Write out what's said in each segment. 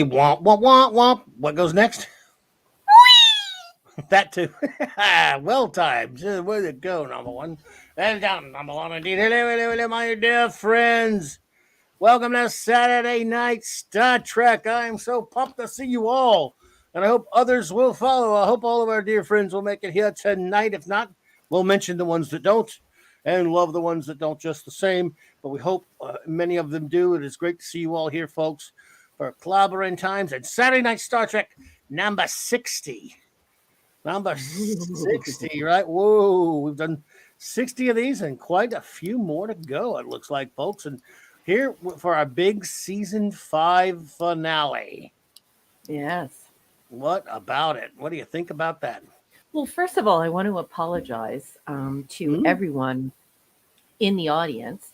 womp, womp, womp, womp. What goes next? That too. Well timed. Where'd it go, number one? And down, number one. Indeed. Hello, hello, hello, my dear friends. Welcome to Saturday Night Star Trek. I am so pumped to see you all, and I hope others will follow. I hope all of our dear friends will make it here tonight. If not, we'll mention the ones that don't and love the ones that don't just the same. But we hope many of them do. It is great to see you all here, folks, for Clobbering Times and Saturday Night Star Trek number 60. Number 60, right? Whoa, we've done 60 of these and quite a few more to go, it looks like, folks. And here for our big season 5 finale. Yes. What about it? What do you think about that? Well, first of all, I want to apologize to everyone in the audience.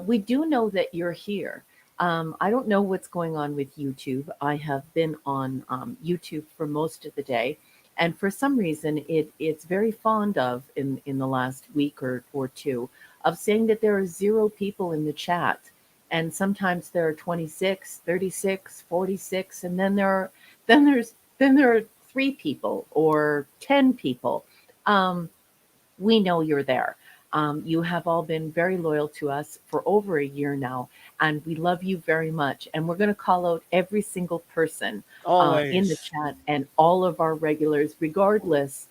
We do know that you're here. I don't know what's going on with YouTube. I have been on YouTube for most of the day. And for some reason, it's very fond of, in the last week or two, of saying that there are 0 people in the chat. And sometimes there are 26, 36, 46, and then there are 3 people or 10 people. We know you're there. You have all been very loyal to us for over a year now, and we love you very much. And we're going to call out every single person in the chat and all of our regulars, regardless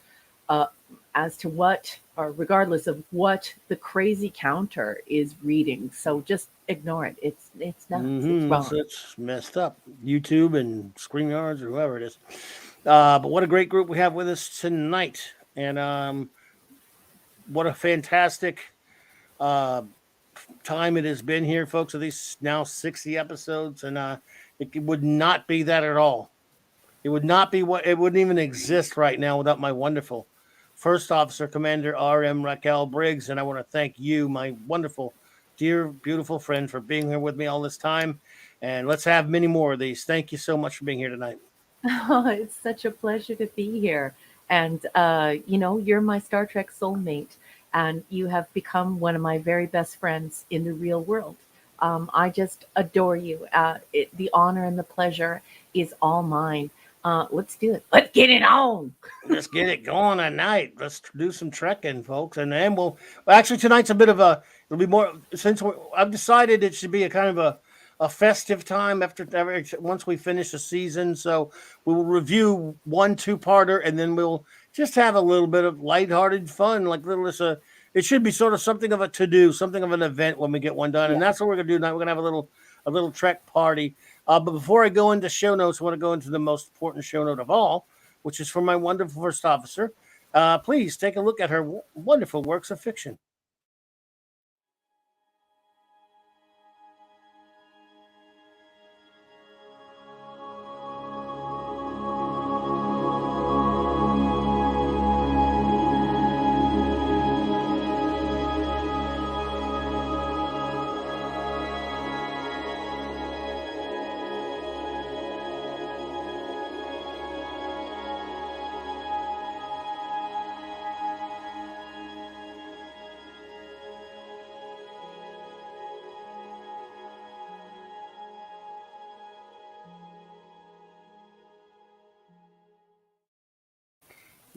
regardless of what the crazy counter is reading. So just ignore it. It's nuts. It's wrong. It's messed up. YouTube and StreamYards or whoever it is. But what a great group we have with us tonight. And what a fantastic time it has been here, folks, of these now 60 episodes. And it would not be that at all. It would not be it wouldn't even exist right now without my wonderful First Officer Commander R.M. Raquel Briggs. And I want to thank you, my wonderful, dear, beautiful friend, for being here with me all this time. And let's have many more of these. Thank you so much for being here tonight. Oh, it's such a pleasure to be here. And, you're my Star Trek soulmate, and you have become one of my very best friends in the real world. I just adore you. The honor and the pleasure is all mine. Let's do it. Let's get it on. Let's get it going tonight. Let's do some trekking, folks. And then actually, tonight's a bit of it'll be more, since I've decided it should be a kind of a festive time once we finish the season. So we will review 1-2-parter, and then we'll just have a little bit of lighthearted fun. It should be sort of something of a to-do, something of an event when we get one done. Yeah. And that's what we're going to do tonight. We're going to have a little Trek party. But before I go into show notes, I want to go into the most important show note of all, which is from my wonderful First Officer. Please take a look at her wonderful works of fiction.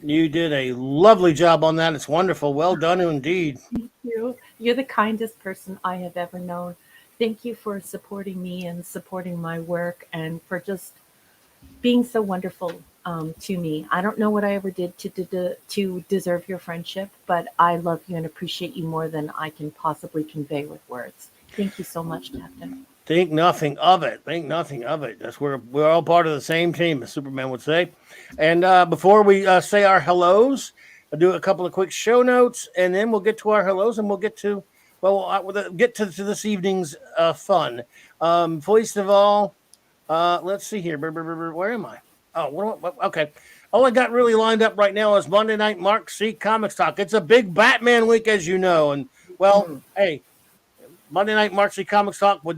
You did a lovely job on that. It's wonderful. Well done indeed. Thank you. You're the kindest person I have ever known. Thank you for supporting me and supporting my work, and for just being so wonderful to me. I don't know what I ever did to deserve your friendship, but I love you and appreciate you more than I can possibly convey with words. Thank you so much, Captain. Think nothing of it. Think nothing of it. That's where we're all part of the same team, as Superman would say. And before we say our hellos, I'll do a couple of quick show notes, and then we'll get to our hellos, and we'll get to this evening's fun. First of all, let's see here. Where am I? Oh, okay. All I got really lined up right now is Monday Night Mark C. Comics Talk. It's a big Batman week, as you know, and hey. Monday Night Mark C. Comics Talk we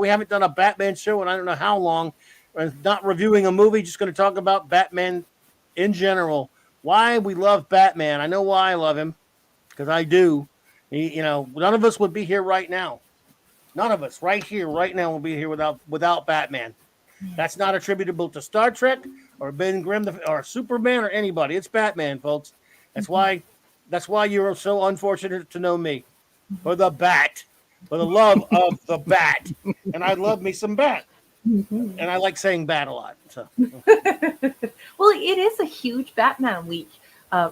haven't done a Batman show in I don't know how long. We're not reviewing a movie, just going to talk about Batman in general. Why we love Batman. I know why I love him, because I do. None of us would be here right now. None of us right here, right now, will be here without Batman. That's not attributable to Star Trek or Ben Grimm or Superman or anybody. It's Batman, folks. That's Mhm. why. That's why you're so unfortunate to know me for the bat, for the love of the bat, and I love me some bat, Mhm. and I like saying bat a lot. So Well, it is a huge Batman week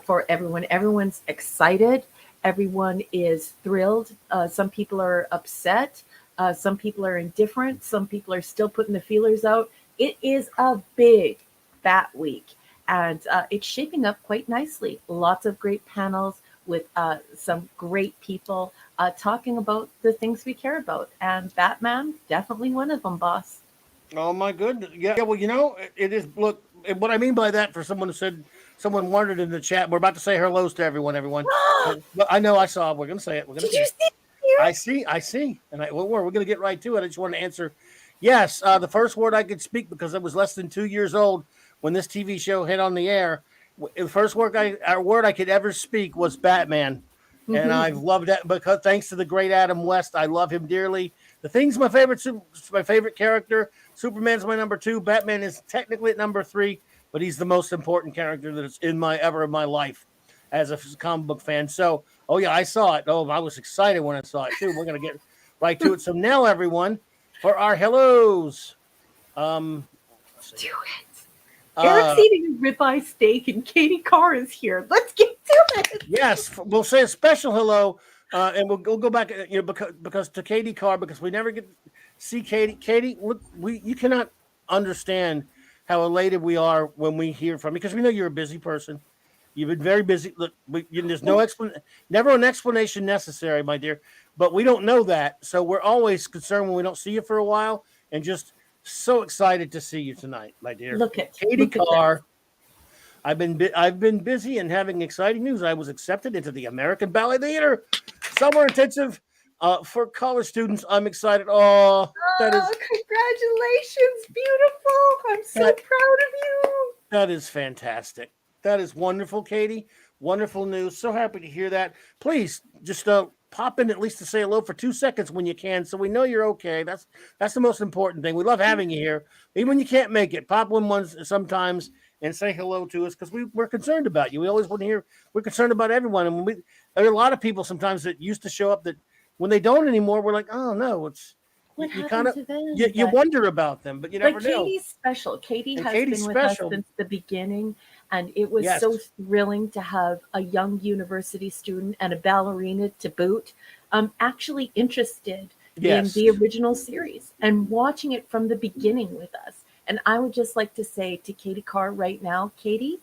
for everyone. Everyone's excited. Everyone is thrilled. Some people are upset. Some people are indifferent. Some people are still putting the feelers out. It is a big Bat week, and it's shaping up quite nicely. Lots of great panels with some great people talking about the things we care about. And Batman, definitely one of them, boss. oh my goodness. Yeah, well, it is. Look, what I mean by that, for someone who said, someone wondered in the chat, we're about to say hellos to everyone, everyone. But I know I saw, we're going to say it. We're going to Did say you it. see it here? I see. And we're going to get right to it. I just want to answer. Yes, the first word I could speak, because I was less than 2 years old when this TV show hit on the air. The first word I could ever speak was Batman. And I've loved that because thanks to the great Adam West, I love him dearly. The Thing's my favorite character. Superman's my number two. Batman is technically at number three, but he's the most important character that's in my life as a comic book fan. So, oh yeah, I saw it. Oh, I was excited when I saw it too. We're gonna get right to it. So now, everyone, for our hellos. Let's see. Do it. Eric's Uh, eating a ribeye steak and Katie Carr is here. Let's get to it. yes, we'll say a special hello, and we'll go back. Because to Katie Carr, because we never get to see Katie. Katie, look, you cannot understand how elated we are when we hear from you, because we know you're a busy person. You've been very busy. Look, there's never an explanation necessary, my dear. But we don't know that, so we're always concerned when we don't see you for a while, and just so excited to see you tonight, my dear. Katie Look at that. Carr. I've been busy and having exciting news. I was accepted into the American Ballet Theater summer intensive for college students. I'm excited. Oh, that is Oh, congratulations, beautiful. I'm so that, proud of you. that is fantastic. That is wonderful, Katie. Wonderful news. So happy to hear that. Please just pop in at least to say hello for 2 seconds when you can, so we know you're okay. That's the most important thing. We love having you here, even when you can't make it. Pop in once sometimes and say hello to us, because we're concerned about you. We always want to hear. We're concerned about everyone, and there are a lot of people sometimes that used to show up that when they don't anymore, we're like, oh no, it's What you kind happened of to them? you wonder about them, but you never But know. Katie's special. Katie And has Katie's been with us special. since the beginning, and it was Yes. so thrilling to have a young university student and a ballerina to boot, actually interested in Yes. the original series and watching it from the beginning with us. And I would just like to say to Katie Carr right now, Katie,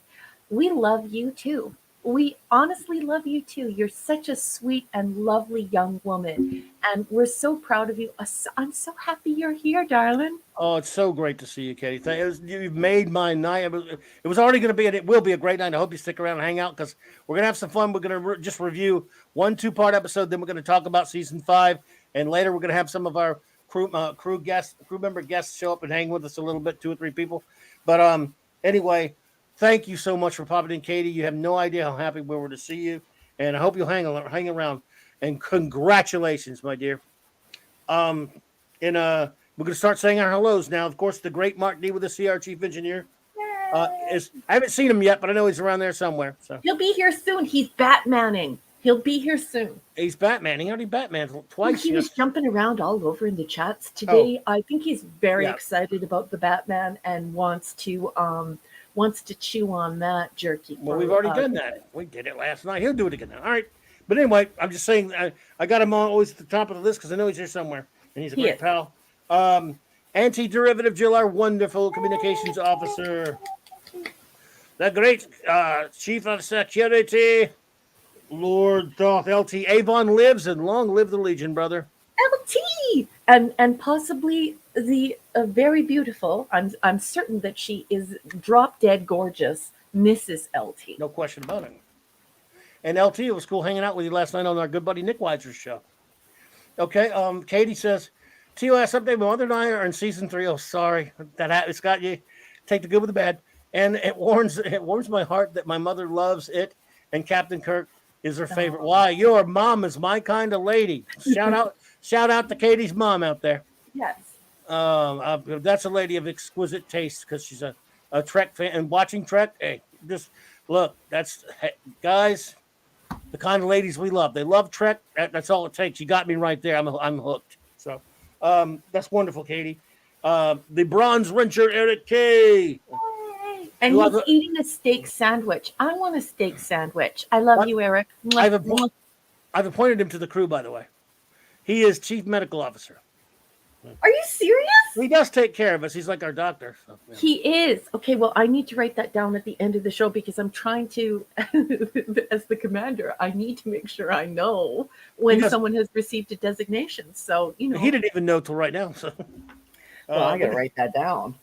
we love you too. We honestly love you too. You're such a sweet and lovely young woman, and we're so proud of you. I'm so happy you're here, darling. Oh, it's so great to see you, Katie. You've made my night. It was already going to be, and it will be a great night. I hope you stick around and hang out, because we're going to have some fun. We're going to just review 1 2-part episode. Then we're going to talk about season 5, and later we're going to have some of our crew member guests show up and hang with us a little bit, 2 or 3 people. But anyway, thank you so much for popping in, Katie. You have no idea how happy we were to see you, and I hope you'll hang around. And congratulations, my dear. Um, and We're going to start saying our hellos now. Of course, the great Mark D with the CR chief engineer is. I haven't seen him yet, but I know he's around there somewhere. So He'll be here soon. He's Batmaning. He'll be here soon. he's Batman. He already Batman Well, twice. he was jumping around all over in the chats today. I think he's very Yeah. excited about the Batman and wants to chew on that jerky. Well, we've already done that. We did it last night. He'll do it again now. All right. But anyway, I'm just saying I got him always at the top of the list because I know he's here somewhere, and he's a great pal. Anti-derivative Jill, our wonderful communications officer, the great chief of security, Lord Darth LT Avon lives, and long live the Legion, brother. LT and possibly the very beautiful. I'm certain that she is drop dead gorgeous, Mrs. LT. No question about it. And LT, it was cool hanging out with you last night on our good buddy Nick Weiser's show. Okay, Katie says, TOS update, my mother and I are in season 3. Oh, sorry. It's got you. Take the good with the bad. And it warms my heart that my mother loves it, and Captain Kirk is her favorite. Why? Your mom is my kind of lady. Shout out to Katie's mom out there. Yes. That's a lady of exquisite taste because she's a Trek fan and watching Trek. Hey, just look, hey, guys, the kind of ladies we love. They love Trek. That's all it takes. You got me right there. I'm hooked. So that's wonderful, Katie. The bronze wrencher, Eric K. Yay. And he's eating a steak sandwich. I want a steak sandwich. I love you, Eric. I've appointed him to the crew, by the way. He is chief medical officer. Are you serious? He does take care of us. He's like our doctor. So, yeah. He is. Okay, well, I need to write that down at the end of the show because I'm trying to, as the commander, I need to make sure I know when someone has received a designation. So, He didn't even know till right now. So, well, I got to write that down.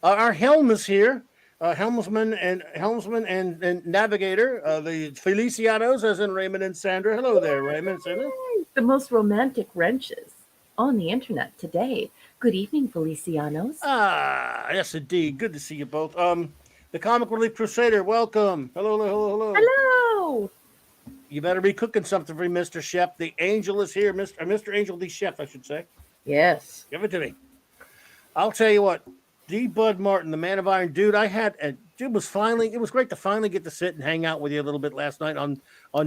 Our helm is here. Helmsman and navigator, the Felicianos, as in Raymond and Sandra. Hello there, Raymond and Sandra. The most romantic wrenches on the internet today. Good evening, Felicianos. Yes, indeed. Good to see you both. The Comic Relief Crusader, welcome. Hello. Hello. You better be cooking something for me, Mr. Chef. The Angel is here, Mr. Angel, the Chef, I should say. Yes. Give it to me. I'll tell you what. D. Bud Martin, the Man of Iron, dude. It was great to finally get to sit and hang out with you a little bit last night on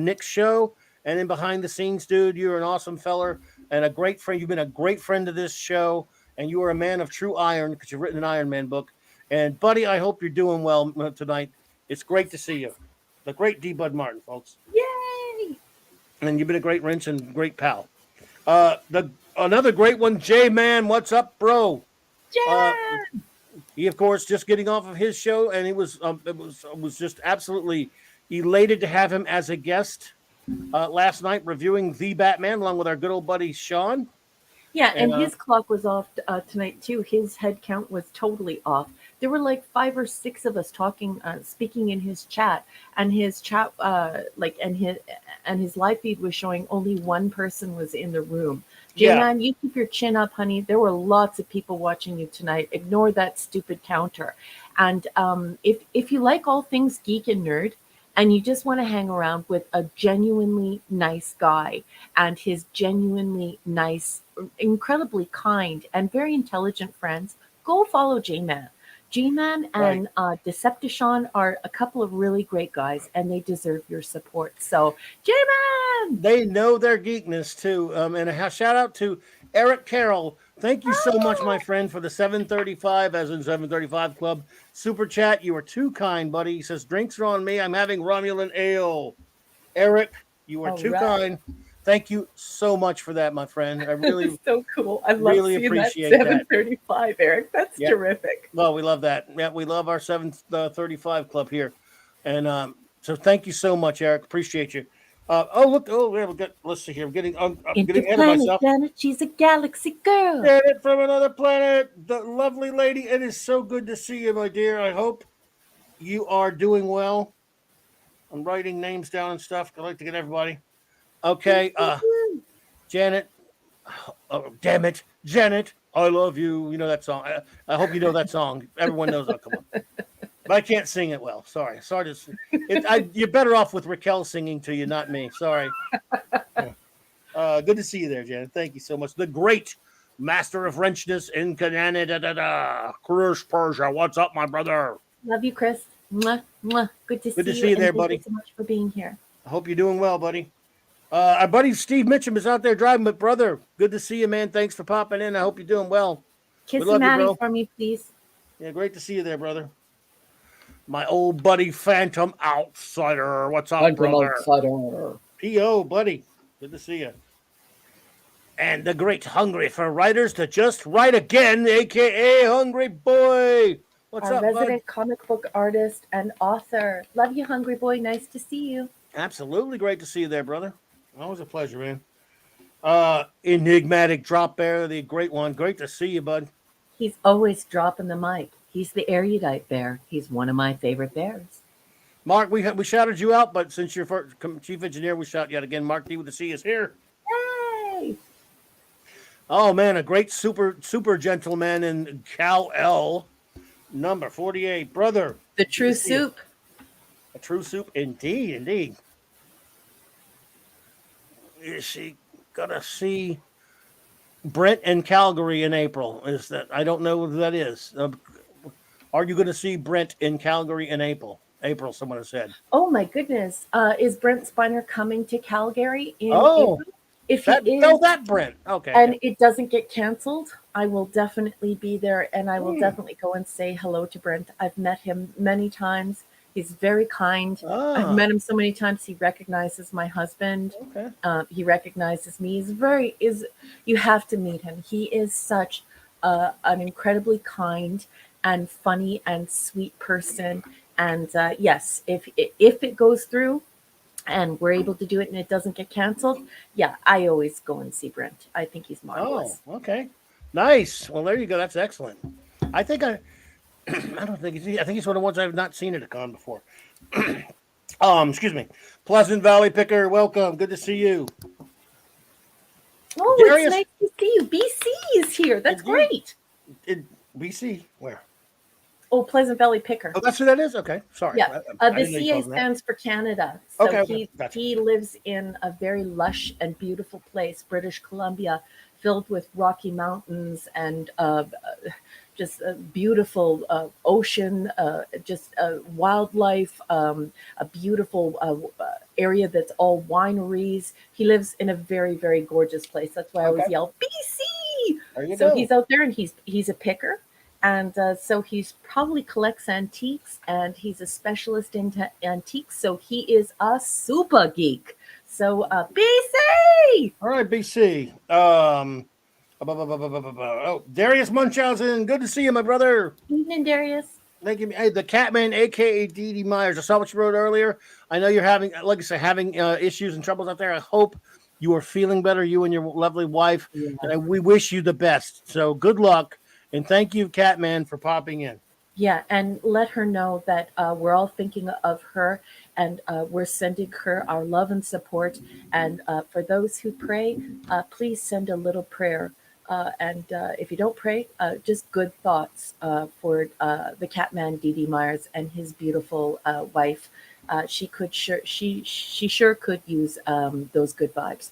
Nick's show. And then behind the scenes, dude, you're an awesome feller and a great friend. You've been a great friend to this show, and you are a man of true iron because you've written an Iron Man book. And buddy, I hope you're doing well tonight. It's great to see you. The great D. Bud Martin, folks. Yay! And you've been a great wrench and great pal. Another great one, J-Man. What's up, bro? Jan! He, of course, just getting off of his show, and it was just absolutely elated to have him as a guest last night reviewing The Batman along with our good old buddy Sean. Yeah, and his clock was off tonight too. His head count was totally off. There were like 5 or 6 of us speaking in his chat, and his chat and his live feed was showing only one person was in the room. J-Man, you keep your chin up, honey. There were lots of people watching you tonight. Ignore that stupid counter. And if you like all things geek and nerd, and you just want to hang around with a genuinely nice guy and his genuinely nice, incredibly kind, and very intelligent friends, go follow J-Man. J-Man and Decepticon are a couple of really great guys, and they deserve your support. So, J-Man! They know their geekness, too. And a shout out to Eric Carroll. Thank you so much, my friend, for the 735, as in 735 Club Super Chat. You are too kind, buddy. He says, drinks are on me. I'm having Romulan ale. Eric, you are too kind. Thank you so much for that, my friend. I really so cool. I love really seeing appreciate that 735, Eric. That's terrific. Well, we love that. Yeah, we love our 735 Club here. And so thank you so much, Eric. Appreciate you. Let's see here. I'm getting ahead of myself. Janet, she's a galaxy girl. Janet from another planet. The lovely lady. It is so good to see you, my dear. I hope you are doing well. I'm writing names down and stuff. I like to get everybody. Okay. Janet. Oh, damn it. Janet, I love you. You know that song. I hope you know that song. Everyone knows that. Come on. But I can't sing it well. Sorry to sing. You're better off with Raquel singing to you, not me. Sorry. Good to see you there, Janet. Thank you so much. The great master of wrenchness in Canada, Chris Persia. What's up, my brother? Love you, Chris. Mwah, mwah. Good to see you there, buddy. Thank you so much for being here. I hope you're doing well, buddy. Our buddy Steve Mitchum is out there driving, but brother, good to see you, man. Thanks for popping in. I hope you're doing well. Kiss Maddie for me, please. Yeah, great to see you there, brother. My old buddy Phantom Outsider. What's up, brother? Outsider. P.O., buddy. Good to see you. And the great Hungry for Writers to Just Write Again, a.k.a. Hungry Boy. What's Our up, resident bud? comic book artist and author. Love you, Hungry Boy. Nice to see you. Absolutely great to see you there, brother. Always a pleasure, man. Enigmatic Drop Bear, the great one. Great to see you, bud. He's always dropping the mic. He's the erudite bear. He's one of my favorite bears. Mark, we shouted you out, but since you're chief engineer, we shout you out again. Mark D with the C is here. Yay! Oh man, a great super gentleman in Cal L, number 48, brother. The true soup. A true soup, indeed. Is she gonna see Brent in Calgary in April. Is that I don't know who that is. Are you going to see Brent in Calgary in April? April, someone has said. Oh my goodness. Is Brent Spiner coming to Calgary in Oh, April? If he is, that Brent. Okay, yeah. and it doesn't get canceled, I will definitely be there and I will Hmm. definitely go and say hello to Brent. I've met him many times. He's very kind. I've Ah, met him so many times. He recognizes my husband. okay. He recognizes me. You have to meet him. He is such an incredibly kind and funny and sweet person. And yes, if it goes through, and we're able to do it and it doesn't get canceled, yeah, I always go and see Brent. I think he's Oh, marvelous. okay. Nice. Well, there you go. That's excellent. I think I don't think I think he's one of the ones I've not seen at a con before. Excuse me. Pleasant Valley Picker, welcome. Good to see you. Oh, it's Darius, nice to see you. BC is here. That's indeed. great. Did BC where? Oh, Pleasant Valley Picker. Oh, that's who that is. Okay, sorry. Yeah, I the didn't know you CA called him that. stands for Canada. So Okay, okay, gotcha. he lives in a very lush and beautiful place, British Columbia, filled with Rocky Mountains and just a beautiful ocean, just wildlife, a beautiful area that's all wineries. He lives in a very, very gorgeous place. That's why I always Okay, yell BC. there you So go. he's out there and he's a picker, and so he's probably collects antiques, and he's a specialist in antiques. So he is a super geek. So BC, All right, BC. Oh, Darius Munchausen. Good to see you, my brother. evening Darius. Thank you. Hey, the Catman, aka Dee Myers. I saw what you wrote earlier. I know you're having, like I said, having issues and troubles out there. I hope you are feeling better, you and your lovely wife. Yeah. And we wish you the best. So good luck. And thank you, Catman, for popping in. Yeah, and let her know that we're all thinking of her, and we're sending her our love and support. And for those who pray, please send a little prayer. And if you don't pray, just good thoughts for the Catman Dee Dee Myers and his beautiful wife. She sure could use those good vibes.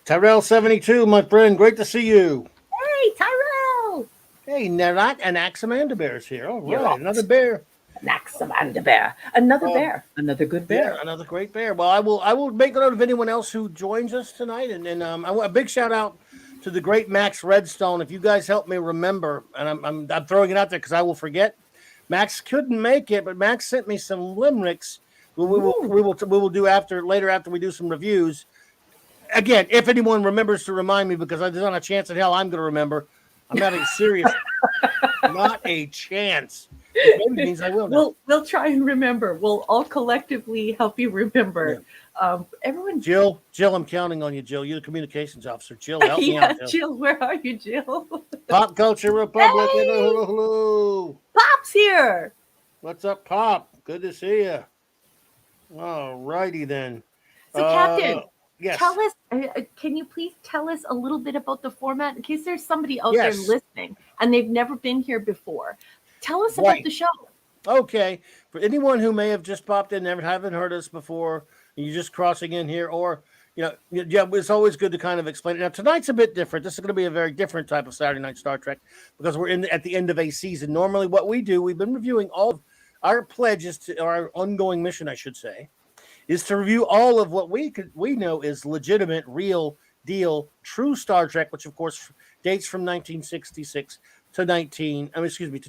Tyrell72, my friend. Great to see you. Hey, Tyrell! Hey, Nerat and Axamanda Bear's here. All You're right. Another right. bear. Naxamanda bear. Another Um, bear. Another good Yeah, bear. another great bear. Well, I will make note of anyone else who joins us tonight, and I want a big shout out to the great Max Redstone. If you guys help me remember, and I'm throwing it out there because I will forget. Max couldn't make it, but Max sent me some limericks. Ooh. We will do later after we do some reviews. Again, if anyone remembers to remind me, because there's not a chance in hell I'm going to remember. I'm having serious, not a chance. Which maybe means I will now. We'll try and remember. We'll all collectively help you Yeah. remember. Everyone, Jill, I'm counting on you, Jill. You're the communications officer. Jill, help me yeah, out, Jill. Jill, where are you, Jill? Pop Culture Republic. Hey, Hello, hello. Pop's here. What's up, Pop? Good to see you. All righty then. So, Uh, Captain, yes, tell us. Can you please tell us a little bit about the format in case there's somebody out there yes, listening and they've never been here before? Tell us about right. the show. Okay. For anyone who may have just popped in, never haven't heard us before, and you're just crossing in here, or yeah, it's always good to kind of explain it. Now tonight's a bit different. This is going to be a very different type of Saturday Night Star Trek because we're at the end of a season. Normally, what we do, we've been reviewing all of our pledges to our ongoing mission, I should say, is to review all of what we know is legitimate, real deal, true Star Trek, which of course dates from 1966 to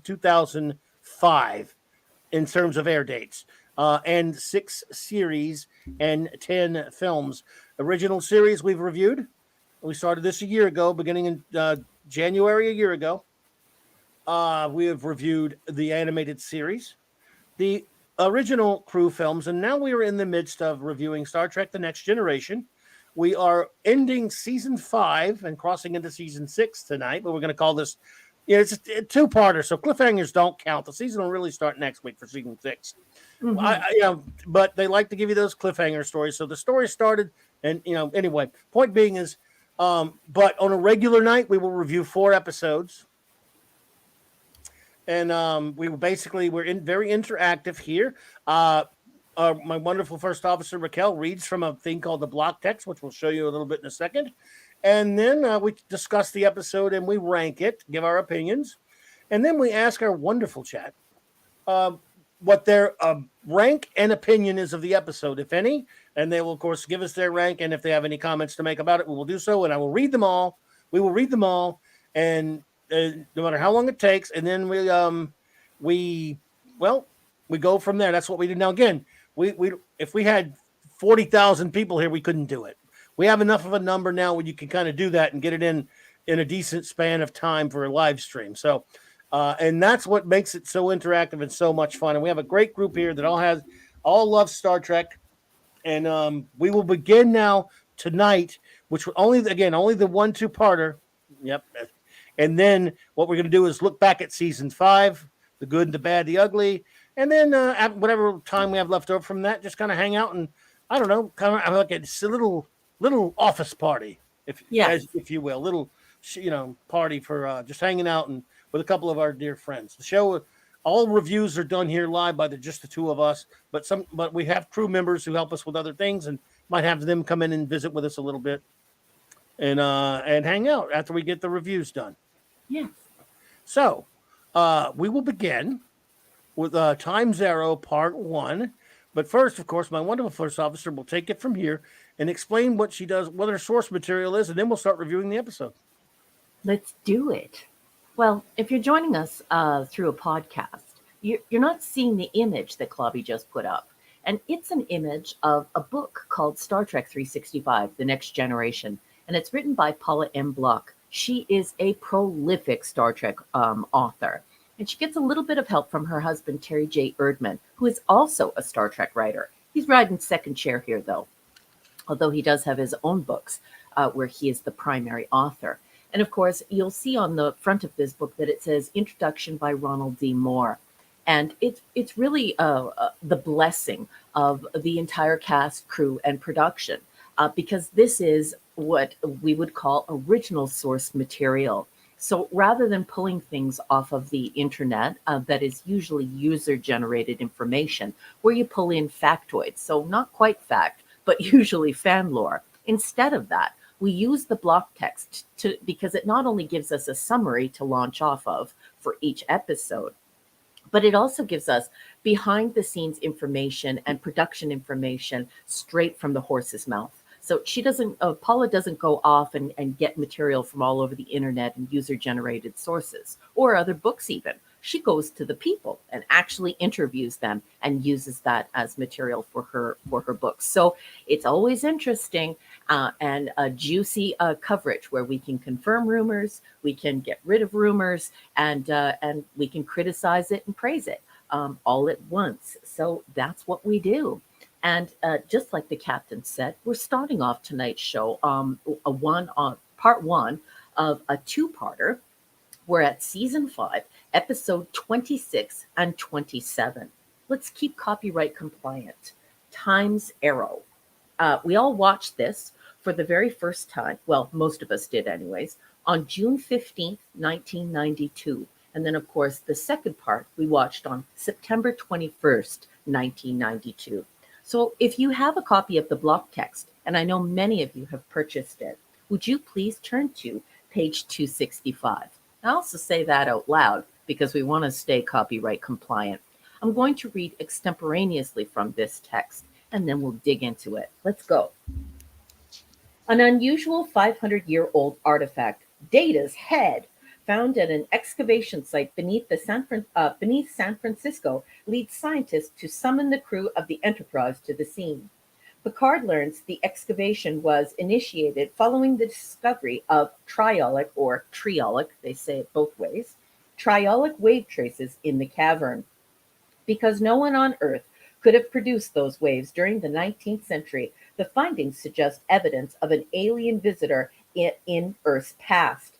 2005 in terms of air dates, and 6 series and 10 films. Original series we've reviewed. We started this a year ago, beginning in January a year ago. We have reviewed the animated series, the original crew films, and now we are in the midst of reviewing Star Trek The Next Generation. We are ending season 5 and crossing into season 6 tonight, but we're going to call this, it's a two-parter, so cliffhangers don't count. The season will really start next week for season 6. Mm-hmm. But they like to give you those cliffhanger stories. So the story started, and anyway, point being is, but on a regular night, we will review 4 episodes. And we're very interactive here. my wonderful first officer Raquel reads from a thing called the block text, which we'll show you a little bit in a second, and then we discuss the episode and we rank it, give our opinions, and then we ask our wonderful chat uh, what their rank and opinion is of the episode, if any, and they will of course give us their rank, and if they have any comments to make about it, we will do so, and I will read them all. We will read them all, and no matter how long it takes, and then we well we go from there. That's what we do now. Again, we if we had 40,000 people here, we couldn't do it. We have enough of a number now where you can kind of do that and get it in a decent span of time for a live stream. So, and that's what makes it so interactive and so much fun. And we have a great group here that all love Star Trek. And we will begin now tonight, which only the 1-2-parter. Yep. And then what we're going to do is look back at season 5, the good, the bad, the ugly, and then at whatever time we have left over from that, just kind of hang out and I don't know, kind of like a little office party, if you will, little party for just hanging out and with a couple of our dear friends. The show, all reviews are done here live by just the two of us, but we have crew members who help us with other things and might have them come in and visit with us a little bit and hang out after we get the reviews done. Yes. So we will begin with Time Zero Part 1. But first, of course, my wonderful first officer will take it from here and explain what she does, what her source material is, and then we'll start reviewing the episode. Let's do it. Well, if you're joining us through a podcast, you're not seeing the image that Clobby just put up. And it's an image of a book called Star Trek 365, The Next Generation. And it's written by Paula M. Block. She is a prolific Star Trek author. And she gets a little bit of help from her husband, Terry J. Erdman, who is also a Star Trek writer. He's riding second chair here, though, although he does have his own books where he is the primary author. And of course, you'll see on the front of this book that it says Introduction by Ronald D. Moore. And it's really the blessing of the entire cast, crew, and production, because this is what we would call original source material. So rather than pulling things off of the internet that is usually user-generated information, where you pull in factoids, so not quite fact, but usually fan lore, instead of that, we use the block text because it not only gives us a summary to launch off of for each episode, but it also gives us behind the scenes information and production information straight from the horse's mouth. So Paula doesn't go off and get material from all over the internet and user generated sources or other books even. She goes to the people and actually interviews them and uses that as material for her books. So it's always interesting and a juicy coverage where we can confirm rumors, we can get rid of rumors, and we can criticize it and praise it all at once. So that's what we do. And just like the captain said, we're starting off tonight's show part 1 of a 2-parter. We're at season 5, episode 26 and 27. Let's keep copyright compliant. Time's Arrow. We all watched this for the very first time. Well, most of us did anyways, on June 15th, 1992. And then, of course, the second part we watched on September 21st, 1992. So if you have a copy of the block text, and I know many of you have purchased it, would you please turn to page 265? I also say that out loud because we want to stay copyright compliant. I'm going to read extemporaneously from this text, and then we'll dig into it. Let's go. An unusual 500-year-old artifact, Data's head, found at an excavation site beneath San Francisco, leads scientists to summon the crew of the Enterprise to the scene. Picard learns the excavation was initiated following the discovery of triolic, or triolic, they say it both ways, triolic wave traces in the cavern. Because no one on Earth could have produced those waves during the 19th century, the findings suggest evidence of an alien visitor in Earth's past.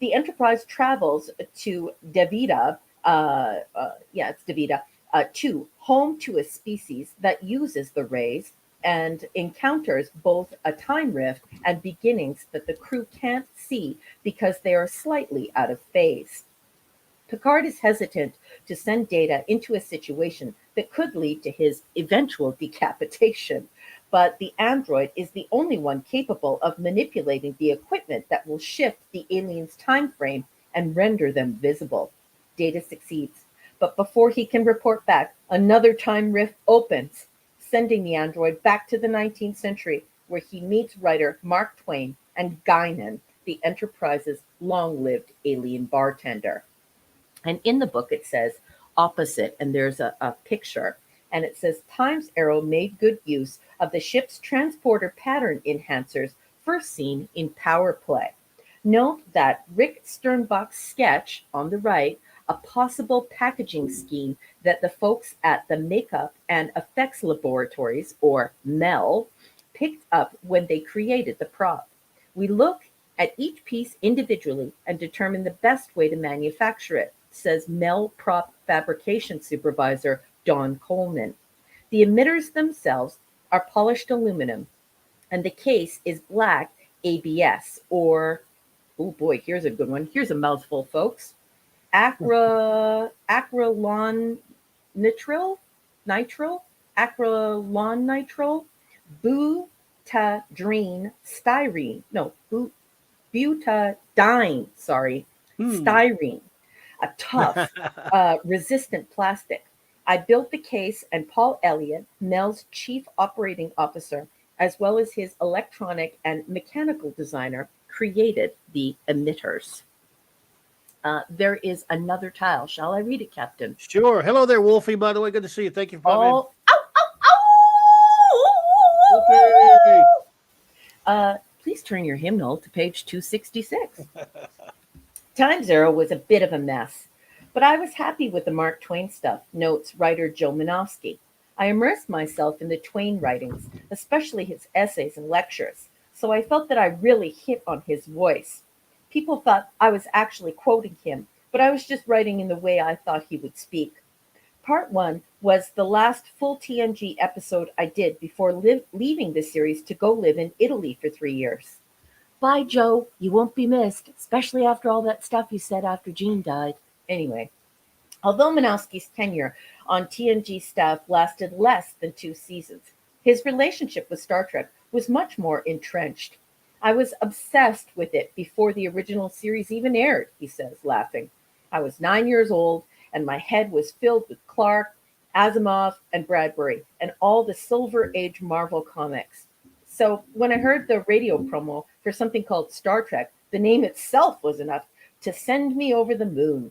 The Enterprise travels to Davida, it's Davida, home to a species that uses the rays and encounters both a time rift and beginnings that the crew can't see because they are slightly out of phase. Picard is hesitant to send Data into a situation that could lead to his eventual decapitation, but the android is the only one capable of manipulating the equipment that will shift the aliens' time frame and render them visible. Data succeeds, but before he can report back, another time rift opens, sending the android back to the 19th century, where he meets writer Mark Twain and Guinan, the Enterprise's long-lived alien bartender. And in the book, it says opposite, and there's a picture, and it says Time's Arrow made good use of the ship's transporter pattern enhancers first seen in Power Play. Note that Rick Sternbach's sketch on the right, a possible packaging scheme that the folks at the Makeup and Effects Laboratories, or MEL, picked up when they created the prop. We look at each piece individually and determine the best way to manufacture it, says MEL prop fabrication supervisor Don Coleman. The emitters themselves are polished aluminum, and the case is black ABS, or, oh boy, here's a good one. Here's a mouthful, folks. Acrylon nitrile, acrylon nitrile, butadiene styrene, no, butadiene, styrene, a tough, resistant plastic. I built the case, and Paul Elliott, Mel's chief operating officer, as well as his electronic and mechanical designer, created the emitters. There is another tile. Shall I read it, Captain? Sure. Hello there, Wolfie, by the way. Good to see you. Thank you for popping in. Ow, ow, ow! Please turn your hymnal to page 266. Time's Arrow was a bit of a mess, but I was happy with the Mark Twain stuff, notes writer Joe Manofsky. I immersed myself in the Twain writings, especially his essays and lectures, so I felt that I really hit on his voice. People thought I was actually quoting him, but I was just writing in the way I thought he would speak. Part 1 was the last full TNG episode I did before leaving the series to go live in Italy for 3 years. Bye, Joe. You won't be missed, especially after all that stuff you said after Jean died. Anyway, although Manowski's tenure on TNG staff lasted less than 2 seasons, his relationship with Star Trek was much more entrenched. I was obsessed with it before the original series even aired, he says, laughing. I was 9 years old, and my head was filled with Clark, Asimov, and Bradbury, and all the Silver Age Marvel comics. So when I heard the radio promo for something called Star Trek, the name itself was enough to send me over the moon.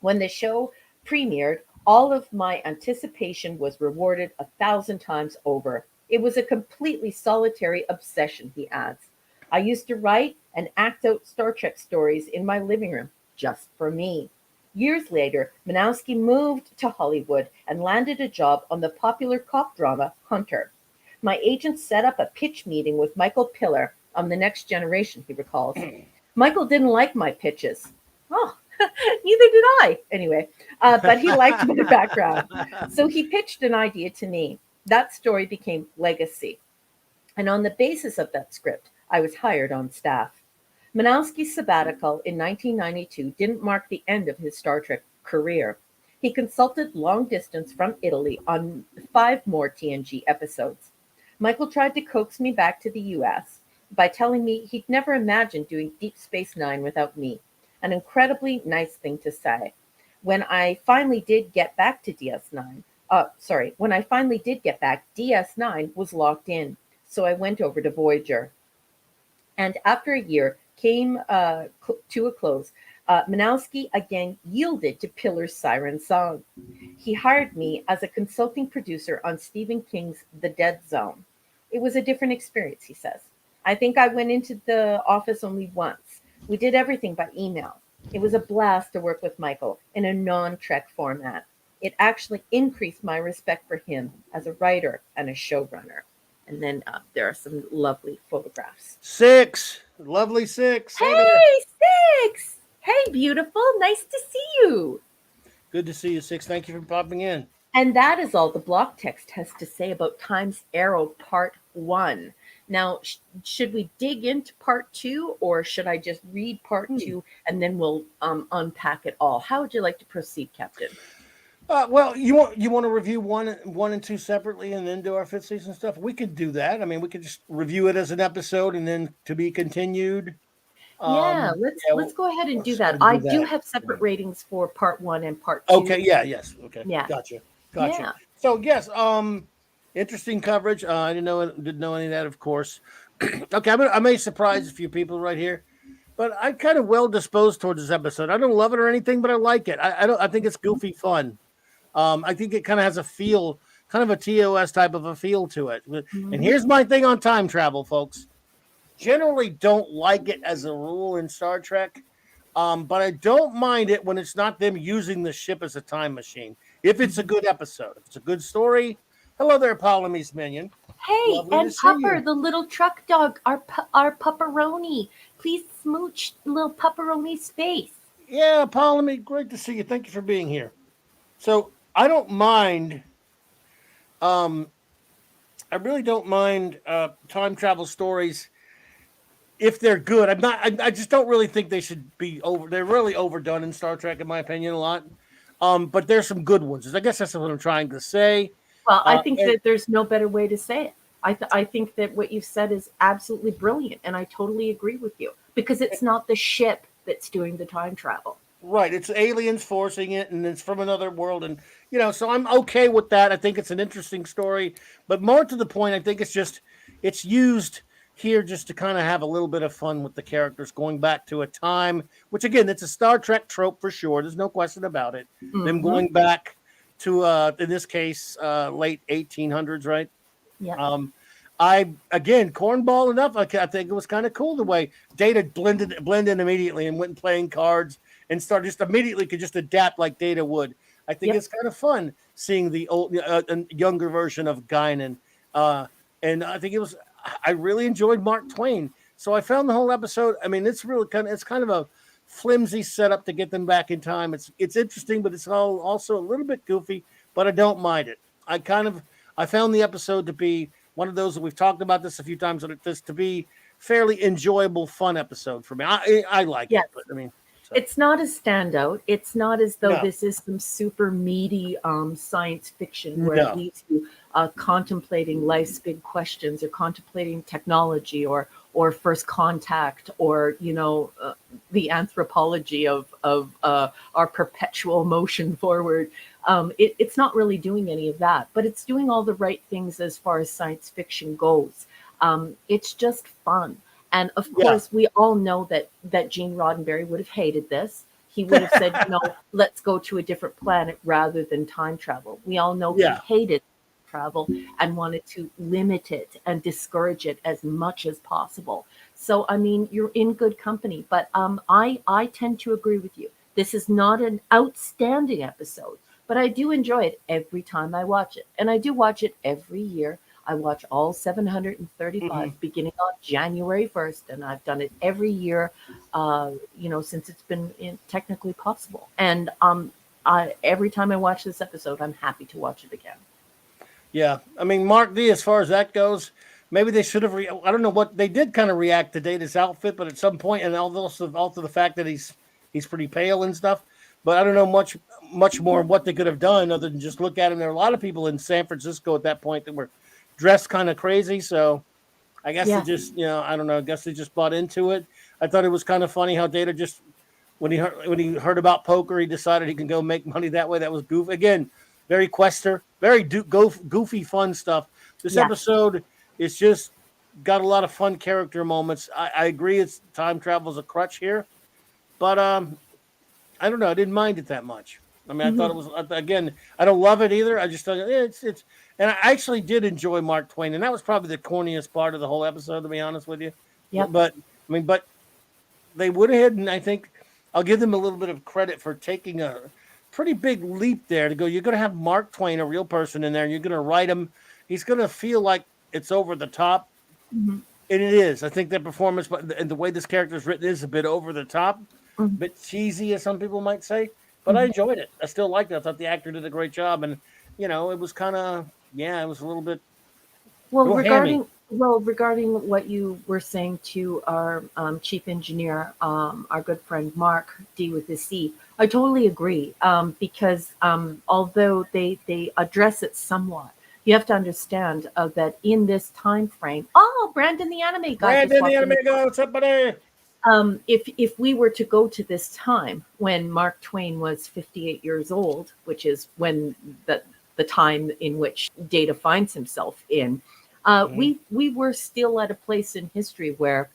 When the show premiered, all of my anticipation was rewarded 1,000 times over. It was a completely solitary obsession, he adds. I used to write and act out Star Trek stories in my living room, just for me. Years later, Manowski moved to Hollywood and landed a job on the popular cop drama Hunter. My agent set up a pitch meeting with Michael Piller on The Next Generation, he recalls. Michael didn't like my pitches. Oh, neither did I. Anyway, but he liked my background. So he pitched an idea to me. That story became Legacy. And on the basis of that script, I was hired on staff. Manowski's sabbatical in 1992 didn't mark the end of his Star Trek career. He consulted long distance from Italy on 5 more TNG episodes. Michael tried to coax me back to the US by telling me he'd never imagined doing Deep Space Nine without me. An incredibly nice thing to say. When I finally did get back to DS9, DS9 was locked in, so I went over to Voyager. And after a year came to a close, Manowski again yielded to Pillar's Siren Song. He hired me as a consulting producer on Stephen King's The Dead Zone. It was a different experience, he says. I think I went into the office only once. We did everything by email. It was a blast to work with Michael in a non-Trek format. It actually increased my respect for him as a writer and a showrunner. And then there are some lovely photographs. 6. Lovely 6. Hey, 6. Hey, beautiful. Nice to see you. Good to see you, 6. Thank you for popping in. And that is all the block text has to say about Time's Arrow Part 1. Now, should we dig into part two, or should I just read part Hmm. two and then we'll unpack it all? How would you like to proceed, Captain? Well, you want to review one and two separately, and then do our fifth season stuff. We could do that. I mean, we could just review it as an episode, and then to be continued. Yeah, let's go ahead and do Let's go that. ahead and I do do that. have separate ratings for part one and part Okay. two. Yeah. Yes. Okay. Yeah, Gotcha. yeah. So yes. Interesting coverage. I didn't know any of that, of course. Okay. I may surprise a few people right here, but I'm kind of well disposed towards this episode. I don't love it or anything, but I like it. I don't. I think it's goofy fun. I think it kind of has a feel, kind of a TOS type of a feel to it. And Mhm. here's my thing on time travel, folks. Generally, don't like it as a rule in Star Trek, but I don't mind it when it's not them using the ship as a time machine. If it's a Mhm. good episode, if it's a good story. Hello there, Polymies Minion. Hey, Lovely to and see Pupper, you. the little truck dog, our pupperoni. Please smooch little pupperoni's face. Yeah, Polymie, great to see you. Thank you for being here. So I don't mind. Um, I really don't mind time travel stories if they're good. I'm not. I just don't really think they should be over. They're really overdone in Star Trek, in my opinion, a lot. But there's some good ones. I guess that's what I'm trying to say. Well, I think And that there's no better way to say it. I think that what you've said is absolutely brilliant, and I totally agree with you because it's not the ship that's doing the time travel. right, it's aliens forcing it, and it's from another world, and so I'm okay with that. I think it's an interesting story, but more to the point, I think it's used here just to kind of have a little bit of fun with the characters going back to a time, which again, it's a Star Trek trope for sure. There's no question about it. Them Mm-hmm. going back to in this case late 1800s, right? Yep. Um, I again cornball enough. I think it was kind of cool the way Data blended in immediately and went playing cards and started just immediately could just adapt like Data would. I think Yep. it's kind of fun seeing the old younger version of Guinan. Uh, and I think it was. I really enjoyed Mark Twain. So I found the whole episode. I mean, it's kind of a flimsy setup to get them back in time. It's interesting, but it's all also a little bit goofy. But I don't mind it. I found the episode to be one of those that we've talked about this a few times. This to be fairly enjoyable, fun episode for me. I like Yes. it, but I mean, so It's not a standout. It's not as though no, this is some super meaty science fiction where it no, leaves you contemplating life's big questions or contemplating technology or first contact or the anthropology of our perpetual motion forward. It's not really doing any of that, but it's doing all the right things as far as science fiction goes. It's just fun. And of yeah, course, we all know that Gene Roddenberry would have hated this. He would have said, let's go to a different planet rather than time travel. We all know he yeah, hated travel and wanted to limit it and discourage it as much as possible. So, I mean, you're in good company. But I tend to agree with you. This is not an outstanding episode, but I do enjoy it every time I watch it. And I do watch it every year. I watch all hmm 735 beginning on January 1st, and I've done it every year, since it's been technically possible. And every time I watch this episode, I'm happy to watch it again. yeah. I mean, Mark D. As far as that goes, maybe they should have. I don't know what they did. Kind of react to Data's outfit, but at some point, and also the fact that he's pretty pale and stuff. But I don't know much more what they could have done other than just look at him. There are a lot of people in San Francisco at that point that were dressed kind of crazy, so I guess they Yeah, just, I don't know. I guess they just bought into it. I thought it was kind of funny how Data just when he heard about poker, he decided he can go make money that way. That was goofy again, very Quester, very goofy, fun stuff. This yeah. episode is just got a lot of fun character moments. I agree, it's time travel is a crutch here, but I don't know. I didn't mind it that much. I mean, I thought Hmm. it was again. I don't love it either. I just thought it's. And I actually did enjoy Mark Twain, and that was probably the corniest part of the whole episode, to be honest with you. Yep. But I mean, but they went ahead, and I think I'll give them a little bit of credit for taking a pretty big leap there to go. You're going to have Mark Twain, a real person, in there, and you're going to write him. He's going to feel like it's over the top, Hmm. and it is. I think that performance, but and the way this character is written is a bit over the top, a Hmm. bit cheesy, as some people might say. But I Hmm. enjoyed it. I still liked it. I thought the actor did a great job, and it was kind of it was a Well, little hammy. Well, regarding what you were saying to our chief engineer, our good friend Mark D with the C, I totally agree. Because although they address it somewhat, you have to understand that in this time frame. Oh, Brandon, the anime guy, just Brandon, the walked in anime the door. guy, what's up, buddy? If we were to go to this time when Mark Twain was 58 years old, which is when the time in which Data finds himself in, Mhm. we were still at a place in history where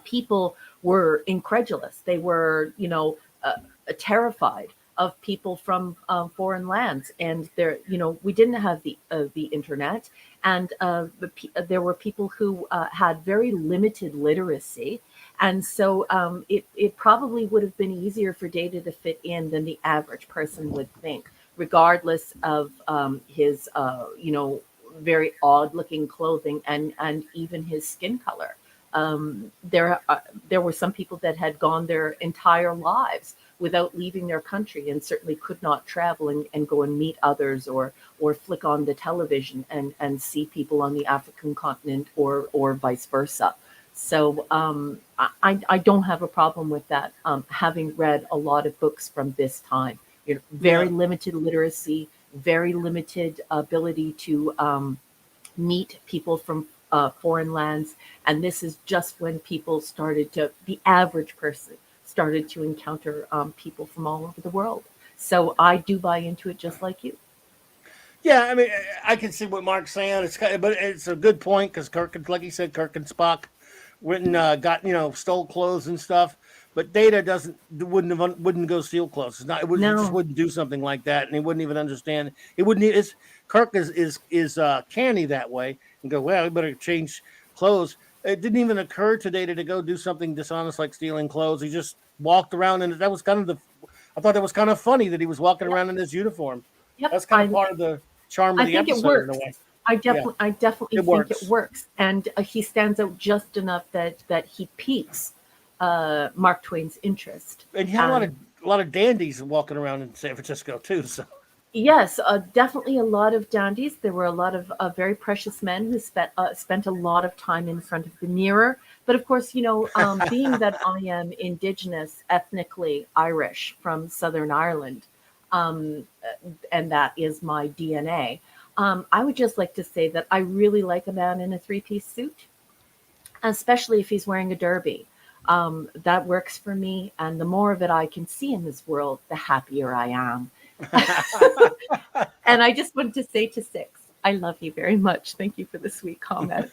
people were incredulous. They were, terrified of people from foreign lands, and there, we didn't have the internet, and there were people who had very limited literacy, and so it probably would have been easier for Data to fit in than the average person would think, regardless of his, very odd looking clothing and even his skin color. There were some people that had gone their entire lives without leaving their country and certainly could not travel and go and meet others or flick on the television and see people on the African continent or vice versa. So I don't have a problem with that. Having read a lot of books from this time, very Yeah. limited literacy, very limited ability to meet people from foreign lands. And this is just when people started to, the average person started to encounter people from all over the world. So I do buy into it just like you. Yeah, I mean, I can see what Mark's saying. It's kind of, but it's a good point because Kirk, like he said, Kirk and Spock went and got stole clothes and stuff. But Data doesn't wouldn't go steal clothes. It's not. He just No, wouldn't do something like that, and he wouldn't even understand. He wouldn't. It's Kirk is canny that way and go. Well, we better change clothes. It didn't even occur to Data to go do something dishonest like stealing clothes. He just walked around, and that was kind of the. I thought that was kind of funny that he was walking yep, around in his uniform. yep. That's kind of part of the charm of I the think it episode in a works. way. Yeah, I definitely it think it works. works, and he stands out just enough that he piques Mark Twain's interest. And you had And a lot of dandies walking around in San Francisco too. So yes, definitely a lot of dandies. There were a lot of very precious men who spent a lot of time in front of the mirror. But of course, being that I am Indigenous, ethnically Irish from Southern Ireland, and that is my DNA, I would just like to say that I really like a man in a three-piece suit, especially if he's wearing a derby. That works for me, and the more of it I can see in this world, the happier I am. And I just wanted to say to Six, I love you very much. Thank you for the sweet comment.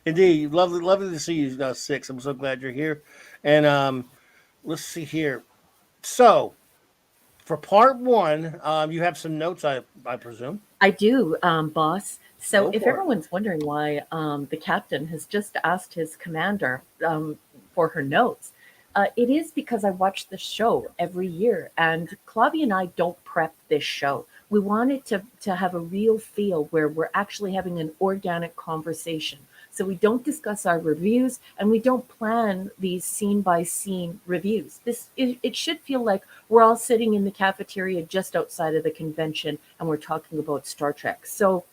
indeed, lovely, lovely to see you, Six. I'm so glad you're here. And let's see here. So for part one, you have some notes, I presume. I do, boss. So Go if for it. everyone's wondering why the captain has just asked his commander for her notes, it is because I watch the show every year, and Claudia and I don't prep this show. We wanted to have a real feel where we're actually having an organic conversation. So we don't discuss our reviews and we don't plan these scene by scene reviews. It should feel like we're all sitting in the cafeteria just outside of the convention and we're talking about Star Trek. So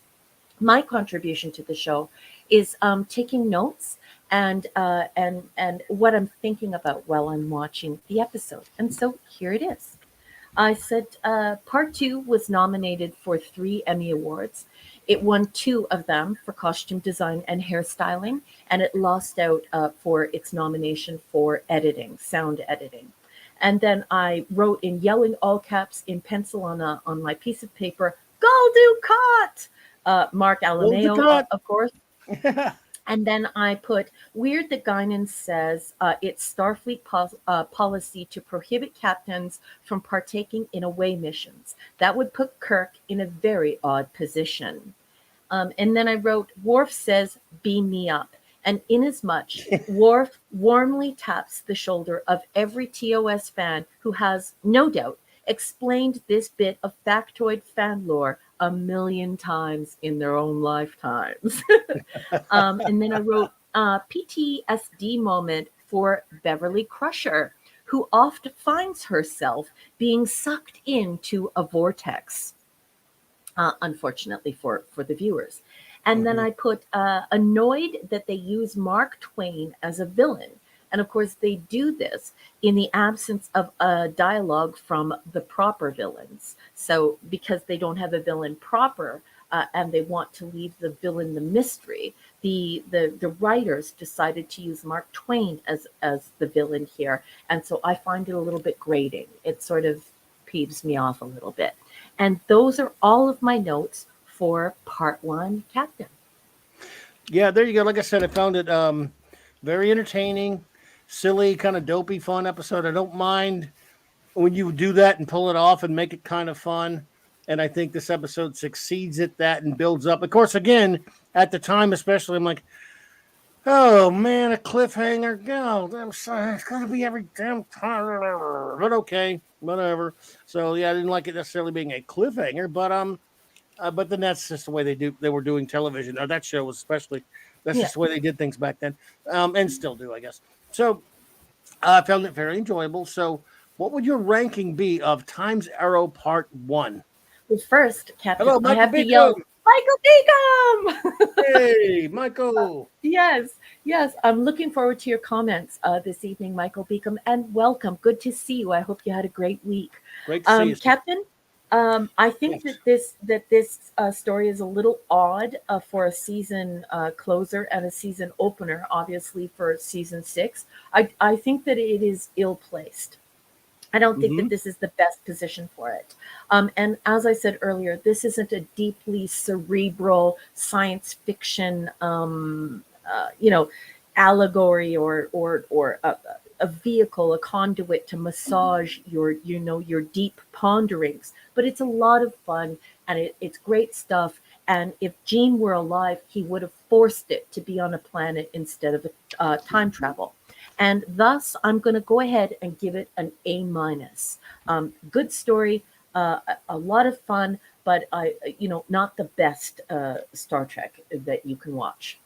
my contribution to the show is taking notes and what I'm thinking about while I'm watching the episode. And so here it is. I said part two was nominated for 3 Emmy Awards. It won two of them for costume design and hairstyling, and it lost out for its nomination for editing, sound editing. And then I wrote in yelling all caps in pencil on my piece of paper, "Go Ducat!" Mark Well, the Alameo, cut. of course. And then I put weird that Guinan says it's Starfleet policy to prohibit captains from partaking in away missions. That would put Kirk in a very odd position. And then I wrote, Worf says, beam me up. And inasmuch, Worf warmly taps the shoulder of every TOS fan who has, no doubt, explained this bit of factoid fan lore a million times in their own lifetimes. And then I wrote PTSD moment for Beverly Crusher, who oft finds herself being sucked into a vortex, unfortunately for the viewers. And then I put annoyed that they use Mark Twain as a villain. And of course, they do this in the absence of a dialogue from the proper villains. So, because they don't have a villain proper, and they want to leave the villain the mystery, the writers decided to use Mark Twain as the villain here. And so I find it a little bit grating. It sort of peeves me off a little bit. And those are all of my notes for part one, Captain. Yeah, there you go. Like I said, I found it very entertaining, silly, kind of dopey, fun episode. I don't mind when you do that and pull it off and make it kind of fun. And I think this episode succeeds at that and builds up. Of course, again, at the time, especially, I'm like, oh man, a cliffhanger. God, I'm sorry, it's gonna be every damn time. But okay, whatever. So yeah, I didn't like it necessarily being a cliffhanger, but then that's just the way they were doing television, or that show was especially. That's just the way they did things back then, and still do, I guess. So I found it very enjoyable. So, what would your ranking be of Time's Arrow Part 1? Well, first, Captain, Hello, I Michael have to yell, Michael Beacom! Hey, Michael. Yes, yes. I'm looking forward to your comments this evening, Michael Beacom, and welcome. Good to see you. I hope you had a great week. Great to see you, Captain. I think that this story is a little odd for a season closer and a season opener, obviously for season 6. I think that it is ill placed. I don't think that this is the best position for it. And as I said earlier, this isn't a deeply cerebral science fiction, allegory or a vehicle, a conduit to massage your deep ponderings. But it's a lot of fun, and it's great stuff. And if Gene were alive, he would have forced it to be on a planet instead of time travel. And thus, I'm going to go ahead and give it an A-. Good story, a lot of fun, but not the best Star Trek that you can watch.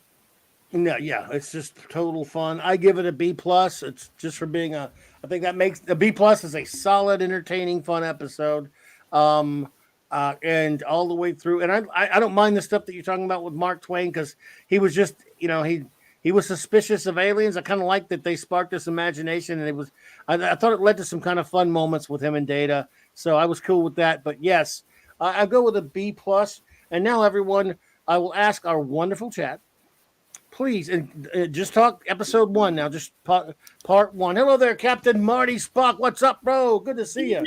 No, yeah, it's just total fun. I give it a B+. It's just for being I think that makes a B+ is a solid, entertaining, fun episode. And all the way through. And I don't mind the stuff that you're talking about with Mark Twain, because he was just, he was suspicious of aliens. I kind of like that they sparked this imagination, and I thought it led to some kind of fun moments with him and Data. So I was cool with that. But yes, I'll go with a B+. And now, everyone, I will ask our wonderful chat, please, and just talk episode 1 now, just part 1. Hello there, Captain Marty Spock. What's up, bro? Good to see you.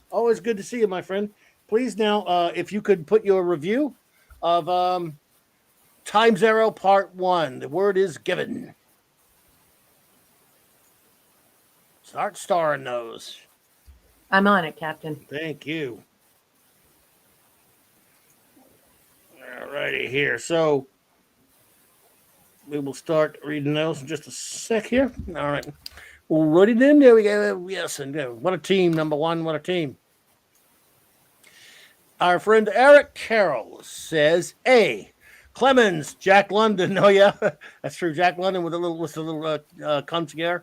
Always good to see you, my friend. Please now, if you could put your review of Time's Arrow Part 1. The word is given. Start starring those. I'm on it, Captain. Thank you. All righty here. So we will start reading those in just a sec here. All right. Alrighty then. There we go. Yes, and go. What a team, number 1. What a team. Our friend Eric Carroll says A. Clemens, Jack London. Oh yeah, that's true. Jack London with a little concierge.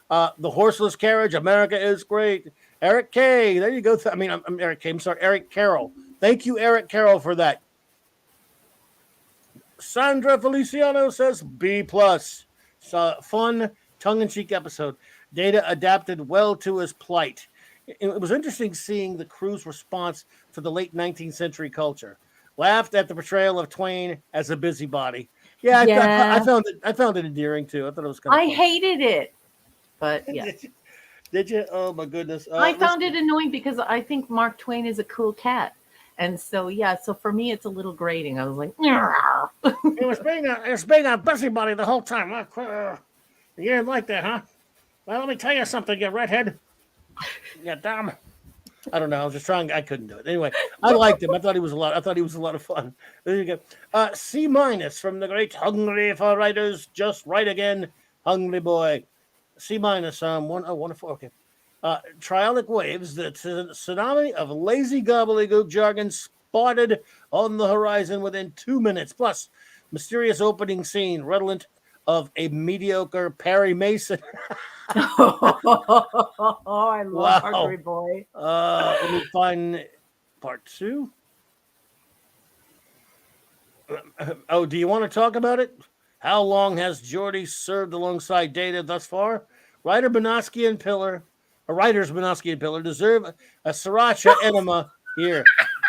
The horseless carriage. America is great. Eric K. There you go. I'm Eric K. I'm sorry, Eric Carroll. Thank you, Eric Carroll, for that. Sandra Feliciano says B+. Fun, tongue-in-cheek episode. Data adapted well to his plight. It was interesting seeing the crew's response to the late 19th century culture. Laughed at the portrayal of Twain as a busybody. Yeah. I found it endearing too. I thought it was kind of fun. Hated it, but yeah. Did you? Oh my goodness. I found it annoying because I think Mark Twain is a cool cat. And so, so for me, it's a little grating. I was like, it was being a busybody the whole time. You didn't like that, huh? Well, let me tell you something, you redhead. Yeah, dumb. I don't know. I was just trying. I couldn't do it. Anyway, I liked him. I thought he was a lot of fun. There you go. C- from the great Hungry for Writers. Just right again, Hungry Boy. C-. 1 to 4. Okay. Triolic waves. The tsunami of lazy gobbledygook jargon spotted on the horizon within 2 minutes. Plus, mysterious opening scene redolent of a mediocre Perry Mason. I love Hungry Boy. Let me find part 2. Oh, do you want to talk about it? How long has Geordi served alongside Data thus far? Writer Benoski and Pillar, or writers Benoski and Pillar deserve a sriracha enema here.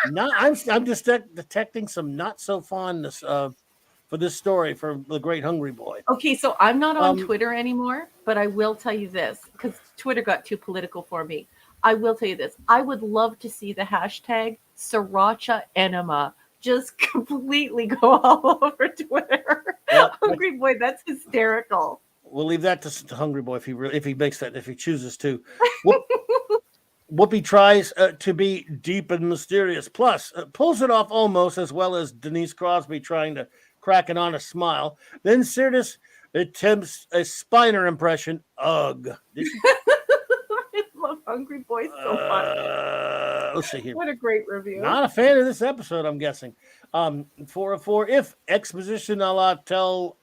Not, I'm just detecting some not so fondness for this story for the great hungry boy. Okay, so I'm not on Um, Twitter anymore, but I will tell you this because Twitter got too political for me. I will tell you this. I would love to see the hashtag Sriracha Enema just completely go all over Twitter. well, Hungry boy, that's hysterical. we'll leave that to Hungry Boy if he makes that if he chooses to. Whoopi tries to be deep and mysterious, plus pulls it off almost as well as Denise Crosby trying to crack an honest smile. Then Sirtis attempts a Spiner impression. Ugh. Did she? I love Hungry Boy so much. Let's see here. What a great review. Not a fan of this episode, I'm guessing. 404, if exposition a la tell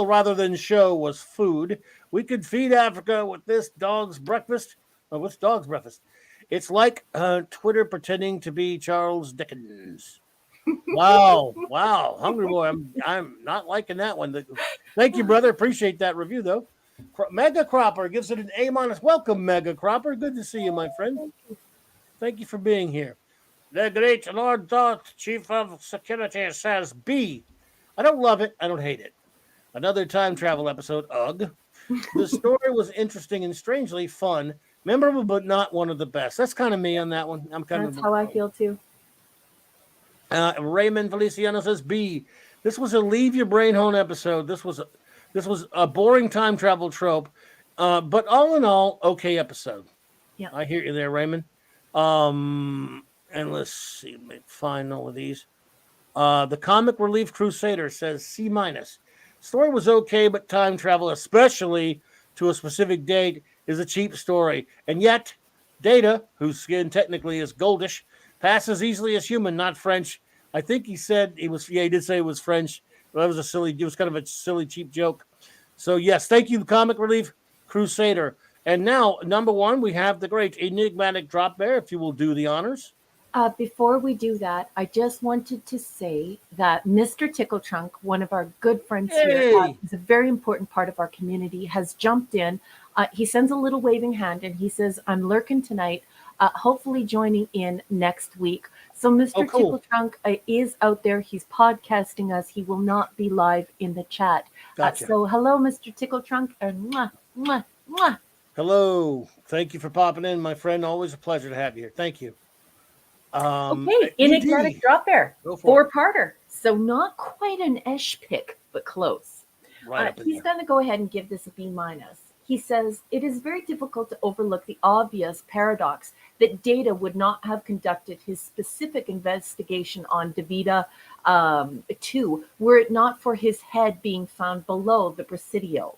rather than show was food, we could feed Africa with this dog's breakfast. With dog's breakfast. It's like Twitter pretending to be Charles Dickens. Wow, Hungry Boy. I'm not liking that one. Thank you, brother. Appreciate that review, though. Mega Cropper gives it an A-. Welcome, Mega Cropper. Good to see you, my friend. Thank you for being here. The great Lord Dot, Chief of Security, says B. I don't love it. I don't hate it. Another time travel episode. Ugh. The story was interesting and strangely fun. Memorable, but not one of the best. That's kind of me on that one. I'm kind That's of how I feel too. Raymond Feliciano says B. This was a leave your brain home episode. This was a boring time travel trope, but all in all, okay episode. Yeah, I hear you there, Raymond. And let's see, let me find all of these. The Comic Relief Crusader says C-. Story was okay, but time travel, especially to a specific date, is a cheap story. And yet, Data, whose skin technically is goldish, passes easily as human, not French. I think he said he was. Yeah, he did say it was French. But that was it was kind of a silly, cheap joke. So yes, thank you, Comic Relief Crusader. And now, number one, we have the great enigmatic drop bear. If you will do the honors. Before we do that, I just wanted to say that Mr. Tickle Trunk, one of our good friends here, is a very important part of our community, has jumped in. He sends a little waving hand and he says, I'm lurking tonight, hopefully joining in next week. So Mr. Cool. Tickle Trunk is out there. He's podcasting us. He will not be live in the chat. Gotcha. So hello, Mr. Tickle Trunk. And mwah, mwah, mwah. Hello. Thank you for popping in, my friend. Always a pleasure to have you here. Thank you. Okay, enigmatic drop bear, four-parter. So not quite an Esh pick, but close. Right. He's going to go ahead and give this a B-. He says, it is very difficult to overlook the obvious paradox that Data would not have conducted his specific investigation on Davida 2 were it not for his head being found below the Presidio.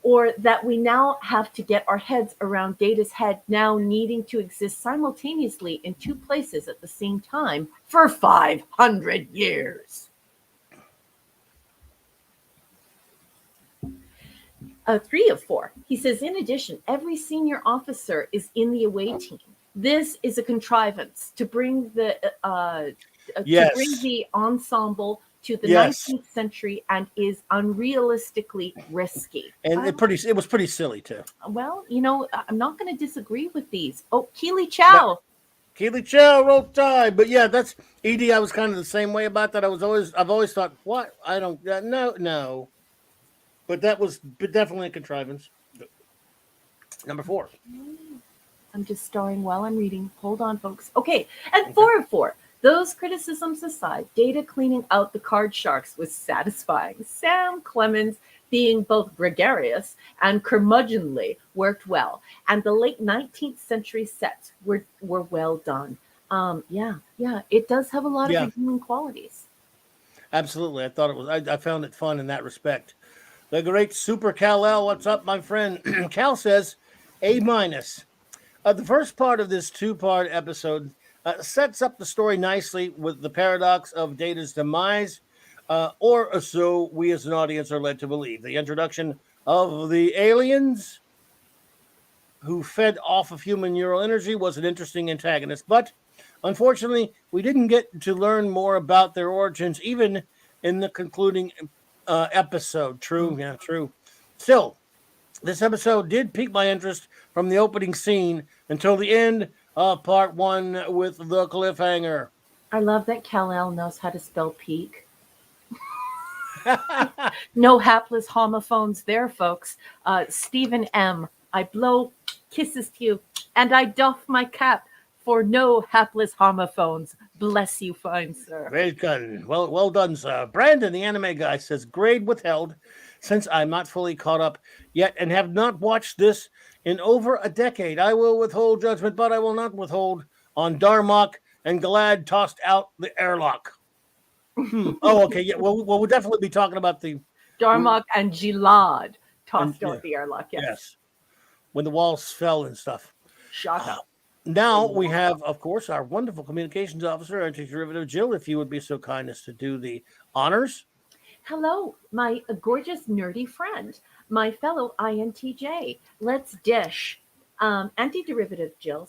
Or that we now have to get our heads around Data's head now needing to exist simultaneously in two places at the same time for 500 years. 3 of 4. He says, in addition, every senior officer is in the away team. This is a contrivance to bring the ensemble to the 19th century and is unrealistically risky. And it was pretty silly too. Well, I'm not going to disagree with these. Oh, Keely Chow. Keely Chow wrote time, but yeah, that's Edie. I was kind of the same way about that. I've always thought, what? I don't no. But that was definitely a contrivance. Number 4. I'm just starring while I'm reading. Hold on, folks. Okay, and 4 of 4. Those criticisms aside, Data cleaning out the card sharks was satisfying. Sam Clemens being both gregarious and curmudgeonly worked well. And the late 19th century sets were well done. It does have a lot of redeeming qualities. Absolutely. I found it fun in that respect. The great Super Cal-El, what's up, my friend? Cal says, A-. The first part of this 2-part episode sets up the story nicely with the paradox of Data's demise, or so we as an audience are led to believe. The introduction of the aliens who fed off of human neural energy was an interesting antagonist, but Unfortunately, we didn't get to learn more about their origins, even in the concluding episode. True, yeah, true. Still, this episode did pique my interest from the opening scene until the end of part one with the cliffhanger. I love that Kal-El knows how to spell peak. No hapless homophones there, folks. Stephen M. I blow kisses to you, and I doff my cap for no hapless homophones. Bless you, fine sir. Great gun. Well done, sir. Brandon, the anime guy, says grade withheld since I'm not fully caught up yet and have not watched this in over a decade. I will withhold judgment, but I will not withhold on Darmok and Glad tossed out the airlock. Oh, okay. Yeah. Well, we'll definitely be talking about the Darmok and Gilad tossed out yeah, the airlock. Yes. yes, when the walls fell and stuff. Shaka. Now we have, of course, our wonderful communications officer, anti-derivative Jill. If you would be so kind as to do the honors. Hello, my gorgeous nerdy friend, my fellow INTJ. Let's dish. Anti-derivative Jill,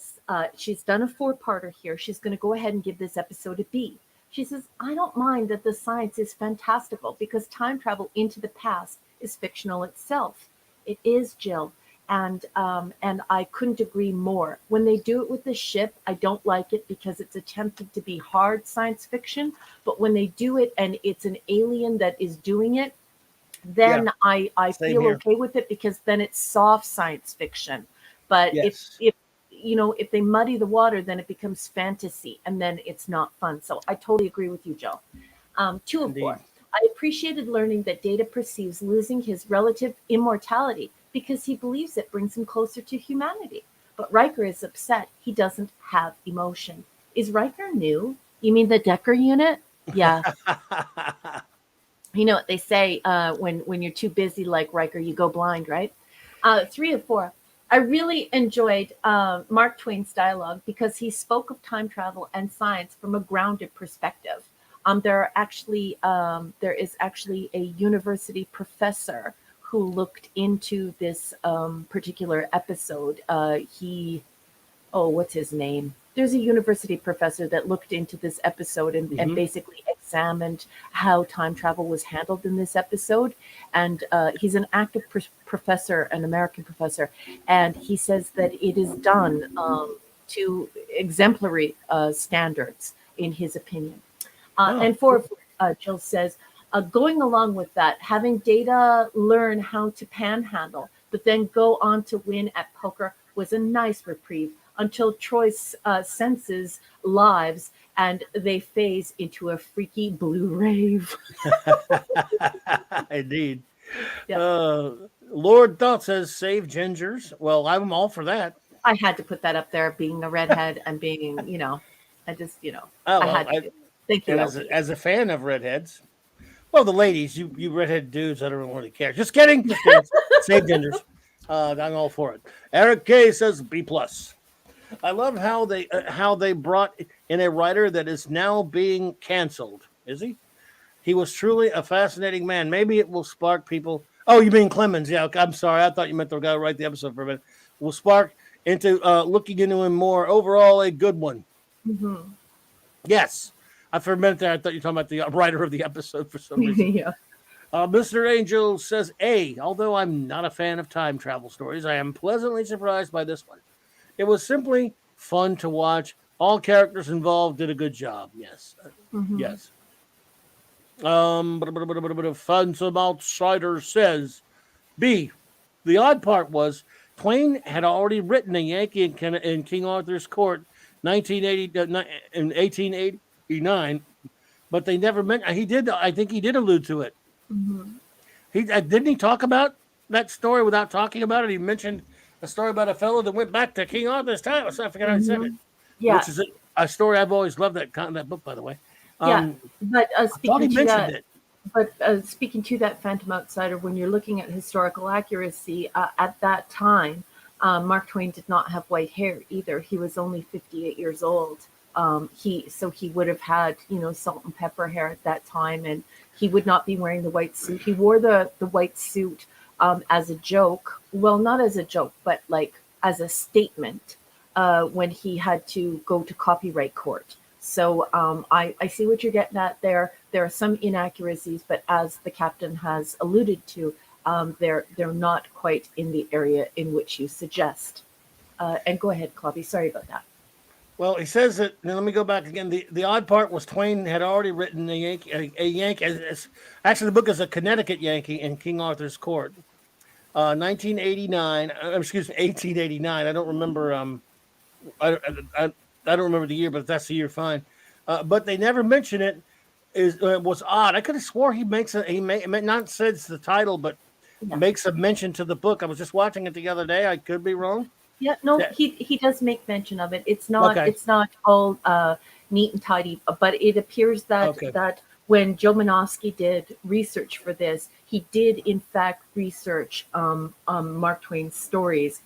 she's done a 4-parter here. She's going to go ahead and give this episode a B. She says, I don't mind that the science is fantastical because time travel into the past is fictional itself. It is, Jill. And I couldn't agree more. When they do it with the ship, I don't like it because it's attempted to be hard science fiction. But when they do it and it's an alien that is doing it, then I feel here. okay with it because then it's soft science fiction. But Yes. if they muddy the water, then it becomes fantasy, and then it's not fun. So I totally agree with you, Joe. 2 of 4. I appreciated learning that Data perceives losing his relative immortality because he believes it brings him closer to humanity. But Riker is upset. He doesn't have emotion. Is Riker new? You mean the Decker unit? Yeah. You know what they say, when you're too busy like Riker, you go blind, right? 3 of 4. I really enjoyed Mark Twain's dialogue because he spoke of time travel and science from a grounded perspective. There is actually a university professor who looked into this particular episode. What's his name? There's a university professor that looked into this episode and basically examined how time travel was handled in this episode. And he's an active professor, an American professor. And he says that it is done to exemplary standards, in his opinion. And Jill says, going along with that, having Data learn how to panhandle, but then go on to win at poker was a nice reprieve until Troy's senses lives and they phase into a freaky blue rave. Indeed. Yep. Lord Thought says save gingers. Well, I'm all for that. I had to put that up there, being a redhead and being, I just, I had to. Thank you. As a fan of redheads, well, the ladies, you redhead dudes, I don't really care. Just kidding. Save gingers. I'm all for it. Eric K says B+. I love how they brought in a writer that is now being canceled. Is he? He was truly a fascinating man. Maybe it will spark people. Oh, you mean Clemens? Yeah, I'm sorry. I thought you meant the guy who wrote the episode for a minute. Will spark into looking into him more. Overall, a good one. Mm-hmm. Yes. For a minute there, I thought you were talking about the writer of the episode for some reason. Yeah. Mr. Angel says A. Although I'm not a fan of time travel stories, I am pleasantly surprised by this one. It was simply fun to watch. All characters involved did a good job. Yes. Yes. Fun some outsider says B. The odd part was Twain had already written a Yankee in King Arthur's Court 1889, but they never mentioned. He did. I think he did allude to it. Mm-hmm. He didn't he talk about that story without talking about it. He mentioned a story about a fellow that went back to King Arthur's time. I forget how he said it. Yeah, which is a story I've always loved. That book, by the way. But speaking to that Phantom Outsider, when you're looking at historical accuracy, at that time, Mark Twain did not have white hair either. He was only 58 years old. He would have had, salt and pepper hair at that time, and he would not be wearing the white suit. He wore the white suit as a joke. Well, not as a joke, but like as a statement when he had to go to copyright court. So I see what you're getting at there. There are some inaccuracies, but as the captain has alluded to, they're not quite in the area in which you suggest. And go ahead, Clobby. Sorry about that. Well, he says that. Now, let me go back again. The odd part was Twain had already written a Yankee. Actually, the book is a Connecticut Yankee in King Arthur's Court, 1989. Excuse me, 1889. I don't remember. I, I, I don't remember the year, but if that's the year, fine. But they never mention it. Was odd. I could have swore he makes a not says the title, but Yeah. makes a mention to the book. I was just watching it the other day. I could be wrong. Yeah, no, Yeah. he does make mention of it. It's not Okay. it's not all neat and tidy, but it appears that Okay. that when Joe Manosky did research for this, he did in fact research Mark Twain's stories.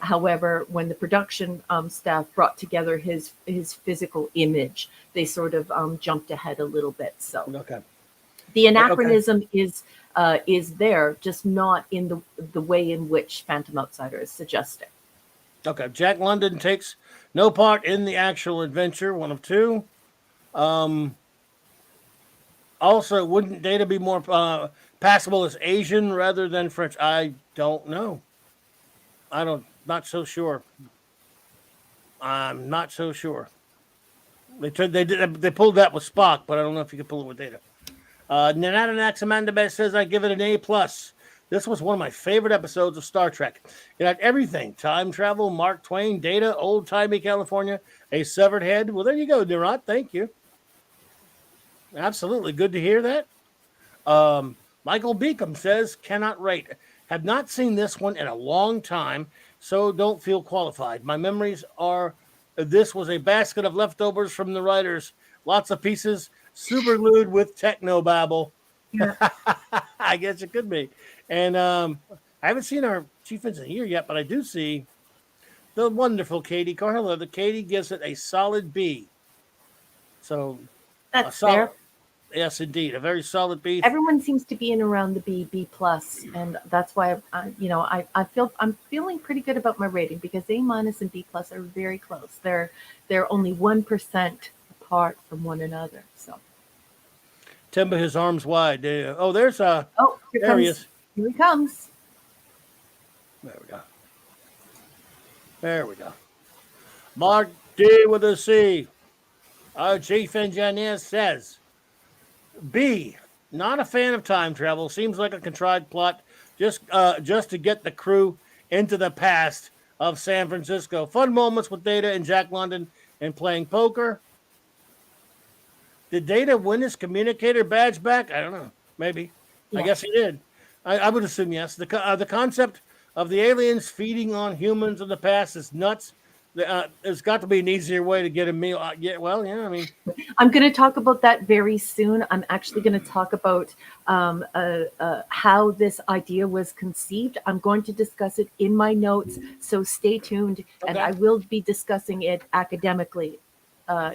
However, when the production staff brought together his physical image, they sort of jumped ahead a little bit. So Okay. the anachronism is there, just not in the way in which Phantom Outsider is suggesting. Okay. Jack London takes no part in the actual adventure. One of two. Also, wouldn't Data be more passable as Asian rather than French? I don't know. Not so sure. I'm not so sure. They pulled that with Spock, but I don't know if you can pull it with Data. Nananax Amanda Best says I give it an A+. This was one of my favorite episodes of Star Trek. It had everything: time travel, Mark Twain, Data, old-timey California, a severed head. Well, there you go, Durant. Thank you. Absolutely. Good to hear that. Michael Beacom says, cannot rate. Have not seen this one in a long time, so don't feel qualified. My memories are this was a basket of leftovers from the writers. Lots of pieces, super glued with techno babble. Yeah. I guess it could be. And I haven't seen our chief engineer here yet, but I do see the wonderful Katie Carla. The Katie gives it a solid B. So That's fair. Yes, indeed, a very solid B. Everyone seems to be in around the B plus, and that's why I'm feeling pretty good about my rating, because A- and B plus are very close. They're only 1% apart from one another. So Timber his arms wide. There's here there he is. Here he comes. There we go. There we go. Mark D with a C. Our chief engineer says, B, not a fan of time travel. Seems like a contrived plot just to get the crew into the past of San Francisco. Fun moments with Data and Jack London and playing poker. Did Data win his communicator badge back? I don't know. Maybe. Yeah. I guess he did. I would assume yes. The concept of the aliens feeding on humans in the past is nuts. There's got to be an easier way to get a meal. I mean, I'm going to talk about that very soon. I'm actually going to talk about how this idea was conceived. I'm going to discuss it in my notes, so stay tuned. Okay. And I will be discussing it academically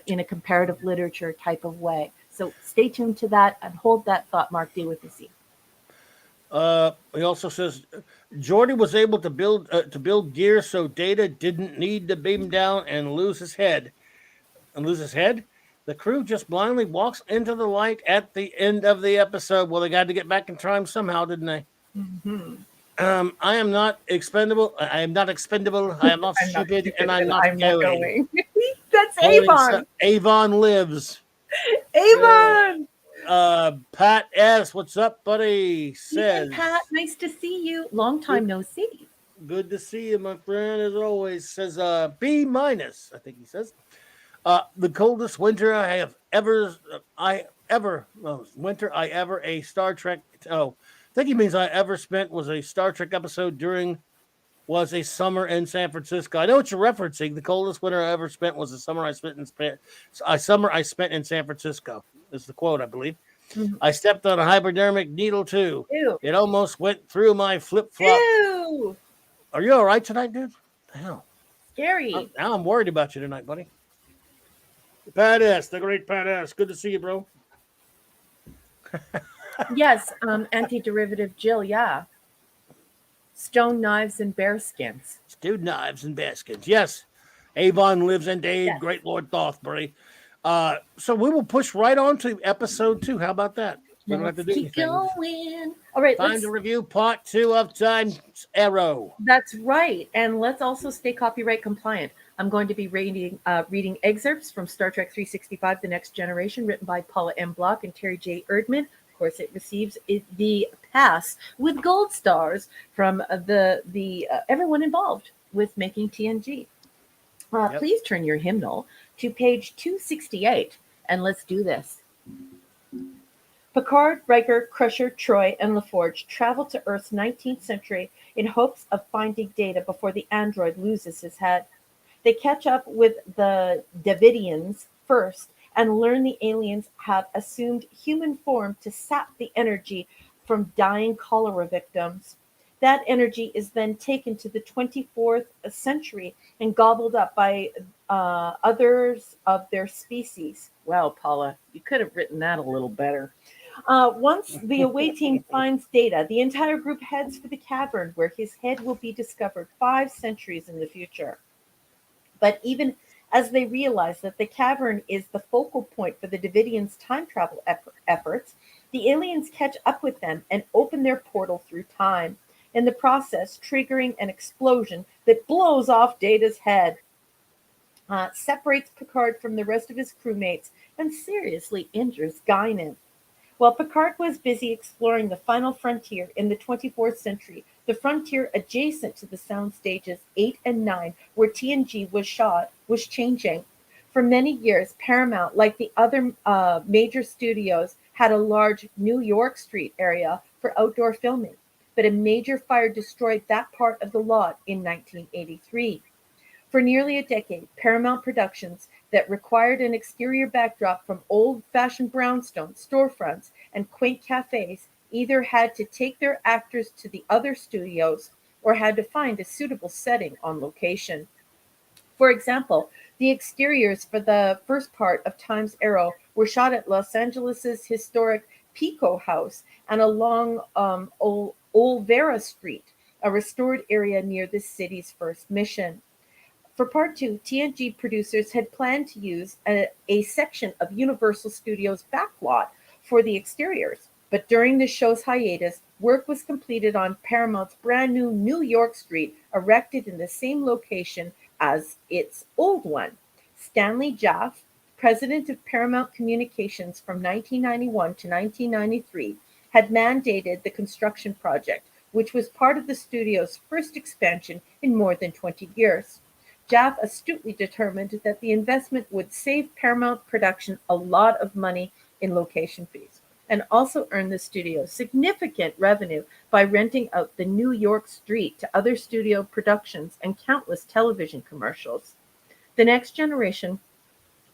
in a comparative literature type of way. So stay tuned to that and hold that thought, Mark D with the C. He also says Geordi was able to build gear so Data didn't need to beam down and lose his head. The crew just blindly walks into the light at the end of the episode. Well, they got to get back in time somehow, didn't they? Mm-hmm. I am not expendable. I am not stupid, and I'm not going. That's Avon. Avon lives. Avon. Pat S, what's up, buddy? Says, hey, Pat, nice to see you. Long time no see. Good to see you, my friend. As always, says B minus. I think he says the coldest winter I ever a Star Trek. Oh, I think he means I ever spent was a Star Trek episode was a summer in San Francisco. I know what you're referencing. The coldest winter I ever spent was a summer I spent in San Francisco. Is the quote, I believe. Mm-hmm. I stepped on a hypodermic needle too. Ew. It almost went through my flip flop. Ew. Are you all right tonight, dude? What the hell? Scary. Now I'm worried about you tonight, buddy. Pat S, the great Pat S. Good to see you, bro. Yes, anti-derivative Jill, yeah. Stone knives and bear skins. Stone knives and bear skins, yes. Avon lives indeed, Yes. great Lord Thothbury. So we will push right on to episode 2. How about that? We don't have to Let's do keep anything. going. All right, Time to review part 2 of Time's Arrow. That's right. And let's also stay copyright compliant. I'm going to be reading excerpts from Star Trek 365 The Next Generation, written by Paula M. Block and Terry J. Erdman. Of course, it receives the pass with gold stars from the everyone involved with making TNG. Yep. Please turn your hymnal to page 268, and let's do this. Picard, Riker, Crusher, Troy, and LaForge travel to Earth's 19th century in hopes of finding data before the android loses his head. They catch up with the Davidians first and learn the aliens have assumed human form to sap the energy from dying cholera victims. That energy is then taken to the 24th century and gobbled up by others of their species. Well, Paula, you could have written that a little better. Once the away team finds data, the entire group heads for the cavern where his head will be discovered 5 centuries in the future. But even as they realize that the cavern is the focal point for the Davidians' time travel efforts, the aliens catch up with them and open their portal through time, in the process triggering an explosion that blows off Data's head, separates Picard from the rest of his crewmates, and seriously injures Guinan. While Picard was busy exploring the final frontier in the 24th century, the frontier adjacent to the sound stages 8 and 9, where TNG was shot, was changing. For many years, Paramount, like the other major studios, had a large New York Street area for outdoor filming, but a major fire destroyed that part of the lot in 1983. For nearly a decade, Paramount Productions that required an exterior backdrop from old-fashioned brownstone storefronts and quaint cafes either had to take their actors to the other studios or had to find a suitable setting on location. For example, the exteriors for the first part of Time's Arrow were shot at Los Angeles' historic Pico House and along Olvera Street, a restored area near the city's first mission. For part 2, TNG producers had planned to use a section of Universal Studios' backlot for the exteriors, but during the show's hiatus, work was completed on Paramount's brand new New York Street, erected in the same location as its old one. Stanley Jaffe, president of Paramount Communications from 1991 to 1993, had mandated the construction project, which was part of the studio's first expansion in more than 20 years. Jaffe astutely determined that the investment would save Paramount Production a lot of money in location fees, and also earn the studio significant revenue by renting out the New York Street to other studio productions and countless television commercials. The Next Generation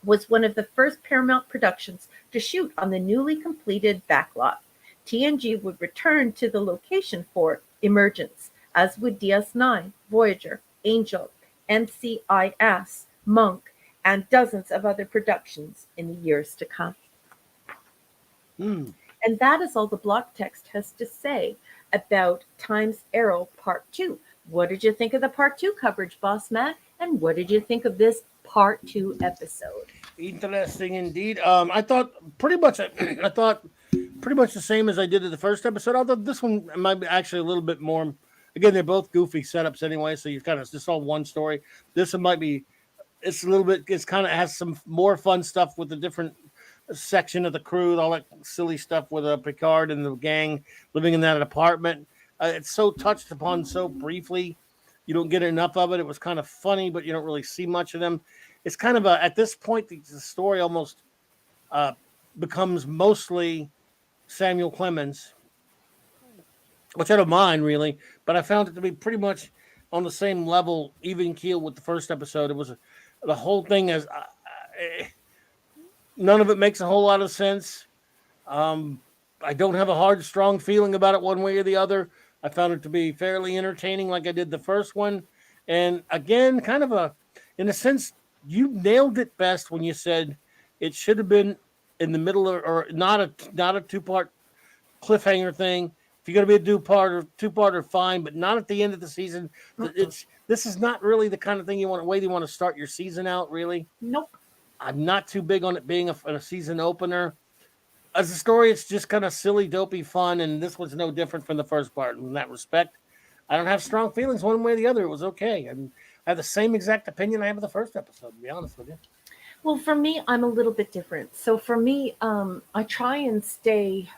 was one of the first Paramount productions to shoot on the newly completed backlot. TNG would return to the location for Emergence, as would DS9, Voyager, Angel, NCIS, Monk, and dozens of other productions in the years to come. Hmm. And that is all the block text has to say about Time's Arrow Part 2. What did you think of the Part 2 coverage, Boss Matt? And what did you think of this Part 2 episode? Interesting indeed. I thought pretty much. I thought pretty much the same as I did in the first episode. Although this one might be actually a little bit more. Again, they're both goofy setups anyway, so you kind of just all one story. This one might be. It's a little bit. It's kind of has some more fun stuff with the different section of the crew, all that silly stuff with Picard and the gang living in that apartment. It's so touched upon so briefly. You don't get enough of it. It was kind of funny, but you don't really see much of them. It's kind of at this point, the story almost uh, becomes mostly Samuel Clemens, which I don't mind really, but I found it to be pretty much on the same level, even keel with the first episode. It was the whole thing as none of it makes a whole lot of sense. I don't have a hard, strong feeling about it one way or the other. I found it to be fairly entertaining, like I did the first one, and again, kind of in a sense, you nailed it best when you said it should have been in the middle or not a 2-part cliffhanger thing. If you're going to be a two-parter, fine, but not at the end of the season. This is not really the kind of thing you want to start your season out. Really, Nope. I'm not too big on it being a season opener. As a story, it's just kind of silly, dopey fun, and this was no different from the first part in that respect. I don't have strong feelings one way or the other. It was okay, and I have the same exact opinion I have of the first episode. To be honest with you. Well, for me, I'm a little bit different. So for me, I try and stay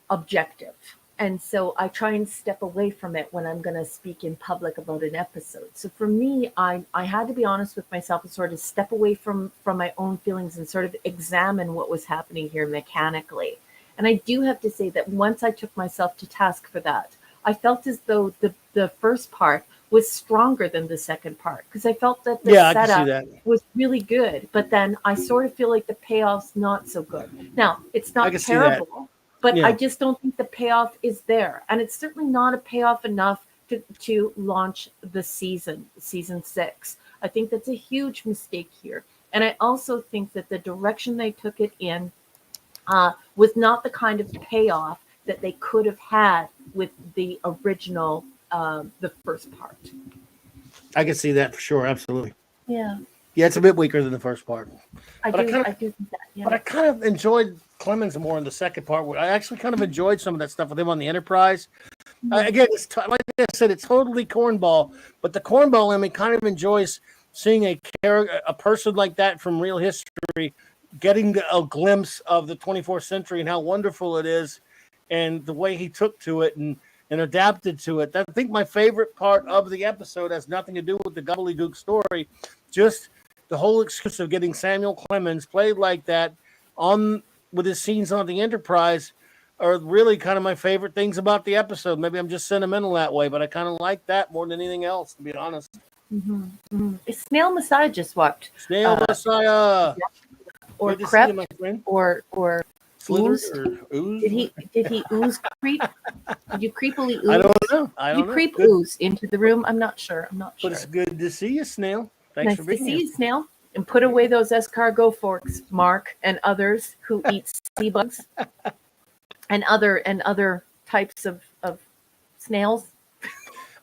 objective. And so I try and step away from it when I'm going to speak in public about an episode. So for me, I had to be honest with myself and sort of step away from my own feelings and sort of examine what was happening here mechanically. And I do have to say that once I took myself to task for that, I felt as though the first part was stronger than the second part because I felt that the I can see setup that. was really good, but then I sort of feel like the payoff's not so good. Now, it's I not can see that. terrible, but Yeah. I just don't think the payoff is there. And it's certainly not a payoff enough to launch the season 6. I think that's a huge mistake here. And I also think that the direction they took it in was not the kind of payoff that they could have had with the original, the first part. I can see that for sure. Absolutely. Yeah, Yeah, it's a bit weaker than the first part. I But do think that. Yeah. But I kind of enjoyed Clemens more in the second part. I actually kind of enjoyed some of that stuff with him on the Enterprise. Again, like I said, it's totally cornball, but the cornball in me kind of enjoys seeing a person like that from real history getting a glimpse of the 24th century and how wonderful it is, and the way he took to it and adapted to it. I think my favorite part of the episode has nothing to do with the gobbledygook story, just the whole excuse of getting Samuel Clemens played like that on with his scenes on the Enterprise are really kind of my favorite things about the episode. Maybe I'm just sentimental that way, but I kind of like that more than anything else, to be honest. Snail Messiah just walked. Snail Messiah. Or Good to see crept, you, my friend. or Slithered oozed. or ooze? Did he ooze creep? Did you creepily ooze? I don't know. I Did don't you know. creep Good. ooze into the room? I'm not sure. But it's good to see you, Snail. Thanks Nice for to being see here. you, Snail. And put away those escargot forks, Mark, and others who eat sea bugs and other types of snails.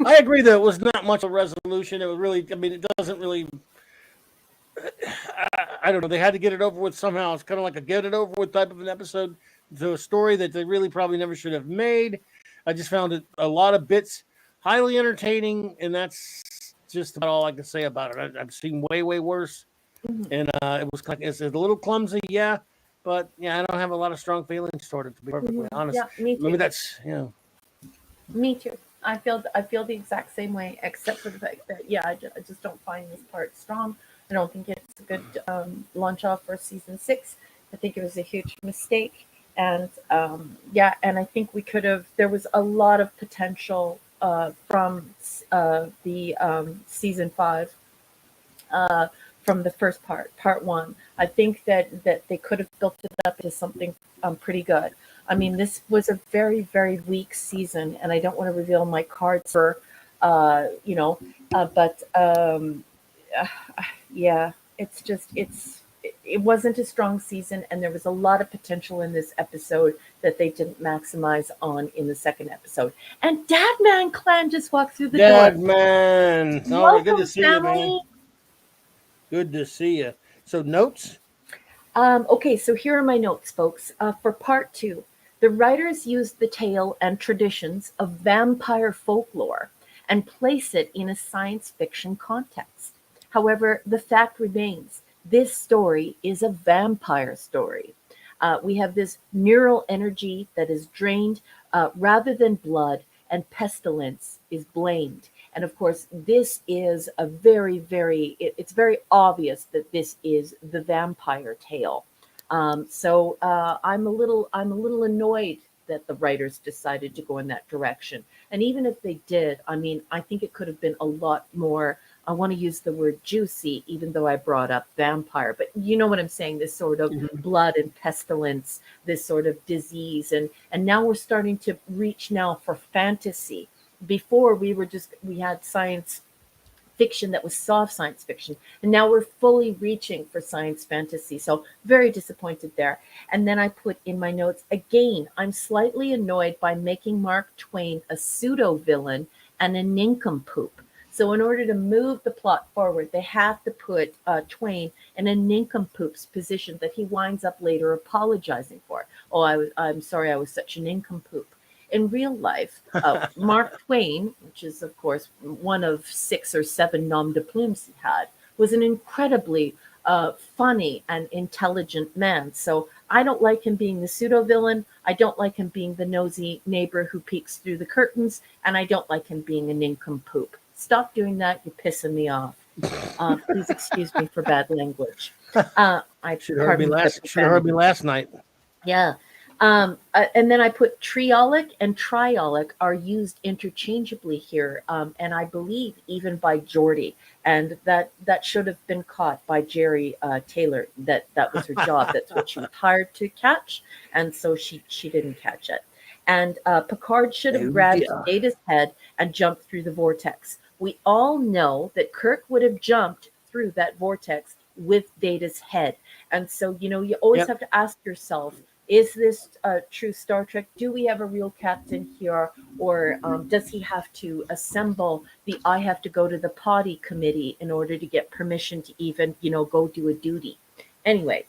I agree that it was not much of a resolution. It was really, I mean, it doesn't really. I don't know. They had to get it over with somehow. It's kind of like a get it over with type of an episode to a story that they really probably never should have made. I just found it a lot of bits highly entertaining, and that's just about all I can say about it. I've seen way worse, and it was it's a little clumsy, yeah, but yeah, I don't have a lot of strong feelings toward it, to be perfectly honest. Yeah, me too. Maybe that's Me too. I feel the exact same way, except for the fact that I just don't find this part strong. I don't think it's a good launch off for season 6. I think it was a huge mistake, and and I think we could have. There was a lot of potential from the season 5. From the first part 1. I think that they could have built it up into something pretty good. I mean, this was a very, very weak season, and I don't want to reveal my cards for, it's just, it wasn't a strong season, and there was a lot of potential in this episode that they didn't maximize on in the second episode. And Dadman Clan just walked through the door. Dadman. Oh, Welcome, good to see family. you, man. Good to see you. So notes? Okay, so here are my notes, folks. For part 2, the writers used the tale and traditions of vampire folklore and place it in a science fiction context. However, the fact remains, this story is a vampire story. We have this neural energy that is drained rather than blood, and pestilence is blamed. And of course, this is a very, it's very obvious that this is the vampire tale. So I'm a little annoyed that the writers decided to go in that direction. And even if they did, I mean, I think it could have been a lot more, I want to use the word juicy, even though I brought up vampire, but you know what I'm saying, this sort of blood and pestilence, this sort of disease. And now we're starting to reach now for fantasy. Before we had science fiction that was soft science fiction. And now we're fully reaching for science fantasy. So very disappointed there. And then I put in my notes, again, I'm slightly annoyed by making Mark Twain a pseudo villain and a nincompoop. So in order to move the plot forward, they have to put Twain in a nincompoop's position that he winds up later apologizing for. Oh, I'm sorry, I was such a nincompoop. In real life, Mark Twain, which is of course one of 6 or 7 nom de plumes he had, was an incredibly funny and intelligent man. So I don't like him being the pseudo villain. I don't like him being the nosy neighbor who peeks through the curtains, and I don't like him being a nincompoop. Stop doing that. You're pissing me off. Please excuse me for bad language. I should have heard me last night. Yeah. And then I put triolic and triolic are used interchangeably here, and I believe even by Geordie, and that should have been caught by Jerry Taylor. That was her job. That's what she was hired to catch, and so she didn't catch it. And Picard should have grabbed Data's head and jumped through the vortex. We all know that Kirk would have jumped through that vortex with Data's head, and so you always have to ask yourself, is this true Star Trek? Do we have a real captain here? Or does he have to assemble the I have to go to the potty committee in order to get permission to even, go do a duty? Anyway,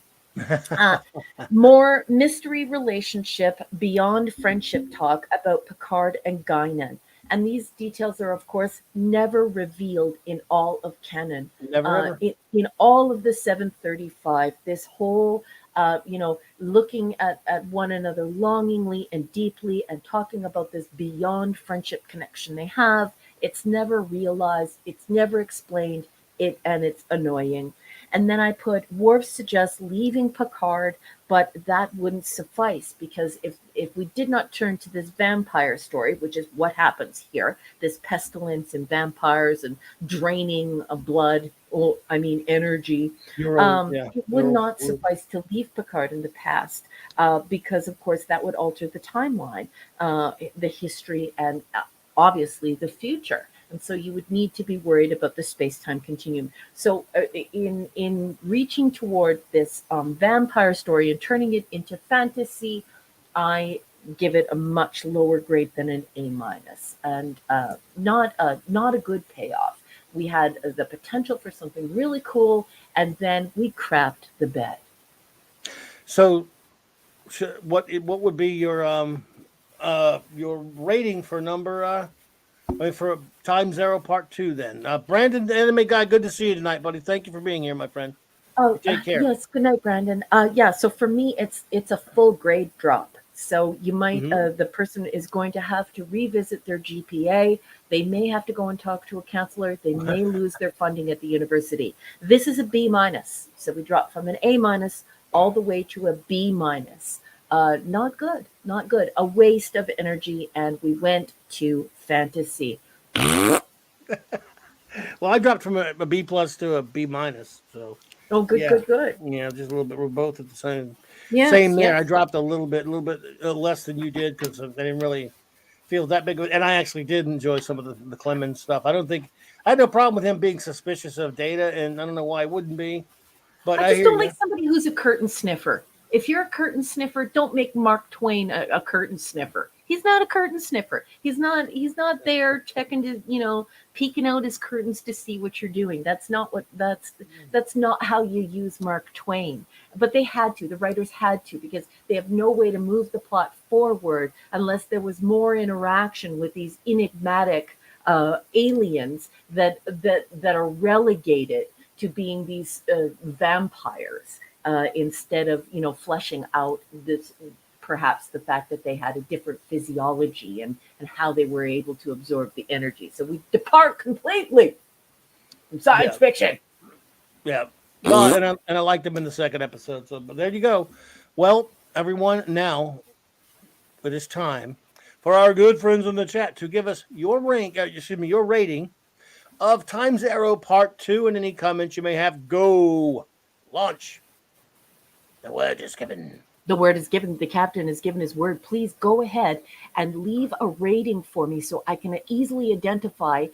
more mystery relationship beyond friendship talk about Picard and Guinan. And these details are, of course, never revealed in all of canon. Never in all of the 735, this whole looking at one another longingly and deeply and talking about this beyond friendship connection they have. It's never realized. It's never explained. And it's annoying. And then I put Worf suggests leaving Picard, but that wouldn't suffice because if we did not turn to this vampire story, which is what happens here, this pestilence and vampires and draining of blood, energy, it would not suffice to leave Picard in the past because, of course, that would alter the timeline, the history, and obviously the future. And so you would need to be worried about the space-time continuum. So in reaching toward this vampire story and turning it into fantasy, I give it a much lower grade than an A-, and not a good payoff. We had the potential for something really cool, and then we crapped the bed. So, what would be your rating for number? For Time Zero Part 2, then. Brandon, the anime guy, good to see you tonight, buddy. Thank you for being here, my friend. Oh, take care. Yes, good night, Brandon. So for me, it's a full grade drop. So you might, the person is going to have to revisit their GPA. They may have to go and talk to a counselor. They may lose their funding at the university. This is a B-. So we dropped from an A- all the way to a B-. Not good. A waste of energy, and we went to fantasy. Well, I dropped from a B+ to a B-. So. Oh, good. Yeah, just a little bit. We're both at the same. Yes, same there. yes. I dropped a little bit less than you did because I didn't really feel that big. And I actually did enjoy some of the Clemens stuff. I had no problem with him being suspicious of Data, and I don't know why I wouldn't be. But I just don't like somebody who's a curtain sniffer. If you're a curtain sniffer, don't make Mark Twain a curtain sniffer. He's not a curtain sniffer. He's not there checking to, peeking out his curtains to see what you're doing. That's not how you use Mark Twain. But they had to, the writers had to, because they have no way to move the plot forward unless there was more interaction with these enigmatic aliens that are relegated to being these vampires. Instead of fleshing out this, perhaps the fact that they had a different physiology and how they were able to absorb the energy. So we depart completely from science fiction. Yeah. Well, and I liked them in the second episode. So, but there you go. Well, everyone, now it is time for our good friends in the chat to give us your rating of Time Zero Part 2, and any comments you may have. Go launch. The word is given. The word is given. The captain has given his word. Please go ahead and leave a rating for me so I can easily identify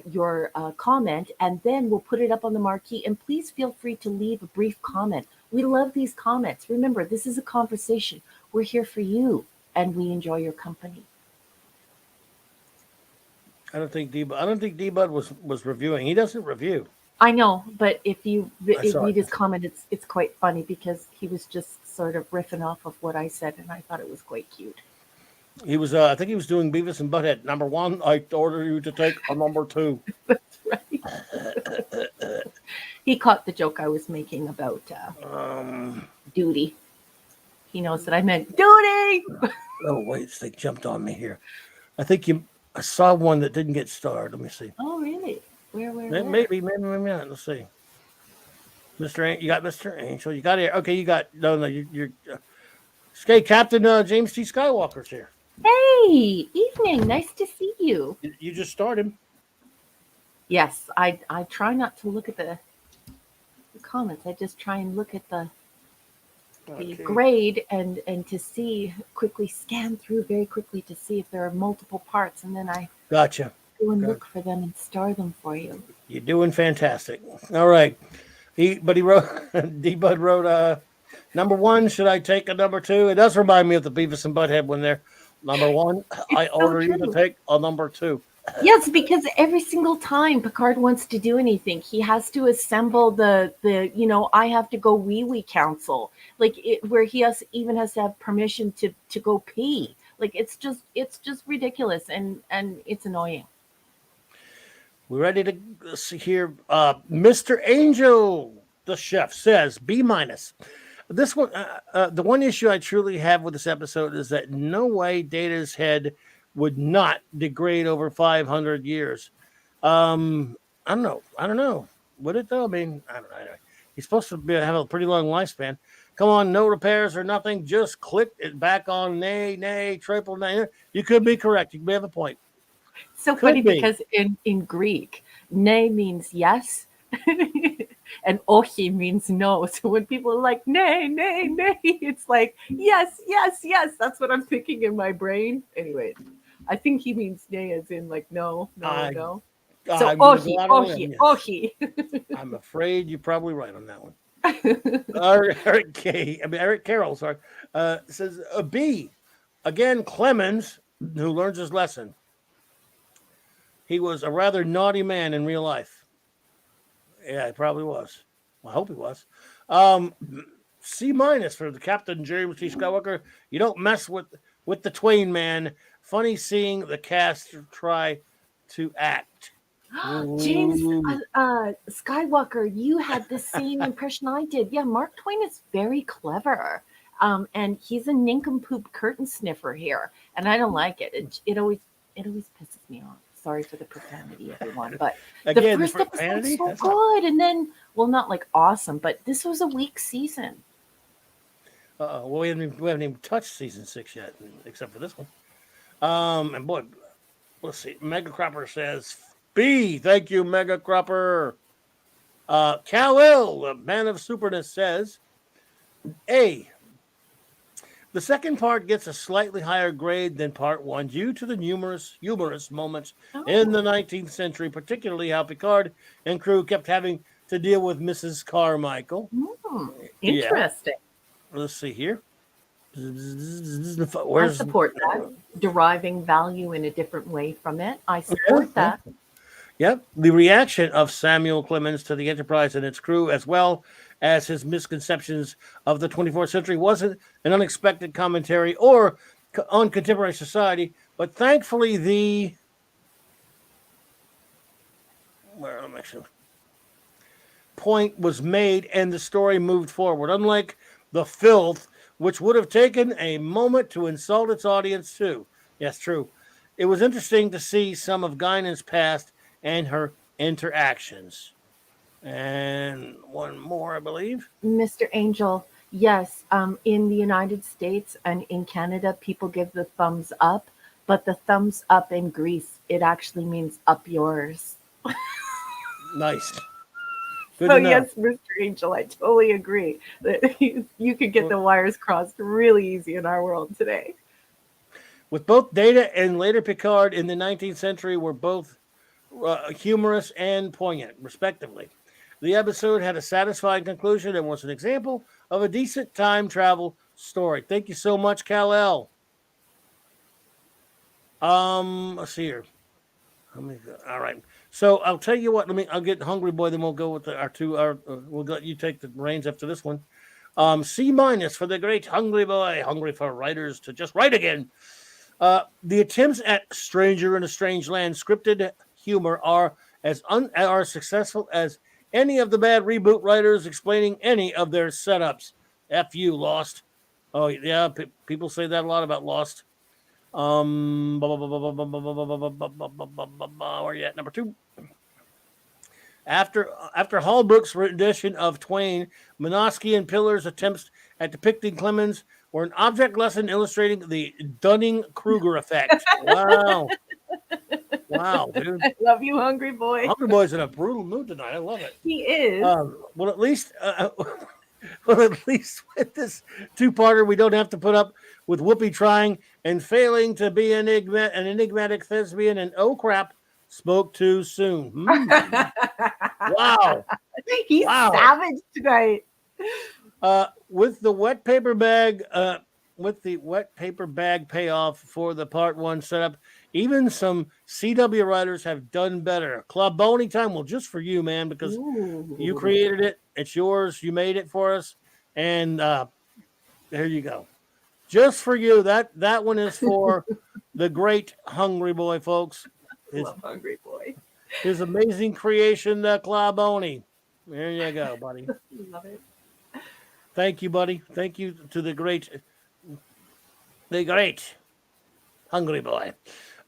your comment, and then we'll put it up on the marquee. And please feel free to leave a brief comment. We love these comments. Remember, this is a conversation. We're here for you, and we enjoy your company. I don't think D-Bud was reviewing. He doesn't review. I know, but if you read his it. comment, it's quite funny because he was just sort of riffing off of what I said, and I thought it was quite cute. He was, I think he was doing Beavis and Butthead. Number 1, I order you to take a number 2. That's right. He caught the joke I was making about duty. He knows that I meant duty. Oh wait, they jumped on me here. I think I saw one that didn't get starred. Let me see. Oh really? Where? Maybe not. Let's see. You got Mr. Angel. You got here. Okay, you got you're okay, Captain James T. Skywalker's here. Hey, evening. Nice to see you. You just started. Yes, I try not to look at the comments. I just try and look at the grade and to scan through very quickly to see if there are multiple parts, and then I gotcha. Go and look for them and star them for you. You're doing fantastic. All right. D-Bud wrote number 1, should I take a number 2? It does remind me of the Beavis and Butthead when they're number 1. I order you to take a number 2. Yes, because every single time Picard wants to do anything, he has to assemble the I have to go wee council, where he even has to have permission to go pee. It's just ridiculous and it's annoying. We're ready to see here. Mr. Angel, the chef, says B-. This one, the one issue I truly have with this episode is that no way Data's head would not degrade over 500 years. I don't know. Would it though? I mean, I don't know. He's supposed to have a pretty long lifespan. Come on, no repairs or nothing. Just click it back on nay, triple nay. You could be correct. You may have a point. So funny because in Greek, nay means yes, and ohi means no. So when people are like nay, it's like yes. That's what I'm thinking in my brain. Anyway, I think he means nay as in like no. So ohi. I'm afraid you're probably right on that one. Eric Carroll, says B. Again, Clemens, who learns his lesson. He was a rather naughty man in real life. Yeah, he probably was. Well, I hope he was. C- for the Captain James T. Skywalker. You don't mess with the Twain man. Funny seeing the cast try to act. James Skywalker, you had the same impression I did. Yeah, Mark Twain is very clever. And he's a nincompoop curtain sniffer here. And I don't like it. It always pisses me off. Sorry for the profanity, everyone. But again, the first episode was so good. And then, well, not like awesome, but this was a weak season. Well, we haven't even touched season 6 yet, except for this one. And boy, let's see. Mega Cropper says B. Thank you, Mega Cropper. Kal-El, the man of superness, says A. The second part gets a slightly higher grade than part 1 due to the humorous moments in the 19th century, particularly how Picard and crew kept having to deal with Mrs. Carmichael. Interesting. Yeah. Let's see here. I support that. Deriving value in a different way from it. I support that. Yep. The reaction of Samuel Clemens to the Enterprise and its crew, as well as his misconceptions of the 24th century, wasn't an unexpected commentary or on contemporary society, but thankfully the point was made and the story moved forward. Unlike the filth, which would have taken a moment to insult its audience too. Yes, true. It was interesting to see some of Guinan's past and her interactions. And one more, I believe. Mr. Angel, yes, in the United States and in Canada, people give the thumbs up, but the thumbs up in Greece, it actually means up yours. Nice. Good So to know. yes, Mr. Angel, I totally agree that you could get the wires crossed really easy in our world today. With both Data and later Picard in the 19th century were both humorous and poignant, respectively. The episode had a satisfying conclusion and was an example of a decent time travel story. Thank you so much, Kal-El. Let's see here. All right. So I'll tell you what. I'll get Hungry Boy. Then we'll go with our two. We'll let you take the reins after this one. C minus for the great Hungry Boy. Hungry for writers to just write again. The attempts at Stranger in a Strange Land scripted humor are are successful as any of the bad reboot writers explaining any of their setups. F you, Lost. Oh yeah, people say that a lot about Lost. Where are you at? Number 2. After Holbrook's rendition of Twain, Minosky and Pillar's attempts at depicting Clemens were an object lesson illustrating the Dunning-Kruger effect. Wow. Wow, dude. I love you, Hungry Boy. Hungry Boy's in a brutal mood tonight. I love it. He is. Well, at least with this two-parter, we don't have to put up with Whoopi trying and failing to be an enigmatic thespian, and oh crap, spoke too soon. Wow. He's savage tonight. With the wet paper bag payoff for the part 1 setup, even some CW writers have done better. Club Boney time, well, just for you, man, because you created it. It's yours. You made it for us, and there you go. Just for you. That one is for the great Hungry Boy, folks. Love Hungry Boy. His amazing creation, the Claboni. There you go, buddy. Love it. Thank you, buddy. Thank you to the great Hungry Boy.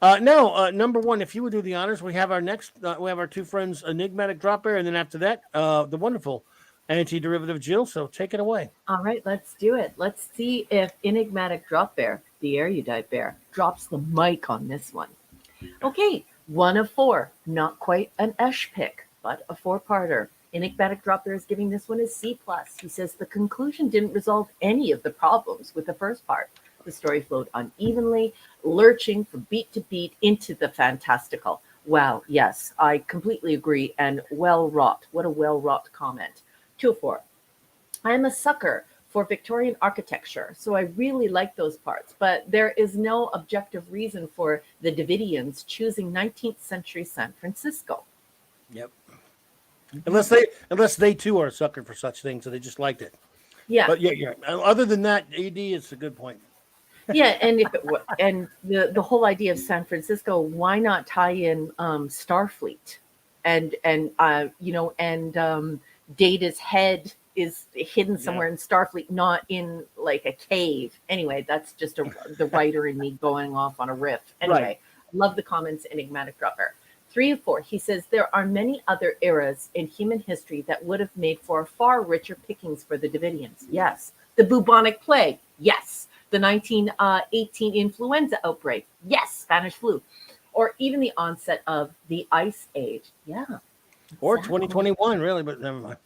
Now, number 1, if you would do the honors, we have our next. We have our two friends, Enigmatic Drop Bear, and then after that, the wonderful Anti-Derivative Jill. So take it away. All right, let's do it. Let's see if Enigmatic Drop Bear, the erudite bear, drops the mic on this one. Okay, 1 of 4. Not quite an Esh pick, but a 4-parter. Enigmatic Drop Bear is giving this one a C+. He says the conclusion didn't resolve any of the problems with the first part. The story flowed unevenly, lurching from beat to beat into the fantastical. Wow, yes, I completely agree, and well-wrought. What a well-wrought comment. 2 of 4. I am a sucker for Victorian architecture, so I really like those parts, but there is no objective reason for the Davidians choosing 19th century San Francisco. Yep. Unless they too are a sucker for such things, so they just liked it. Yeah. But yeah. Other than that, AD, it's a good point. Yeah, and if it and the whole idea of San Francisco, why not tie in Starfleet, and Data's head is hidden somewhere in Starfleet, not in like a cave. Anyway, that's just the writer in me going off on a riff. Anyway, right. Love the comments, Enigmatic Dropper. 3 of 4. He says there are many other eras in human history that would have made for far richer pickings for the Davidians. Yes. The bubonic plague. Yes. The 1918 influenza outbreak. Yes. Spanish flu. Or even the onset of the Ice Age. Yeah. Or 2021, really, but never mind.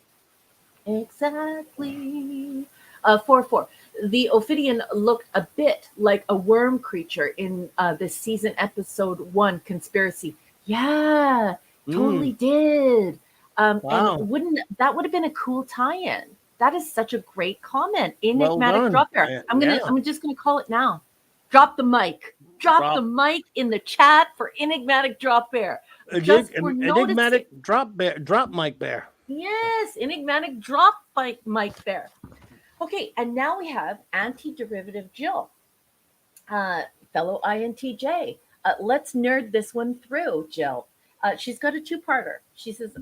Exactly. 4. The Ophidian looked a bit like a worm creature in this season episode 1 conspiracy. Yeah, totally did. Wow. And that would have been a cool tie-in. That is such a great comment. Enigmatic Drop Bear. I'm just gonna call it now. Drop the mic. Drop the mic in the chat for Enigmatic Drop Bear. Enigmatic Drop Mic Bear. Yes, Enigmatic Drop Mic Bear. Okay, and now we have Anti-Derivative Jill, fellow INTJ. Let's nerd this one through, Jill. She's got a 2-parter. She says,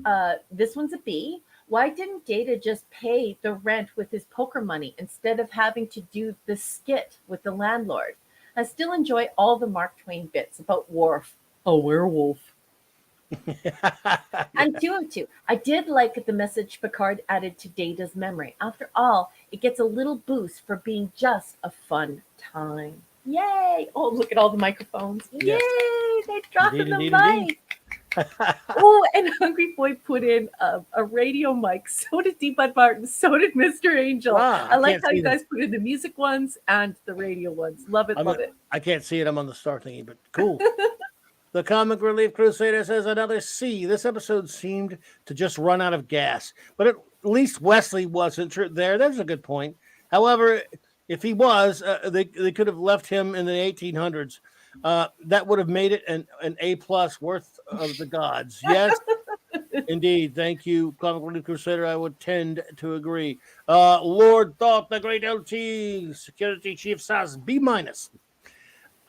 this one's a B. Why didn't Data just pay the rent with his poker money instead of having to do the skit with the landlord? I still enjoy all the Mark Twain bits about Worf, a werewolf. And 2 of 2. I did like the message Picard added to Data's memory. After all, it gets a little boost for being just a fun time. Yay! Oh, look at all the microphones. Yay! They dropped the mic. Oh, and Hungry Boy put in a radio mic. So did D. Bud Martin. So did Mr. Angel. I I like can't how see you them. guys put in the music ones and the radio ones. Love it, love it. I can't see it. I'm on the star thingy, but cool. The Comic Relief Crusader says another C. This episode seemed to just run out of gas, but at least Wesley wasn't there. That's a good point. However, if he was, they could have left him in the 1800s. That would have made it an A plus worth of the gods. Yes, indeed. Thank you, Comic Relief Crusader. I would tend to agree. Lord Thought, the Great LT Security Chief says B minus.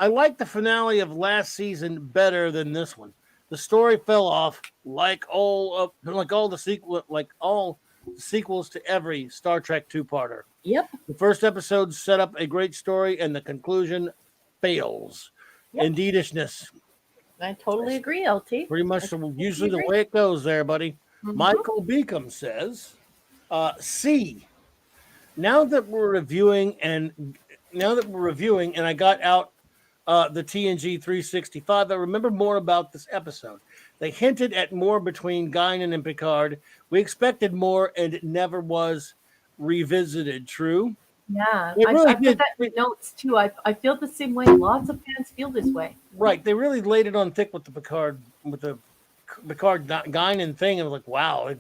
I like the finale of last season better than this one. The story fell off like all the sequels to every Star Trek two-parter. Yep. The first episode set up a great story, and the conclusion fails. Yep. Indeedishness. I totally agree, LT. Pretty much usually the way it goes there, buddy. Mm-hmm. Michael Beacom says, C. Now that we're reviewing, and I got out the TNG 365, I remember more about this episode. They hinted at more between Guinan and Picard. We expected more, and it never was revisited. True? Yeah, really I put that in notes too. I feel the same way. Lots of fans feel this way. Right. They really laid it on thick with the Picard Guinan thing. And I was like, wow.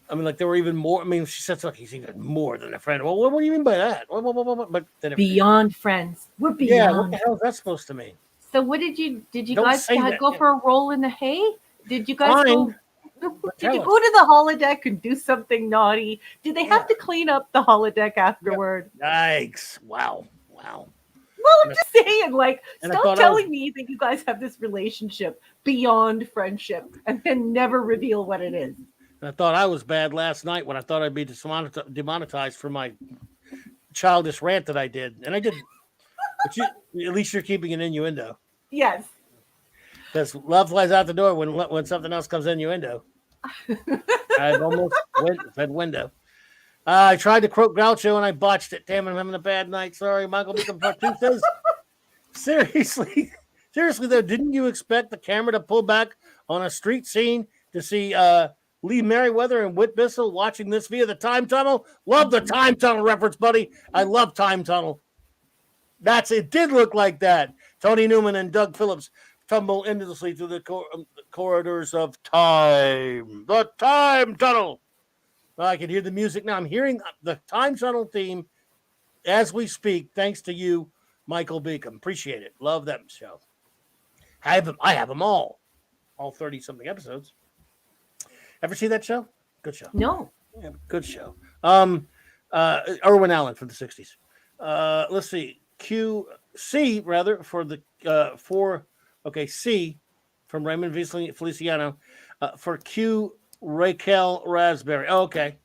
There were even more. She said, "Look, he's even more than a friend." Well, what do you mean by that? But then beyond friends. We're beyond. Yeah, what the hell is that supposed to mean? So, what did you guys go for a roll in the hay? Did you guys go? Did you go to the holodeck and do something naughty? Did they have to clean up the holodeck afterward? Yikes! Wow. Well, I'm just saying, stop telling me that you guys have this relationship beyond friendship and then never reveal what it is. I thought I was bad last night when I thought I'd be demonetized for my childish rant that I did. And I did. But at least you're keeping an innuendo. Yes. Because love flies out the door when something else comes innuendo. I've almost said window. I tried to quote Groucho and I botched it. Damn it, I'm having a bad night. Sorry, Michael Beacom Part 2 says, seriously though, didn't you expect the camera to pull back on a street scene to see Lee Merriweather and Whit Bissell watching this via the time tunnel? Love the time tunnel reference, buddy. I love time tunnel. It did look like that. Tony Newman and Doug Phillips tumble endlessly through the corridors of time. The time tunnel. I can hear the music now. I'm hearing the time tunnel theme as we speak, thanks to you, Michael Beacom. Appreciate it. Love that show. I have them all 30-something episodes. Ever see that show? Good show. No. Yeah, good show. Irwin Allen from the 60s. Let's see. C for the C from Raymond Feliciano for Q Raquel Raspberry. Oh, okay.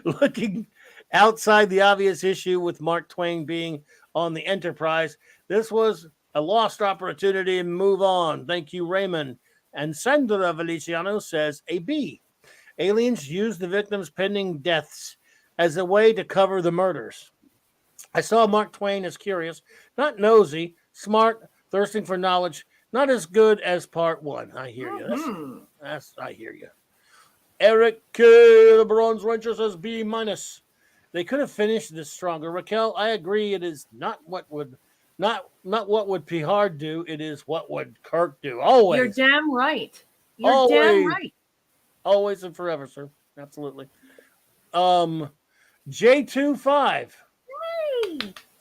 Looking outside the obvious issue with Mark Twain being on the Enterprise, this was a lost opportunity and move on. Thank you, Raymond. And Sandra Feliciano says a B. Aliens use the victims' pending deaths as a way to cover the murders. I saw Mark Twain as curious, not nosy, smart, thirsting for knowledge, not as good as part one. I hear you. I hear you. Eric K. The Bronze Rancher says B minus. They could have finished this stronger. Raquel, I agree. It is not what would Picard do. It is what would Kirk do. Always. You're damn right. Damn right. Always and forever, sir. Absolutely. J25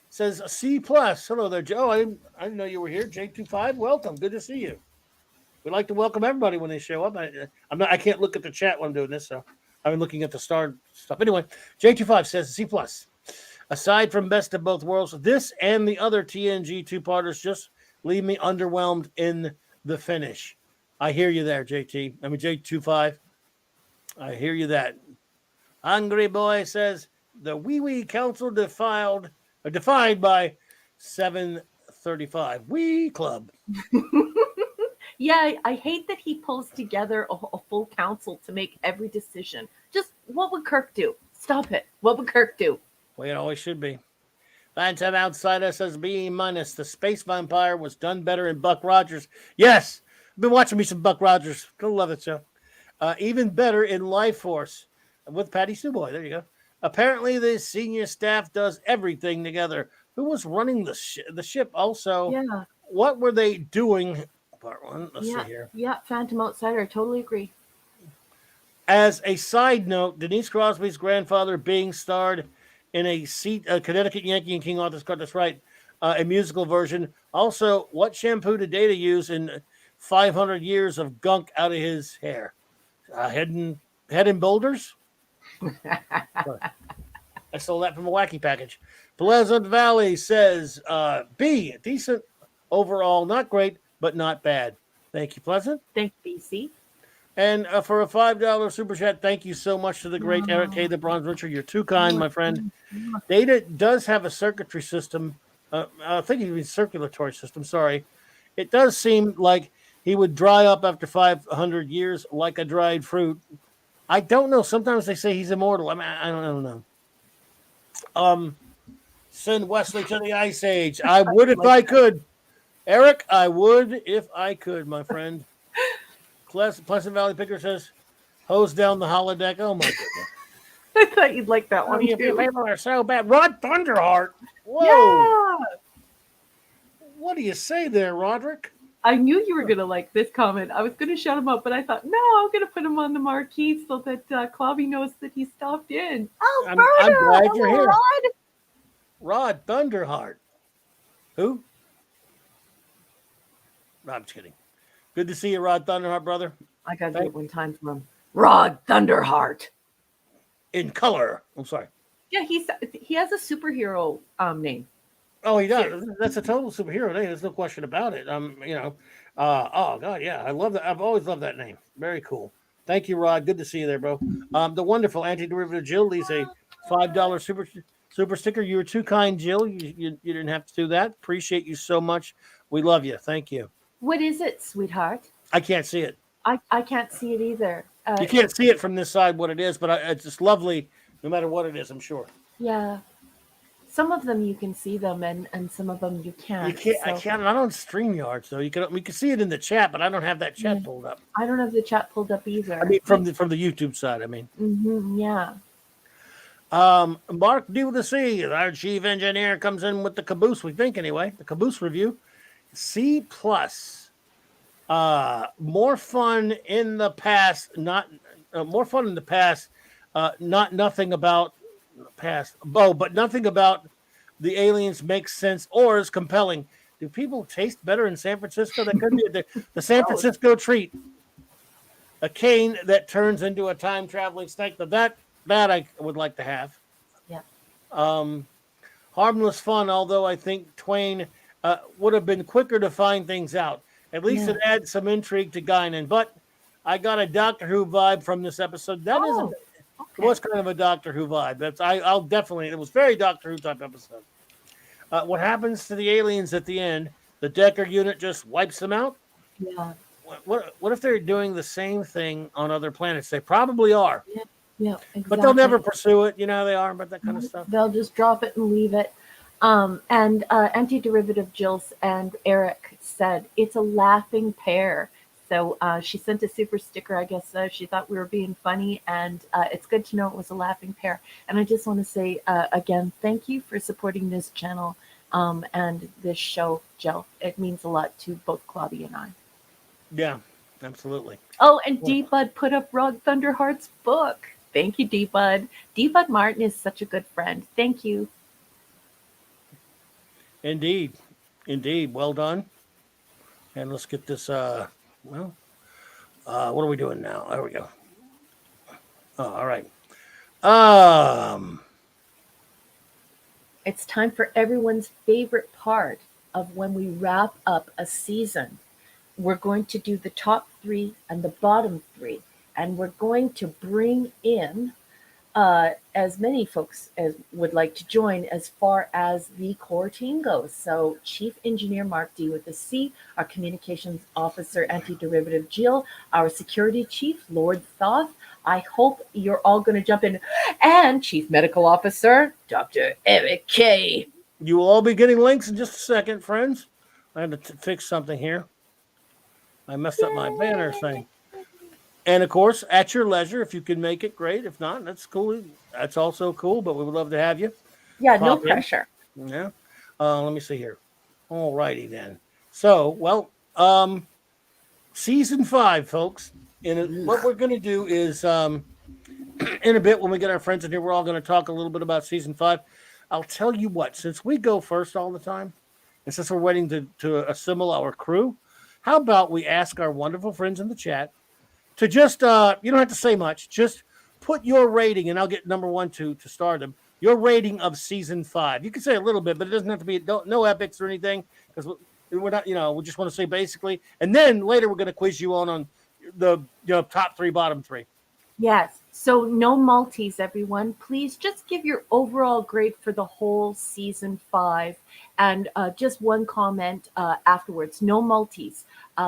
says C plus. Hello there, Joe. I didn't know you were here. J25, welcome. Good to see you. We like to welcome everybody when they show up. I can't look at the chat when I'm doing this, so I've been looking at the star stuff. Anyway, J25 says C plus. Aside from Best of Both Worlds, this and the other TNG two-parters just leave me underwhelmed in the finish. I hear you there, J25. I hear you that. Hungry Boy says the Wee Council defined by 735. Wee Club. Yeah, I hate that he pulls together a full council to make every decision. Just what would Kirk do? Stop it. What would Kirk do? Way it always should be. Phantom Outsider says B minus. The space vampire was done better in Buck Rogers. Yes, I've been watching me some Buck Rogers. Gonna love it, show. Even better in Life Force with Patty Suboy. There you go. Apparently, the senior staff does everything together. Who was running the ship? Also, Yeah. what were they doing? Part one. Let's see here. Yeah, Phantom Outsider. I totally agree. As a side note, Denise Crosby's grandfather being starred in a Connecticut Yankee and King Arthur's Court. That's right, a musical version. Also, what shampoo did Data use in 500 years of gunk out of his hair? Head and Boulders. I stole that from a wacky package. Pleasant Valley says B, decent overall, not great, but not bad. Thank you, Pleasant. Thank you, BC. And for a $5 super chat, thank you so much to the great Eric K. the Bronze Richard. You're too kind, my friend. Data does have a circuitry system. I think it means circulatory system. Sorry. It does seem like he would dry up after 500 years like a dried fruit. I don't know. Sometimes they say he's immortal. I mean, I don't know. Send Wesley to the Ice Age. I would if I could. Eric, I would if I could, my friend. Pleasant Valley Picker says, hose down the holodeck. Oh, my goodness. I thought you'd like that one, too. People are so bad. Rod Thunderheart. Whoa. Yeah. What do you say there, Roderick? I knew you were going to like this comment. I was going to shut him up, but I thought, no, I'm going to put him on the marquee so that Clobby knows that he stopped in. Alberta! I'm glad you're here. Rod. Rod Thunderheart. Who? No, I'm just kidding. Good to see you, Rod Thunderheart, brother. I got to do it one time from him. Rod Thunderheart. In color. I'm sorry. Yeah, he has a superhero name. Oh, he does. That's a total superhero name. There's no question about it. Oh God, yeah, I love that. I've always loved that name. Very cool. Thank you, Rod. Good to see you there, bro. The wonderful anti-derivative Jill leaves a $5 super sticker. You were too kind, Jill. You didn't have to do that. Appreciate you so much. We love you. Thank you. What is it, sweetheart? I can't see it. I can't see it either. You can't see it from this side what it is, but it's just lovely no matter what it is, I'm sure. Yeah. Some of them you can see them, and some of them you can't. You can't. So. I can't. I don't StreamYard, so we can see it in the chat, but I don't have that chat pulled up. I don't have the chat pulled up either. I mean, from the YouTube side. I mean. Yeah. Mark D with the C, our chief engineer, comes in with the caboose. We think anyway. The caboose review. C+. More fun in the past. Not more fun in the past. Not nothing about past. But nothing about the aliens makes sense or is compelling. Do people taste better in San Francisco? That could be the San Francisco treat. A cane that turns into a time traveling snake. That I would like to have. Yeah. Harmless fun, although I think Twain would have been quicker to find things out. At least it adds some intrigue to Guinan. But I got a Doctor Who vibe from this episode. It was kind of a Doctor Who vibe. I'll definitely. It was very Doctor Who type episode. What happens to the aliens at the end? The Decker unit just wipes them out. Yeah. What if they're doing the same thing on other planets? They probably are. Yeah, exactly. But they'll never pursue it. You know they are, but that kind of stuff. They'll just drop it and leave it. And anti-derivative Jills and Eric said it's a laughing pair. So she sent a super sticker. I guess she thought we were being funny, and it's good to know it was a laughing pair. And I just want to say again, thank you for supporting this channel and this show, Jill. It means a lot to both Claudia and I. Yeah, absolutely. Oh, and D-Bud put up Rod Thunderheart's book. Thank you, D-Bud. D-Bud Martin is such a good friend. Thank you. Indeed. Well done. And let's get this, what are we doing now? There we go. Oh, all right. It's time for everyone's favorite part of when we wrap up a season. We're going to do the top 3 and the bottom 3. And we're going to bring in as many folks as would like to join as far as the core team goes. So Chief Engineer Mark D with a C, our Communications Officer Anti-Derivative Jill, our Security Chief Lord Thoth. I hope you're all going to jump in. And Chief Medical Officer Dr. Eric K. You will all be getting links in just a second, friends. I had to fix something here. I messed up my banner thing. And of course, at your leisure, if you can make it, great. If not, that's cool. That's also cool. But we would love to have you Yeah, no pop in. pressure. Yeah. Let me see here. All righty then. So, well, season 5, folks. And what we're going to do is, in a bit when we get our friends in here, we're all going to talk a little bit about season 5. I'll tell you what. Since we go first all the time, and since we're waiting to assemble our crew, how about we ask our wonderful friends in the chat to just you don't have to say much, just put your rating, and I'll get number 1 to stardom. Your rating of season 5. You can say a little bit, but it doesn't have to be no epics or anything, because we're not, we just want to say basically, and then later we're going to quiz you on the top 3, bottom 3. Yes. So no multis, everyone. Please just give your overall grade for the whole season 5, and just one comment afterwards. No multis,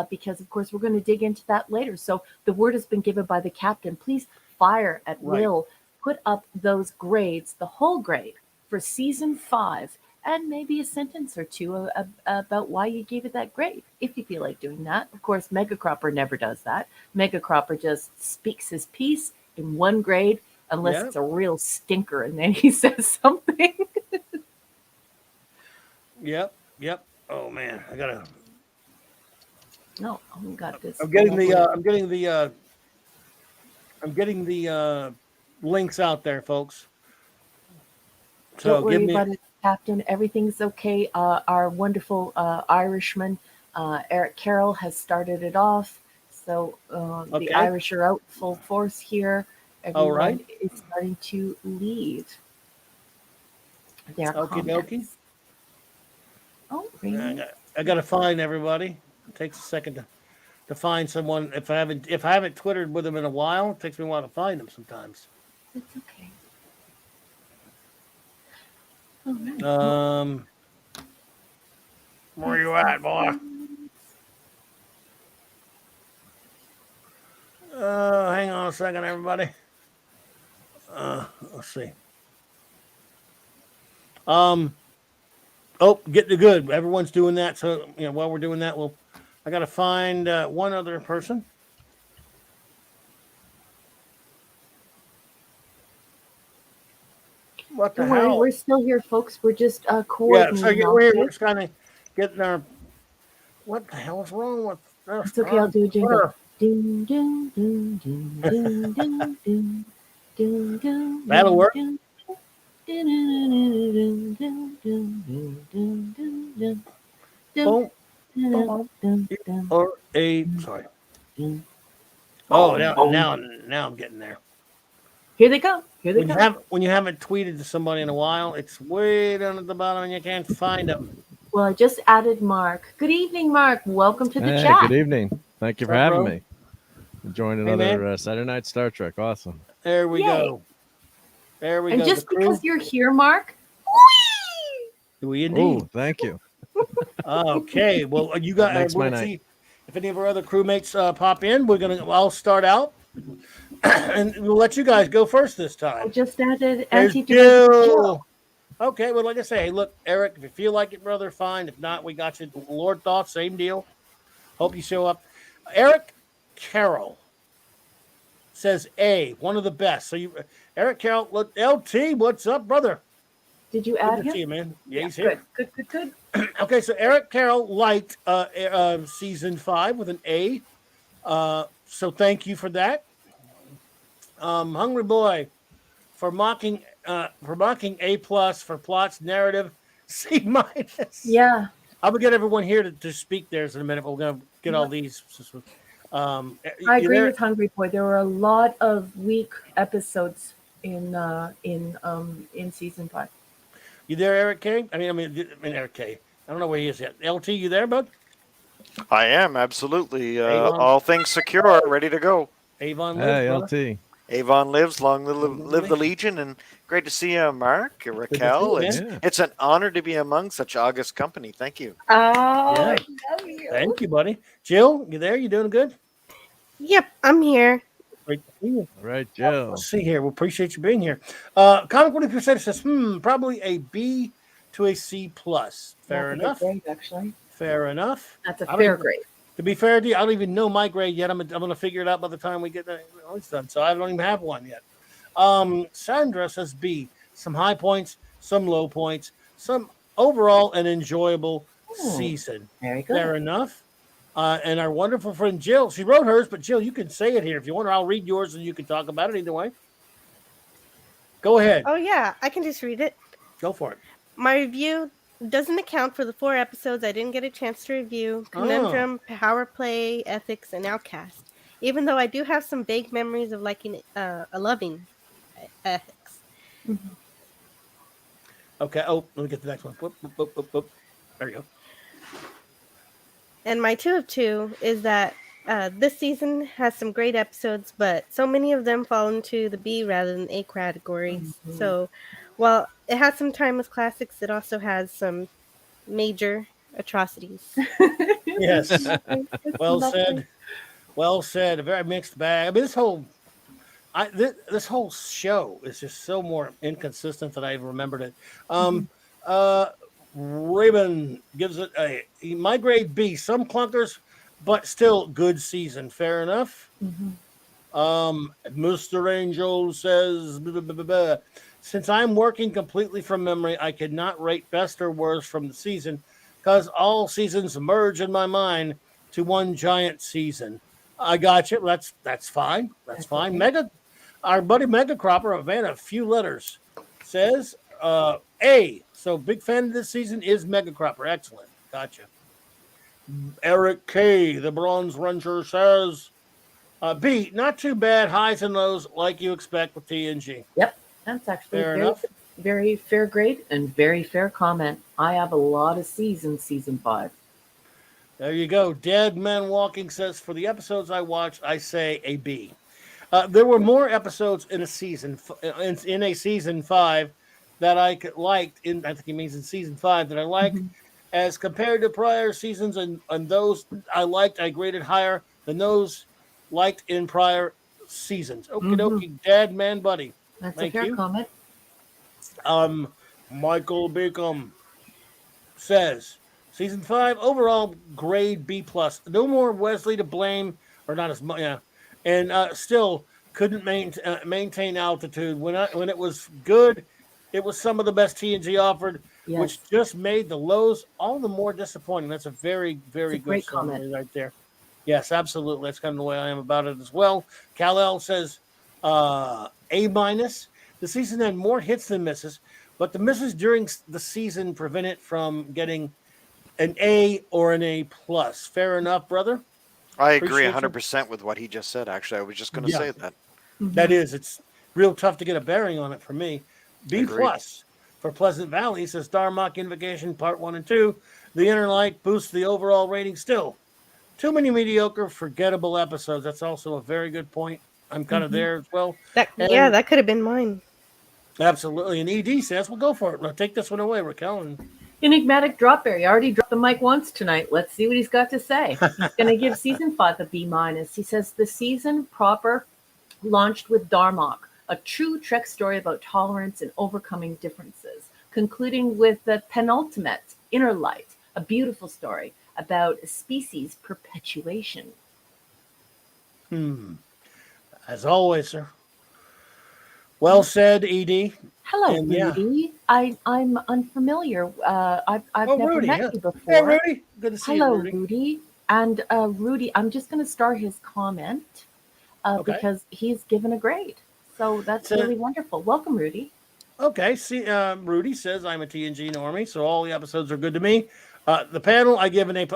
because of course we're going to dig into that later. So the word has been given by the captain. Please fire at will. Put up those grades, the whole grade for season 5, and maybe a sentence or two about why you gave it that grade, if you feel like doing that. Of course, Mega Cropper never does that. Mega Cropper just speaks his piece in one grade, unless it's a real stinker, and then he says something. Yep. Oh man, I gotta. No, we got this. I'm getting the links out there, folks. So don't worry about it, Captain. Everything's okay. Our wonderful Irishman, Eric Carroll, has started it off. So the Irish are out full force here. Everyone is starting to leave their comments. Oh, really? I got to find everybody. It takes a second to find someone. If I haven't Twittered with them in a while, it takes me a while to find them sometimes. It's okay. All right. Where you at, boy? Hang on a second, everybody. Let's see. Getting good. Everyone's doing that. So, while we're doing that, I got to find one other person. What the hell? We're still here, folks. We're just coordinating. Yeah, so we're just kind of getting our. What the hell is wrong with this? It's okay. I'll do a jingle. Ding, ding, ding, ding, ding, ding, ding, ding, ding. That'll work. Or a sorry. Oh, now I'm getting there. Here they come. Here they come. When you haven't tweeted to somebody in a while, it's way down at the bottom and you can't find them. Well, I just added Mark. Good evening, Mark. Welcome to the chat. Good evening. Thank you for having me. Enjoying another Saturday Night Star Trek. Awesome. There we go. There we go. And just because you're here, Mark. We indeed. Oh, thank you. Okay. Well, you got. We'll see if any of our other crewmates pop in. I'll start out, and we'll let you guys go first this time. I just added Jill. Okay. Well, like I say, hey, look, Eric, if you feel like it, brother, fine. If not, we got you. Lord Thoughts, same deal. Hope you show up. Eric Carroll says one of the best. So Eric Carroll, look, LT, what's up, brother? Did you add him? Good to see you, man. Yeah, he's here. Good. Okay, so Eric Carroll liked season 5 with an A. So thank you for that. Hungry Boy for mocking A+ for plots, narrative, C-. Yeah. I'm gonna get everyone here to speak theirs in a minute. We're gonna get all these. I agree with Hungry Boy. There were a lot of weak episodes in season 5. You there, Eric K? I mean, Eric K. I don't know where he is yet. LT, you there, bud? I am, absolutely. All things secure, ready to go. Avon lives, LT. Avon lives, long live the Legion, and great to see you, Mark, Raquel. It's an honor to be among such august company. Thank you. Oh, I love you. Thank you, buddy. Jill, you there? You doing good? Yep, I'm here. Great to see you. All right, Jill. Let's see here. We appreciate you being here. Comic Book Crusader says, probably a B to a C plus. Fair That's a good enough. grade, actually. Fair enough. That's a fair grade. To be fair to you, I don't even know my grade yet. I'm going to figure it out by the time we get done. So I don't even have one yet. Sandra says B. Some high points, some low points, some overall an enjoyable season. Very good. Fair enough. And our wonderful friend Jill, she wrote hers, but Jill, you can say it here if you want, or I'll read yours and you can talk about it either way. Go ahead. Oh, yeah, I can just read it. Go for it. My review doesn't account for the 4 episodes I didn't get a chance to review: Conundrum, Power Play, Ethics, and Outcast. Even though I do have some vague memories of loving Ethics. Mm-hmm. Okay. Oh, let me get the next one. Whoop, whoop, whoop, whoop, whoop. There you go. And my 2 of 2 is that this season has some great episodes, but so many of them fall into the B rather than A categories. Mm-hmm. So while it has some timeless classics, it also has some major atrocities. Yes. Well said. Well said. A very mixed bag. I mean, this whole show is just so more inconsistent than I remembered it. Raven gives it my grade B. Some clunkers, but still good season. Fair enough. Mr. Angel says, blah, blah, blah, blah. Since I'm working completely from memory, I could not rate best or worst from the season because all seasons merge in my mind to one giant season. I got you. That's fine. That's fine. Okay. Our buddy Mega Cropper, a man of few letters, says A. So big fan of this season is Mega Cropper. Excellent. Gotcha. Eric K., the Bronze Ranger, says B. Not too bad. Highs and lows like you expect with TNG. Yep. That's actually Fair enough. very fair grade and very fair comment. I have a lot of C's in season 5. There you go. Dead Man Walking says, for the episodes I watched, I say a B. There were more episodes in a season, in a season 5 that I liked. I think he means in season 5 that I liked, as compared to prior seasons, and those I liked, I graded higher than those liked in prior seasons. Okie dokie, Dead Man Buddy. That's Thank a fair you. comment. Michael Beacom says, season 5 overall grade B plus. No more Wesley to blame, or not as much. Yeah, and still couldn't maintain altitude when it was good. It was some of the best TNG offered, which just made the lows all the more disappointing. That's a very good great comment right there. Yes, absolutely. That's kind of the way I am about it as well. Kal-El says A minus. The season had more hits than misses, but the misses during the season prevent it from getting an A or an A plus. Fair enough, brother. I agree 100% with what he just said. Actually, I was just going to say that. That is, it's real tough to get a bearing on it for me. B plus for Pleasant Valley, says Darmok Invocation Part 1 and 2. The Inner Light boosts the overall rating still. Too many mediocre, forgettable episodes. That's also a very good point. I'm kind of there as well. That could have been mine. Absolutely. And ED says, well, go for it. Now, take this one away, Raquel. Enigmatic Dropberry already dropped the mic once tonight. Let's see what he's got to say. He's going to give season 5 a B minus. He says the season proper launched with Darmok, a true Trek story about tolerance and overcoming differences, concluding with the penultimate Inner Light, a beautiful story about species perpetuation. As always, sir. Well said, ED. Hello, Rudy. I'm unfamiliar. I've never Rudy, met you before. Hey, Rudy. Good to see you, Rudy. Rudy. And Rudy, I'm just going to start his comment because he's given a grade. So that's really wonderful. Welcome, Rudy. Okay. See, Rudy says I'm a TNG normie, so all the episodes are good to me. The panel, I give an A.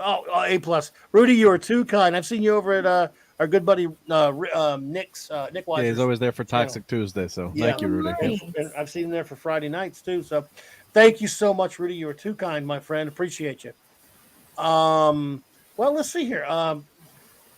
A plus. Rudy, you are too kind. I've seen you over at our good buddy Nick Weiser's. Yeah, he's always there for Toxic Tuesday. So thank you, Rudy. Nice. And I've seen him there for Friday nights too. So thank you so much, Rudy. You are too kind, my friend. Appreciate you. Well, let's see here.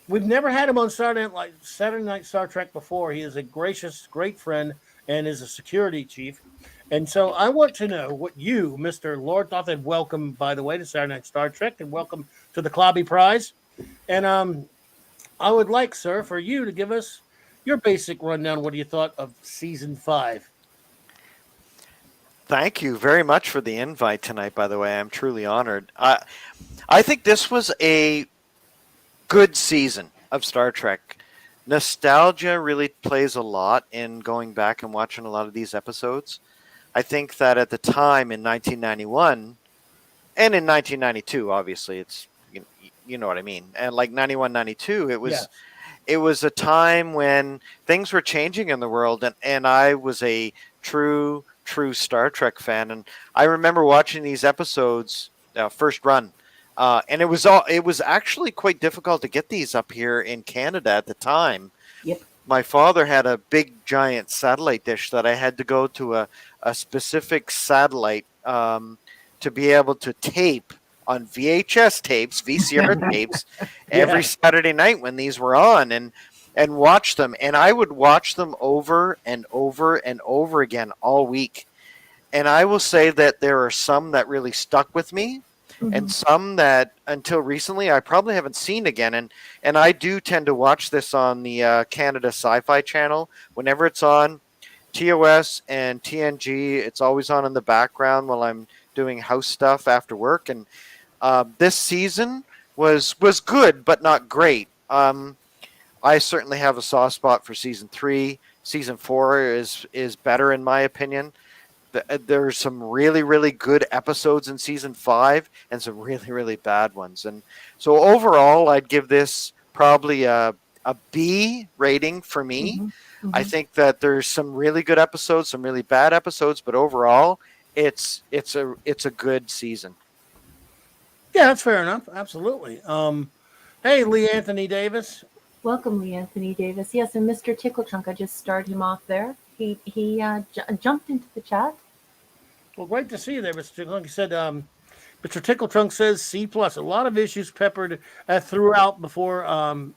We've never had him on Saturday Night Star Trek before. He is a gracious, great friend and is a security chief. And so I want to know what you, Mr. Lord Thoth, welcome, by the way, to Saturday Night Star Trek, and welcome to the Clobby Prize. And I would like, sir, for you to give us your basic rundown. What do you thought of season 5? Thank you very much for the invite tonight, by the way. I'm truly honored. I think this was a good season of Star Trek. Nostalgia really plays a lot in going back and watching a lot of these episodes. I think that at the time in 1991 and in 1992, obviously, it's you know what I mean. And like 91, 92, it was a time when things were changing in the world, and I was a true Star Trek fan, and I remember watching these episodes first run. And it was actually quite difficult to get these up here in Canada at the time. Yep. My father had a big giant satellite dish that I had to go to a specific satellite to be able to tape on VHS tapes, VCR tapes, every Saturday night when these were on, and watch them. And I would watch them over and over and over again all week. And I will say that there are some that really stuck with me. And some that until recently I probably haven't seen again. And I do tend to watch this on the Canada Sci-Fi Channel. Whenever it's on TOS and TNG, it's always on in the background while I'm doing house stuff after work. And this season was good, but not great. I certainly have a soft spot for season 3. Season 4 is better in my opinion. There's some really, really good episodes in season 5 and some really, really bad ones. And so overall, I'd give this probably a B rating for me. I think that there's some really good episodes, some really bad episodes, but overall, it's a good season. Yeah, that's fair enough. Absolutely. Hey, Lee Anthony Davis. Welcome, Lee Anthony Davis. Yes, and Mr. Tickle Trunk, I just started him off there. He jumped into the chat. Well, great to see you there, Mr. Tickle Trunk. He said, Mr. Tickle Trunk says C+. A lot of issues peppered throughout before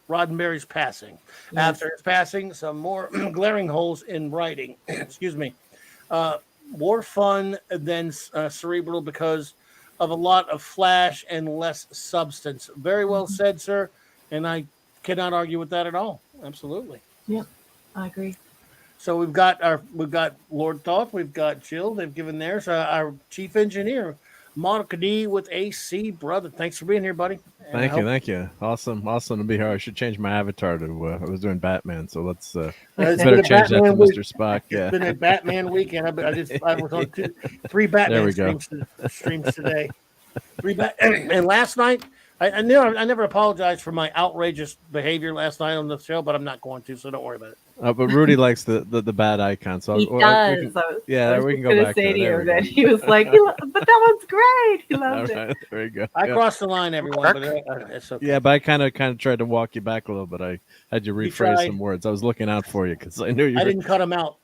Roddenberry's passing. Yes. After his passing, some more glaring holes in writing. Excuse me. More fun than cerebral because of a lot of flash and less substance. Very well said, sir. And I cannot argue with that at all. Absolutely. Yeah, I agree. So we've got Lord Thoth, we've got Jill. They've given theirs. Our chief engineer, Monica D with AC, brother. Thanks for being here, buddy. Thank you. Awesome to be here. I should change my avatar to. I was doing Batman, so let's better change that to Mr. Spock. Yeah, it's been a Batman weekend. I was on 3 Batman streams today. And last night. I never apologized for my outrageous behavior last night on the show, but I'm not going to, so don't worry about it. But Rudy likes the bad icon, so he does. We can go back to that. He was like, "But that one's great. He loves it." There you go. I crossed the line, everyone, but it's okay. Yeah, but I kind of tried to walk you back a little bit. I had you rephrase some words. I was looking out for you because I knew you. I didn't cut them out.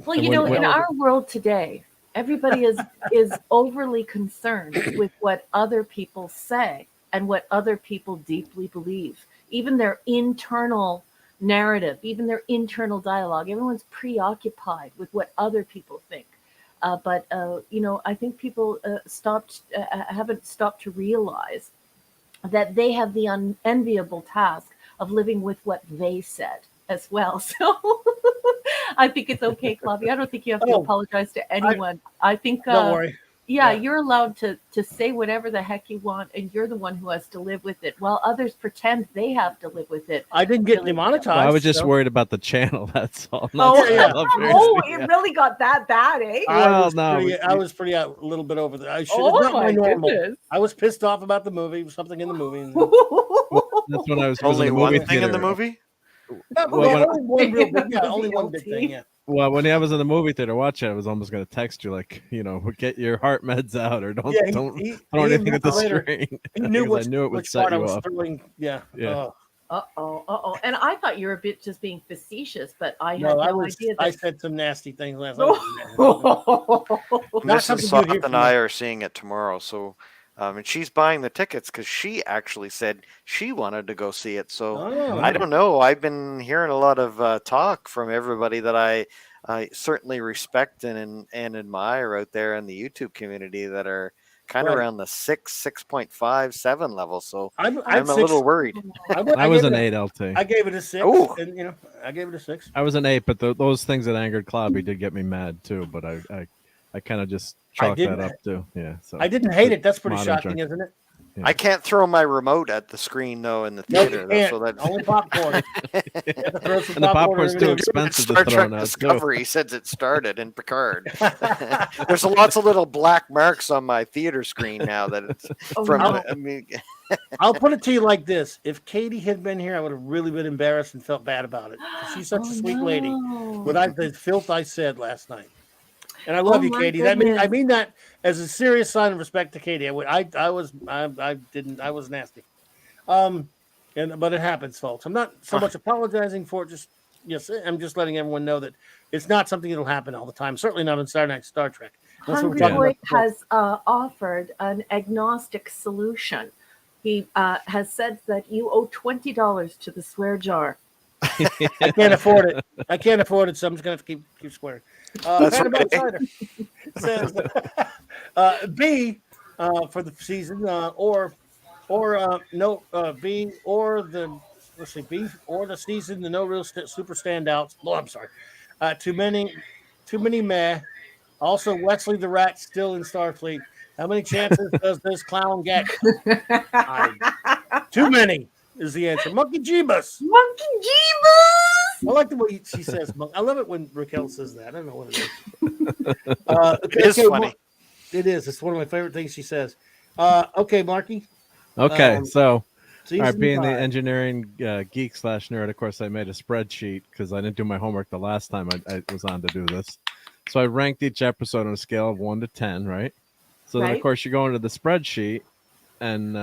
Well, in our world today, everybody is overly concerned with what other people say and what other people deeply believe, even their internal narrative, even their internal dialogue. Everyone's preoccupied with what other people think. But I think people haven't stopped to realize that they have the unenviable task of living with what they said as well. So I think it's okay, Claudia. I don't think you have to apologize to anyone. I think don't worry. Yeah, you're allowed to say whatever the heck you want, and you're the one who has to live with it, while others pretend they have to live with it. I didn't get demonetized. Well, I was just worried about the channel. That's all. It really got that bad, eh? I was pretty a little bit over there. I should have not my normal. Goodness. I was pissed off about the movie. Something in the movie. That's when I was only in the one movie thing theater. in the movie. Only one big thing. Yeah. Well, when I was in the movie theater watching, I was almost going to text you, like, get your heart meds out, or don't throw anything at the screen. He knew I knew it would set you off. Yeah. Uh-oh. And I thought you were a bit just being facetious, but I had no idea. I said some nasty things last night. Mrs. Soth and I are seeing it tomorrow, so and she's buying the tickets because she actually said she wanted to go see it. So I don't know. I've been hearing a lot of talk from everybody that I certainly respect and admire out there in the YouTube community that are kind of around the 6.5, 7 level. So I'm a little worried. I was an 8 LT. I gave it a 6. Oh. And I gave it a 6. I was an 8, but those things that angered Clobby did get me mad too. But I I kind of just chalk that up too. Yeah. So I didn't hate it. That's pretty modern shocking, junk. isn't it? Yeah. I can't throw my remote at the screen though in the No, theater. you can't. So that Only popcorn. You have to throw some And the popcorn popcorn's in too there. expensive Star to throw Trek now too. Discovery since it started in Picard. There's lots of little black marks on my theater screen now that it's from. no. I mean, I'll put it to you like this: if Katie had been here, I would have really been embarrassed and felt bad about it. She's such a sweet lady. Without the filth I said last night, and I love you, my Katie. That mean I goodness. mean that as a serious sign of respect to Katie. I was nasty, but it happens, folks. I'm not so much apologizing for it. I'm just letting everyone know that it's not something that'll happen all the time. Certainly not on Saturday Night Star Trek. That's what we're Hungry talking Boy about before. has offered an agnostic solution. He has said that you owe $20 to the swear jar. I can't afford it. So I'm just gonna have to keep swearing. That's Phantom okay. Outsider says B for the season B or the B or the season, the no real super standouts. Oh, I'm sorry. Too many meh. Also, Wesley the Rat still in Starfleet. How many chances does this clown get? Too many is the answer. Monkey Jeebus. Monkey Jeebus! I like the way she says. I love it when Raquel says that. I don't know what it is. it is funny. It is. It's one of my favorite things she says. Okay, Marky. Okay, so all Season right, being the 5. engineering geek / nerd, of course, I made a spreadsheet because I didn't do my homework the last time I was on to do this. So I ranked each episode on a scale of 1 to 10, right? So then, of Right. course, you go into the spreadsheet, and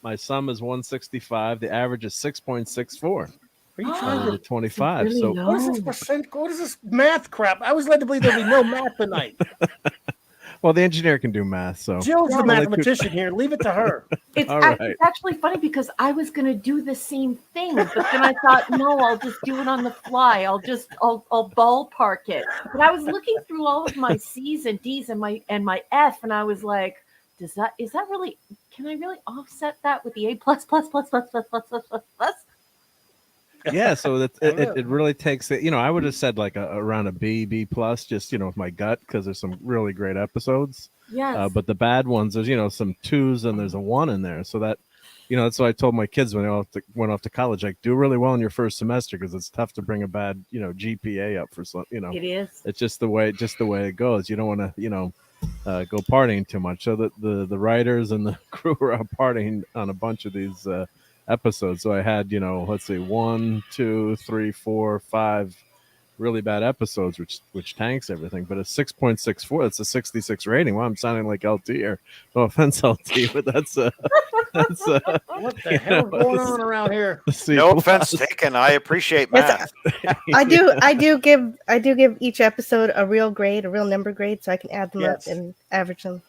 my sum is 165. The average is 6.64 Are you out trying of the to? 25. Really So low. What is this percent? What is this math crap? I was led to believe there'd be no math tonight. well, the engineer can do math. So Jill's the Yeah. mathematician here. Leave it to her. It's, All right. it's actually funny because I was going to do the same thing, but then I thought, no, I'll just do it on the fly. I'll ballpark it. But I was looking through all of my C's and D's and my F, and I was like, is that really? Can I really offset that with the A plus? yeah, so it really takes it. I would have said like around a B plus, just with my gut, because there's some really great episodes. Yes. But the bad ones, there's some 2s and there's a 1 in there. So that, that's what I told my kids when they went off to college. Like, do really well in your first semester because it's tough to bring a bad, GPA up for some. It is. It's just the way it goes. You don't want to, go partying too much. So the writers and the crew were out partying on a bunch of these episodes. So I had, let's see, 1, 2, 3, 4, 5 really bad episodes, which tanks everything. But a 6.64, that's a 66 rating. Well, I'm sounding like LT here. No offense, LT, but that's What the hell is going on around here? No offense taken. I appreciate math. I do give each episode a real number grade, so I can add them up and average them.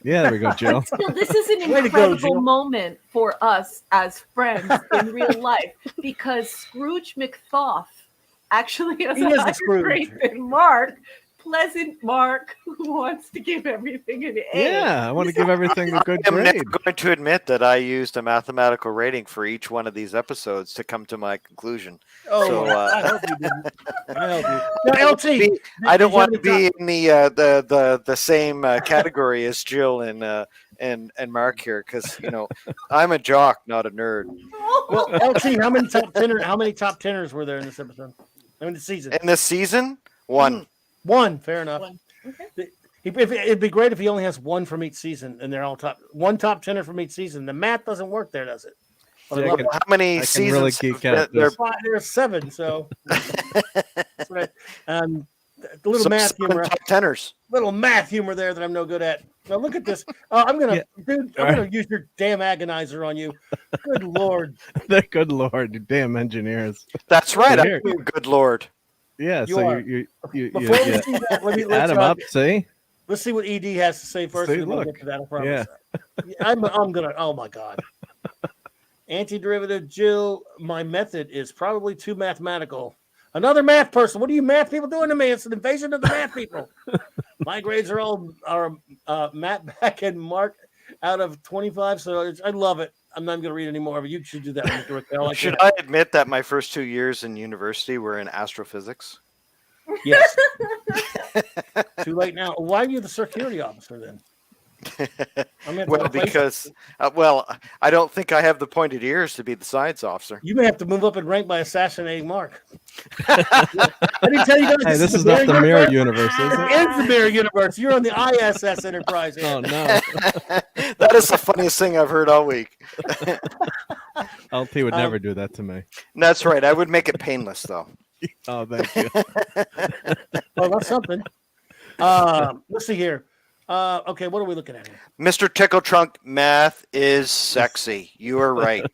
Yeah, there we go, Jill. Still, this is an Way to go, incredible Jill. moment for us as friends in real life because Scrooge McThoff actually has He a is a higher Scrooge. grade than Mark. Pleasant Mark, who wants to give everything an A. Yeah, I want to give everything a good I'm grade. never going to admit that I used a mathematical rating for each one of these episodes to come to my conclusion. Oh, So, I hope you didn't. I hope you. Now, LT, I don't did you want to have any be in the same category as Jill and Mark here because I'm a jock, not a nerd. Well, LT, how many top teners were there in this episode? The season. In this season, 1. One, fair enough. One. Okay. It'd be great if he only has one from each season, and they're all top tenner from each season. The math doesn't work there, does it? But I Yeah, love it. How many I can really seasons? geek out there- this. There's 7, so that's right. The little so math 7 humor, top teners. little math humor there that I'm no good at. Now look at this. I'm gonna use your damn agonizer on you. Good lord. Good lord, you damn engineers. That's right. Here. Good lord. You Yeah, so are. you Before we yeah. see that, Add let's them up, see? let's see what ED has to say first, See, and then we'll look. get to that. I promise. I'm gonna. Oh my god. Antiderivative Jill. My method is probably too mathematical. Another math person. What are you math people doing to me? It's an invasion of the math people. My grades are Matt back and Mark out of 25. So I love it. I'm not going to read any more, but you should do that, Mr. Raquel. Should I admit that my first 2 years in university were in astrophysics? Yes. Too late now. Why are you the security officer then? Well, because I don't think I have the pointed ears to be the science officer. You may have to move up in rank by assassinating Mark. I didn't tell you guys. Hey, this is not the mirror universe, is it? It's the mirror universe. You're on the ISS Enterprise. Oh no, That is the funniest thing I've heard all week. LT would never do that to me. That's right. I would make it painless, though. Oh, thank you. Well, that's something. Let's see here. Okay, what are we looking at here? Mr. Tickle Trunk, math is sexy. You are right.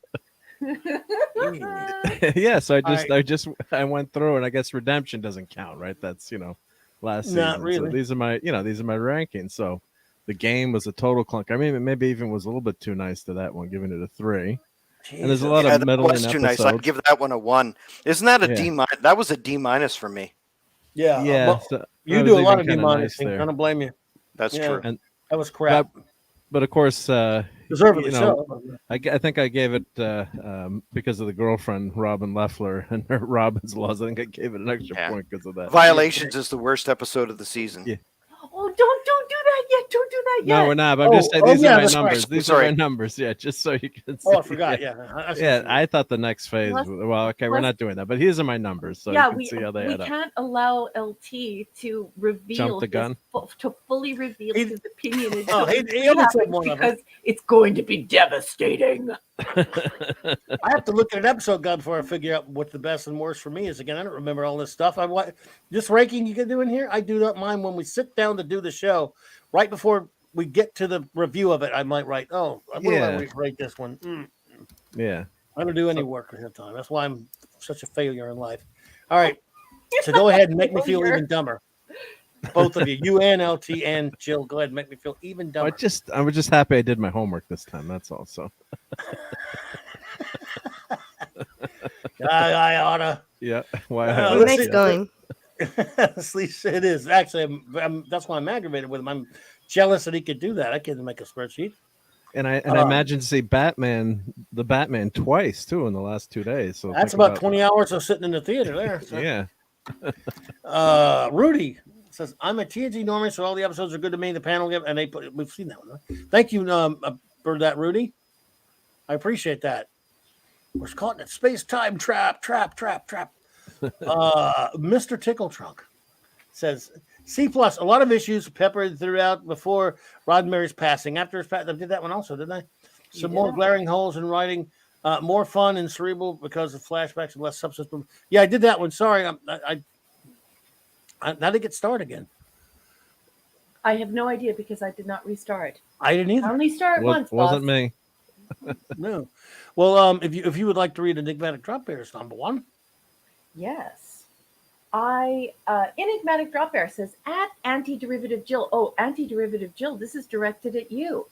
Yeah, so I went through, and I guess redemption doesn't count, right? That's last season. Not really. So these are my rankings. So the game was a total clunk. I mean, maybe even was a little bit too nice to that one, giving it a 3. And there's a lot of middling that was too nice. I'd give that one a 1. Isn't that a D minus? That was a D minus for me. Yeah. Yeah. Well, So you do a lot of D minus. I don't blame you. That's true. And that was crap. But of course, Deservedly so. I think I gave it because of the girlfriend Robin Leffler and her Robin's laws. I think I gave it an extra point because of that. Violations is the worst episode of the season. Yeah. Oh, don't do that yet. Don't do that yet. No, we're not. But I'm just saying these are my numbers. Right. These are my numbers. Yeah, just so you can see. Oh, I forgot. Yeah. I thought the next phase. We're not doing that. But these are my numbers, so you can see how they add up. We can't allow LT to reveal Jump the gun. To fully reveal his opinion he almost said one of them. because it's going to be devastating. I have to look at an episode guide before I figure out what the best and worst for me is. Again, I don't remember all this stuff. This ranking you can do in here. I do not mind when we sit down to do the show. Right before we get to the review of it, I might write, what do I rate this one? Yeah. I don't do any work ahead of time. That's why I'm such a failure in life. All right. So go ahead and make me feel even dumber. Both of you, you and LT and Jill, go ahead and make me feel even dumber. I was just happy I did my homework this time. That's all. So I oughta. Yeah. Nice going. It is actually. That's why I'm aggravated with him. I'm jealous that he could do that. I can't make a spreadsheet. And I imagine to see the Batman twice too in the last 2 days. So that's about 20 hours of sitting in the theater there. So. Yeah. Rudy says, "I'm a TNG normie, so all the episodes are good to me. The panel, and we've seen that one. Right? Thank you for that, Rudy. I appreciate that. We're caught in a space-time trap. Mr. Tickle Trunk says C+. A lot of issues peppered throughout before Roddenberry's passing. After his passing, I did that one also, didn't I? Some more glaring holes in writing. More fun and cerebral because of flashbacks and less substance. Yeah, I did that one. Sorry, how did it get started again? I have no idea because I did not restart. I didn't either. I only started once. Wasn't me. No. Well, if you would like to read Enigmatic Drop Bears #1. Yes. Enigmatic Drop Bear says, at Antiderivative Jill. Oh, Antiderivative Jill, this is directed at you.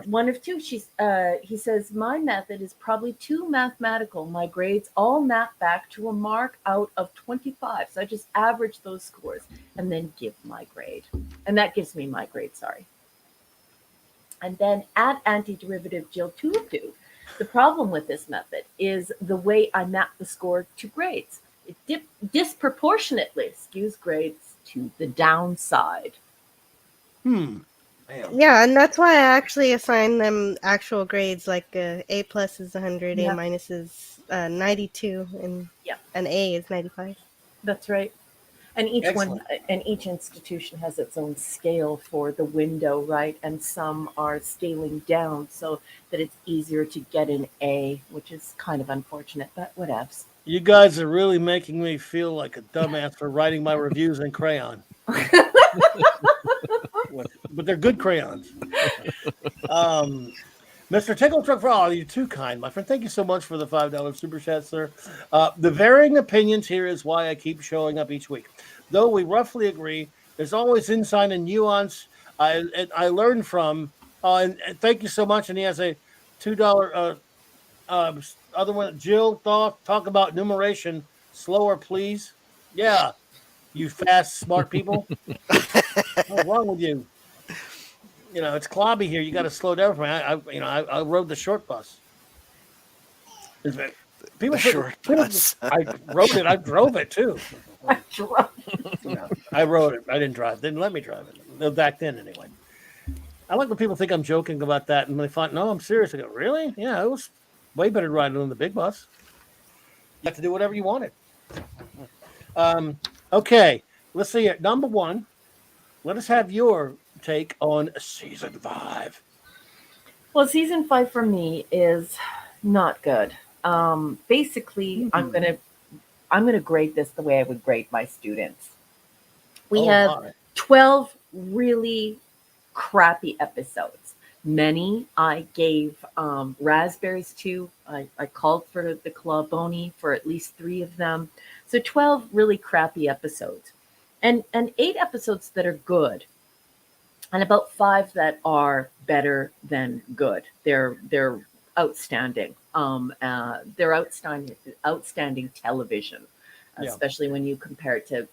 One of two. He says, my method is probably too mathematical. My grades all map back to a mark out of 25. So I just average those scores and then give my grade. And that gives me my grade, sorry. And then at Antiderivative Jill 202, the problem with this method is the way I map the score to grades. It disproportionately skews grades to the downside. Yeah, and that's why I actually assign them actual grades, like A plus is 100, A minus is 92, and an A is 95. That's right. And each institution has its own scale for the window, right? And some are scaling down so that it's easier to get an A, which is kind of unfortunate, but whatevs. You guys are really making me feel like a dumbass for writing my reviews in crayon. But they're good crayons. Mr. Tickle Truck for all, you're too kind, my friend. Thank you so much for the $5 super chat, sir. The varying opinions here is why I keep showing up each week. Though we roughly agree, there's always insight and nuance I learned from. And thank you so much. And he has a $2 other one. Jill, talk about numeration slower, please. Yeah, you fast, smart people. What's wrong with you? It's Clobby here. You got to slow down for me. I rode the short bus. Is it- People The think, short people- bus. I wrote it. I drove it too. I drove- Yeah, I wrote it. I didn't drive. Didn't let me drive it. Back then, anyway. I like when people think I'm joking about that, and when they find, no, I'm serious. I go, really? Yeah, it was way better to ride on the big bus. You have to do whatever you wanted. Okay, let's see it. Number one, let us have your take on season 5. Well, season 5 for me is not good. Basically, I'm gonna grade this the way I would grade my students. We have my. 12 really crappy episodes. Many I gave raspberries to. I called for the Clawboni for at least 3 of them. So 12 really crappy episodes. And 8 episodes that are good. And about 5 that are better than good. They're outstanding. They're outstanding television, Yeah. especially when you compare it to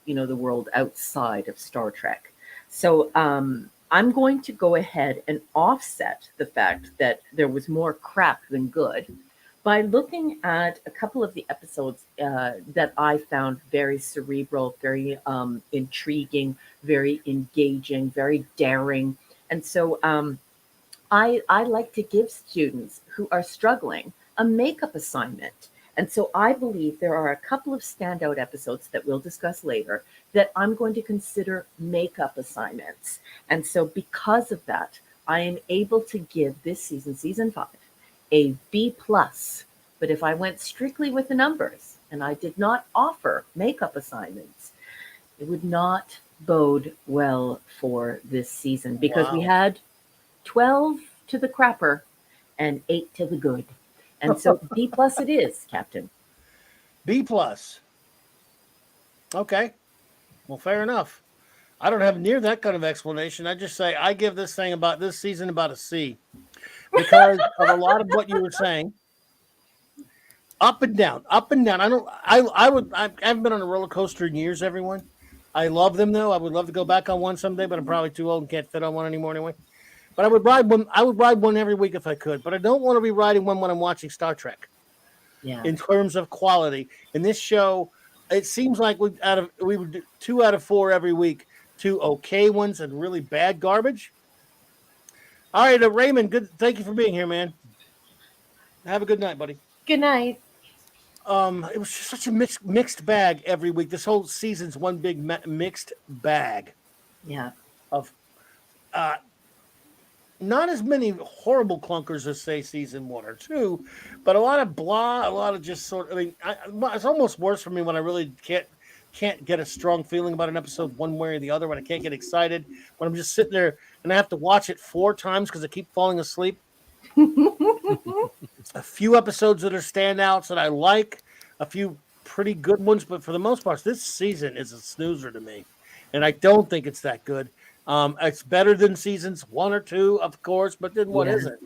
the world outside of Star Trek. So I'm going to go ahead and offset the fact that there was more crap than good by looking at a couple of the episodes that I found very cerebral, very intriguing, very engaging, very daring. And so I like to give students who are struggling a makeup assignment. And so I believe there are a couple of standout episodes that we'll discuss later that I'm going to consider makeup assignments. And so because of that, I am able to give this season 5, a B+. But if I went strictly with the numbers and I did not offer makeup assignments, it would not bode well for this season because we Wow. had 12 to the crapper and 8 to the good. And so B+ it is, Captain. B+. Okay. Well, fair enough. I don't have near that kind of explanation. I just say I give this season about a C because of a lot of what you were saying. Up and down, up and down. I haven't been on a roller coaster in years, everyone. I love them though. I would love to go back on one someday, but I'm probably too old and can't fit on one anymore anyway. But I would ride one every week if I could. But I don't want to be riding one when I'm watching Star Trek. Yeah. In terms of quality, in this show, it seems like we would do 2 out of 4 every week. 2 okay ones and really bad garbage. All right, Raymond. Good. Thank you for being here, man. Have a good night, buddy. Good night. It was just such a mixed bag every week. This whole season's one big mixed bag Yeah. of not as many horrible clunkers as say season 1 or 2, but a lot of blah, a lot of just sort. I mean, it's almost worse for me when I really can't get a strong feeling about an episode one way or the other. When I can't get excited, when I'm just sitting there and I have to watch it 4 times because I keep falling asleep. A few episodes that are standouts that I like, a few pretty good ones, but for the most part, this season is a snoozer to me, and I don't think it's that good. It's better than seasons 1 or 2, of course, but then what Yeah. isn't?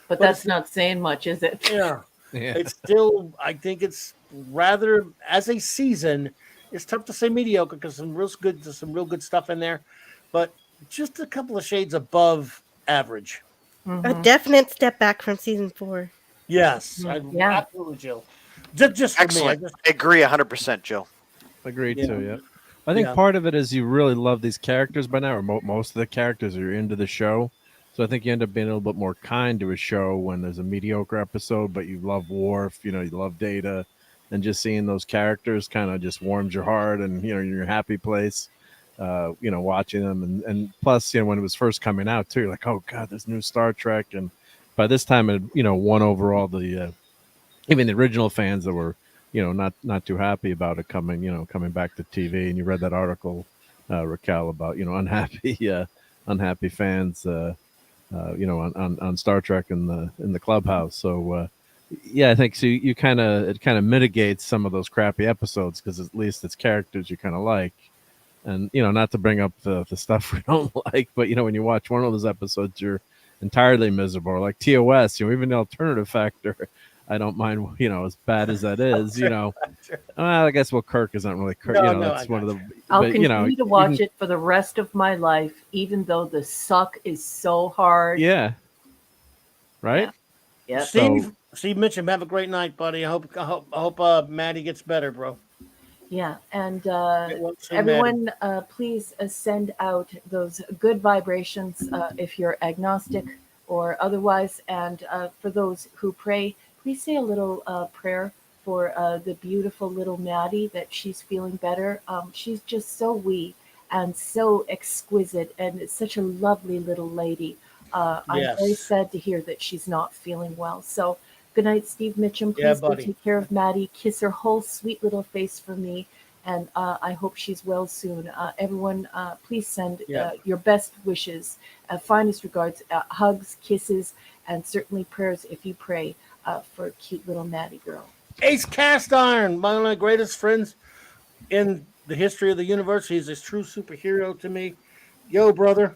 But that's not saying much, is it? Yeah, Yeah. it's still. I think it's rather as a season. It's tough to say mediocre because there's some real good stuff in there, but just a couple of shades above average. A definite step back from season 4. Yes, Yeah. absolutely, Jill. Just for Excellent. me, I agree 100%, Joe. Agreed Yeah. too. Yeah. I think Yeah. part of it is you really love these characters by now, or most of the characters are into the show. So I think you end up being a little bit more kind to a show when there's a mediocre episode, but you love Worf, you love Data, and just seeing those characters kind of just warms your heart, and you're in your happy place. Watching them, and plus, when it was first coming out too, you're like, oh god, there's new Star Trek, and by this time it won over all the even the original fans that were not too happy about it coming back to TV. And you read that article, Raquel, about unhappy fans on Star Trek in the clubhouse. So yeah, I think so. It kind of mitigates some of those crappy episodes because at least it's characters you kind of like. And not to bring up the stuff we don't like, but when you watch one of those episodes, you're entirely miserable. Like TOS, even the alternative factor, I don't mind. As bad as that is, I guess Kirk isn't really Kirk. No, That's one of the. I'll but, continue to watch even- it for the rest of my life, even though the suck is so hard. Yeah. Right. Yeah. Steve, Steve Mitchum, have a great night, buddy. I hope Maddie gets better, bro. Yeah, and Get well soon, Maddie. everyone, please send out those good vibrations if you're agnostic or otherwise. And for those who pray, please say a little prayer for the beautiful little Maddie, that she's feeling better. She's just so wee and so exquisite, and it's such a lovely little lady. I'm very Yes. sad to hear that she's not feeling well. So, good night, Steve Mitchum. Yeah, Please go buddy. take care of Maddie. Kiss her whole sweet little face for me. And I hope she's well soon. Everyone, please send Yeah. your best wishes, finest regards, hugs, kisses, and certainly prayers if you pray for cute little Maddie girl. Ace Cast Iron, one of my greatest friends in the history of the universe. He's a true superhero to me. Yo, brother.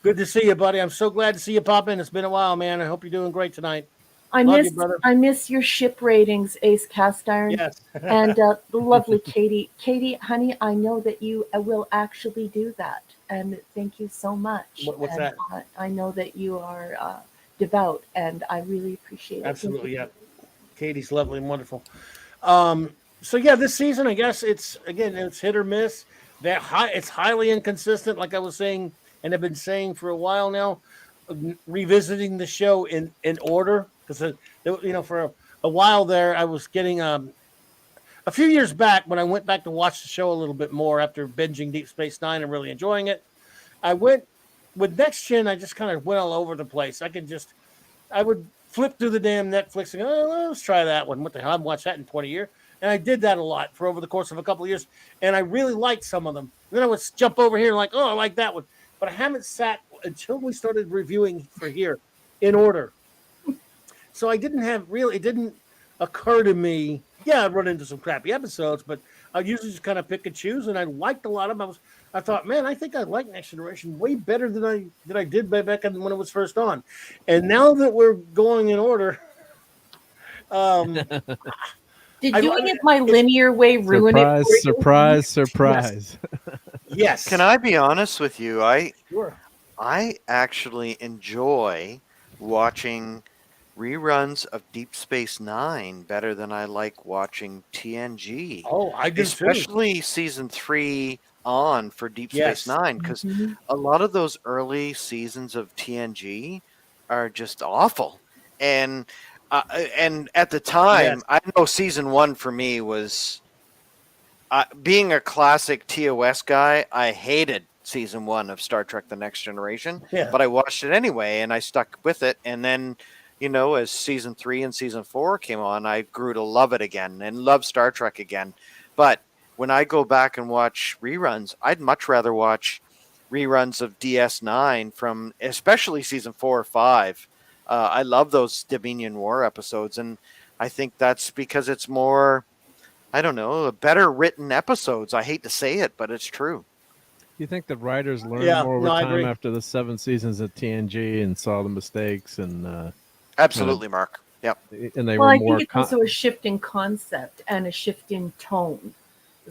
Good to see you, buddy. I'm so glad to see you pop in. It's been a while, man. I hope you're doing great tonight. Love you, brother. I miss your ship ratings, Ace Cast Iron. Yes. And the lovely Katie. Katie, honey, I know that you will actually do that. And thank you so much. What's and, that? I know that you are devout, and I really appreciate it. Thank Absolutely, you. yeah. Katie's lovely and wonderful. So yeah, this season, I guess it's hit or miss. It's highly inconsistent, like I was saying, and have been saying for a while now. Revisiting the show in order, because for a while there, I was getting a few years back when I went back to watch the show a little bit more after binging Deep Space Nine and really enjoying it. I went with Next Gen. I just kind of went all over the place. I would flip through the damn Netflix and go, oh, let's try that one. What the hell? I haven't watched that in 20 years. And I did that a lot for over the course of a couple of years. And I really liked some of them. And then I would jump over here and like, oh, I like that one. But I haven't sat until we started reviewing for here in order. So it didn't occur to me. Yeah, I'd run into some crappy episodes, but I usually just kind of pick and choose. And I liked a lot of them. I thought, man, I think I like Next Generation way better than I did back when it was first on. And now that we're going in order, Did doing it my linear way ruin it for you? Surprise. Yes. Can I be honest with you? Sure. I actually enjoy watching reruns of Deep Space Nine better than I like watching TNG. Oh, I do especially season 3 on for Deep Yes. Space Nine, because Mhm. a lot of those early seasons of TNG are just awful. And at the time, Yes. I know season 1 for me was being a classic TOS guy. I hated season 1 of Star Trek: The Next Generation, Yeah. but I watched it anyway, and I stuck with it. And then, as season 3 and season 4 came on, I grew to love it again and love Star Trek again. But when I go back and watch reruns, I'd much rather watch reruns of DS9 from especially season 4 or 5. I love those Dominion War episodes, and I think that's because it's more, I don't know, better written episodes. I hate to say it, but it's true. You think the writers learned Yeah, more over no, I time agree. after the 7 seasons of TNG and saw the mistakes and Absolutely, Mark. Yep. they Well, were I more think it's also a shift in concept and a shift in tone.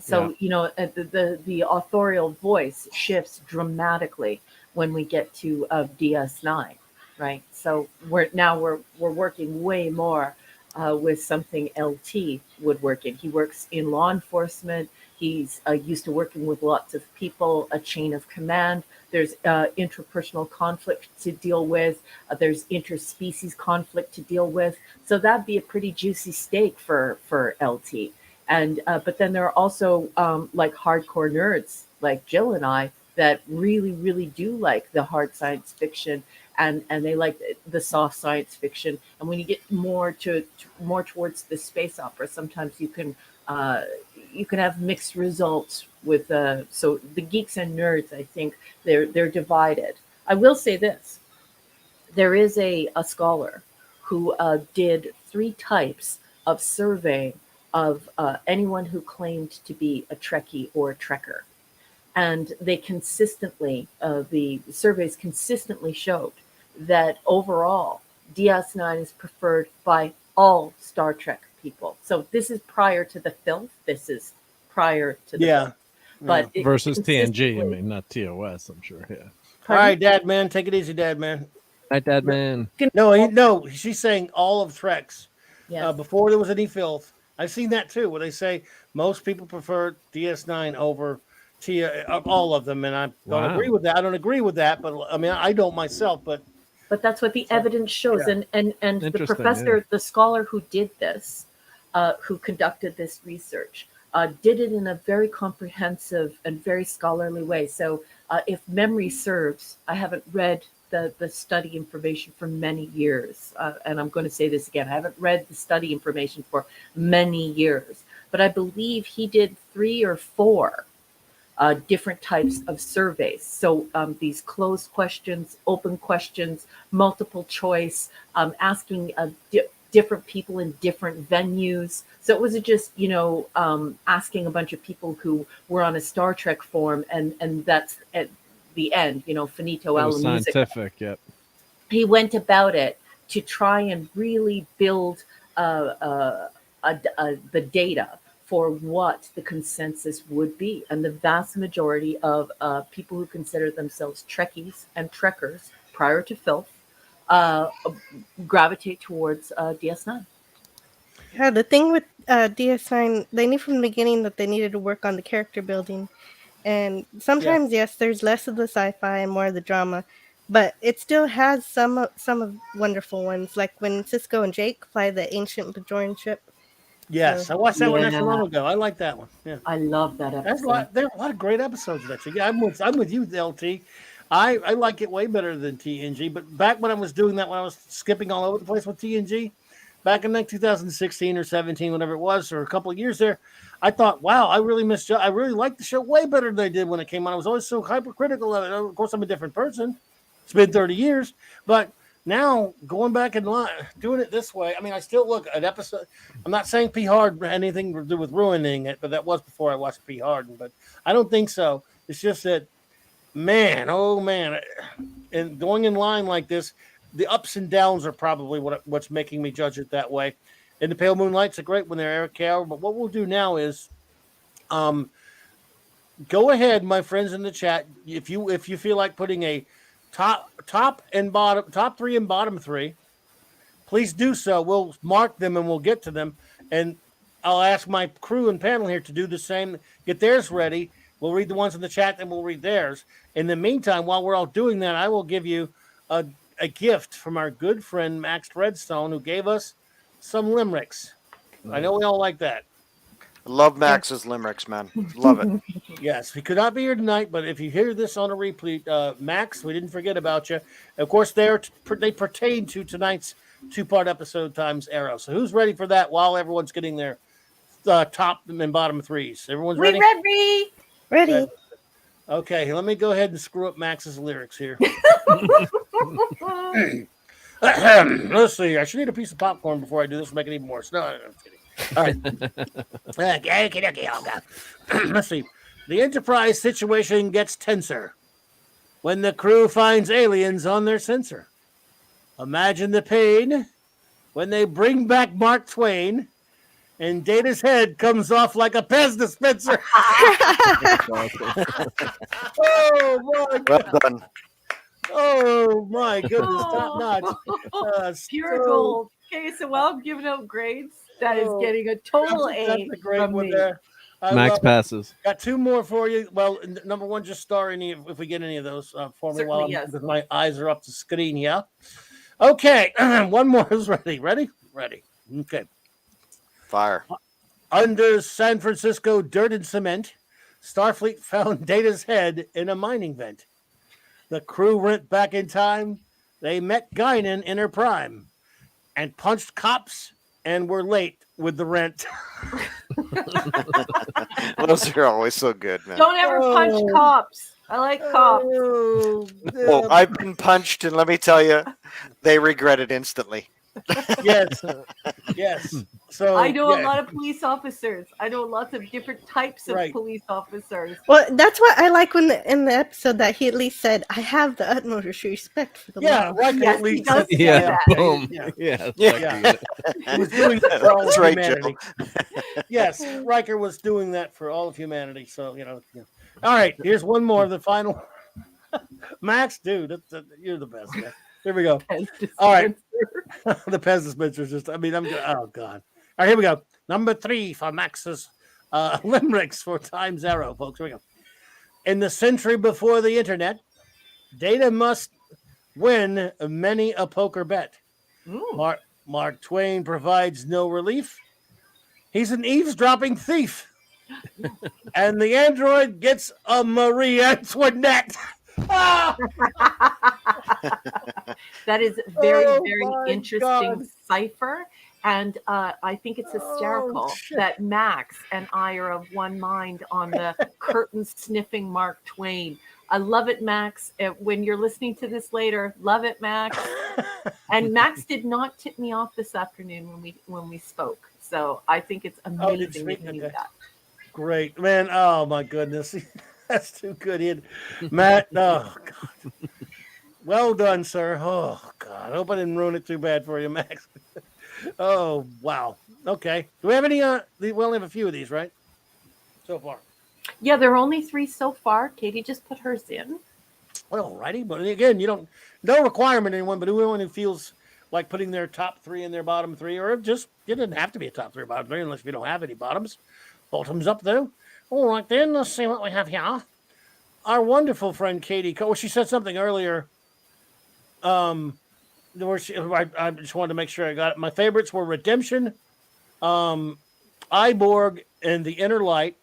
So, the authorial voice shifts dramatically when we get to DS9, right? So we're working way more with something LT would work in. He works in law enforcement. He's used to working with lots of people, a chain of command. There's interpersonal conflict to deal with. There's interspecies conflict to deal with. So that'd be a pretty juicy steak for LT. And but then there are also like hardcore nerds like Jill and I that really, really do like the hard science fiction, and they like the soft science fiction. And when you get more towards the space opera, sometimes you can have mixed results with. So the geeks and nerds, I think they're divided. I will say this: there is a scholar who did 3 types of surveying of anyone who claimed to be a Trekkie or a Trekker. And they consistently, the surveys consistently showed that overall, DS9 is preferred by all Star Trek people. So this is prior to the filth. This is prior to the filth. But versus TNG, I mean, not TOS, I'm sure. Yeah. All right, Dad, man. Take it easy, Dad, man. Night, Dad Man. No, she's saying all of Trek's. Yes. Before there was any filth. I've seen that too, where they say most people prefer DS9 over all of them, and I don't Wow. agree with that. I don't agree with that, but I mean, I don't myself, but But that's what the evidence shows. yeah. And the Interesting, professor, the scholar who did this, who conducted this research, did it in a very comprehensive and very scholarly way. So if memory serves, I haven't read the study information for many years. And I'm going to say this again. I haven't read the study information for many years. But I believe he did 3 or 4 different types of surveys. So these closed questions, open questions, multiple choice, asking different people in different venues. So it wasn't just, asking a bunch of people who were on a Star Trek forum and that's at the end, finito It alla was musica. scientific, yep. He went about it to try and really build the data for what the consensus would be. And the vast majority of people who consider themselves Trekkies and Trekkers prior to filth gravitate towards DS9. Yeah, the thing with DS9, they knew from the beginning that they needed to work on the character building. And sometimes, yes, there's less of the sci-fi and more of the drama, but it still has some of wonderful ones, like when Cisco and Jake fly the ancient Bajoran ship. yes, So, I watched that one not so Yeah. long ago. I like that one. Yeah, I love that there's episode. there are a lot of great episodes of that. So yeah, I'm with you, LT. I like it way better than TNG. But back when I was doing that, when I was skipping all over the place with TNG, back in like 2016 or 17, whatever it was, or a couple of years there, I thought, wow, I really liked the show way better than I did when it came on. I was always so hypercritical of it. Of course, I'm a different person. It's been 30 years, but now going back and doing it this way, I mean, I still look at episode. I'm not saying P Hard had anything to do with ruining it, but that was before I watched P Hard. But I don't think so. It's just that, man, oh man, and going in line like this, the ups and downs are probably what's making me judge it that way. And the Pale Moonlight's a great one there, Eric Cow. But what we'll do now is, go ahead, my friends in the chat. If you feel like putting a top 3 and bottom 3, please do so. We'll mark them and we'll get to them. And I'll ask my crew and panel here to do the same. Get theirs ready. We'll read the ones in the chat, then we'll read theirs. In the meantime, while we're all doing that, I will give you a gift from our good friend Max Redstone, who gave us some limericks. I know we all like that. Love Max's limericks, man. Love it. Yes, we could not be here tonight, but if you hear this on a repeat, Max, we didn't forget about you. Of course, they pertain to tonight's 2-part episode times Arrow. So who's ready for that while everyone's getting their top and bottom 3s? Everyone's ready? ready. Okay, let me go ahead and screw up Max's lyrics here. Let's see. I should need a piece of popcorn before I do this to make it even worse. No, I'm kidding. All right. Okay, I'll go. Let's see. The Enterprise situation gets tenser when the crew finds aliens on their sensor. Imagine the pain when they bring back Mark Twain and Data's head comes off like a Pez dispenser. Oh, my God. Well done. Oh, my goodness. Top notch. Pure gold. Okay, so while I'm giving out grades, that is getting a total A That's a great from one me. there. Max passes. Got 2 more for you. Well, number 1, just star any if we get any of those for me Certainly, while because my eyes are up to screen. Yeah. Okay. 1 more is ready. Ready? Okay. Fire. Under San Francisco dirt and cement, Starfleet found Data's head in a mining vent. The crew went back in time. They met Guinan in her prime and punched cops and were late with the rent. Those are always so good, man. Don't ever punch cops. I like cops. Oh, I've been punched, and let me tell you, they regret it instantly. Yes. So I know a lot of police officers. I know lots of different types of police officers. Well, that's what I like when in the episode that he at least said, "I have the utmost respect for the law." Right. Yes, At least he does say Yeah, that. boom. Yeah. Yeah. He was doing that for all That's of right, humanity. Yes, Riker was doing that for all of humanity. So All right, here's one more. The final. Max, dude, you're the best, man. Here we go. Pen All right. dispenser. The Pez dispenser is just, I mean, oh, God. All right, here we go. Number 3 for Max's limericks for Time Zero, folks. Here we go. In the century before the internet, data must win many a poker bet. Ooh. Mark Twain provides no relief. He's an eavesdropping thief. And the android gets a Marie Antoinette. Ah! That is very, Oh very my interesting God. cipher. And I think it's hysterical shit. that Max and I are of one mind on the curtain sniffing Mark Twain. I love it, Max. When you're listening to this later, love it, Max. And Max did not tip me off this afternoon when we spoke. So I think it's amazing that you knew that. Great, man. Oh my goodness. That's too good. Matt, oh God. Well done, sir. Oh God. I hope I didn't ruin it too bad for you, Max. Oh wow. Okay. Do we have any we only have a few of these, right? So far. Yeah, there are only 3 so far. Katie just put hers in. Well, righty, but again, no requirement anyone, but anyone who feels like putting their top 3 in their bottom 3, or just it doesn't have to be a top 3 or bottom 3 unless you don't have any bottoms. Bottoms up though. All right then, let's see what we have here. Our wonderful friend Katie, she said something earlier. Where I just wanted to make sure I got it. My favorites were Redemption, Iborg, and The Inner Light.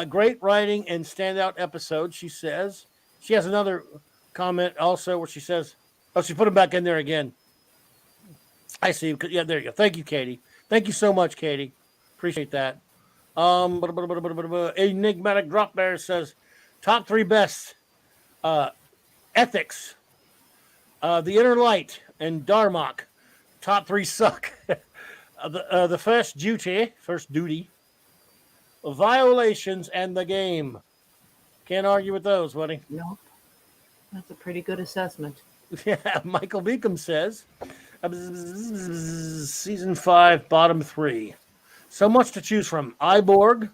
Great writing and standout episode, she says. She has another comment also where she says, oh, she put them back in there again. I see. Yeah, there you go. Thank you, Katie. Thank you so much, Katie. Appreciate that. Enigmatic Drop Bear says, top 3 best. Ethics, The Inner Light, and Darmok. Top 3 suck. The first duty, Violations, and The Game. Can't argue with those, buddy. No, that's a pretty good assessment. Yeah, Michael Beacom says, season 5, bottom 3. So much to choose from. Iborg,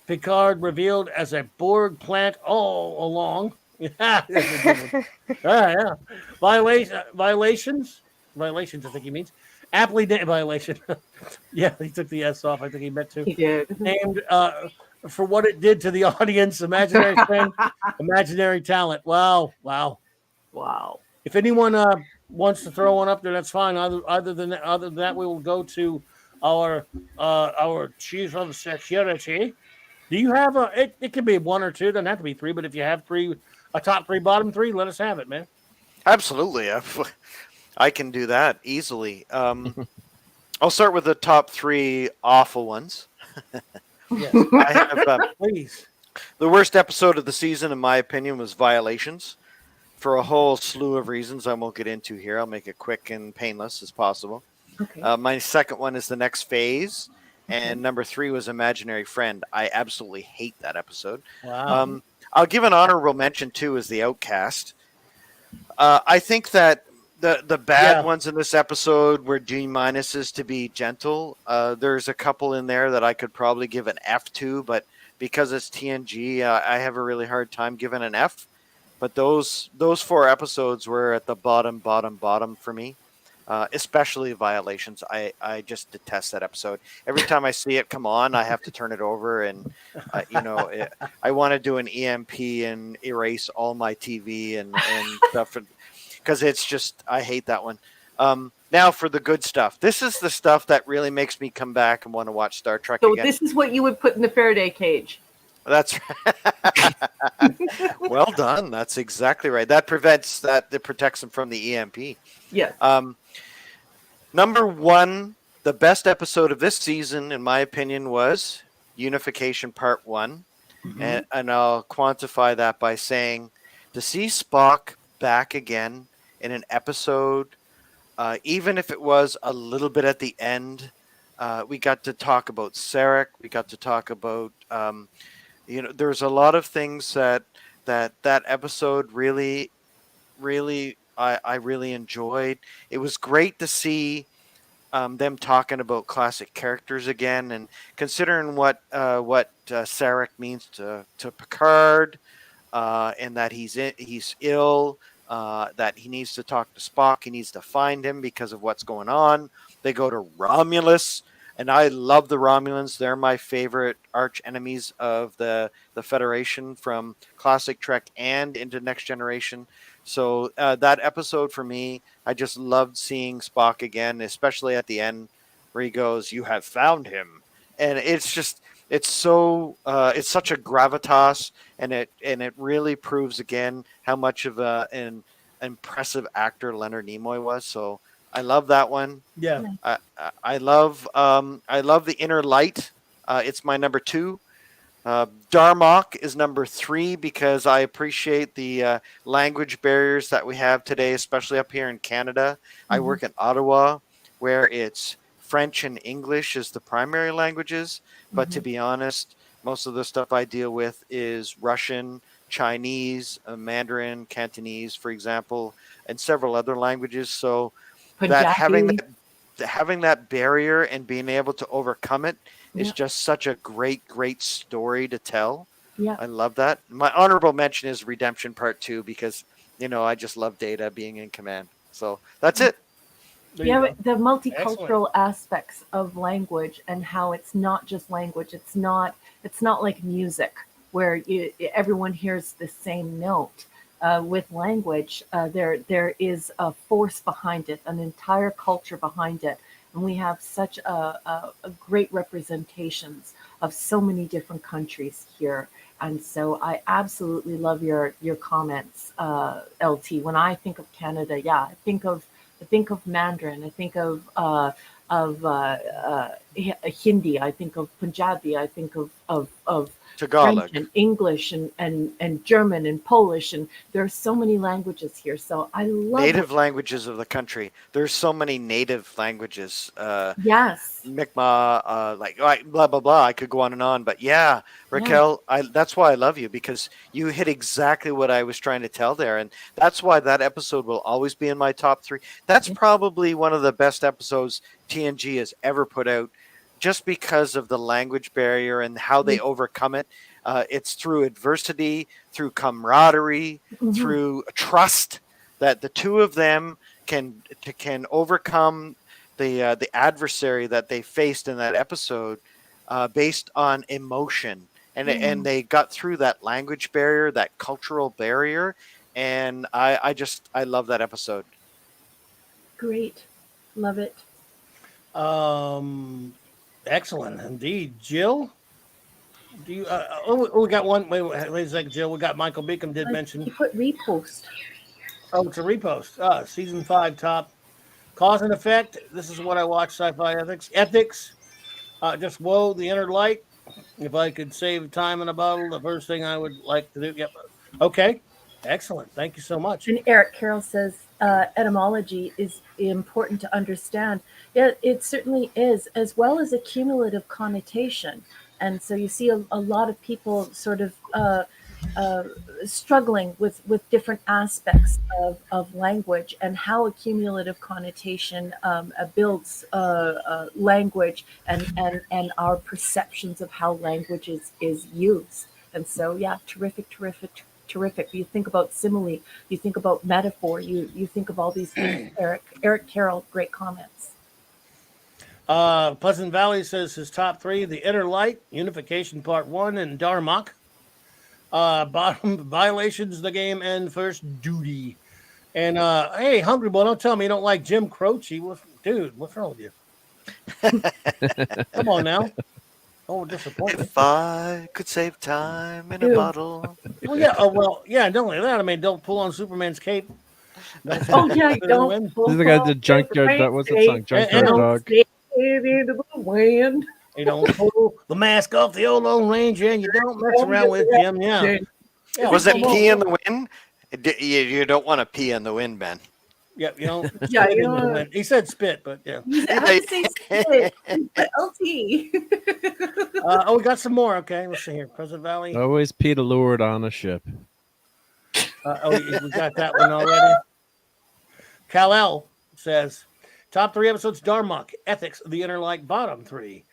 Picard revealed as a Borg plant all along. Yeah, yeah. Violations, I think he means. Aptly named Violation. Yeah, he took the S off. I think he meant to. He did. Named for what it did to the audience. Imaginary friend, imaginary talent. Wow. If anyone wants to throw one up there, that's fine. Other than that, we will go to our chief of security. Do you have it can be 1 or 2, doesn't have to be 3, but if you have 3, a top 3, bottom 3, let us have it, man. Absolutely. I can do that easily. I'll start with the top 3 awful ones. Yes. I have, Please. the worst episode of the season, in my opinion, was Violations. For a whole slew of reasons I won't get into here. I'll make it quick and painless as possible. Okay. My second one is The Next Phase. And number 3 was Imaginary Friend. I absolutely hate that episode. Wow. I'll give an honorable mention, too, as The Outcast. I think that the bad ones in this episode were D- to be gentle. There's a couple in there that I could probably give an F to, but because it's TNG, I have a really hard time giving an F. But those 4 episodes were at the bottom for me. Especially Violations. I just detest that episode. Every time I see it come on, I have to turn it over, and I want to do an EMP and erase all my TV and stuff, because it's just, I hate that one. Now for the good stuff. This is the stuff that really makes me come back and want to watch Star Trek again. So this is what you would put in the Faraday cage. That's right. Well done. That's exactly right. That protects them from the EMP. Yes. Number 1, the best episode of this season, in my opinion, was Unification Part 1. Mm-hmm. And I'll quantify that by saying, to see Spock back again in an episode, even if it was a little bit at the end, we got to talk about Sarek. We got to talk about, there's a lot of things that episode really I really enjoyed. It was great to see them talking about classic characters again, and considering what Sarek means to Picard, and that he's ill, that he needs to talk to Spock. He needs to find him because of what's going on. They go to Romulus, and I love the Romulans. They're my favorite arch enemies of the Federation from classic Trek and into Next Generation. So that episode for me, I just loved seeing Spock again, especially at the end where he goes, "You have found him," and it's just it's so it's such a gravitas, and it really proves again how much of an impressive actor Leonard Nimoy was. So I love that one. Yeah. I love the Inner Light. It's my number 2. Darmok is number 3 because I appreciate the language barriers that we have today, especially up here in Canada. I work in Ottawa, where it's French and English is the primary languages. But to be honest, most of the stuff I deal with is Russian, Chinese, Mandarin, Cantonese, for example, and several other languages. So that having that barrier and being able to overcome it is just such a great story to tell. I love that. My honorable mention is Redemption Part 2 because I just love Data being in command. So that's it. But the multicultural aspects of language and how it's not just language. It's not like music where everyone hears the same note. With language, there is a force behind it, an entire culture behind it, and we have such a great representations of so many different countries here. And so I absolutely love your comments, LT. When I think of Canada, I think of Mandarin, I think of Hindi, I think of Punjabi, I think of Tagalog, French and English and German and Polish, and there are so many languages here. So I love native languages of the country. There's so many native languages. Yes. Mi'kmaq, like blah blah blah. I could go on and on, but yeah, Raquel, that's why I love you because you hit exactly what I was trying to tell there, and that's why that episode will always be in my top 3. That's probably one of the best episodes TNG has ever put out. Just because of the language barrier and how they overcome it. It's through adversity, through camaraderie, through trust that the two of them can overcome the adversary that they faced in that episode based on emotion. And they got through that language barrier, that cultural barrier. And I love that episode. Great. Love it. Excellent indeed. Jill, do you? We got one. Wait a second, Jill. We got Michael Beacom did mention. You put repost. Oh, it's a repost. Season 5 top cause and effect. This is what I watch. Sci-fi ethics. Just the Inner Light. If I could save time in a bottle, the first thing I would like to do. Yep. Okay. Excellent. Thank you so much. And Eric Carroll says etymology is important to understand. Yeah, it certainly is, as well as a cumulative connotation. And so you see a lot of people sort of struggling with different aspects of language and how a cumulative connotation builds language and our perceptions of how language is used. And so, terrific. You think about simile, you think about metaphor, you think of all these things. Eric Carroll, great comments. Pleasant Valley says his top 3: The Inner Light, Unification Part 1, and Darmok. Bottom Violations, the game, and First Duty. And hey, Hungry Boy, don't tell me you don't like Jim Croce. Dude, what's wrong with you? Come on now. Oh, disappointed. If I could save time in a bottle. Well, not only that, I mean, don't pull on Superman's cape. Oh, yeah, don't. This is the guy that Junkyard. What's that song? Junkyard Dog. You don't pull the mask off the old Lone Ranger, and you don't mess around with Jim. Yeah. Was it pee in the wind? You don't want to pee in the wind, Ben. Yeah, you know. Yeah, you know. He said spit, but yeah. I say spit. LT. We got some more. Okay, let's see here. Pleasant Valley. Always Peter lured on a ship. We got that one already. Kal-El says, top 3 episodes: Darmok, Ethics, The Inner Light, bottom 3.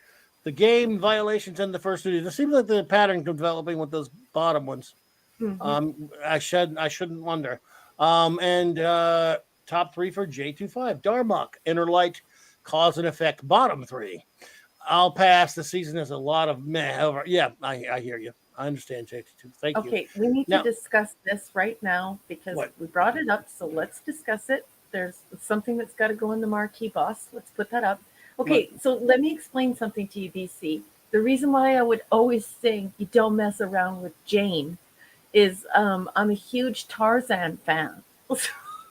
The game, Violations, and the First Duty. There seems like the pattern developing with those bottom ones. Mm-hmm. I shouldn't wonder. And top 3 for J25. Darmok, Interlight, Cause and Effect, bottom 3. I'll pass. The season is a lot of meh. Over. Yeah, I hear you. I understand, J22. Thank you. Okay, we need Now- to discuss this right now because What? we brought it up. So let's discuss it. There's something that's got to go in the marquee, boss. Let's put that up. Okay, so let me explain something to you, DC. The reason why I would always sing "You Don't Mess Around with Jane" is I'm a huge Tarzan fan.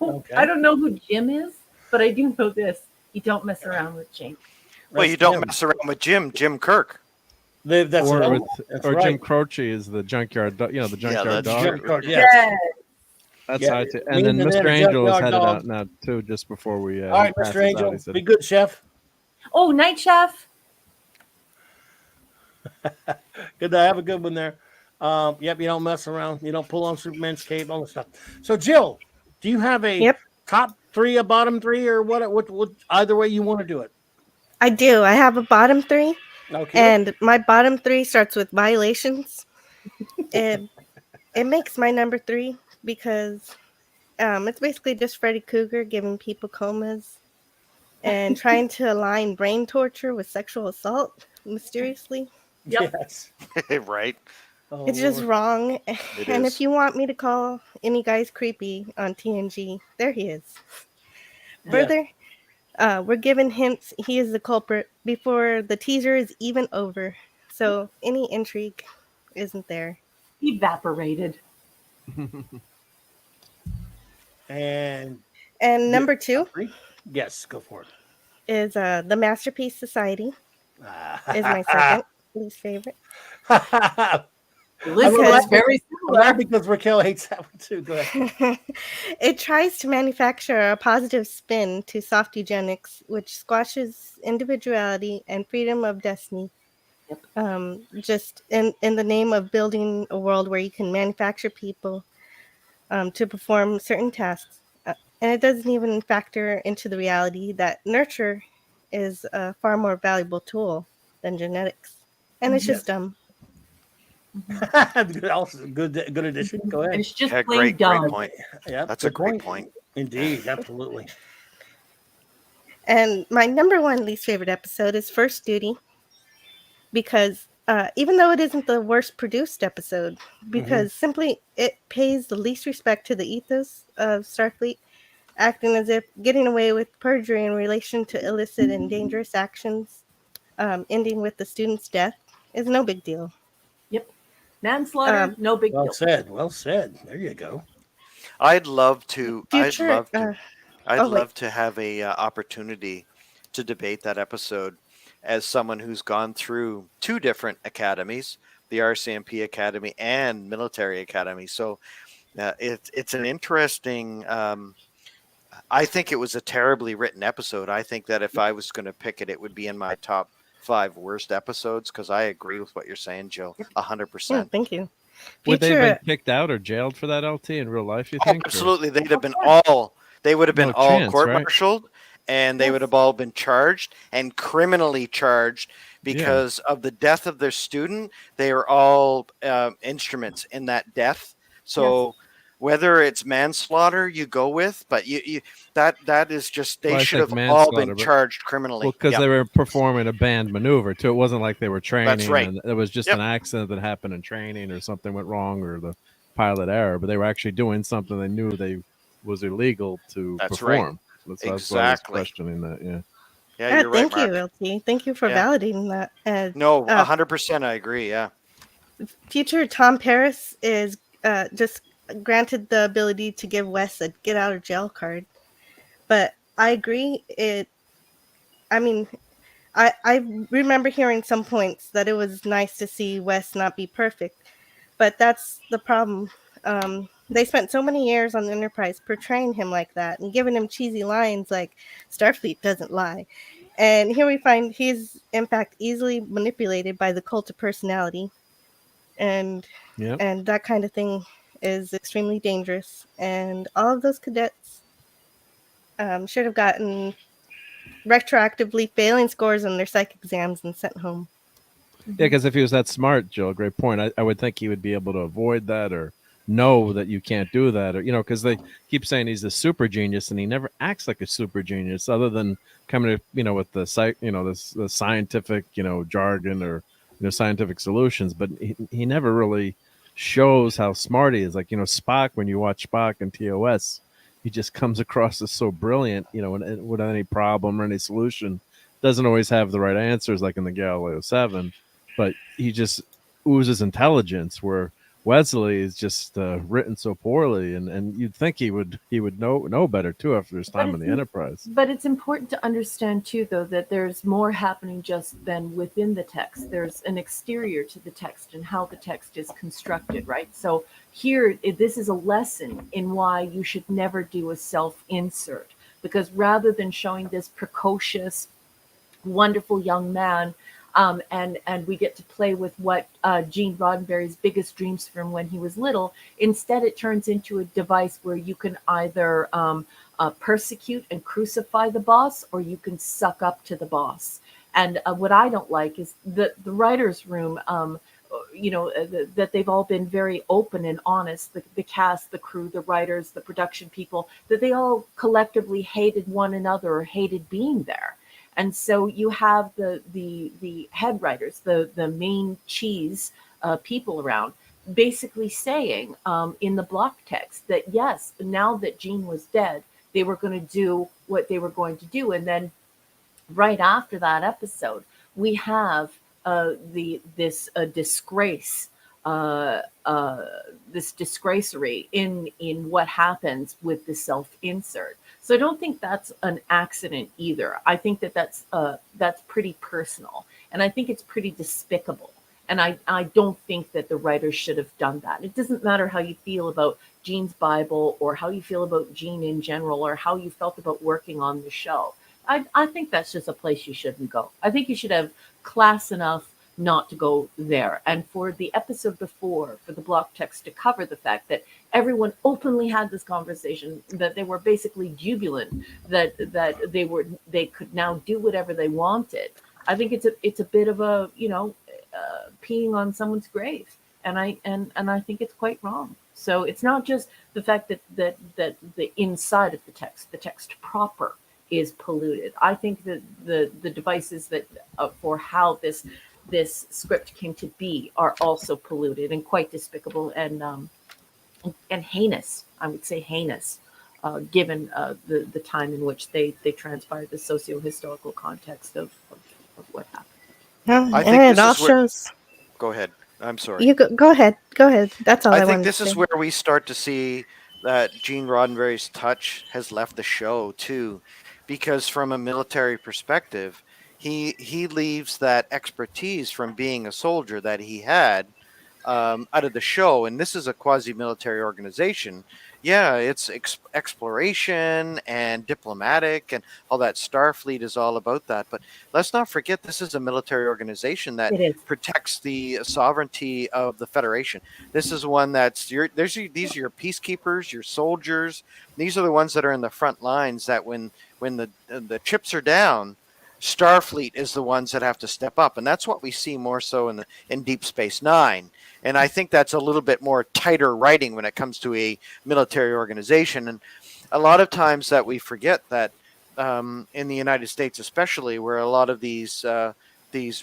Okay. I don't know who Jim is, but I do know this: you don't mess around with Jane. Well, you don't mess around with Jim Kirk. That's or right. with, That's or right. Jim Croce is the junkyard, the junkyard that's dog. Jim Croce, yes. Yeah. That's Yeah, how I it and then means Mr. that Angel is junkyard headed dog. out now too, just before we. All right, he passes Mr. Angel. out, he said, Be good, chef. Oh, night chef. Good to have a good one there. Yep, you don't mess around. You don't pull on Superman's cape, all this stuff. So, Jill, do you have a Yep. top 3, a bottom 3, or what either way you want to do it? I do. I have a bottom 3, Okay. and my bottom 3 starts with violations. it makes my number 3 because it's basically just Freddy Krueger giving people comas and trying to align brain torture with sexual assault mysteriously. Yep. Yes. Right? Oh, It's just Lord. wrong. It And is. if you want me to call any guys creepy on TNG, there he is. Yeah. Further, we're given hints he is the culprit before the teaser is even over. So any intrigue isn't there. Evaporated. And And number 2 top 3? Yes, go for it. is the Masterpiece Society is my second least favorite. Listen, Because- it's very I'm glad similar. because Raquel hates that one too. Go ahead. It tries to manufacture a positive spin to soft eugenics, which squashes individuality and freedom of destiny. Yep. Just in the name of building a world where you can manufacture people to perform certain tasks. And it doesn't even factor into the reality that nurture is a far more valuable tool than genetics. And it's just dumb. Also, good addition. Go And ahead. it's just Yeah, plain great dumb. point. Yeah, That's a great point. Indeed, absolutely. And my number 1 least favorite episode is First Duty, because even though it isn't the worst produced episode, because simply it pays the least respect to the ethos of Starfleet, acting as if getting away with perjury in relation to illicit and dangerous actions, ending with the student's death, is no big deal. Yep. Manslaughter, no big Well deal. said. Well said. There you go. I'd love to. Future, I'd oh, wait. love to have a opportunity to debate that episode as someone who's gone through 2 different academies, the RCMP Academy and Military Academy. So it's an interesting. I think it was a terribly written episode. I think that if I was going to pick it, it would be in my top 5 worst episodes because I agree with what you're saying, Jill, 100%. Thank you. Would they have Future, been kicked out or jailed for that LT in real life? You Oh, think? Or- absolutely. They'd have been all. They would have been No all chance, court-martialed, and they would have all been charged and criminally charged because of the death of their student. They are all instruments in that death. So whether it's manslaughter, you go with, but you that is just they Well, I should think have all been manslaughter, but- charged criminally. Well, because Yep. they were performing a banned maneuver too. It wasn't like they were training. right. And it was just Yep. an accident that happened in training, or something went wrong, or the pilot error. But they were actually doing something they knew they was illegal to That's right. perform. That's why I was Exactly. questioning that. Yeah. Yeah, you're right, thank you, Mark. LT. Thank you for Yeah. validating that. No, 100%. I agree. Yeah. Future Tom Paris is just granted the ability to give Wes a get out of jail card, but I agree. I remember hearing some points that it was nice to see Wes not be perfect, but that's the problem. They spent so many years on the Enterprise portraying him like that and giving him cheesy lines like "Starfleet doesn't lie," and here we find he's in fact easily manipulated by the cult of personality, and Yep. and that kind of thing is extremely dangerous. And all of those cadets should have gotten retroactively failing scores on their psych exams and sent home. Yeah, because if he was that smart, Jill, great point. I would think he would be able to avoid that, or know that you can't do that, or because they keep saying he's a super genius, and he never acts like a super genius, other than coming to with the the scientific jargon, or scientific solutions. But he never really shows how smart he is. Like Spock, when you watch Spock and TOS, he just comes across as so brilliant. With any problem or any solution, doesn't always have the right answers, like in the Galileo 7, but he just oozes intelligence, where Wesley is just written so poorly, and you'd think he would know better too after his time in the Enterprise. But it's important to understand too, though, that there's more happening just than within the text. There's an exterior to the text and how the text is constructed, right? So here, this is a lesson in why you should never do a self-insert, because rather than showing this precocious, wonderful young man, and we get to play with what Gene Roddenberry's biggest dreams from when he was little. Instead, it turns into a device where you can either persecute and crucify the boss, or you can suck up to the boss. And what I don't like is the writer's room, that they've all been very open and honest, the cast, the crew, the writers, the production people, that they all collectively hated one another or hated being there. And so you have the head writers, the main cheese people around, basically saying in the block text that, yes, now that Gene was dead, they were going to do what they were going to do. And then right after that episode, we have this disgrace, this disgracery in what happens with the self-insert. So I don't think that's an accident either. I think that's pretty personal, and I think it's pretty despicable. And I don't think that the writers should have done that. It doesn't matter how you feel about Gene's Bible, or how you feel about Gene in general, or how you felt about working on the show. I think that's just a place you shouldn't go. I think you should have class enough not to go there. And for the episode before, for the block text to cover the fact that everyone openly had this conversation, that they were basically jubilant that they could now do whatever they wanted. I think it's a bit of a peeing on someone's grave, and I think it's quite wrong. So it's not just the fact that the inside of the text proper is polluted. I think that the devices that for how this script came to be are also polluted and quite despicable and heinous. I would say heinous, given the time in which they transpired, the socio-historical context of what happened. I think this is where... Go ahead. I'm sorry. You go ahead. Go ahead. That's all I think this is where we start to see that Gene Roddenberry's touch has left the show too, because from a military perspective, he leaves that expertise from being a soldier that he had out of the show. And this is a quasi-military organization. Yeah, it's exploration and diplomatic, and all that. Starfleet is all about that. But let's not forget, this is a military organization that protects the sovereignty of the Federation. This is one that's these are your peacekeepers, your soldiers. These are the ones that are in the front lines. That when the chips are down, Starfleet is the ones that have to step up, and that's what we see more so in Deep Space Nine. And I think that's a little bit more tighter writing when it comes to a military organization. And a lot of times that we forget that in the United States, especially, where a lot of these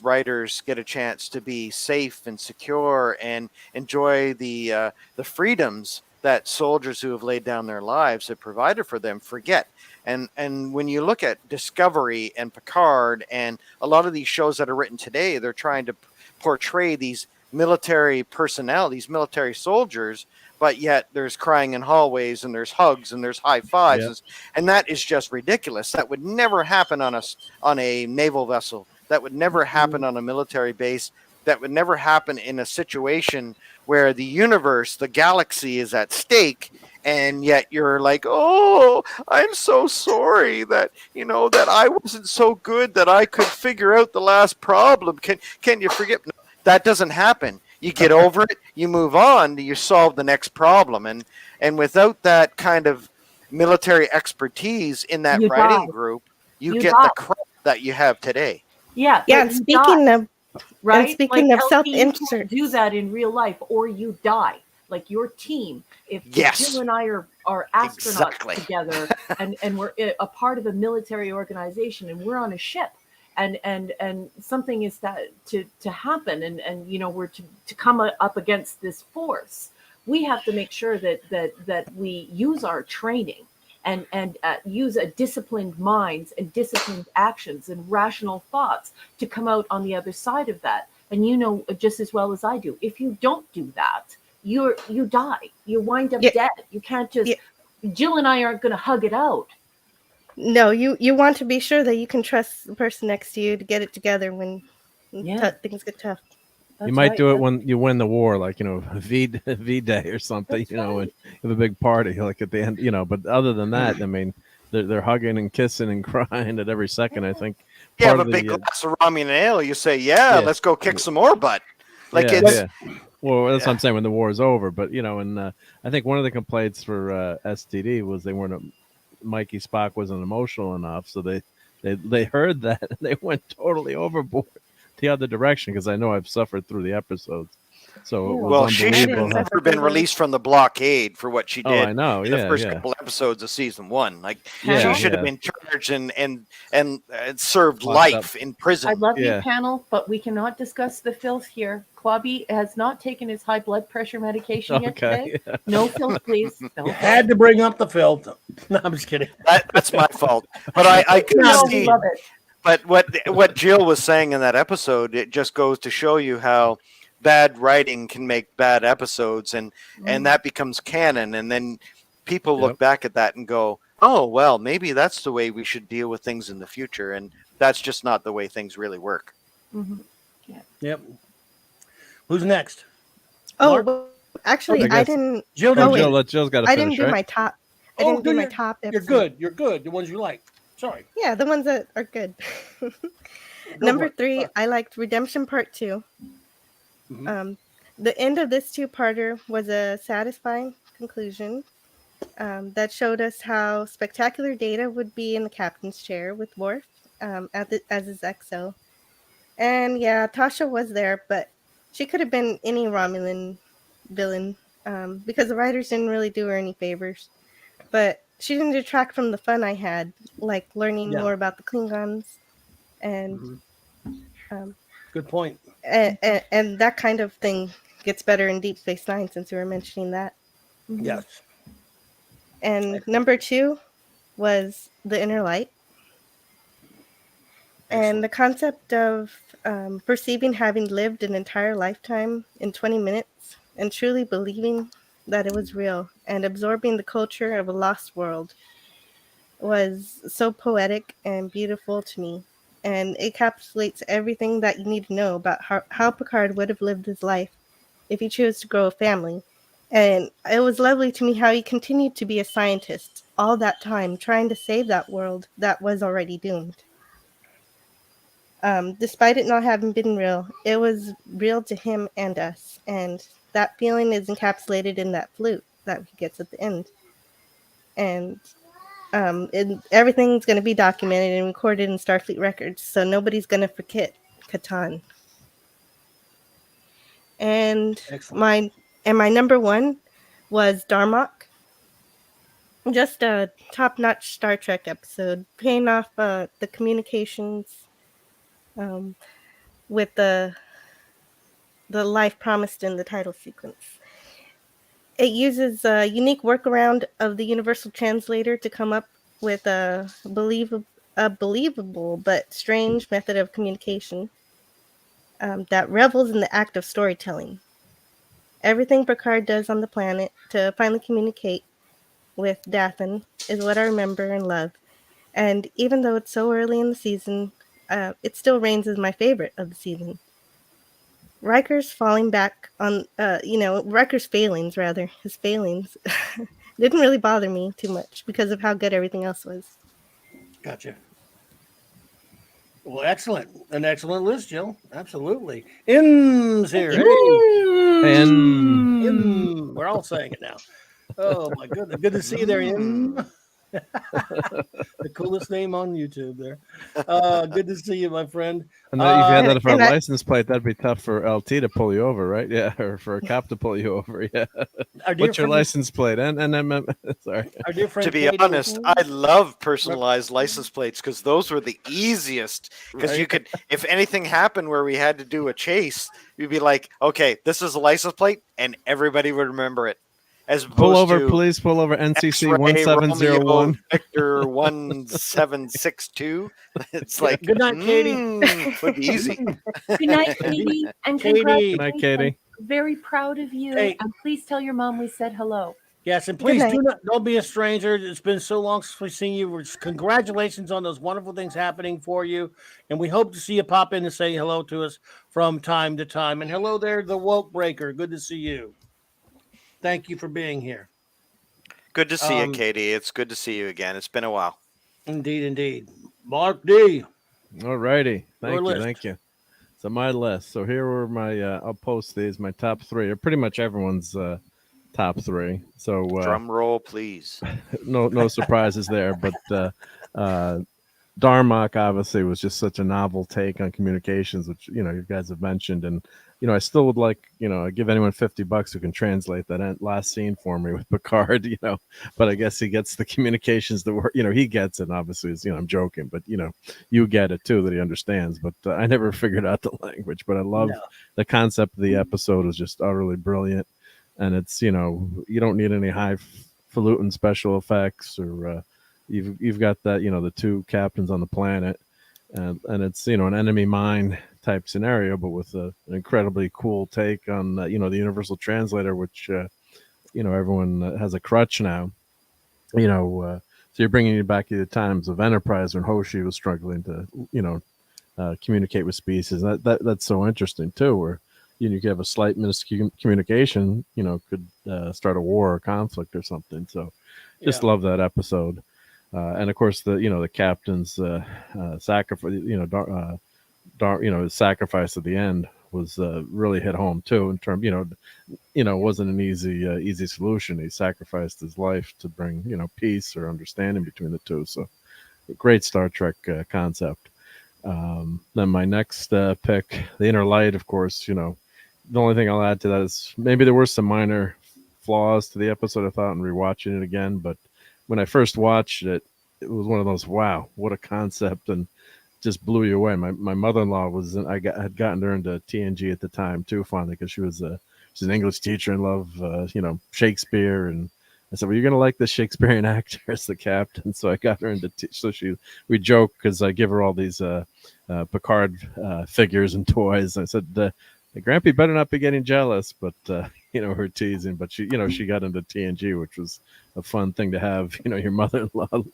writers get a chance to be safe and secure and enjoy the freedoms that soldiers who have laid down their lives have provided for them, forget. And when you look at Discovery and Picard and a lot of these shows that are written today, they're trying to portray these military personnel, these military soldiers, but yet there's crying in hallways and there's hugs and there's high fives. Yep. And that is just ridiculous. That would never happen on a naval vessel. That would never happen on a military base. That would never happen in a situation where the universe, the galaxy is at stake, and yet you're like, oh, I'm so sorry that, that I wasn't so good that I could figure out the last problem. Can you forget? No, that doesn't happen. You get over it, you move on, you solve the next problem. And without that kind of military expertise in that writing group, you get the crap that you have today. Yeah. Yeah. Speaking of right? Speaking of self-insert, do that in real life, or you die. like your team. If Yes. Jill and I are astronauts Exactly. together, and we're a part of a military organization, and we're on a ship, and something is that to happen, and you know, we're to come up against this force, we have to make sure that we use our training and use a disciplined minds and disciplined actions and rational thoughts to come out on the other side of that. And you know just as well as I do, if you don't do that, you die. You wind up dead. You can't just. Jill and I aren't going to hug it out. No, you want to be sure that you can trust the person next to you to get it together when things get tough. You might do it when you win the war, like, you know, V Day or something, you know, and have a big party, like at the end, you know. But other than that, I mean, they're hugging and kissing and crying at every second. I think. You have a big glass of ramen and ale. You say, let's go kick some more butt. Like it's. Well, that's what I'm saying when the war is over. But you know, and I think one of the complaints for STD was they weren't. Mikey Spock wasn't emotional enough, so they heard that and they went totally overboard the other direction, because I know I've suffered through the episodes. So it was she should have never been released from the blockade for what she did. Oh, I know. In the first couple episodes of season 1, like she should have been charged and served life in prison. I love you, panel, but we cannot discuss the filth here. Clobby has not taken his high blood pressure medication yet today. No filth, please. No. You had to bring up the filth. No, I'm just kidding. That's my fault. But I can see. Love it. But what Jill was saying in that episode, it just goes to show you how bad writing can make bad episodes, and that becomes canon, and then people look back at that and go, oh, well, maybe that's the way we should deal with things in the future, and that's just not the way things really work. Yep. Who's next? Well, actually, I didn't. Jill's got to finish. I didn't do my top. I didn't do my top episode. You're good. The ones you like. Sorry. Yeah, the ones that are good. Number 3, I liked Redemption Part 2. The end of this 2-parter was a satisfying conclusion that showed us how spectacular Data would be in the captain's chair with Worf as his XO. And yeah, Tasha was there, but she could have been any Romulan villain because the writers didn't really do her any favors. But she didn't detract from the fun I had, like learning more about the Klingons and good point. And that kind of thing gets better in Deep Space Nine, since we were mentioning that. Yes. And number 2 was The Inner Light. And the concept of perceiving having lived an entire lifetime in 20 minutes and truly believing that it was real and absorbing the culture of a lost world was so poetic and beautiful to me. And it encapsulates everything that you need to know about how Picard would have lived his life if he chose to grow a family. And it was lovely to me how he continued to be a scientist all that time, trying to save that world that was already doomed. Despite it not having been real, it was real to him and us. And that feeling is encapsulated in that flute that he gets at the end. And everything's going to be documented and recorded in Starfleet records, so nobody's going to forget Catan. And my number 1 was Darmok. Just a top-notch Star Trek episode, paying off the communications with the life promised in the title sequence. It uses a unique workaround of the Universal Translator to come up with a believable but strange method of communication that revels in the act of storytelling. Everything Picard does on the planet to finally communicate with Dathan is what I remember and love. And even though it's so early in the season, it still reigns as my favorite of the season. Riker's falling back on, Riker's failings, his failings, didn't really bother me too much because of how good everything else was. Gotcha. Well, excellent. An excellent list, Jill. Absolutely. M's here. Hey. M. We're all saying it now. Oh, my goodness. Good to see you there, M. The coolest name on YouTube there. Good to see you, my friend. And then if you had that for a And I- license plate, that'd be tough for LT to pull you over, right? Yeah, or for a cop to pull you over. Yeah. Our dear What's your friend, license plate? And sorry. our dear friend To be Katie, honest, I love personalized license plates because those were the easiest. Because you Right. could, if anything happened where we had to do a chase, you'd be like, okay, this is a license plate, and everybody would remember it. As Pull opposed over, to please. Pull over. NCC X-ray Romeo 1701. Victor 1762. It's like, Good night, Katie. would be easy. Good night, Katie, and Katie. congratulations. Good night, Katie. Very proud of you, Hey. and please tell your mom we said hello. Yes, and Good please night. don't be a stranger. It's been so long since we've seen you. Congratulations on those wonderful things happening for you, and we hope to see you pop in and say hello to us from time to time. And hello there, the Woke Breaker. Good to see you. Thank you for being here. Good to see Um, you, Katie. It's good to see you again. It's been a while. Indeed, indeed. Mark D. All righty. Your Thank you. list. Thank you. So my list. So here were my. I'll post these. My top three are pretty much everyone's top three. So Drum roll, please. no surprises there. But Darmok obviously was just such a novel take on communications, which you guys have mentioned, and I still would like I give anyone $50 who can translate that last scene for me with Picard, but I guess he gets the communications that were he gets it. And obviously, I'm joking, but you get it too, that he understands. But I never figured out the language. But I love the concept of the episode is just utterly brilliant, and it's you don't need any highfalutin special effects or. You've got that the two captains on the planet, and it's an enemy mine type scenario, but with an incredibly cool take on the universal translator, which everyone has a crutch now. So you're bringing you back to the times of Enterprise when Hoshi was struggling to communicate with species. That's so interesting too, where you could have a slight miscommunication, could start a war or conflict or something. So just love that episode. And of course, the captain's sacrifice, his sacrifice at the end was really hit home too. In terms, it wasn't an easy solution. He sacrificed his life to bring peace or understanding between the two. So, great Star Trek concept. Then my next pick, the Inner Light. Of course, the only thing I'll add to that is maybe there were some minor flaws to the episode, I thought, and rewatching it again, but when I first watched it, it was one of those, wow, what a concept, and just blew you away. My mother-in-law had gotten her into TNG at the time too, finally, because she's an English teacher and loved Shakespeare, and I said, well, you're gonna like this Shakespearean actor as the captain. So I got her into we joke because I give her all these Picard figures and toys. I said, Grampy better not be getting jealous, but her teasing. But she got into TNG, which was a fun thing to have. Your mother-in-law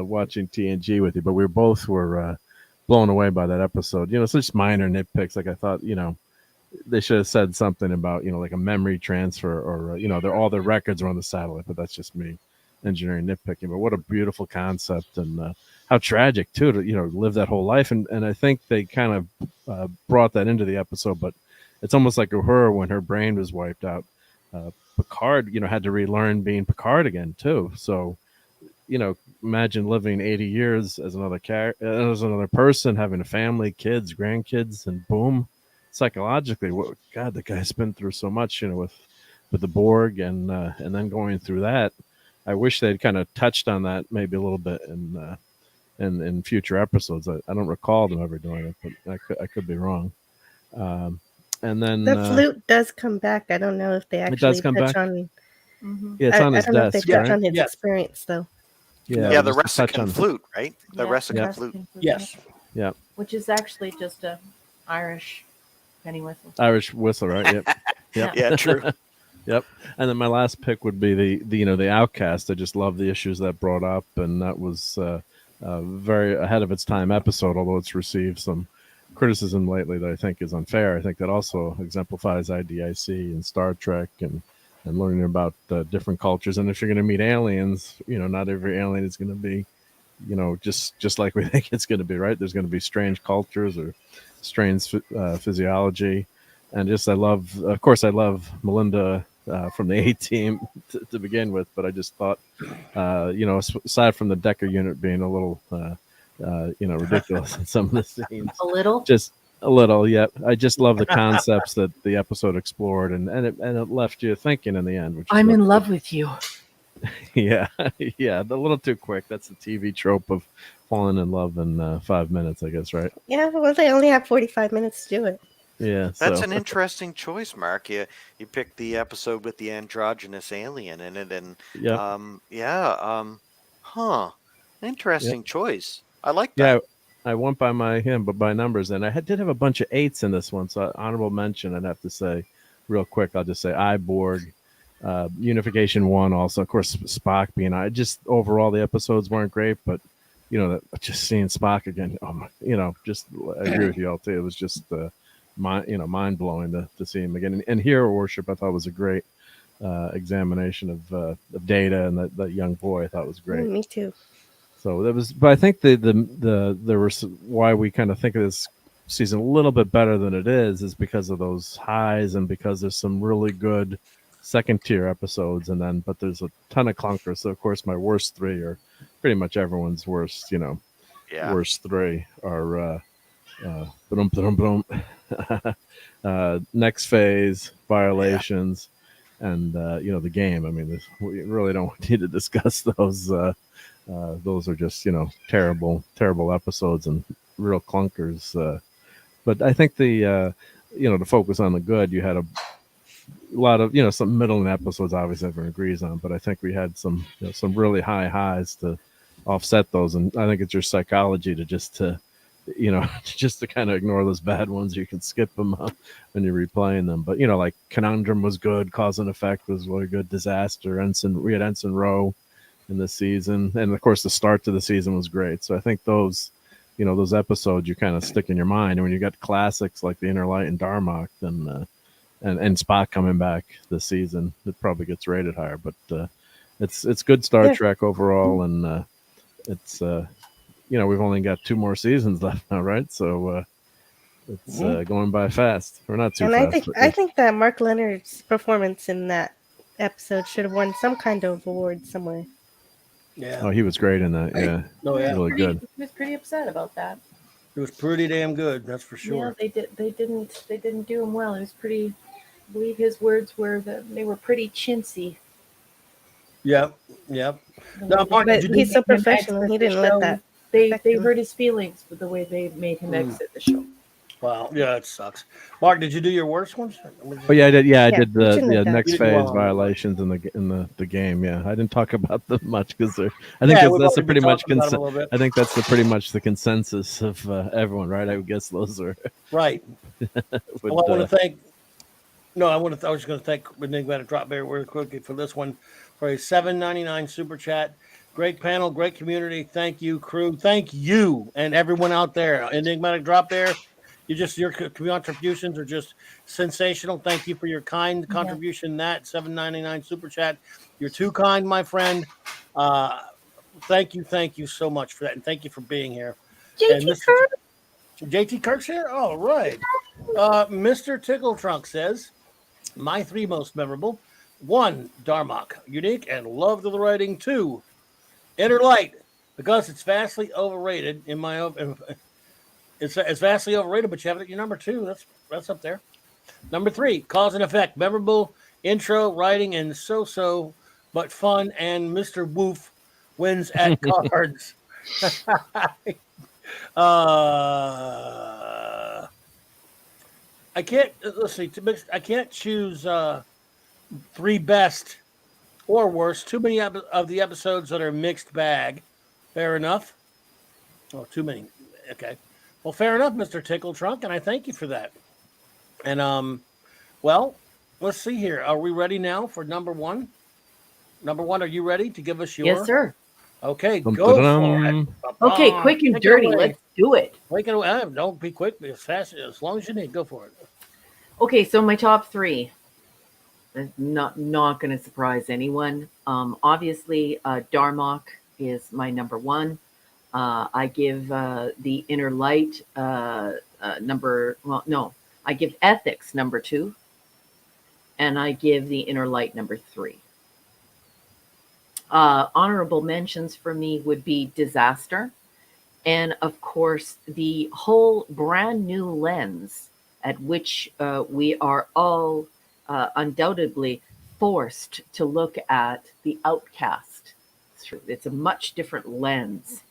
watching TNG with you. But we both were blown away by that episode. Such minor nitpicks. Like I thought, they should have said something about like a memory transfer or all their records are on the satellite. But that's just me engineering nitpicking. But what a beautiful concept, and how tragic too to live that whole life. And I think they kind of brought that into the episode, but it's almost like her when her brain was wiped out. Picard had to relearn being Picard again too. So imagine living 80 years as another person, having a family, kids, grandkids, and boom, psychologically, God, the guy's been through so much with the Borg, and then going through that. I wish they'd kind of touched on that maybe a little bit in future episodes. I don't recall them ever doing it, but I could be wrong. And then The flute does come back. I don't know if they actually does come touch back? on. Yeah, it's on I his don't know if they desk, touch right? on his Yes. experience though. Yeah, the just a touch Resican on- flute, right? The Yeah, Resican Yeah. flute. Yes. Yeah, Which is actually just a Irish penny whistle. Irish whistle, right? Yep. Yep. Yeah, true. Yep. And then my last pick would be the Outcast. I just love the issues that brought up, and that was very ahead of its time episode, although it's received some criticism lately that I think is unfair. I think that also exemplifies IDIC and Star Trek and learning about different cultures. And if you're going to meet aliens, not every alien is going to be, just like we think it's going to be, right? There's going to be strange cultures or strange physiology. And just, I love Melinda from the A team to begin with, but I just thought, aside from the Decker unit being a little, ridiculous in some of the scenes, A little. just a little, yeah. I just love the concepts that the episode explored, and it left you thinking in the end. Which is I'm in what- love with you. Yeah, yeah, a little too quick. That's the TV trope of falling in love in 5 minutes, I guess, right? Yeah, well, they only have 45 minutes to do it. Yeah, That's so an interesting choice, Mark. You picked the episode with the androgynous alien in it, and yeah, interesting choice. I like yeah. that. I went by numbers, and did have a bunch of 8s in this one. So honorable mention, I'd have to say, real quick. I'll just say Iborg, Unification 1. Also, of course, Spock being. I just overall the episodes weren't great, but just seeing Spock again. Oh my, I agree with you all too. It was just mind blowing to see him again. And Hero Worship, I thought was a great examination of Data and that young boy. I thought was great. Me too. So that was, but I think there was why we kind of think of this season a little bit better than it is because of those highs and because there's some really good second tier episodes, but there's a ton of clunkers. So of course my worst 3 are pretty much everyone's worst. Worst 3 are Next Phase, Violations, and the game. I mean, we really don't need to discuss those. Those are just terrible episodes and real clunkers. But I think to focus on the good, you had a lot of some middling episodes. Obviously, everyone agrees on, but I think we had some really high highs to offset those, and I think it's your psychology to just to kind of ignore those bad ones. You can skip them when you're replaying them. But like Conundrum was good, Cause and Effect was really good, Disaster, we had Ensign Rowe in this season, and of course the start to the season was great. So I think those episodes you kind of stick in your mind, and when you got classics like the Inner Light and Darmok, then and Spock coming back this season, it probably gets rated higher. But it's good Star Trek overall, and it's we've only got 2 more seasons left now, right? So it's going by fast, or not too and fast. I think that Mark Leonard's performance in that episode should have won some kind of award somewhere. Yeah. Oh, he was great in that. Yeah. Oh, yeah. Really good. He was pretty upset about that. It was pretty damn good, that's for sure. Yeah, they didn't do him well. It was pretty. I believe his words were that they were pretty chintzy. Yep. No, Mark, But did you he's do- so professional. He didn't let that. They affect him. hurt his feelings with the way they made him exit the show. Wow, yeah, it sucks. Mark, did you do your worst ones? Oh yeah, I did. Yeah, I Yeah, did you shouldn't have done. Next You did Phase, well on that. Violations in the game. Yeah, I didn't talk about them much because I think Yeah, that's we've the already pretty been much talking about them a little bit. I think that's pretty much the consensus of everyone, right? I would guess those are. Right. would, Well, I want to thank. No, I was just going to thank Enigmatic Drop Bear really quickly for this one, for a $7.99 super chat. Great panel, great community. Thank you, crew. Thank you and everyone out there. Enigmatic Drop Bear, your contributions are just sensational. Thank you for your kind contribution. That $7.99 super chat. You're too kind, my friend. Thank you so much for that, and thank you for being here. And JT Kirk. JT Kirk's here. All right. Mr. Tickle Trunk says, my 3 most memorable: 1, Darmok, unique and love the writing. 2, Inner Light, because it's vastly overrated. It's vastly overrated, but you have it at your number 2. That's up there. Number 3, Cause and Effect, memorable intro, writing, and so but fun. And Mr. Woof wins at cards. I can't I can't choose 3 best or worst. Too many of the episodes that are mixed bag. Fair enough. Oh, too many. Okay. Well, fair enough, Mr. Tickle Trunk, and I thank you for that. And well, let's see here. Are we ready now for number 1? Number 1, are you ready to give us your? Yes, sir. Okay, go Dum-da-dum. for it. Okay, quick and Take it dirty. away. Let's do it. Take it away. Don't be quick. Be as fast as long as you need. Go for it. Okay, so my top 3. Not going to surprise anyone. Obviously, Darmok is my number 1. I give the Inner Light I give Ethics number 2. and I give the Inner Light number 3. Honorable mentions for me would be Disaster, and of course the whole brand new lens at which we are all undoubtedly forced to look at the Outcast through. It's a much different lens.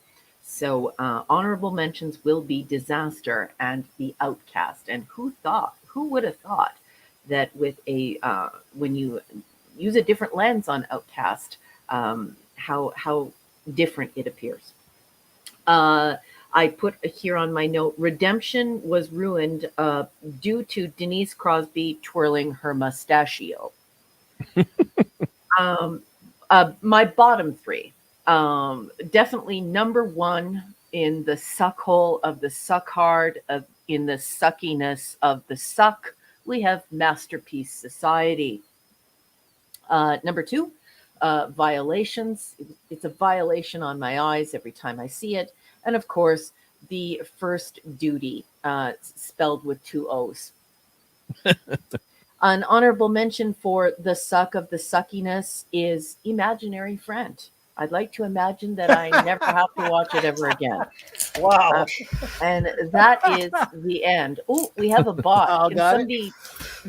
So honorable mentions will be Disaster and the Outcast. And who would have thought that with a when you use a different lens on Outcast, how different it appears. I put here on my note, Redemption was ruined due to Denise Crosby twirling her mustachio. My bottom 3, definitely number 1 in the suck hole of the suck hard, in the suckiness of the suck, we have Masterpiece Society. Number 2, Violations. It's a violation on my eyes every time I see it. And of course, the First Duty, spelled with 2 O's. An honorable mention for the suck of the suckiness is Imaginary Friend. I'd like to imagine that I never have to watch it ever again. Wow. And that is the end. Oh, we have a bot. Oh, Can got it. somebody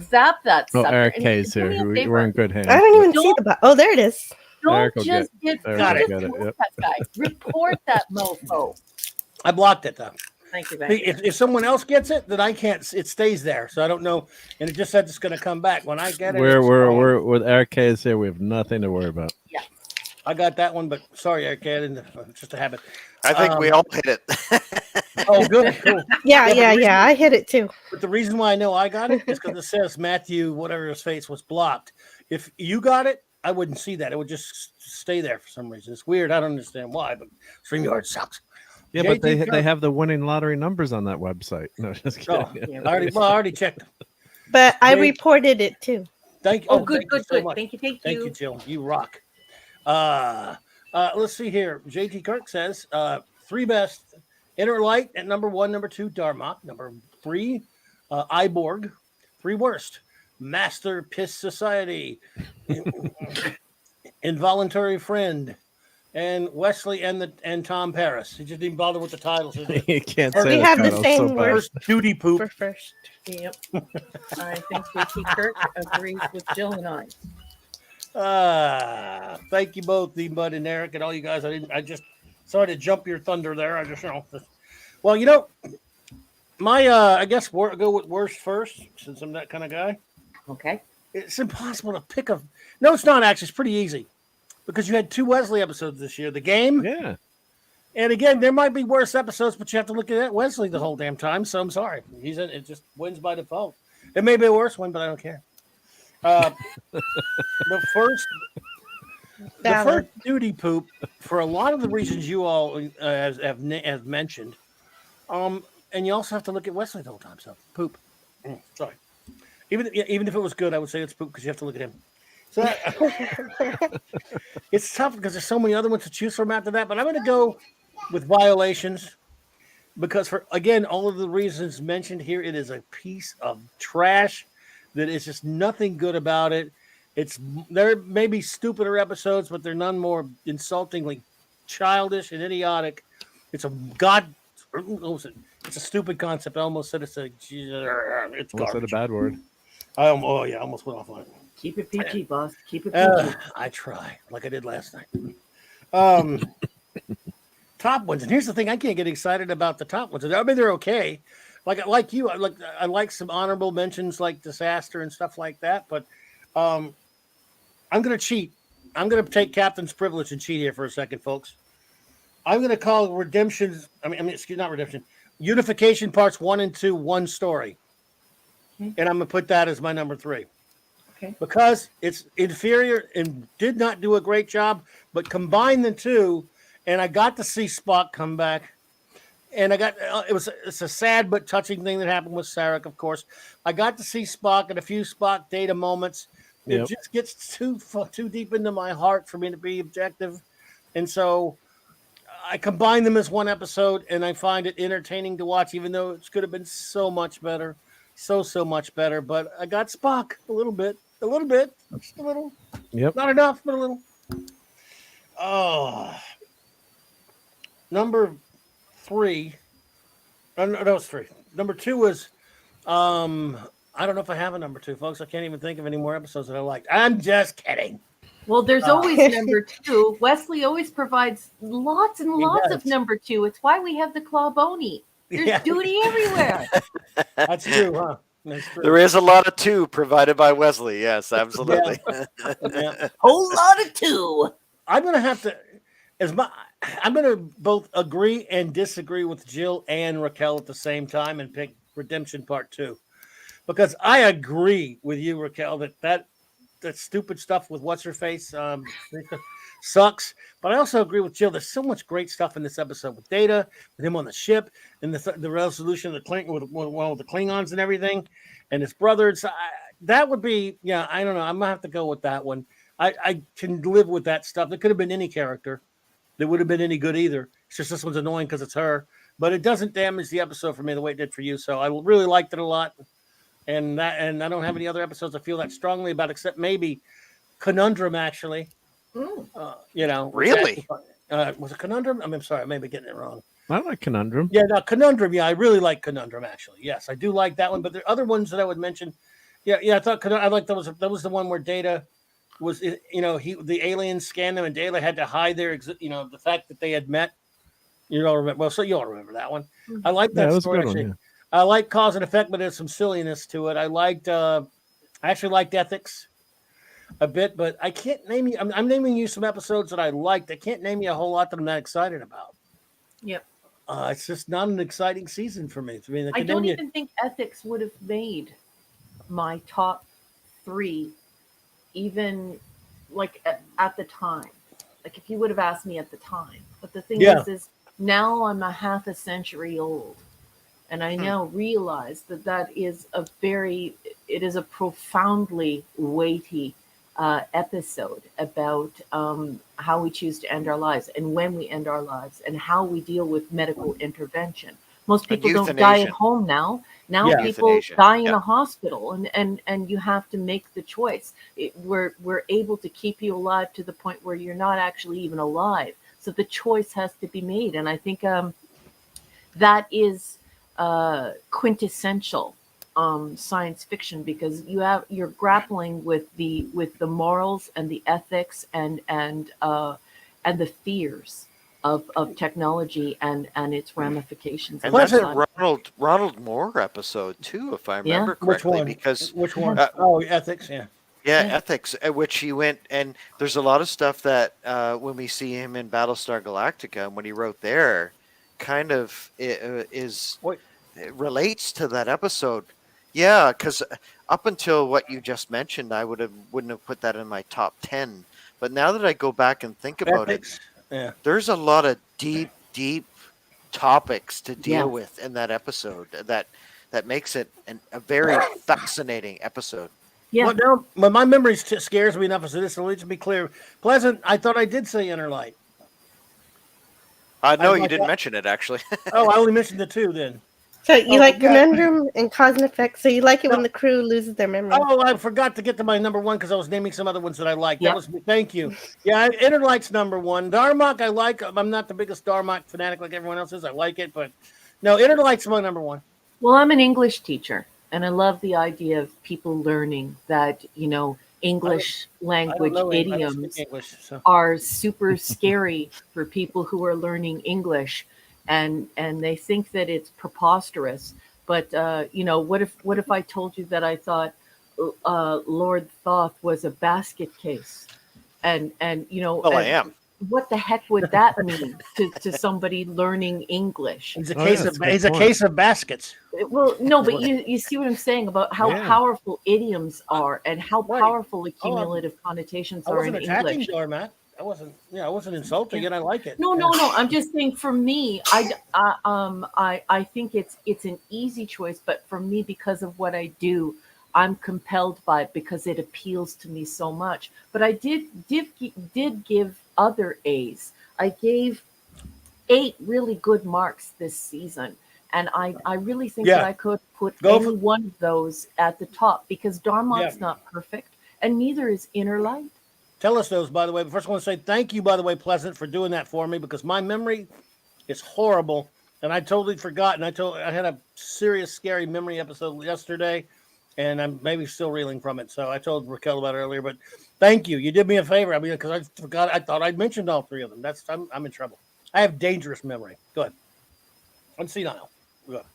zap that Oh, sucker? Eric And K's do here. me a We're favor. in good hands. I don't even see Don't- the button. Oh, there it is. Don't Eric will just get Eric will just get it, report yep. that guy. Report that mofo. I blocked it though. Thank you, See, Becky. if someone else gets it, then I can't. It stays there, so I don't know. And it just said it's going to come back when I get it. it's gone. We're with Eric K's here. We have nothing to worry about. I got that one, but sorry, Eric, I didn't. It's just a habit. I think we all hit it. Oh, good, cool. Yeah, Yeah, but I hit it too. But the reason why I know I got it is because it says Matthew, whatever his face was blocked. If you got it, I wouldn't see that. It would just stay there for some reason. It's weird. I don't understand why, but StreamYard sucks. Yeah, but JT they have the winning lottery numbers on that website. No, just kidding. Oh, Yeah, I already checked them. But I Jay- reported it too. Thank you. Oh, good, thank you good, so good. much. Thank you. Thank you, Jill. You rock. Let's see here. JT Kirk says 3 best: Inner Light at number 1, number 2, Darmok, number 3, Iborg, 3 worst: Master Piss Society, Involuntary Friend, and Wesley and Tom Paris. He just didn't bother with the titles. Did he? You can't Or say we the have the title, same so bad. word. First duty poop. For first. Yep. I think JT Kirk agrees with Jill and I. Thank you both, the Bud and Eric, and all you guys. I just sorry to jump your thunder there. I just well, my I guess go with worst first, since I'm that kind of guy. Okay. It's impossible to pick a. No, it's not actually. It's pretty easy because you had 2 Wesley episodes this year. The game, Yeah. and again, there might be worse episodes, but you have to look at Wesley the whole damn time. So I'm sorry, it just wins by default. It may be a worse one, but I don't care. The first duty poop, for a lot of the reasons you all have mentioned, and you also have to look at Wesley the whole time. So poop. Sorry. Even if it was good, I would say it's poop because you have to look at him. So it's tough because there's so many other ones to choose from after that. But I'm going to go with Violations because for again all of the reasons mentioned here, it is a piece of trash that is just nothing good about it. There may be stupider episodes, but they're none more insultingly childish and idiotic. It's a stupid concept. I almost said it's Almost said a garbage. bad word. I almost went off on it. Keep it PG, boss. Keep it PG. I try, like I did last night. Top ones, and here's the thing: I can't get excited about the top ones. I mean, they're okay. Like you, I like some honorable mentions like Disaster and stuff like that. But I'm gonna cheat. I'm gonna take Captain's privilege and cheat here for a second, folks. I'm gonna call Redemption. Not Redemption. Unification parts 1 and 2, one story, and I'm gonna put that as my number 3. Okay. Because it's inferior and did not do a great job, but combine the two, and I got to see Spock come back, and it's a sad but touching thing that happened with Sarek, of course. I got to see Spock and a few Spock data moments. It Yep. just gets too deep into my heart for me to be objective, and so I combine them as one episode, and I find it entertaining to watch, even though it could have been so much better, so much better. But I got Spock a little bit. A little bit. Just a little. Yep. Not enough, but a little. Oh. Number 3. No, that was 3. Number 2 was I don't know if I have a number 2, folks. I can't even think of any more episodes that I liked. I'm just kidding. Well, there's always number 2. Wesley always provides lots and He lots does. of number 2. It's why we have the Clawboni. There's Yeah. duty everywhere. That's true, huh? That's true. There is a lot of 2 provided by Wesley. Yes, absolutely. Yeah. Whole lot of 2. I'm gonna have to I'm gonna both agree and disagree with Jill and Raquel at the same time and pick Redemption Part 2. Because I agree with you, Raquel, that stupid stuff with what's her face sucks. But I also agree with Jill. There's so much great stuff in this episode with Data, with him on the ship, and the resolution of the with the Klingons and everything, and his brothers. That would be, yeah. I don't know. I'm gonna have to go with that one. I can live with that stuff. It could have been any character. That would have been any good either. It's just this one's annoying because it's her, but it doesn't damage the episode for me the way it did for you. So I really liked it a lot. And I don't have any other episodes I feel that strongly about, except maybe Conundrum, actually. Really? Was it Conundrum? I'm sorry, I may be getting it wrong. I like Conundrum. Yeah, no, Conundrum. Yeah, I really like Conundrum, actually. Yes, I do like that one. But there are other ones that I would mention. Yeah, I thought I like that was the one where Data was, the aliens scanned them, and Data had to hide the fact that they had met. You all remember? Well, so you all remember that one. I like that story. Good actually. one, yeah. I like Cause and Effect, but there's some silliness to it. I actually liked Ethics a bit, but I can't name you. I'm naming you some episodes that I liked. I can't name you a whole lot that I'm not excited about. Yep. It's just not an exciting season for me. I don't even think Ethics would have made my top 3, even like at the time. Like if you would have asked me at the time. But the thing is now I'm a half a century old. And I now realize that is a profoundly weighty episode about how we choose to end our lives and when we end our lives and how we deal with medical intervention. Most people don't die at home now. Now people die in a hospital, and you have to make the choice. We're able to keep you alive to the point where you're not actually even alive. So the choice has to be made, and I think that is quintessential science fiction, because you're grappling with the morals and the ethics and the fears of technology and its ramifications. And that's a Ronald Moore episode too, if I remember correctly. Which one? Ethics, yeah. Yeah, Ethics, at which he went, and there's a lot of stuff that when we see him in Battlestar Galactica and what he wrote there, kind of it relates to that episode. Yeah, because up until what you just mentioned, I wouldn't have put that in my top 10. But now that I go back and think about Ethics. Yeah. There's a lot of deep topics to deal with in that episode that makes it a very fascinating episode. Yeah. Well, now, my memory scares me enough as this, so let's be clear. Pleasant, I thought I did say Interlight. No, you didn't mention it, actually. Oh, I only mentioned the 2 then. So you like Conundrum and Cause and Effect. So you like it when the crew loses their memory. Oh, I forgot to get to my number 1 because I was naming some other ones that I like. That was thank you. Yeah, Interlight's number 1. Darmok, I like. I'm not the biggest Darmok fanatic like everyone else is. I like it, but no, Interlight's my number 1. Well, I'm an English teacher, and I love the idea of people learning that English language idioms are super scary for people who are learning English. And they think that it's preposterous, but what if I told you that I thought Lord Thoth was a basket case, and I am. What the heck would that mean to somebody learning English? He's a case of baskets. Well, no, but you see what I'm saying about how powerful idioms are and how powerful accumulative connotations are in English. Matt. I wasn't insulting it. I like it. No. I'm just saying, for me, I think it's an easy choice, but for me, because of what I do, I'm compelled by it because it appeals to me so much. But I did give other A's. I gave 8 really good marks this season, and I really think that I could put one of those at the top, because Darmok's not perfect. and neither is inner light. Tell us those, by the way. But first, I want to say thank you, by the way, Pleasant, for doing that for me, because my memory is horrible, and I totally forgot. And I had a serious, scary memory episode yesterday, and I'm maybe still reeling from it. So I told Raquel about it earlier, but thank you. You did me a favor. I mean, because I forgot. I thought I'd mentioned all three of them. I'm in trouble. I have dangerous memory. Go ahead. I'm senile. Go ahead.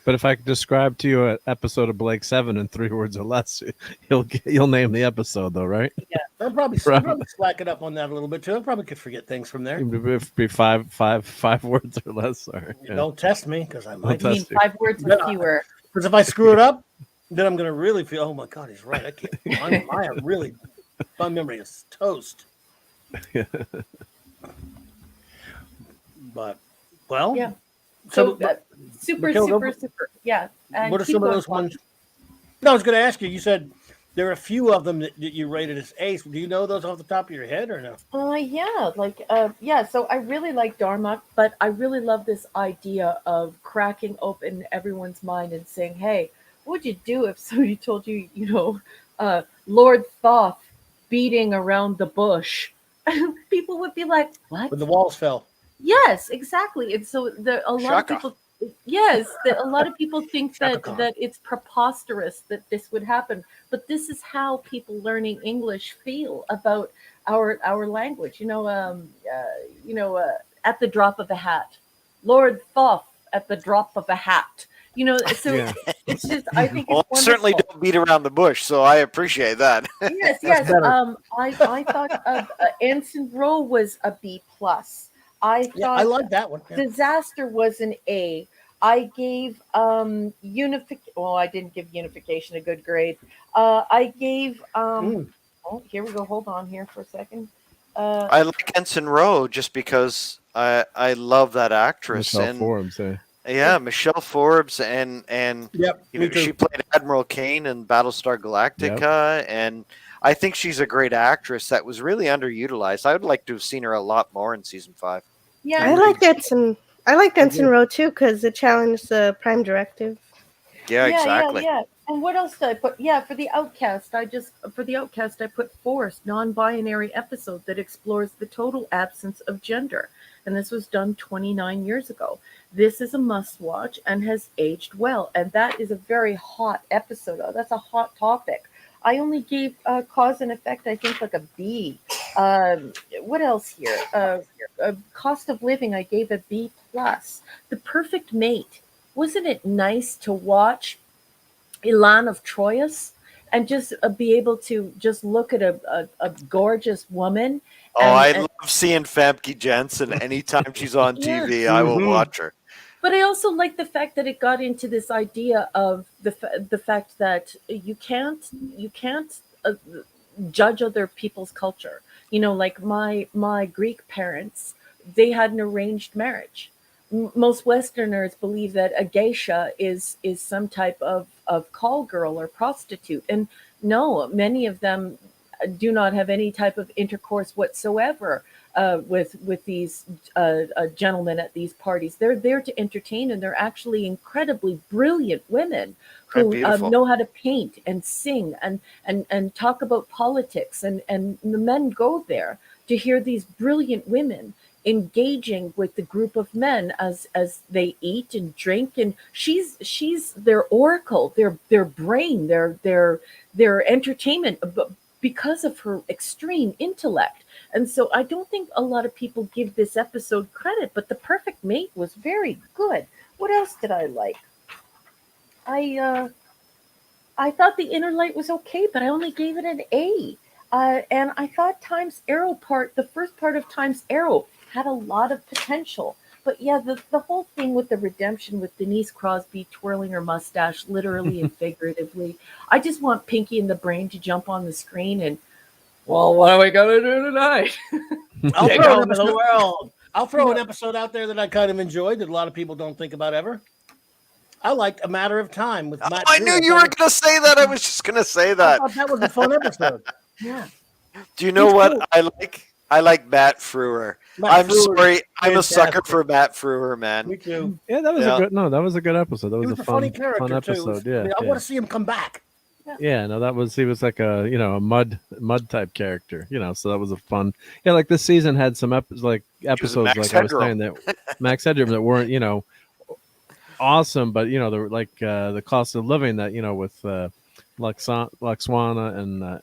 But if I could describe to you an episode of Blake 7 in 3 words or less, you'll name the episode, though, right? Yeah. I'll probably slack it up on that a little bit too. I probably could forget things from there. It'd be five words or less. Or, yeah. Don't test me, because I might. You mean 5 words or fewer? Because if I screw it up, then I'm going to really feel. Oh my God, he's right. I can't. My memory is toast. Yeah. But well, Yeah. So, super. Yeah. And what are some of those ones? No, I was going to ask you. You said there are a few of them that you rated as ace. Do you know those off the top of your head or no? Yeah. So I really like Dharma, but I really love this idea of cracking open everyone's mind and saying, "Hey, what would you do if somebody told you, Lord Thoth beating around the bush?" People would be like, "What?" When the walls fell. Yes, exactly. And so a lot Shaka. of people, yes, a lot of people think Shaka that Khan. it's preposterous that this would happen. But this is how people learning English feel about our language. At the drop of a hat, Lord Thoth at the drop of a hat. So Yeah. it's just, I think Well, it's certainly wonderful. don't beat around the bush, so I appreciate that. Yes. better. I thought Ensign Rowe was a B plus. I Yeah, thought I like that one. Yeah. Disaster was an A. I gave unification. Well, I didn't give unification a good grade. I gave Oh, here we go. Hold on here for a second. I like Ensign Rowe just because I love that actress. Michelle and Forbes, eh? Yeah, Michelle Forbes, and Yep. Me too. she played Admiral Kane in Battlestar Galactica, and I think she's a great actress that was really underutilized. I would like to have seen her a lot more in season 5. Yeah, I liked Ensign. I liked Ensign Rowe too because it challenged the Prime Directive. Yeah, exactly. Yeah. And what else did I put? Yeah, for the Outcast, I put Forced, non-binary episode that explores the total absence of gender. And this was done 29 years ago. This is a must-watch and has aged well. And that is a very hot episode. That's a hot topic. I only gave Cause and Effect, I think, like a B. What else here? Cost of Living, I gave a B plus. The Perfect Mate. Wasn't it nice to watch Ilan of Troyes and just be able to just look at a gorgeous woman? I love seeing Famke Janssen. Anytime she's on TV, I will watch her. But I also like the fact that it got into this idea of the fact that you can't judge other people's culture. Like my Greek parents, they had an arranged marriage. Most Westerners believe that a geisha is some type of call girl or prostitute, and no, many of them do not have any type of intercourse whatsoever with these gentlemen at these parties. They're there to entertain, and they're actually incredibly brilliant women who know how to paint and sing and talk about politics. And the men go there to hear these brilliant women engaging with the group of men as they eat and drink. And she's their oracle, their brain, their entertainment, because of her extreme intellect. And so I don't think a lot of people give this episode credit, but The Perfect Mate was very good. What else did I like? I thought The Inner Light was okay, but I only gave it an A. And I thought the first part of Time's Arrow had a lot of potential. But yeah, the whole thing with the redemption with Denise Crosby twirling her mustache, literally and figuratively. I just want Pinky and the Brain to jump on the screen and, well, what are we going to do tonight? Take over the world. I'll throw an episode out there that I kind of enjoyed that a lot of people don't think about ever. I liked A Matter of Time with Matt. I knew you were going to say that. I was just going to say that. I thought that was a fun episode. Yeah. Do you know what I like? I like Matt Frewer. I'm sorry, I'm a sucker for Matt Frewer, man. Me too. Yeah, that was a good. No, that was a good episode. That was, He was a funny character fun episode. too. Yeah, I want to see him come back. Yeah, no, he was like a a mud type character, so that was a fun. Yeah, like this season had some episodes, Max like I was Headroom. saying, that Max Headroom that weren't awesome, but they're like the cost of living that with Luxwana and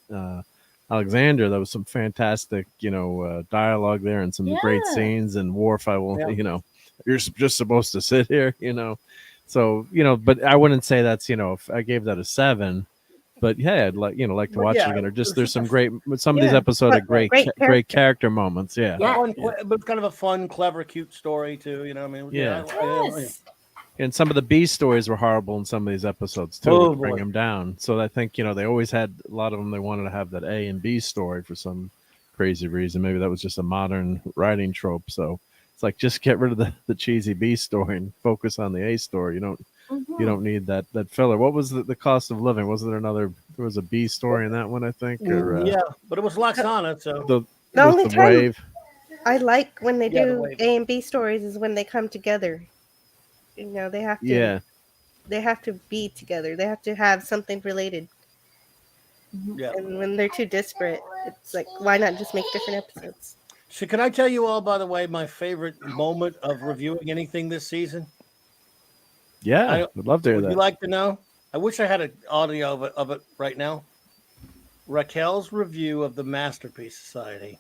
Alexander. There was some fantastic dialogue there and some great Yeah. scenes. And Worf, I will Yeah. you're just supposed to sit here, so but I wouldn't say that's if I gave that a 7. But yeah, I'd like like to But watch yeah, it again. Or it just was there's just some some of these yeah, episodes are Great great character. character moments. Yeah, Yeah. fun, yeah, but it's kind of a fun, clever, cute story too. I mean, yeah. Yes. And some of the B stories were horrible in some of these episodes too, Oh which bring boy. them down. So I think they always had a lot of them. They wanted to have that A and B story for some crazy reason. Maybe that was just a modern writing trope. So it's like just get rid of the cheesy B story and focus on the A story. You Mhm. don't need that filler. What was the cost of living? Was there was a B story in that one, I think, or Yeah, but it was Loxana, so the The with only the time wave. I like when they yeah, the do wave. A and B stories is when they come together. They have to Yeah, be together. They have to have something related. Yeah. And when they're too disparate, it's like why not just make different episodes? So can I tell you all, by the way, my favorite moment of reviewing anything this season? yeah. I Would love to hear would you that. like to know? I wish I had an audio of it right now. Raquel's review of the Masterpiece Society.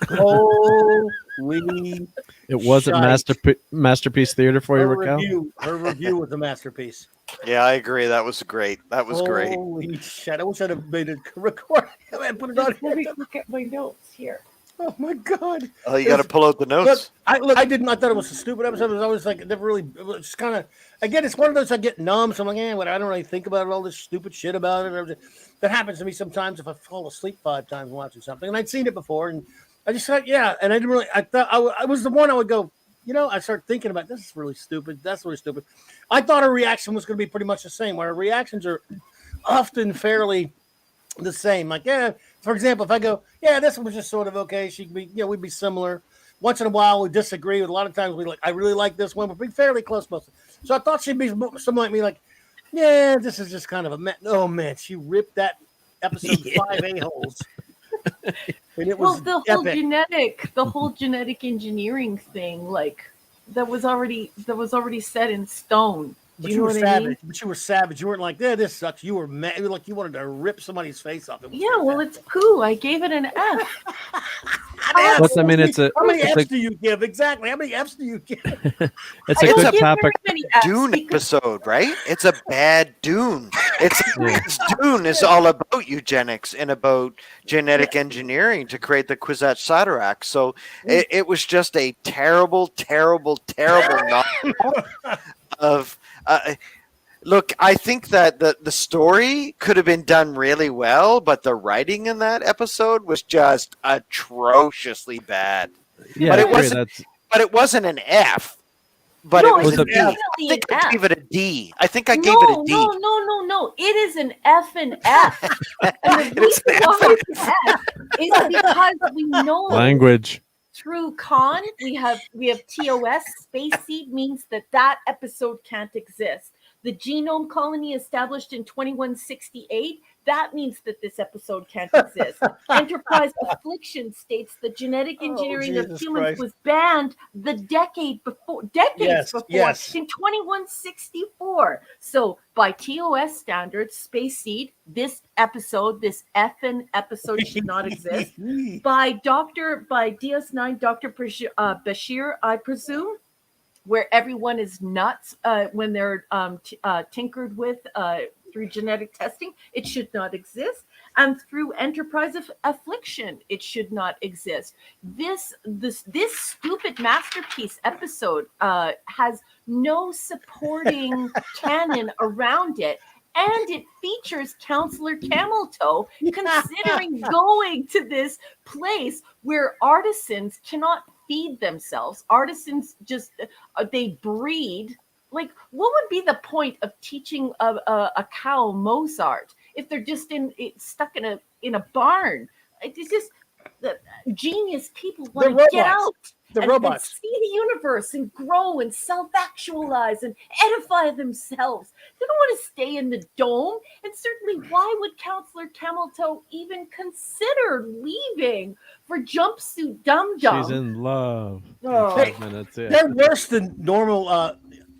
Holy It wasn't shite. masterpiece theater for you, Raquel. Her review was a masterpiece. Yeah, I agree. That was great. That was great. Holy shit! I wish I'd have made it record and put it on Let me here. look at my notes here. Oh my god! Oh, you got to pull out the notes. I didn't. I thought it was a stupid episode. It was always like never really. It was kind of. Again, it's one of those I get numb. So I'm like, what? I don't really think about all this stupid shit about it. That happens to me sometimes if I fall asleep 5 times watching something, and I'd seen it before, and I just thought, yeah, and I didn't really. I thought I was the one I would go. I start thinking about this is really stupid. That's really stupid. I thought her reaction was going to be pretty much the same. Where her reactions are often fairly the same. Like, yeah, for example, if I go, yeah, this one was just sort of okay. She could be, we'd be similar. Once in a while, we disagree. With a lot of times, I really like this one, but we'd be fairly close most. So I thought she'd be something like me, like, yeah, this is just kind of a oh man, she ripped that episode 5 a-holes. And it was the whole genetic engineering thing, like that was already set in stone. But you were savage. But you were savage. You weren't like, yeah, this sucks. You were mad. Like you wanted to rip somebody's face off. Yeah, well, it's poo. I gave it an F. But I mean, how many F's do you give? Exactly. How many F's do you give? It's a good topic. Dune episode, right? It's a bad Dune. It's Dune is all about eugenics and about genetic engineering to create the Kwisatz Haderach. So it was just a terrible, terrible, terrible novel of. Look, I think that the story could have been done really well, but the writing in that episode was just atrociously bad. Yeah, but it wasn't an F. But no, it was a D. I think I gave it a D. I think I gave it a D. No. It is an F and F. And the reason why it's an F is because we know language. Through Khan, we have TOS. Space Seed means that episode can't exist. The genome colony established in 2168, that means that this episode can't exist. Enterprise Affliction states the genetic engineering of humans was banned the decades before, in 2164. So by TOS standards, Space Seed, this effing episode should not exist. By DS9, Dr. Bashir, I presume, where everyone is nuts when they're tinkered with through genetic testing, it should not exist. And through Enterprise Affliction, it should not exist. This stupid masterpiece episode has no supporting canon around it. And it features Counselor Cameltoe, considering going to this place where artisans cannot feed themselves. Artisans just, they breed. Like, what would be the point of teaching a cow Mozart if they're just stuck in a barn? It's just, genius people want to get out. The and robots. see the universe and grow and self-actualize and edify themselves. They don't want to stay in the dome. And certainly, why would Counselor Cameltoe even consider leaving for jumpsuit dum dum? She's in love. Oh. 5 minutes. Yeah. They're worse than normal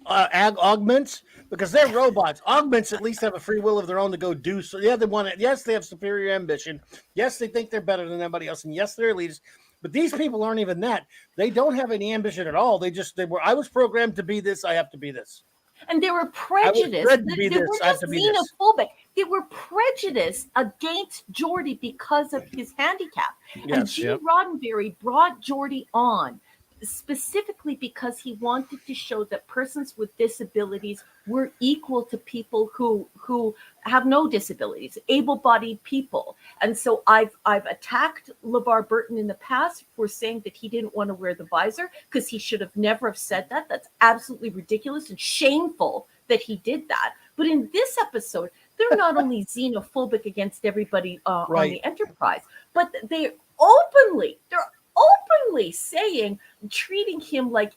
augments because they're robots. Augments at least have a free will of their own to go do so. Yeah, they want it. Yes, they have superior ambition. Yes, they think they're better than everybody else, and yes, they're elitists. But these people aren't even that. They don't have any ambition at all. They were. I was programmed to be this. I have to be this. And they were prejudiced. bred to be They this, were I have just to be this. xenophobic. They were prejudiced against Geordie because of his handicap. And Yes. Gene Yep. Roddenberry brought Geordie on specifically because he wanted to show that persons with disabilities were equal to people who have no disabilities, able-bodied people. And so I've attacked LeVar Burton in the past for saying that he didn't want to wear the visor because he should have never have said that. That's absolutely ridiculous and shameful that he did that. But in this episode, they're not only xenophobic against everybody on Right. the Enterprise, but they're openly saying, treating him like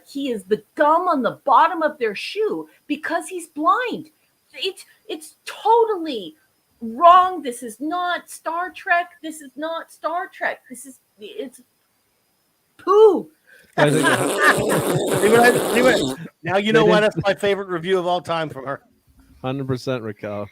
he is the gum on the bottom of their shoe because he's blind. It's totally wrong. This is not Star Trek. This is not Star Trek. It's poo. I think See what now you know why that's my favorite review of all time from her. 100% Raquel.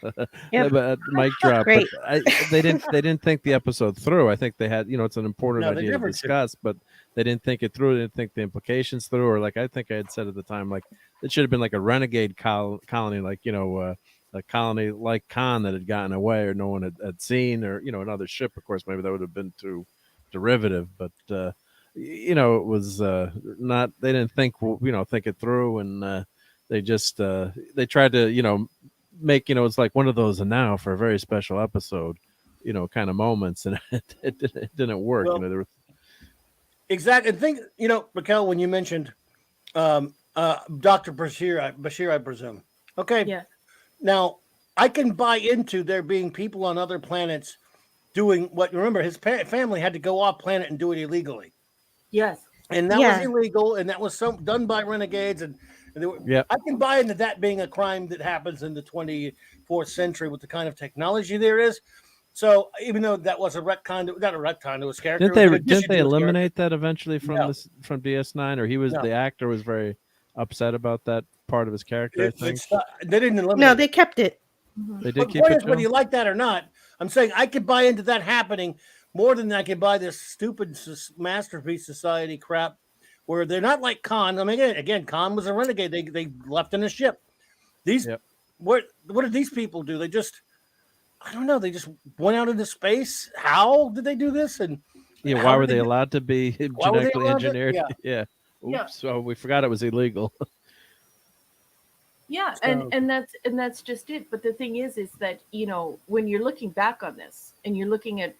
Yep. But mic drop. Great. But they didn't think the episode through. I think they had, it's an important No, they idea to never did. discuss, but they didn't think it through. They didn't think the implications through, or like I think I had said at the time, like it should have been like a renegade colony, like a colony like Khan that had gotten away or no one had seen, or another ship. Of course, maybe that would have been too derivative, but it was not. They didn't think think it through, and they just they tried to make it's like one of those and now for a very special episode, kind of moments, and it didn't work. Well, There were exactly. And think, Raquel, when you mentioned Dr. Bashir, I presume. Okay. Yeah. Now, I can buy into there being people on other planets doing what. Remember, his family had to go off planet and do it illegally, Yes. and that Yeah. was illegal, and that was done by renegades. And they were, Yep. I can buy into that being a crime that happens in the 24th century with the kind of technology there is. So even though that was a retcon, not a retcon, it was character. Didn't it was an they addition to his eliminate that eventually from No. from DS9, or No. the actor was very upset about that part of his character? character. I think It's not, they didn't eliminate. No, it. they kept it. they But did the keep point it. is, whether Joe? you like that or not, I'm saying I could buy into that happening more than I could buy this stupid masterpiece society crap, where they're not like Khan. I mean, again, Khan was a renegade. They left in a ship. These Yep. what did these people do? They just, I don't know. They just went out into space. How did they do this? And Yeah, how why did were they do- allowed to be Why were they genetically allowed to- engineered? yeah. Yeah. Yeah. Oops. So we forgot it was illegal. Yeah, So- and that's just it. But the thing is that when you're looking back on this and you're looking at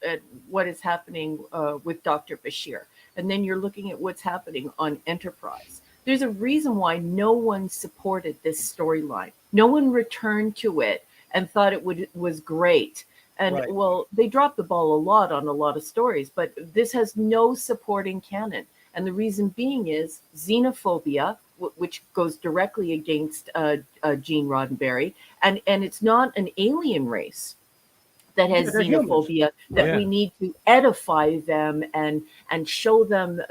what is happening with Dr. Bashir, and then you're looking at what's happening on Enterprise, there's a reason why no one supported this storyline. No one returned to it and thought it was great. And Right. well, they dropped the ball a lot on a lot of stories, but this has no supporting canon. And the reason being is xenophobia, which goes directly against Gene Roddenberry, and it's not an alien race that has Yeah, they're humans. xenophobia, that Yeah. we need to edify them and show them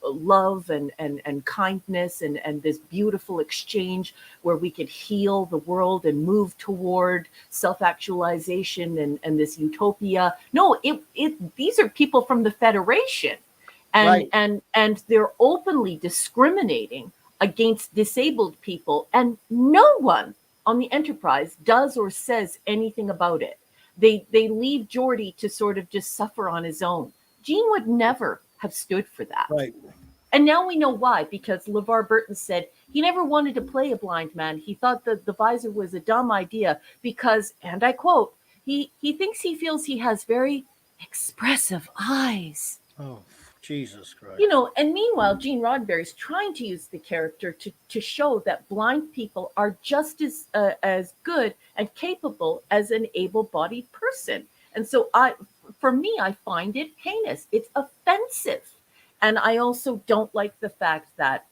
love and kindness and this beautiful exchange where we could heal the world and move toward self-actualization and this utopia. No, these are people from the Federation. Right. And they're openly discriminating against disabled people, and no one on the Enterprise does or says anything about it. They leave Geordie to sort of just suffer on his own. Gene would never have stood for that. right. And now we know why, because LeVar Burton said he never wanted to play a blind man. He thought that the visor was a dumb idea because, and I quote, he thinks he feels he has very expressive eyes. Oh, Jesus Christ. And meanwhile, Gene Roddenberry is trying to use the character to show that blind people are just as good and capable as an able-bodied person. And so for me, I find it heinous. It's offensive. And I also don't like the fact that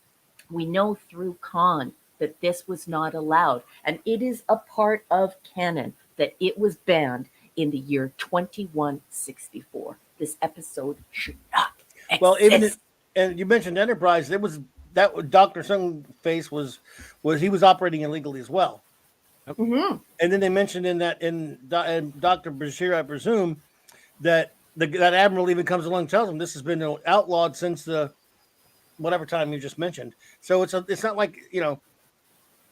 we know through Khan that this was not allowed. And it is a part of canon that it was banned in the year 2164. This episode should not exist. Well, and you mentioned Enterprise. There was that Dr. Sunface was he was operating illegally as well. Mhm. And then they mentioned in Dr. Bashir, I presume, that that admiral even comes along and tells them this has been outlawed since the whatever time you just mentioned. So it's not like, you know,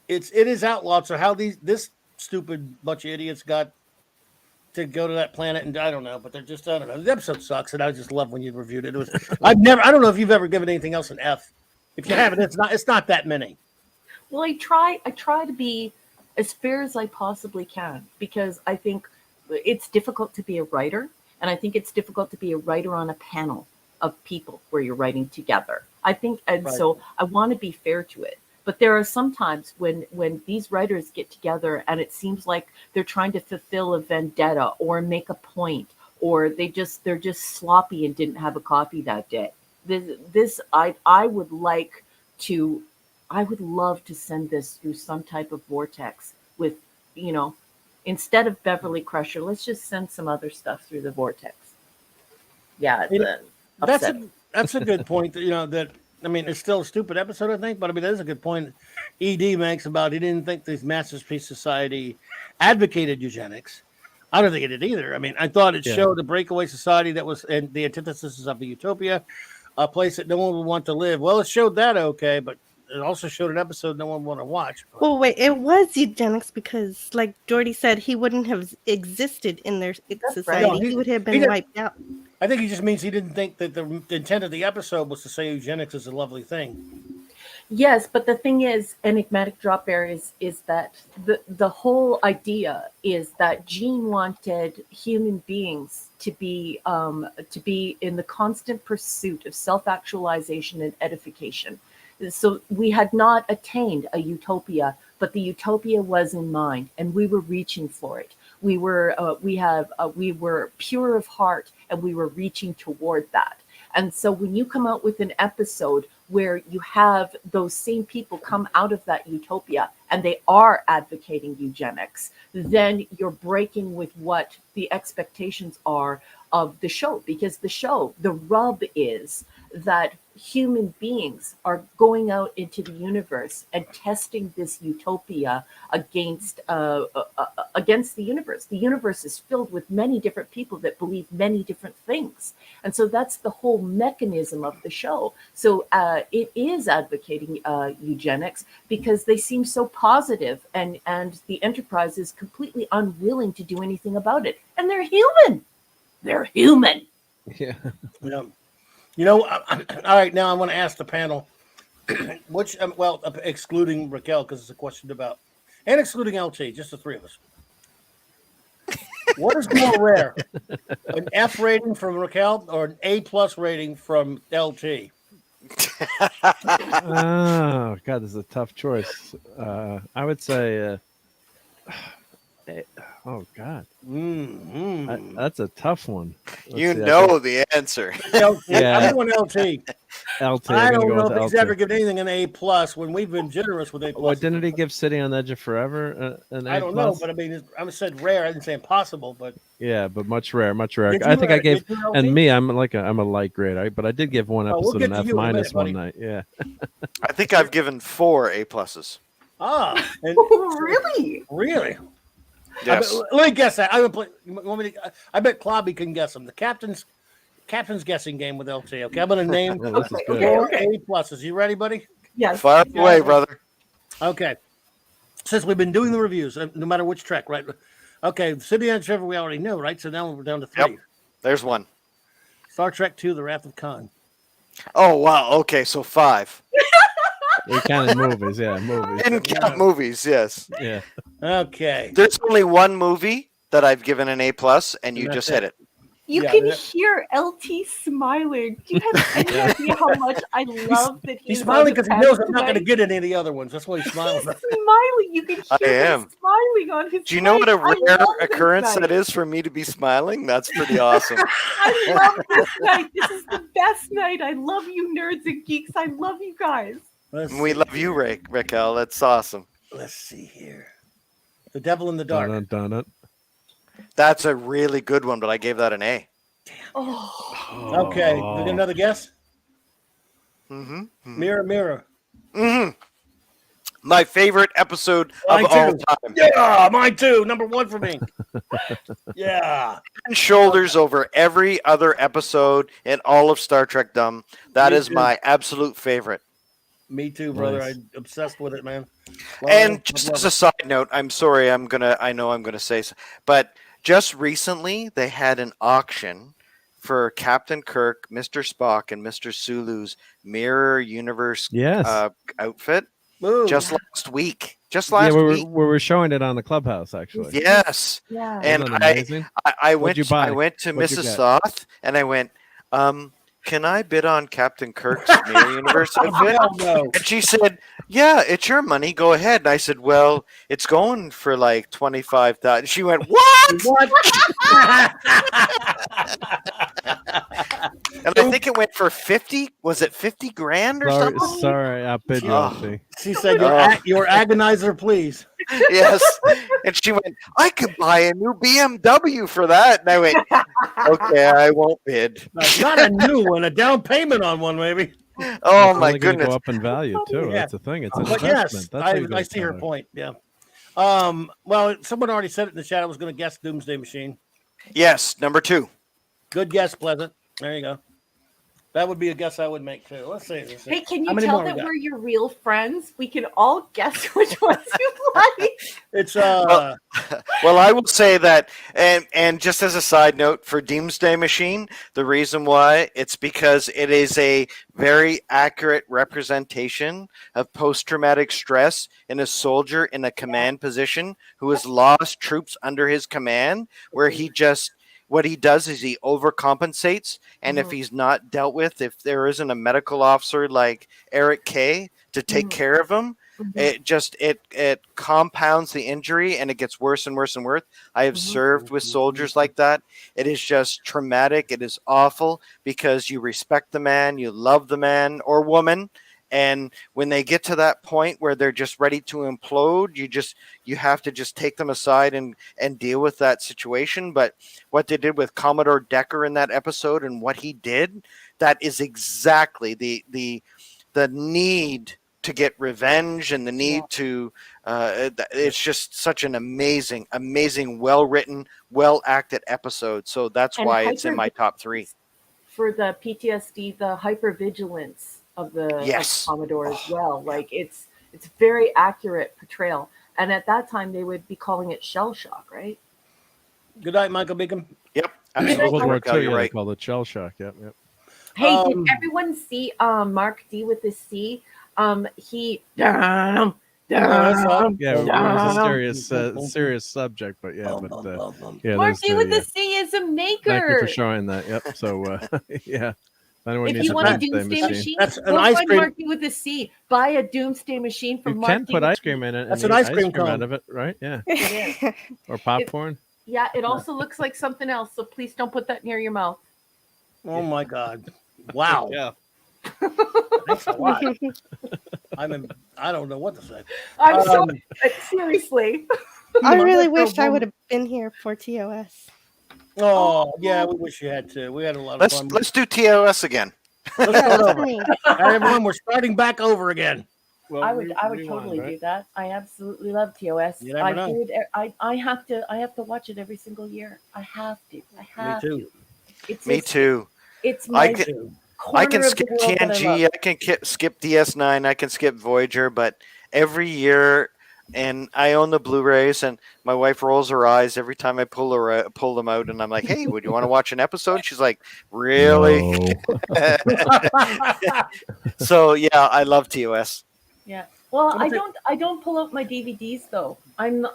it is outlawed. So how this stupid bunch of idiots got to go to that planet, and I don't know, but they're just, I don't know. The episode sucks, and I just love when you reviewed it. It was I don't know if you've ever given anything else an F. If you haven't, it's not that many. Well, I try to be as fair as I possibly can, because I think it's difficult to be a writer, and I think it's difficult to be a writer on a panel of people where you're writing together. I think, and Right. so I want to be fair to it. But there are some times when these writers get together and it seems like they're trying to fulfill a vendetta or make a point, or they're just sloppy and didn't have a coffee that day. I would love to send this through some type of vortex with, you know, instead of Beverly Crusher, let's just send some other stuff through the vortex. Yeah, That's a good point. You know, that, I mean, it's still a stupid episode, I think, but I mean, that is a good point ED makes about he didn't think the Masterpiece Society advocated eugenics. I don't think it did either. I mean, I thought it showed a breakaway society that was in the antithesis of a utopia, a place that no one would want to live. Well, it showed that, okay, but it also showed an episode no one would want to watch. But... Well, wait, it was eugenics because, like Jordy said, he wouldn't have existed in their society. No, he would have been wiped out. I think he just means he didn't think that the intent of the episode was to say eugenics is a lovely thing. Yes, but the thing is, enigmatic drop bear is that the whole idea is that Gene wanted human beings to be in the constant pursuit of self-actualization and edification. So we had not attained a utopia, but the utopia was in mind, and we were reaching for it. We were pure of heart, and we were reaching toward that. And so when you come out with an episode where you have those same people come out of that utopia and they are advocating eugenics, then you're breaking with what the expectations are of the show. Because the rub is that human beings are going out into the universe and testing this utopia against the universe. The universe is filled with many different people that believe many different things. And so that's the whole mechanism of the show. So it is advocating eugenics because they seem so positive, and the Enterprise is completely unwilling to do anything about it. And they're human. They're human. Yeah. You know, all right, now I want to ask the panel, which, excluding Raquel, because it's a question about, and excluding LT, just the three of us. What is more rare, an F rating from Raquel or an A+ rating from LT? Oh, God, this is a tough choice. I would say, oh, God. That's a tough one. You know the answer. Yeah. I'm going LT. LT. I don't know with if he's LT. ever given anything an A+ when we've been generous with A+. Well, didn't he give City on the Edge of Forever an A+? I don't know, but I mean, I said rare. I didn't say impossible, but yeah, but much rare. Did I think you, I gave, did you, LT? and me, I'm a light grade, right? But I did give one we'll episode get an to F- you in a minute, one buddy. night. Yeah. I think I've given 4 A+. And Really? really? Yes. Let me guess that. I bet Clobby can guess them. The captain's guessing game with LT. Okay, I'm going to name Oh, this is good. four A+. You ready, buddy? Yes. Fire away, brother. Okay. Since we've been doing the reviews, no matter which Trek, right? Okay, City on Trevor we already know, right? So now we're down to 3. Yep. There's one. Star Trek II: The Wrath of Khan. Oh, wow. Okay, so 5. We counted movies. Yeah, movies. Didn't count movies, yes. Yeah. Okay. There's only one movie that I've given an A+, and you And just that's hit it. You Yeah, can that- hear LT smiling. Do you have any idea how much I love that He's he's smiling on the because he panel knows I'm not going to tonight? get any of the other ones. That's why he's smiling. He's smiling. You can I hear him am. smiling on his. Do you know what a mic. I rare love this occurrence night. that is for me to be smiling? That's pretty awesome. I love this night. This is the best night. I love you, nerds and geeks. I love you guys. Let's We see love you, here. Raquel. That's awesome. Let's see here. The Devil in the Dark. Dun. That's a really good one, but I gave that an A. Oh, Okay, we got another guess. Mm-hmm. Mirror, mirror. Mm-hmm. My favorite episode of Mine all too. time. Yeah, mine too. Number one for me. Yeah. And shoulders over every other episode in all of Star Trek Dumb. That Me is too. my absolute favorite. Me too, brother. Nice. I'm obsessed with it, man. Love And it. just Love as a it. side note, I know I'm gonna say, but just recently they had an auction for Captain Kirk, Mr. Spock, and Mr. Sulu's Mirror Universe Yes. outfit Ooh. just last week. Just Yeah, last we week. were showing it on the Clubhouse actually. Yes. yeah. And Isn't that amazing? I went What'd you buy? I went to What'd you Mrs. get? Soth and I went, can I bid on Captain Kirk's Mirror Universe outfit? Hell no. And she said, "Yeah, it's your money. Go ahead." And I said, "Well, it's going for like 25,000." She went, "What?" What? And I think it went for 50. Was it 50 grand or Sorry, something? sorry, I bid you, Oh. LT. She said, Oh. your agonizer, please. Yes. And she went, "I could buy a new BMW for that." And I went, "Okay, I won't bid." Not a new one, a down payment on one, maybe. Oh It's my only gonna goodness. go up in value too. Yeah. That's the thing. It's an But investment. yes, That's how you I go see her forward. point. Yeah. Well, someone already said it in the chat. I was going to guess Doomsday Machine. Yes, number 2. Good guess, Pleasant. There you go. That would be a guess I would make too. Let's see. Hey, can How you many tell more we that got? we're your real friends? We can all guess which ones you like. It's Well, I will say that, and just as a side note for Doomsday Machine, the reason why it's because it is a very accurate representation of post-traumatic stress in a soldier in a command position who has lost troops under his command, where he just what he does is he overcompensates, and if he's not dealt with, if there isn't a medical officer like Eric Kay to take care of him, it compounds the injury and it gets worse and worse and worse. I have served with soldiers like that. It is just traumatic. It is awful because you respect the man, you love the man or woman, and when they get to that point where they're just ready to implode, you have to just take them aside and deal with that situation. But what they did with Commodore Decker in that episode and what he did, that is exactly the need to get revenge and the need to it's just such an amazing well written, well acted episode. So that's And why it's in my top 3. For the PTSD, the hypervigilance of the Yes. of Commodore as well. Like it's very accurate portrayal. And at that time they would be calling it shell shock, right? good night, Michael Beacom. Yep, World absolutely. War Raquel, II, you're yeah, they right. called it shell shock. Yep. Hey, Um, did everyone see Mark D with the C? He Oh, that's all. Yeah, it was a Dum. serious subject, but yeah, Bum, but bum, bum, bum. yeah, Mark there's D with the, the C is a maker. thank you for showing that. Yep. So yeah, if anyone If needs you a want a Doomsday Doomsday machine, machine, That's an go ice find cream. Mark D with the C. Buy a Doomsday machine from you Mark can D put with ice the cream in it. That's and an eat ice cream cone. out of it, right? Yeah, Yeah. or popcorn. Yeah, it also looks like something else, so please don't put that near your mouth. Oh my God! Wow. Yeah. Thanks a lot. I don't know what to say. I'm so Um, seriously. I Yeah, really that's wished no I woman. would have been here for TOS. Oh yeah, we wish you had to. We had a lot of fun. Let's do TOS again. Let's Yeah, start that's over. me. All right, everyone, we're starting back over again. Well, I would totally do that. I absolutely love TOS. You never I know. do it. I have to watch it every single year. I have to. too. To. It's Me just- too. It's I my can- corner I can of skip the world that I TNG. love. I can skip DS9. I can skip Voyager. But every year, and I own the Blu-rays, and my wife rolls her eyes every time I pull them out, and I'm like, "Hey, would you want to watch an episode?" She's like, "Really?" No. So yeah, I love TOS. Yeah. Well, What I is it? don't pull out my DVDs though. I'm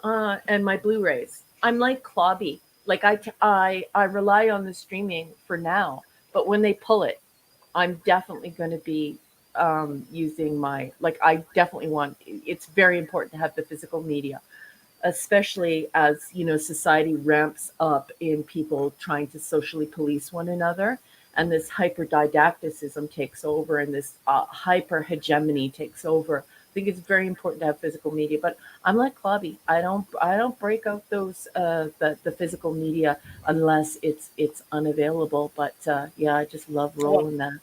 and my Blu-rays. I'm like Clobby. Like I rely on the streaming for now, but when they pull it, I'm definitely going to be using my, like, I definitely want, it's very important to have the physical media, especially as, you know, society ramps up in people trying to socially police one another, and this hyper-didacticism takes over, and this hyper-hegemony takes over. I think it's very important to have physical media, but I'm like Clobby. I don't break out those the physical media unless it's unavailable. But yeah, I just love rolling that.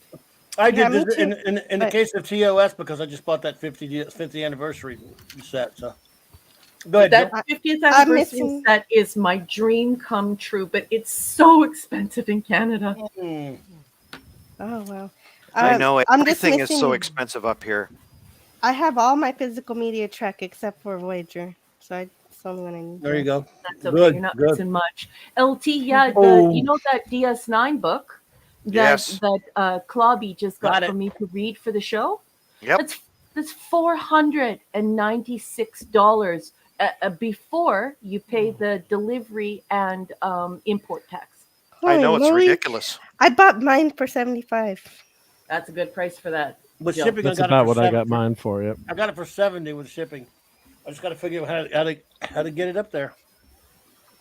I Yeah, did me this too. in the But- case of TOS because I just bought that 50th anniversary set. So go ahead, That Jill. 50th I'm anniversary missing- set is my dream come true, but it's so expensive in Canada. Hmm. Oh wow. I know I'm just everything is so missing- expensive up here. I have all my physical media track except for Voyager, so it's the only one I need. There you go. That's okay. Good, You're not good. missing much. LT, yeah, Oh. you know that DS9 book that Yes. Clobby just Got got it. for me to read for the show? Yep. That's $496 before you pay the delivery and import tax. I know Holy it's moly. ridiculous. I bought mine for 75. That's a good price for that. With Jill. shipping, That's I got about it for what I got 70. mine for. Yep. I got it for 70 with shipping. I just got to figure out how to get it up there.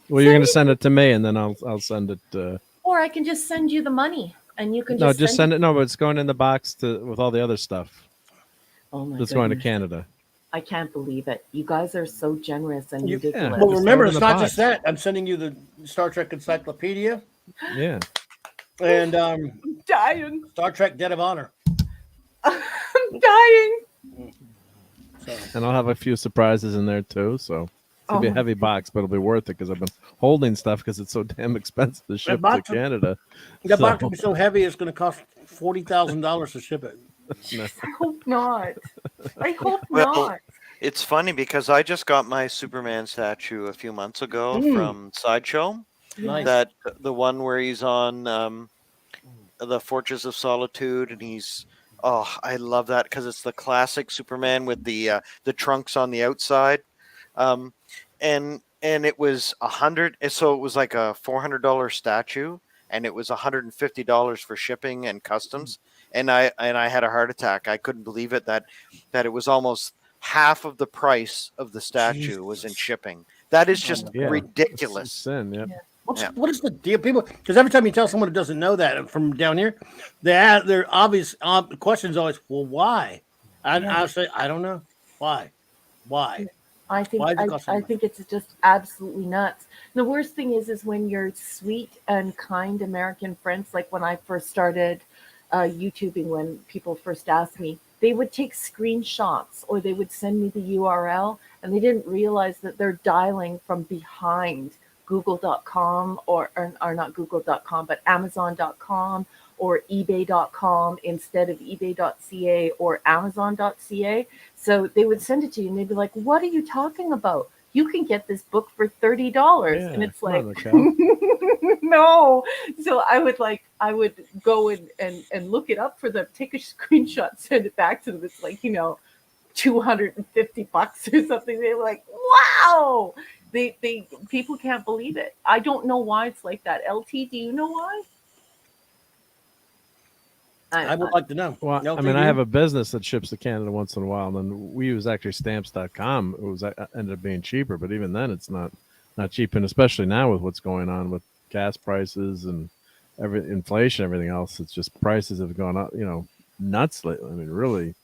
Well, you're gonna send it to me, and then I'll send it. Or I can just send you the money and you can No, just just send it. No, but it's going in the box with all the other stuff. Oh my It's going to goodness. Canada. I can't believe it. You guys are so generous and You- ridiculous. Well, Just remember, throw it in it's the not box. just that. I'm sending you the Star Trek Encyclopedia Yeah. and I'm dying. Star Trek Dead of Honor. I'm dying. So And I'll have a few surprises in there too. So it's gonna be a Oh. heavy box, but it'll be worth it because I've been holding stuff because it's so damn expensive to ship to box- Canada. that box So- will be so heavy it's going to cost $40,000 to ship it. I hope not. I hope Well, not. It's funny because I just got my Superman statue a few months ago from Sideshow. Nice. That the one where he's on the Fortress of Solitude, and he's I love that because it's the classic Superman with the trunks on the outside, and it was $100. So it was like a $400 statue, and it was $150 for shipping and customs. And I had a heart attack. I couldn't believe it that it was almost half of the price of the statue was in shipping. That is just Yeah. ridiculous. Sin, yep. Yeah. What is the deal, people? Because every time you tell someone who doesn't know that from down here, their obvious question is always, "Well, why?" I say, "I don't know why. Why?" I think Why does it cost so I much? think it's just absolutely nuts. The worst thing is when your sweet and kind American friends, like when I first started YouTubing, when people first asked me, they would take screenshots or they would send me the URL, and they didn't realize that they're dialing from behind google.com or not google.com, but amazon.com or ebay.com instead of ebay.ca or amazon.ca. So they would send it to you and they'd be like, what are you talking about? You can get this book for $30. And it's come like, on, Raquel. no. So I would go and look it up for them, take a screenshot, send it back to them. It's like, $250 or something. They're like, wow. They people can't believe it. I don't know why it's like that. LT, do you know why? I would like to know. Well, No, I mean, do I you? have a business that ships to Canada once in a while, and then we use actually stamps.com. It was ended up being cheaper, but even then, it's not cheap, and especially now with what's going on with gas prices and inflation, everything else, it's just prices have gone up, nuts lately. I mean, really,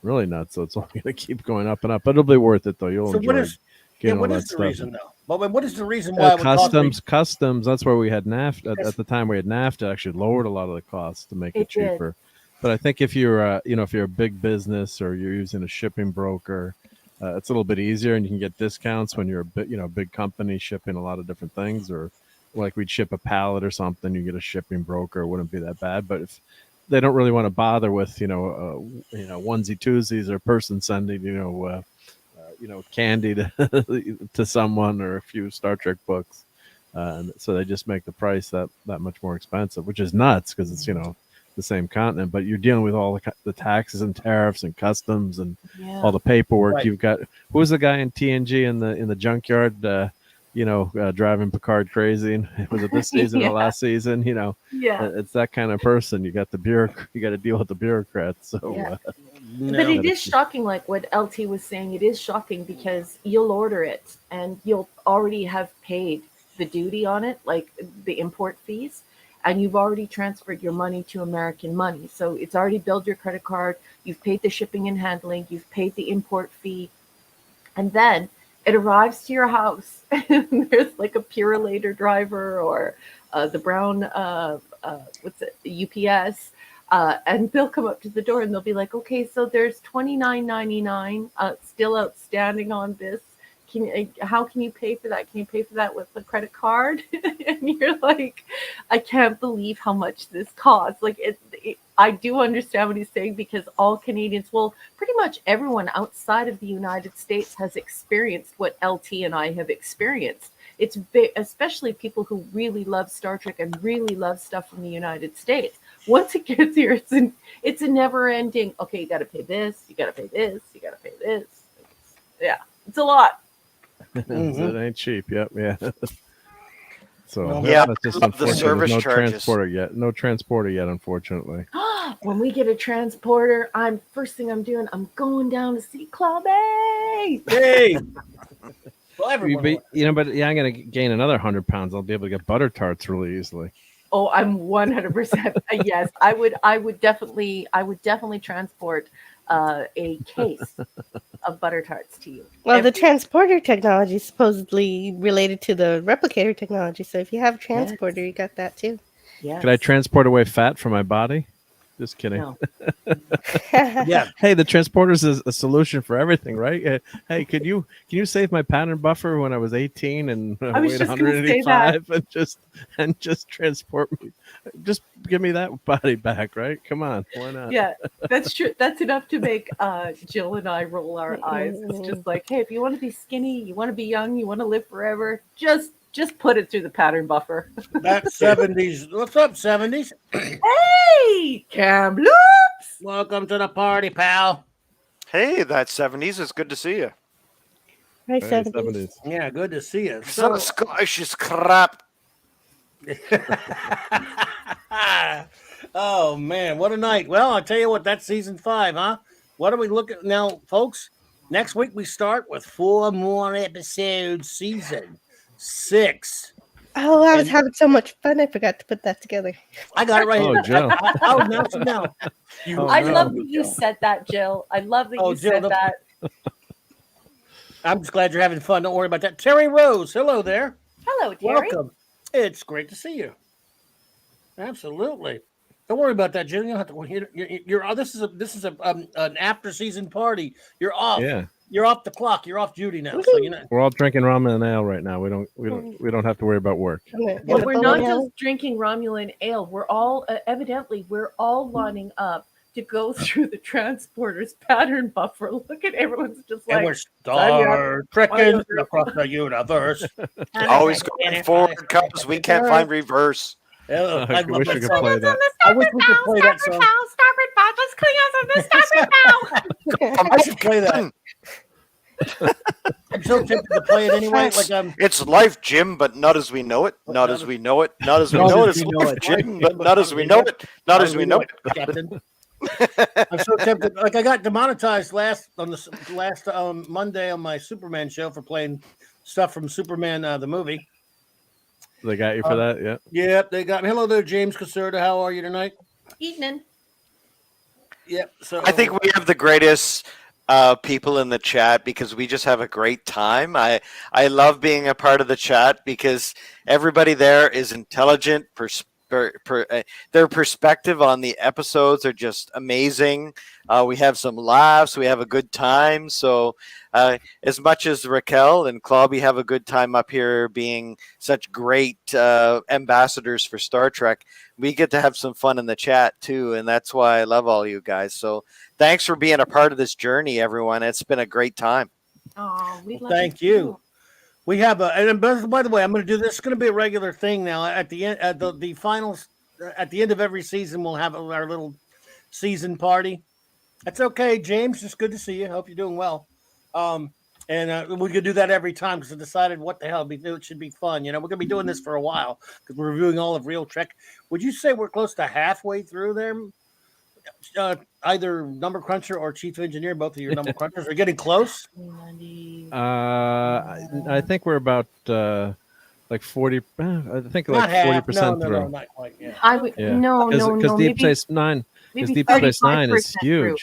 really nuts. So it's only going to keep going up and up, but it'll be worth it though. You'll So enjoy what is getting all what that is the stuff. reason though? But what is the reason why it would cost me- Customs. That's where we had NAFTA at the time. We had NAFTA actually lowered a lot of the costs to make it It did. cheaper. But I think if you're, if you're a big business or you're using a shipping broker, it's a little bit easier, and you can get discounts when you're a big company shipping a lot of different things. Or like we'd ship a pallet or something, you get a shipping broker. It wouldn't be that bad. But if they don't really want to bother with, onesie twosies or person sending, candy to someone or a few Star Trek books. And so they just make the price that much more expensive, which is nuts because it's, the same continent, but you're dealing with all the taxes and tariffs and customs and all the paperwork. Right. You've got, who was the guy in TNG in the junkyard, driving Picard crazy. And was it this season Yeah. or last season? Yeah. It's that kind of person. You got you got to deal with the bureaucrats. So Yeah. No. But it is shocking, like what LT was saying. It is shocking because you'll order it and you'll already have paid the duty on it, like the import fees, and you've already transferred your money to American money. So it's already billed your credit card. You've paid the shipping and handling. You've paid the import fee. And then it arrives to your house and there's like a Purolator driver or the brown, what's it, UPS. And they'll come up to the door and they'll be like, okay, so there's $29.99 still outstanding on this. How can you pay for that? Can you pay for that with a credit card? And you're like, I can't believe how much this costs. Like I do understand what he's saying because all Canadians, well, pretty much everyone outside of the United States has experienced what LT and I have experienced. It's especially people who really love Star Trek and really love stuff from the United States. Once it gets here, it's a never ending. Okay, you got to pay this. You got to pay this. You got to pay this. It's a lot. It ain't cheap. Yep. Yeah. So Well, yeah, that's just I love the unfortunate. service There's no charges. transporter yet. No transporter yet, unfortunately. When we get a transporter, first thing I'm doing, I'm going down to see CLOBBERIN. Hey. Well, everyone. But I'm gonna gain another 100 pounds. I'll be able to get butter tarts really easily. Oh, I'm 100% yes. I would definitely transport a case of butter tarts to you. Well, the transporter technology is supposedly related to the replicator technology. So if you have a transporter, you got that too. Yes. Could I transport away fat from my body? Just kidding. No. Yeah. Hey, the transporter's is a solution for everything, right? Hey, can you save my pattern buffer when I was 18 and I was weighed just gonna say 185 and just transport me? Just give me that body back, right? Come on, why not? Yeah, that's true. That's enough to make Jill and I roll our eyes. It's just like, hey, if you want to be skinny, you want to be young, you want to live forever, just put it through the pattern buffer. That's 70s. What's up, 70s? Hey, Cam Loops! Welcome to the party, pal. Hey, that 70s. It's good to see you. Hi, Hey, 70s. 70s. Yeah, good to see you. So Scottish is crap. Oh man, what a night! Well, I'll tell you what, that's season 5, huh? What are we looking now, folks? Next week we start with 4 more episodes, season 6. Oh, I was having so much fun. I forgot to put that together. I got it right Oh, here. Jill. I'll announce it now. I love that you said that, Jill. I love that you Jill, said that. I'm just glad you're having fun. Don't worry about that. Terry Rose, hello there. Hello, Terry. Welcome. It's great to see you. Absolutely. Don't worry about that, Jill. You don't have to. You're this is an after season party. You're off. Yeah. You're off the clock. You're off duty now. So We're all drinking ramen and ale right now. We don't have to worry about work. Well, we're not just drinking Romulan ale. We're all evidently we're all lining up to go through the transporter's pattern buffer. Look at everyone's just like, and we're Star Trekking across the universe. Always going forward because we can't find reverse. Oh, I wish we could play that. I wish we could play that song. Starboard bow, just clean us on the starboard bow. I should play that. I'm so tempted to play it anyway. Like It's life, Jim, but not as we know it. Not as we know it. Not as we know it. It's life, Jim, but not as we know it. Not as we know it. Captain. I'm so tempted. Like I got demonetized last Monday on my Superman show for playing stuff from Superman the movie. They got you for that, yeah. Yep, they got me. Hello there, James Caserta. How are you tonight? Evening. Yep. So I think we have the greatest people in the chat because we just have a great time. I love being a part of the chat because everybody there is intelligent. Their perspective on the episodes are just amazing. We have some laughs. We have a good time. So as much as Raquel and Clobby have a good time up here being such great ambassadors for Star Trek, we get to have some fun in the chat too. And that's why I love all you guys. So thanks for being a part of this journey, everyone. It's been a great time. Oh, thank you. We have and by the way, I'm going to do this. It's going to be a regular thing now. At the end, at the finals, at the end of every season, we'll have our little season party. That's okay, James. It's good to see you. Hope you're doing well. And And we could do that every time because I decided what the hell it should be fun. We're gonna be doing this for a while because we're reviewing all of Real Trek. Would you say we're close to halfway through there? Either Number Cruncher or Chief Engineer, both of your Number Crunchers are getting close. I think we're about like 40. I think Not like half. 40% No, through. not quite. Yeah. I would no, Because Deep maybe Space Nine, maybe Deep Space Nine 35% is huge. through.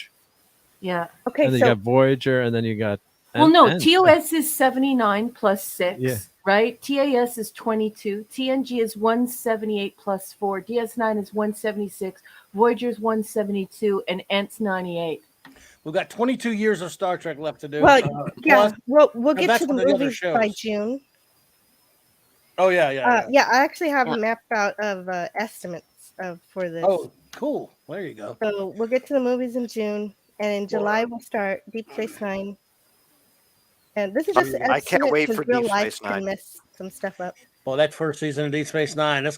Yeah. Okay, And then so you got Voyager, and then you got. Well, no, TOS is 79 plus 6, Yeah. right? TAS is 22. TNG is 178 plus 4. DS9 is 176. Voyager's 172. And ENT's 98. We've got 22 years of Star Trek left to do. well, plus- we'll get that's to the one of the other movies by shows. June. Oh, yeah. Yeah, I actually have a map out of estimates for this. Oh, cool. There you go. So we'll get to the movies in June, and in July we'll start Deep Space Nine. And this is just I can't estimates wait 'cause for real Deep life Space can Nine. mess some stuff up. Well, that first season of Deep Space Nine, it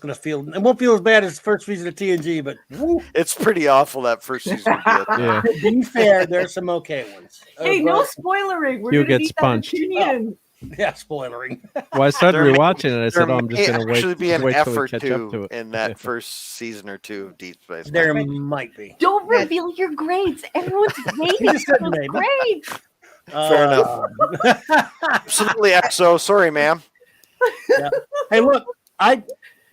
won't feel as bad as the first season of TNG, but woo, It's pretty awful that first season. Yeah. to be fair, there's some okay ones. Hey, no spoilering. We're Hugh going to gets need that punched. opinion. Yeah, spoilering. Well, I started There may- rewatching it. I said, There "Oh, I'm just may going to wait, actually be an wait till we effort catch up to too it." in that first season or two of Deep Space Nine. There might be. Don't reveal your grades. Everyone's waiting just said for maybe. grades. Fair enough. Absolutely, XO. Sorry, ma'am. Yeah. Hey, look, I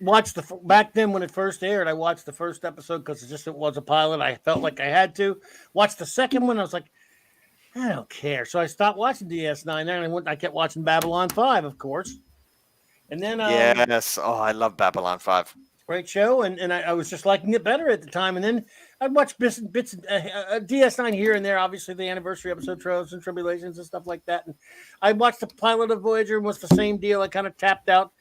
watched back then when it first aired. I watched the first episode because it was a pilot. I felt like I had to watch the second one. I was like, I don't care. So I stopped watching DS9 there, and I kept watching Babylon 5, of course. And then Yes. Oh, I love Babylon 5. great show, and I was just liking it better at the time. And then I'd watch bits DS9 here and there, obviously the anniversary episode, Trials and Tribulations and stuff like that. And I watched the pilot of Voyager and was the same deal. I kind of tapped out,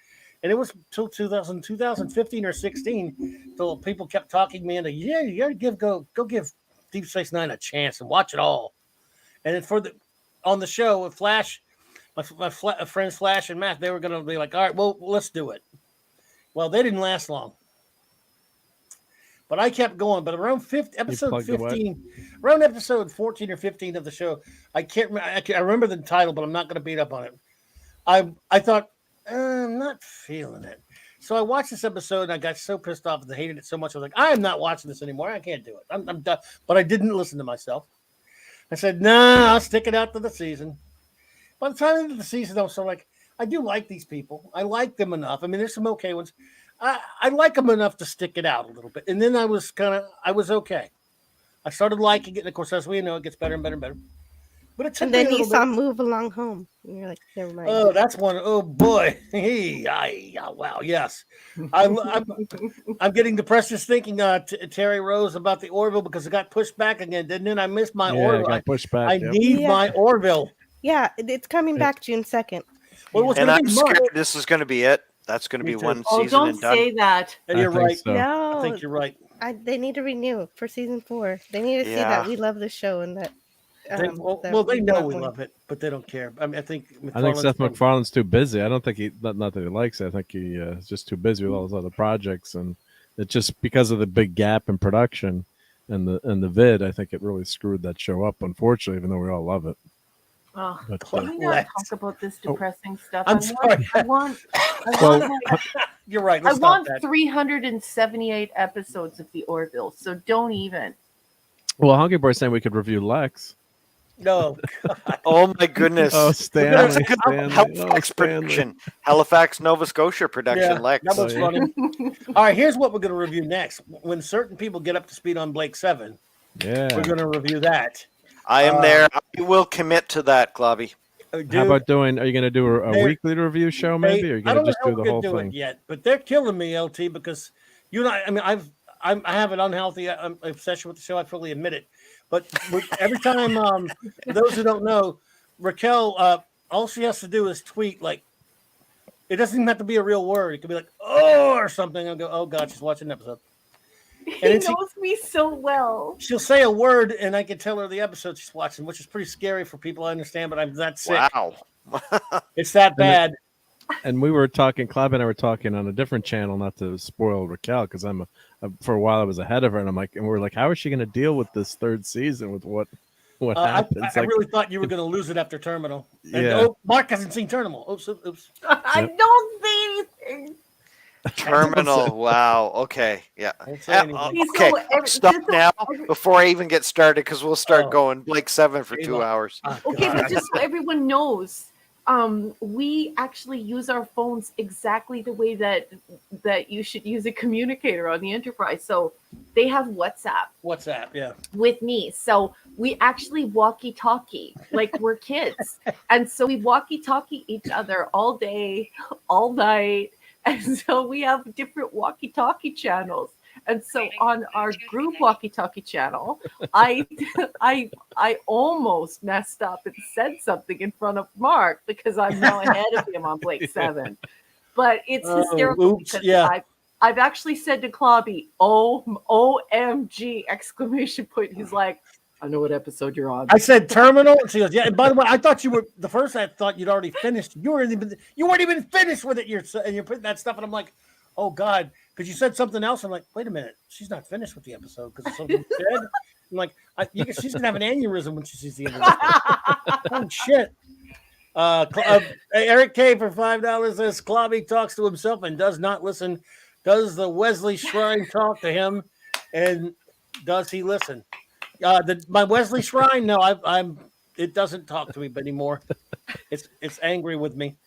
and it was till 2015 or 16 till people kept talking me into, you gotta go give Deep Space Nine a chance and watch it all. And then on the show with Flash, my friends Flash and Matt, they were going to be like, all right, well, let's do it. Well, they didn't last long. But I kept going. But around episode 15, around episode 14 or 15 of the show, I can't remember. I remember the title, but I'm not going to beat up on it. I thought, I'm not feeling it. So I watched this episode, and I got so pissed off and I hated it so much. I was like, I am not watching this anymore. I can't do it. I'm done. But I didn't listen to myself. I said, nah, I'll stick it out to the season. By the time into the season, I was so like, I do like these people. I like them enough. I mean, there's some okay ones. I like them enough to stick it out a little bit. And then I was okay. I started liking it. And of course, as we know, it gets better and better and better. But it took And then me a you little saw bit. Move Along Home. And you're like, never mind. Oh, that's one. Oh boy. Wow. Yes. I'm getting depressed just thinking Terry Rose about the Orville because it got pushed back again, didn't it? I missed my Orville. Got pushed back. I need my Orville. Yeah, it's coming back June 2nd. Well, And I'm scared this is going to be it. That's going to be Me too. one Oh, season don't and done. say that. And you're I think right. so. No, I think you're right. they need to renew for season 4. They need to see that we love the show and that. They know we love it, but they don't care. I mean, I think Seth MacFarlane's too busy. I don't think not that he likes it. I think he is just too busy with all his other projects, and it's just because of the big gap in production and the vid. I think it really screwed that show up. Unfortunately, even though we all love it. Oh, But, can we not talk about this depressing stuff? I'm sorry. I want You're right. I Let's want stop that. 378 episodes of the Orville, so don't even. well, Hungry Boy's saying we could review Lex. No. Oh my goodness! Oh, That's a Stanley. good Stanley. Halifax Oh, Stanley. production. Halifax, Nova Scotia production. Yeah, Lex. that was funny. All right, here's what we're going to review next. When certain people get up to speed on Blake 7, Yeah. we're going to review that. I am there. I will commit to that, Globby. Dude, How about are you going to do a They're- weekly review show maybe, or are you I going don't to know just how do the we're whole gonna do thing? it yet, but they're killing me, LT, because I mean, I have an unhealthy obsession with the show. I fully admit it. But every time, those who don't know, Raquel, all she has to do is tweet like, it doesn't even have to be a real word. It could be like, oh, or something. I'll go, oh God, she's watching an episode. He then knows me so well. She'll say a word, and I can tell her the episode she's watching, which is pretty scary for people. I understand, but I'm that sick. Wow. It's that bad. And we were talking, Club and I were talking on a different channel, not to spoil Raquel, because for a while I was ahead of her, and we were like, how is she going to deal with this third season with what what I happens. Like, really thought you were going to lose it after Terminal. And, Yeah. Mark hasn't seen Terminal. Oops. I Yep. don't say anything. Terminal. Wow. Okay. Yeah. Don't say anything. Okay, Okay. so Stop just so now before I even get started because we'll start Oh. going Blake 7 for Hey, 2 look. hours. Oh, Okay, God. but just so everyone knows, we actually use our phones exactly the way that you should use a communicator on the Enterprise. So they have WhatsApp WhatsApp, yeah. with me. So we actually walkie-talkie like we're kids. And so we walkie-talkie each other all day, all night. And so we have different walkie-talkie channels. And so on our group walkie-talkie channel, I almost messed up and said something in front of Mark because I'm now ahead of him on Blake 7. But it's hysterical because yeah. I've actually said to Clobby, OMG, exclamation point. He's like, I know what episode you're on. I said Terminal. And she goes, yeah. And by the way, I thought you were the first. I thought you'd already finished. You weren't even finished with it. And you're putting that stuff. And I'm like, oh God, because you said something else. I'm like, wait a minute, she's not finished with the episode because something you said. I'm like, she's gonna have an aneurysm when she sees the end of this. Oh shit. Eric K for $5 says Clobby talks to himself and does not listen. Does the Wesley Shrine talk to him? And does he listen? My Wesley Shrine, no, it doesn't talk to me anymore. It's angry with me.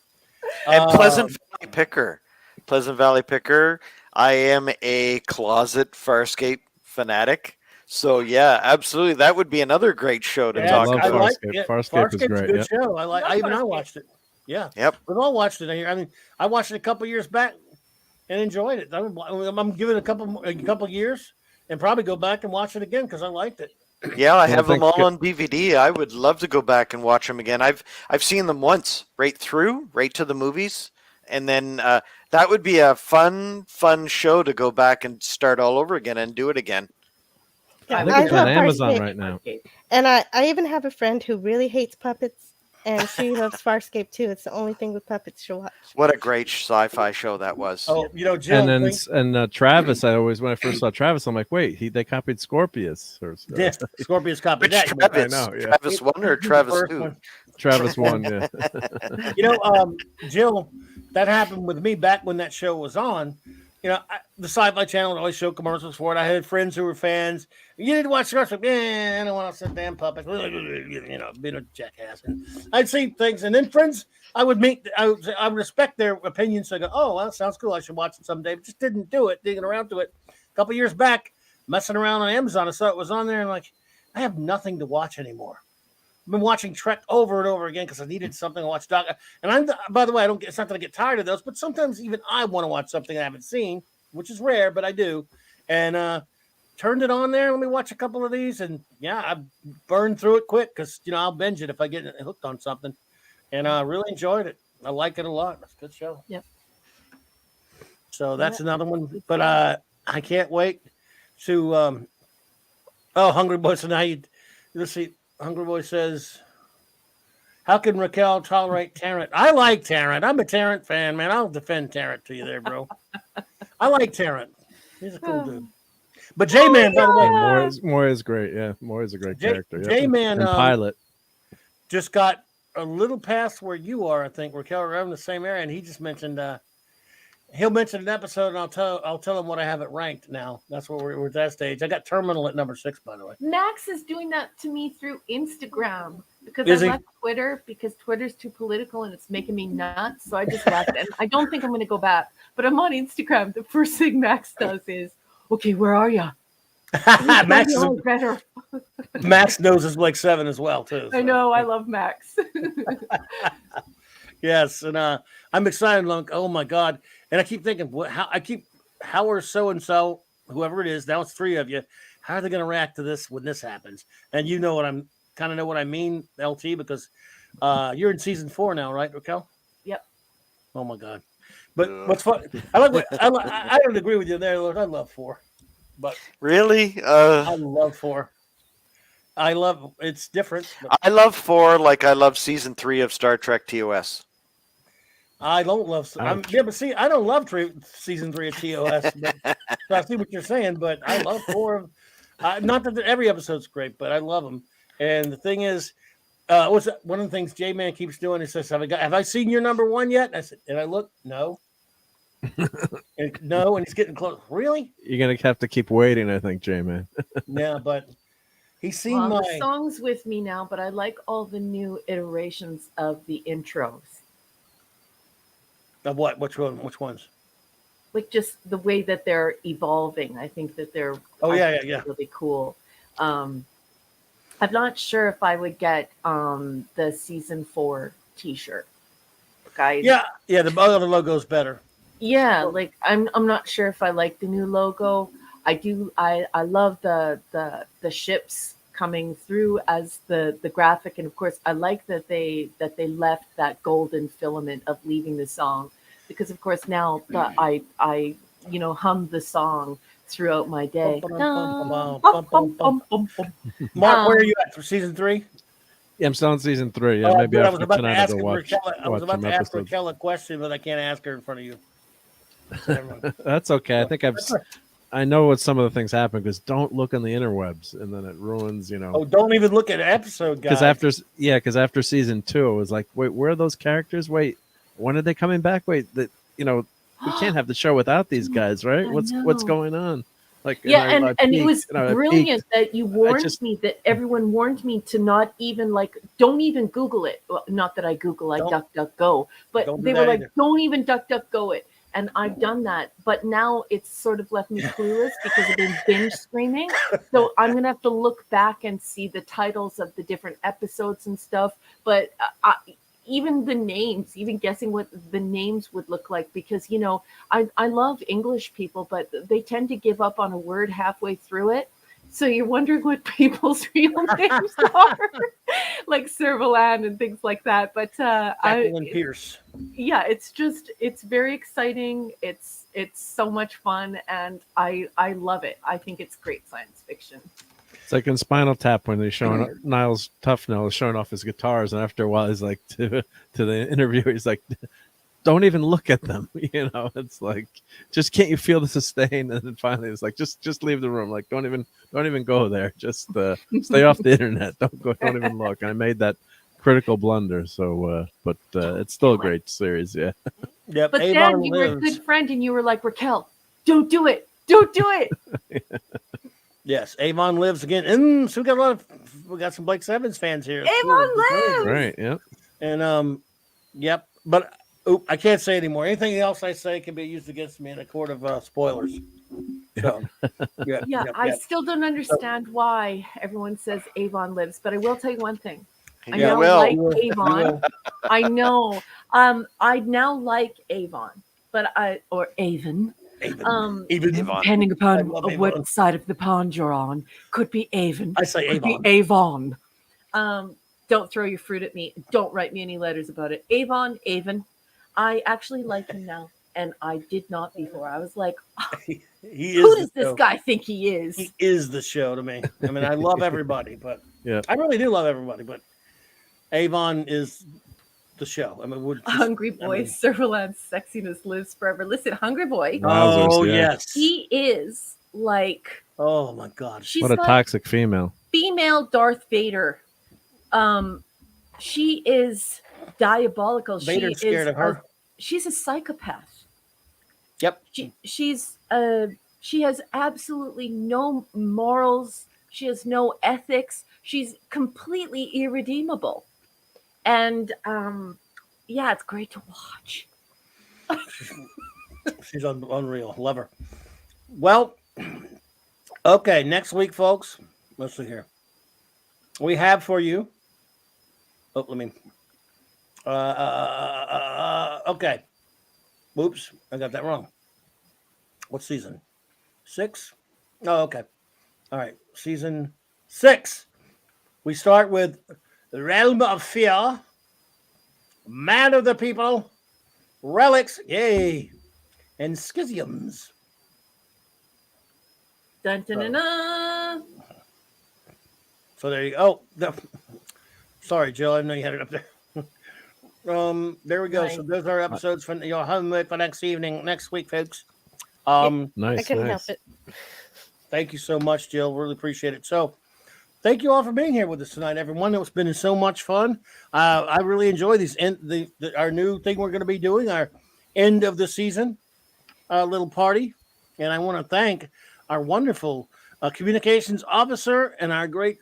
And Pleasant Valley Picker. I am a closet Farscape fanatic. So yeah, absolutely, that would be another great show to talk love about. Farscape. Farscape is Farscape's great. a good Yeah. show. I watched it. Yeah. Yep. We've all watched it here. I mean, I watched it a couple years back and enjoyed it. I'm giving it a couple years and probably go back and watch it again because I liked it. Yeah, I have them all on DVD. I would love to go back and watch them again. I've seen them once, right to the movies, and then that would be a fun show to go back and start all over again and do it again. I think it's love on Amazon Farscape. right now. And I even have a friend who really hates puppets, and she loves Farscape too. It's the only thing with puppets she'll watch. What a great sci-fi show that was. Oh, Jill. And then Travis, when I first saw Travis, I'm like, wait, they copied Scorpius. Yeah, Scorpius copied Which that. Travis? I know, yeah. Travis 1 or Travis 2? Travis won, yeah. Jill, that happened with me back when that show was on. The Sci-Fi Channel would always show commercials for it. I had friends who were fans. You need to watch Star Trek. I don't want to see damn puppets. Being a jackass. And I'd see things, and then friends I would meet. I would respect their opinions. So I go, oh, well, that sounds cool. I should watch it someday. But just didn't do it. Digging around to it. A couple years back, messing around on Amazon, I saw it was on there, and I'm like, I have nothing to watch anymore. I've been watching Trek over and over again because I needed something to watch. And by the way, it's not that I get tired of those, but sometimes even I want to watch something I haven't seen, which is rare, but I do. And turned it on there. Let me watch a couple of these, and yeah, I burned through it quick because I'll binge it if I get hooked on something. And I really enjoyed it. I like it a lot. It's a good show. Yep. So that's another one. But I can't wait to. Hungry Boy. So now let's see. Hungry Boy says, how can Raquel tolerate Tarrant? I like Tarrant. I'm a Tarrant fan, man. I'll defend Tarrant to you there, bro. I like Tarrant. He's a cool dude. But J-Man, by the way. Moore is great. Yeah, Moore is a great character. J-Man and Pilot just got a little past where you are, I think. Raquel, we're in the same area, and he just mentioned he'll mention an episode, and I'll tell him what I have it ranked now. That's where we're at that stage. I got Terminal at number 6, by the way. Max is doing that to me through Instagram because Is I he? left Twitter because Twitter's too political and it's making me nuts. So I just left and I don't think I'm going to go back. But I'm on Instagram. The first thing Max does is, okay, where are you? Max knows his Blake 7 as well, too. So. I know. I love Max. Yes, and I'm excited. Like, oh my God! And I keep thinking, how are so and so, whoever it is, now it's 3 of you. How are they going to react to this when this happens? And you know what I mean, LT, because you're in season 4 now, right, Raquel? Yep. Oh my God! But what's fun? I don't agree with you there, Lord. I love 4, but really, I love 4. It's different. I love 4 like I love season 3 of Star Trek TOS. I don't love. But see, I don't love season 3 of TOS. But, so I see what you're saying, but I love 4. Not that every episode's great, but I love them. And the thing is, what's that? One of the things J-Man keeps doing is says, have I seen your number one yet? And I said, and I look, no. And no, and he's getting close. Really? You're gonna have to keep waiting, I think, J-Man. Yeah, but he's seen Well, my the song's with me now, but I like all the new iterations of the intros. of what? Which one? Which ones? Like just the way that they're evolving. I think that they're Oh I yeah, think yeah, yeah. they're really cool. I'm not sure if I would get the season 4 T-shirt, guys. Yeah, yeah. The other logo's better. Yeah, like I'm not sure if I like the new logo. I do. I love the ships coming through as the graphic, and of course I like that they left that golden filament of leaving the song, because of course now that I hum the song throughout my day. Mark, where are you at for season 3? Yeah, I'm still on season 3. Yeah, Oh, maybe good. I was after about to tonight I'll ask go Raquel. I was watch about some to ask episodes. Raquel a question, but I can't ask her in front of you. So never mind. That's okay. I think That's right. I know what some of the things happen, because don't look in the interwebs, and then it ruins, Oh, don't even look at an episode, guys. Because after season 2, it was like, wait, where are those characters? Wait, when are they coming back? Wait, we can't have the show without these guys, right? I What's know. going on? Like, Yeah, and I and it peeked, was I brilliant peeked. that you warned me, that everyone warned me to not even don't even Google it. Well, not that I Google, I Don't- DuckDuckGo, but don't do they were that like, either. don't even DuckDuckGo it. And I've done that, but now it's sort of left me clueless because I've been binge streaming. So I'm gonna have to look back and see the titles of the different episodes and stuff. But even the names, even guessing what the names would look like, because I love English people, but they tend to give up on a word halfway through it. So you're wondering what people's real names are, like Servalan and things like that. But Jacqueline Pierce. yeah, it's very exciting. It's so much fun, and I love it. I think it's great science fiction. It's like in Spinal Tap when they're showing Niles Tufnell is showing off his guitars, and after a while he's like to the interviewer, he's like, don't even look at them. It's like, just can't you feel the sustain? And then finally it's like, just leave the room. Like, don't even go there. Just stay off the internet. Don't even look. And I made that critical blunder. So, but it's still a great series. Yeah. Yep. But Avon then you were a lives. good friend, and you were like, Raquel, don't do it. Don't do it. Yes, Avon lives again. So we got some Blake Sevens fans here. Avon lives. Right. Yeah. And yep. But I can't say anymore. Anything else I say can be used against me in a court of spoilers. So, Yeah, I still don't understand why everyone says Avon lives, but I will tell you one thing. I Yeah, now will. like You will. Avon. I know. I now like Avon, or Avon. Even Avon. Depending I upon love Avon. what side of the pond you're on, could be Avon. I say Could be Avon. Avon. Don't throw your fruit at me. Don't write me any letters about it. Avon. I actually like him now, and I did not before. I was like, He who is does the this show. guy think he is? He is the show to me. I mean, I love everybody, but Yeah. I really do love everybody. But Avon is the show. I mean, Hungry Boy, Servalan's sexiness lives forever. Listen, Hungry Boy, Wowzers, Oh yeah. yes. he is like, Oh my God. she's What a like toxic female. female Darth Vader. She is diabolical. Vader's scared of her. She's a psychopath. Yep. She has absolutely no morals. She has no ethics. She's completely irredeemable. And yeah, it's great to watch. She's unreal. Love her. Well, okay. Next week, folks. Let's see here. We have for you. Oh, let me. Okay. Oops, I got that wrong. What season? 6? Oh, okay. All right. Season 6. We start with the Realm of Fear, Man of the People, Relics, yay, and Schisms. Dun, dun, dun, dun. So there you go. Oh, sorry, Jill. I didn't know you had it up there. There we go. Nice. So those are episodes for your homework for next week, folks. Nice. I couldn't nice. help it. Thank you so much, Jill. Really appreciate it. So, thank you all for being here with us tonight, everyone. It's been so much fun. I really enjoy these. Our new thing we're going to be doing, our end of the season little party. And I want to thank our wonderful communications officer and our great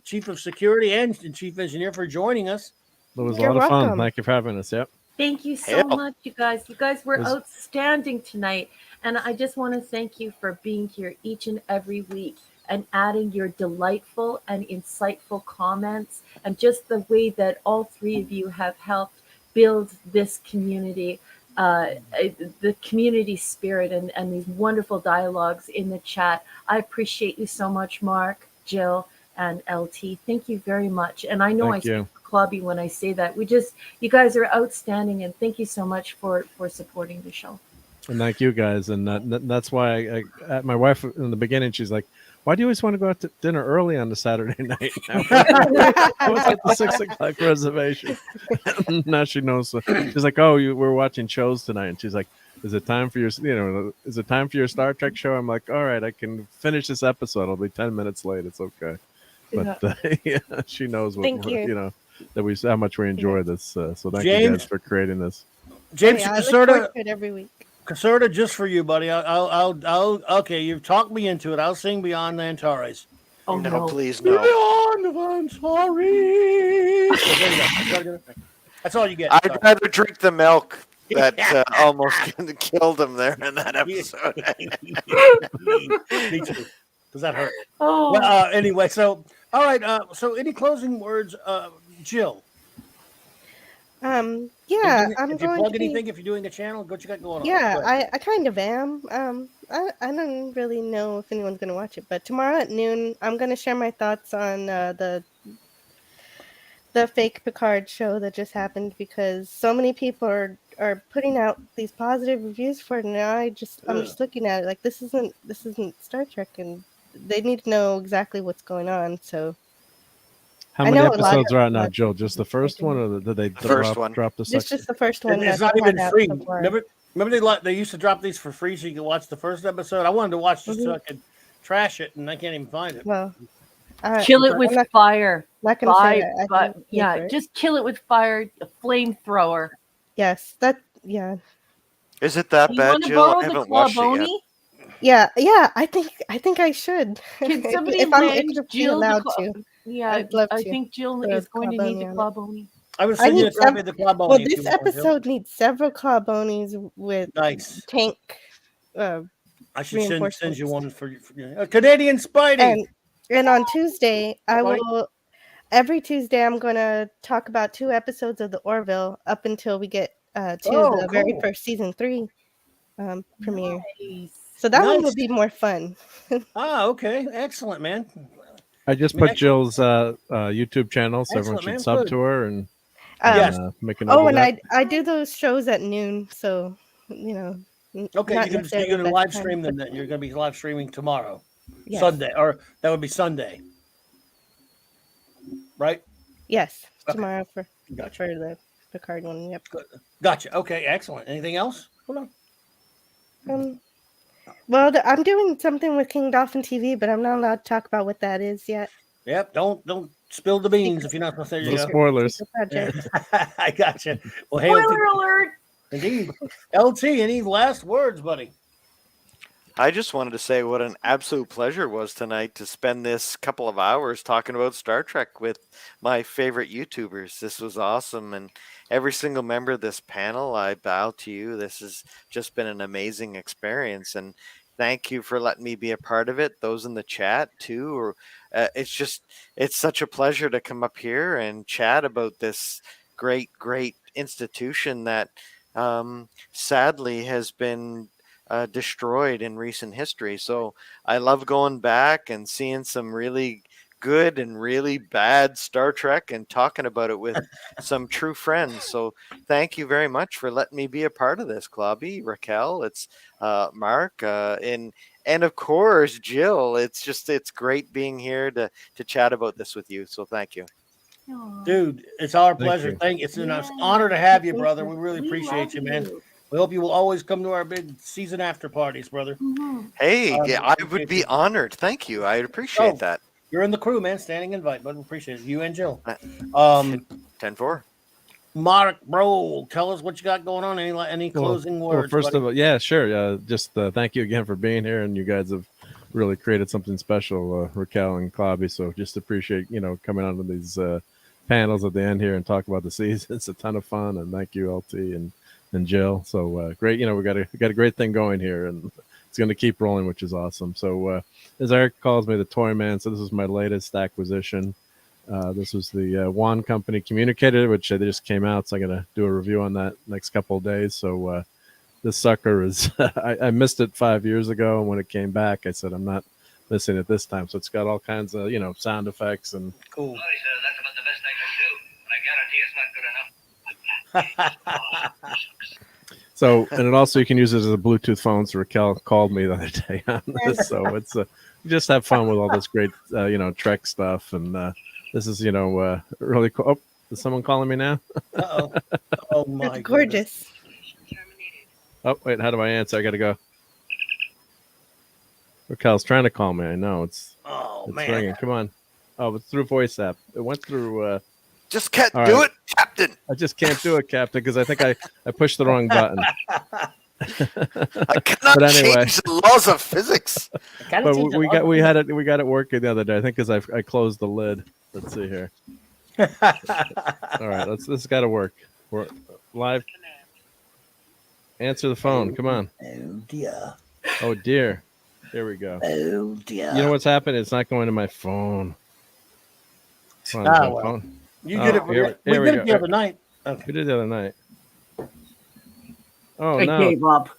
chief of security and chief engineer for joining us. It was a You're lot of fun. welcome. Thank you for having us. Yep. Thank you so Hell. much, you guys. You guys were Was- outstanding tonight. And I just want to thank you for being here each and every week and adding your delightful and insightful comments and just the way that all three of you have helped build this community, the community spirit and these wonderful dialogues in the chat. I appreciate you so much, Mark, Jill, and LT. Thank you very much. And I know Thank I you. Clubby when I say that. You guys are outstanding, and thank you so much for supporting the show. And thank you guys. And that's why my wife in the beginning, she's like, why do you always want to go out to dinner early on the Saturday night? I was at the 6 o'clock reservation. Now she knows. She's like, oh, we're watching shows tonight. And she's like, is it time for your Star Trek show? I'm like, all right, I can finish this episode. I'll be 10 minutes late. It's okay. But yeah, she knows Thank you. That how much we enjoy this. So thank you James? guys for creating this. James I look forward Caserta, to it every week. Caserta, just for you, buddy. I'll okay. You've talked me into it. I'll sing Beyond the Antares. Oh no, no, please, no. Beyond the Antares. So there you go. That's all you get. I'd Sorry. rather drink the milk that almost killed him there in that episode. Me too. Does that hurt? oh, Well, anyway, so all right. So any closing words, Jill? Yeah, I'm if you going plug to be, anything, if you're doing a channel, what you got going on? yeah, Go ahead. I kind of am. I don't really know if anyone's gonna watch it, but tomorrow at noon, I'm gonna share my thoughts on the fake Picard show that just happened because so many people are putting out these positive reviews for it, and I'm just looking at it like this isn't Star Trek, and they need to know exactly what's going on. So How I many know a lot episodes are out now, of- Jill? Just the first one, or did they First one. drop the this is second? just the first one. It's that not they even had out free. so far. Remember they used to drop these for free so you could watch the first episode. I wanted to watch this so I could trash it, and I can't even find it. Well, kill it with I'm not- fire. not gonna say that. I But didn't yeah, look for it. just kill it with fire. A flamethrower. Yes, that yeah. Is it that You bad, want to Jill? I borrow the haven't watched it yet. Claboni? Yeah. I think I should. Can somebody if I'm lend if Jill allowed the to. Yeah, I'd love I to think Jill throw is going to need the Claboni on Claboni. I would I send you a need copy of the Club Well, this episode needs several Clabonis with Nice. tank I should send you reinforcements. one for a Canadian Spidey. and on Tuesday I Right. will every Tuesday I'm gonna talk about 2 episodes of the Orville up until we get to Oh, the very cool. first season 3 premiere. Nice. So that one Nice. will be more fun. Okay, excellent, man. I just I mean, put Jill's YouTube channel, so everyone Excellent, should man. sub Good. to her and Yes. make a note Oh, of and that. I do those shows at noon, so Okay, not you're going necessarily to the best live time. stream them. Then you're going to be live streaming tomorrow, Yes. Sunday, or that would be Sunday, right? Yes, Okay. tomorrow for Gotcha. the Picard one. Yep. Gotcha. Okay, excellent. Anything else? Hold on. Well, I'm doing something with King Dolphin TV, but I'm not allowed to talk about what that is yet. Yep. Don't spill the beans if you're not supposed to. There No you go. spoilers. Secret project. I gotcha. Well, hey, Spoiler alert! indeed. LT, any last words, buddy? I just wanted to say what an absolute pleasure it was tonight to spend this couple of hours talking about Star Trek with my favorite YouTubers. This was awesome. And every single member of this panel, I bow to you. This has just been an amazing experience. And thank you for letting me be a part of it. Those in the chat, too. Or it's such a pleasure to come up here and chat about this great institution that sadly has been destroyed in recent history. So I love going back and seeing some really good and really bad Star Trek and talking about it with some true friends. So thank you very much for letting me be a part of this, Clobby, Raquel, it's Mark, and of course Jill. It's great being here to chat about this with you. So thank you. Aw. Dude, it's our Thank pleasure. you. It's an Yeah. honor to have you, Thank brother. you. We really We appreciate love you, man. you. We hope you will always come to our big season after parties, brother. Mhm. Hey, Um, yeah, I would appreciate be you. honored. Thank you. I appreciate Oh. that. You're in the crew, man. Standing invite, but appreciate it. You and Jill. Uh, 10-4. Mark, bro, tell us what you got going on. Any closing words? Well, first buddy? of all, yeah, sure. Just thank you again for being here, and you guys have really created something special, Raquel and Clobby. So just appreciate coming on to these panels at the end here and talk about the season. It's a ton of fun, and thank you, LT and Jill. So great. We got a great thing going here, and it's going to keep rolling, which is awesome. So as Eric calls me, the Toy Man. So this is my latest acquisition. This was the Wand Company Communicator, which they just came out. So I'm going to do a review on that next couple of days. So this sucker is, I missed it 5 years ago. And when it came back, I said, I'm not missing it this time. So it's got all kinds of, sound effects and Cool. Sorry, sir, that's about the best I can do, but I guarantee it's not good enough. so, and it also, you can use it as a Bluetooth phone. So Raquel called me the other day on this. So it's, just have fun with all this great, Trek stuff. And this is, really cool. Oh, is someone calling me now? Uh-oh. Oh, my It's gorgeous. Oh, wait, how do I answer? I got to go. Raquel's trying to call me. I know it's man. ringing. Come on. Oh, it's through voice app. It went through. Just can't All do right. it, Captain. I just can't do it, Captain, because I think I pushed the wrong button. I cannot But anyway. change the laws of physics. But we got it working the other day. I think because I closed the lid. Let's see here. All right, this has got to work. We're live. Answer the phone. Come on. Oh, dear. Oh dear. There we go. Oh, dear. You know what's happened? It's not going to my phone. Come on, Ah, my well. phone. You Oh, did it. here We we did go. it the other night. Okay. We did the other night. Oh I no, gave up.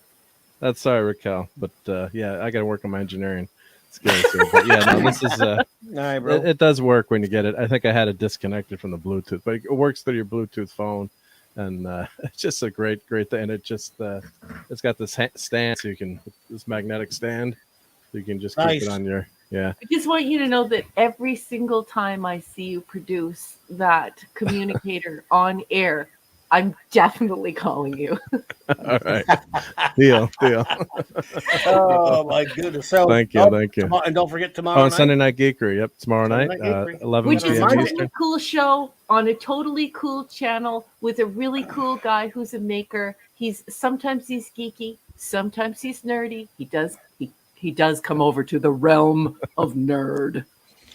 that's sorry, Raquel. But yeah, I got to work on my engineering skills here. But yeah, no, this is All right, bro. it does work when you get it. I think I had it disconnected from the Bluetooth, but it works through your Bluetooth phone, and it's just a great thing. And it just it's got this stand, so you can this magnetic stand, so you can just keep Nice. it on your I just want you to know that every single time I see you produce that communicator on air, I'm definitely calling you. All right, deal. Oh, my goodness. So, Thank you. And don't forget tomorrow Oh, night. Sunday Night Geekery. Yep, tomorrow Sunday night, Night Geekery. 11 Which is a p.m. Remind me. really Eastern. cool show on a totally cool channel with a really cool guy who's a maker. Sometimes he's geeky, sometimes he's nerdy. He does come over to the realm of nerd.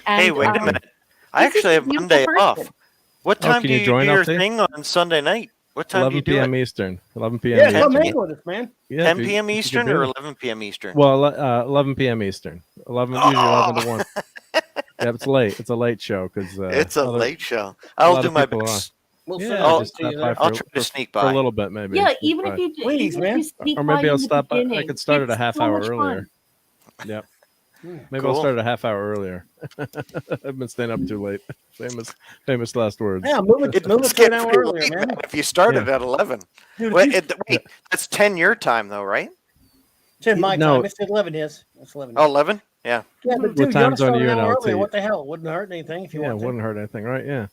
And, Hey, wait a minute. I this is actually a have beautiful Monday off. person. What time can do you you join do your up there? thing on Sunday night? What time do 11 you do p.m. it? Eastern. 11 p.m. Yeah, Eastern. come 10 hang with us, man. Yeah, 10 if you- p.m. if you Eastern could do or it. 11 p.m. Eastern? Well, 11 p.m. Eastern. 11 usually 11 to 1. Yeah, it's late. It's a late show because It's a late show. a I'll lot do of my people are best. We'll Yeah, send I'll- it just to you stop by there. I'll for, try to sneak for a by. little bit, maybe. Yeah, Sneak even by. if you Please, even if man. you sneak Or by maybe I'll in the stop by. I beginning, could start at a it's half so hour much earlier. fun. Yep. Maybe Cool. I'll start a half hour earlier. I've been staying up too late. Famous last words. Yeah, move It it to does an get hour pretty earlier, late, man. man, if you started at 11. Dude, Wait, if you, wait, that's 10 your time, though, right? it's in my No. time. It's 11 his. It's 11. Oh, 11? Yeah. Yeah, but What dude, you time ought to zone start are you an in, hour LT? earlier. What the hell? Wouldn't hurt anything if you Yeah, it want to. wouldn't hurt anything, right? Yeah.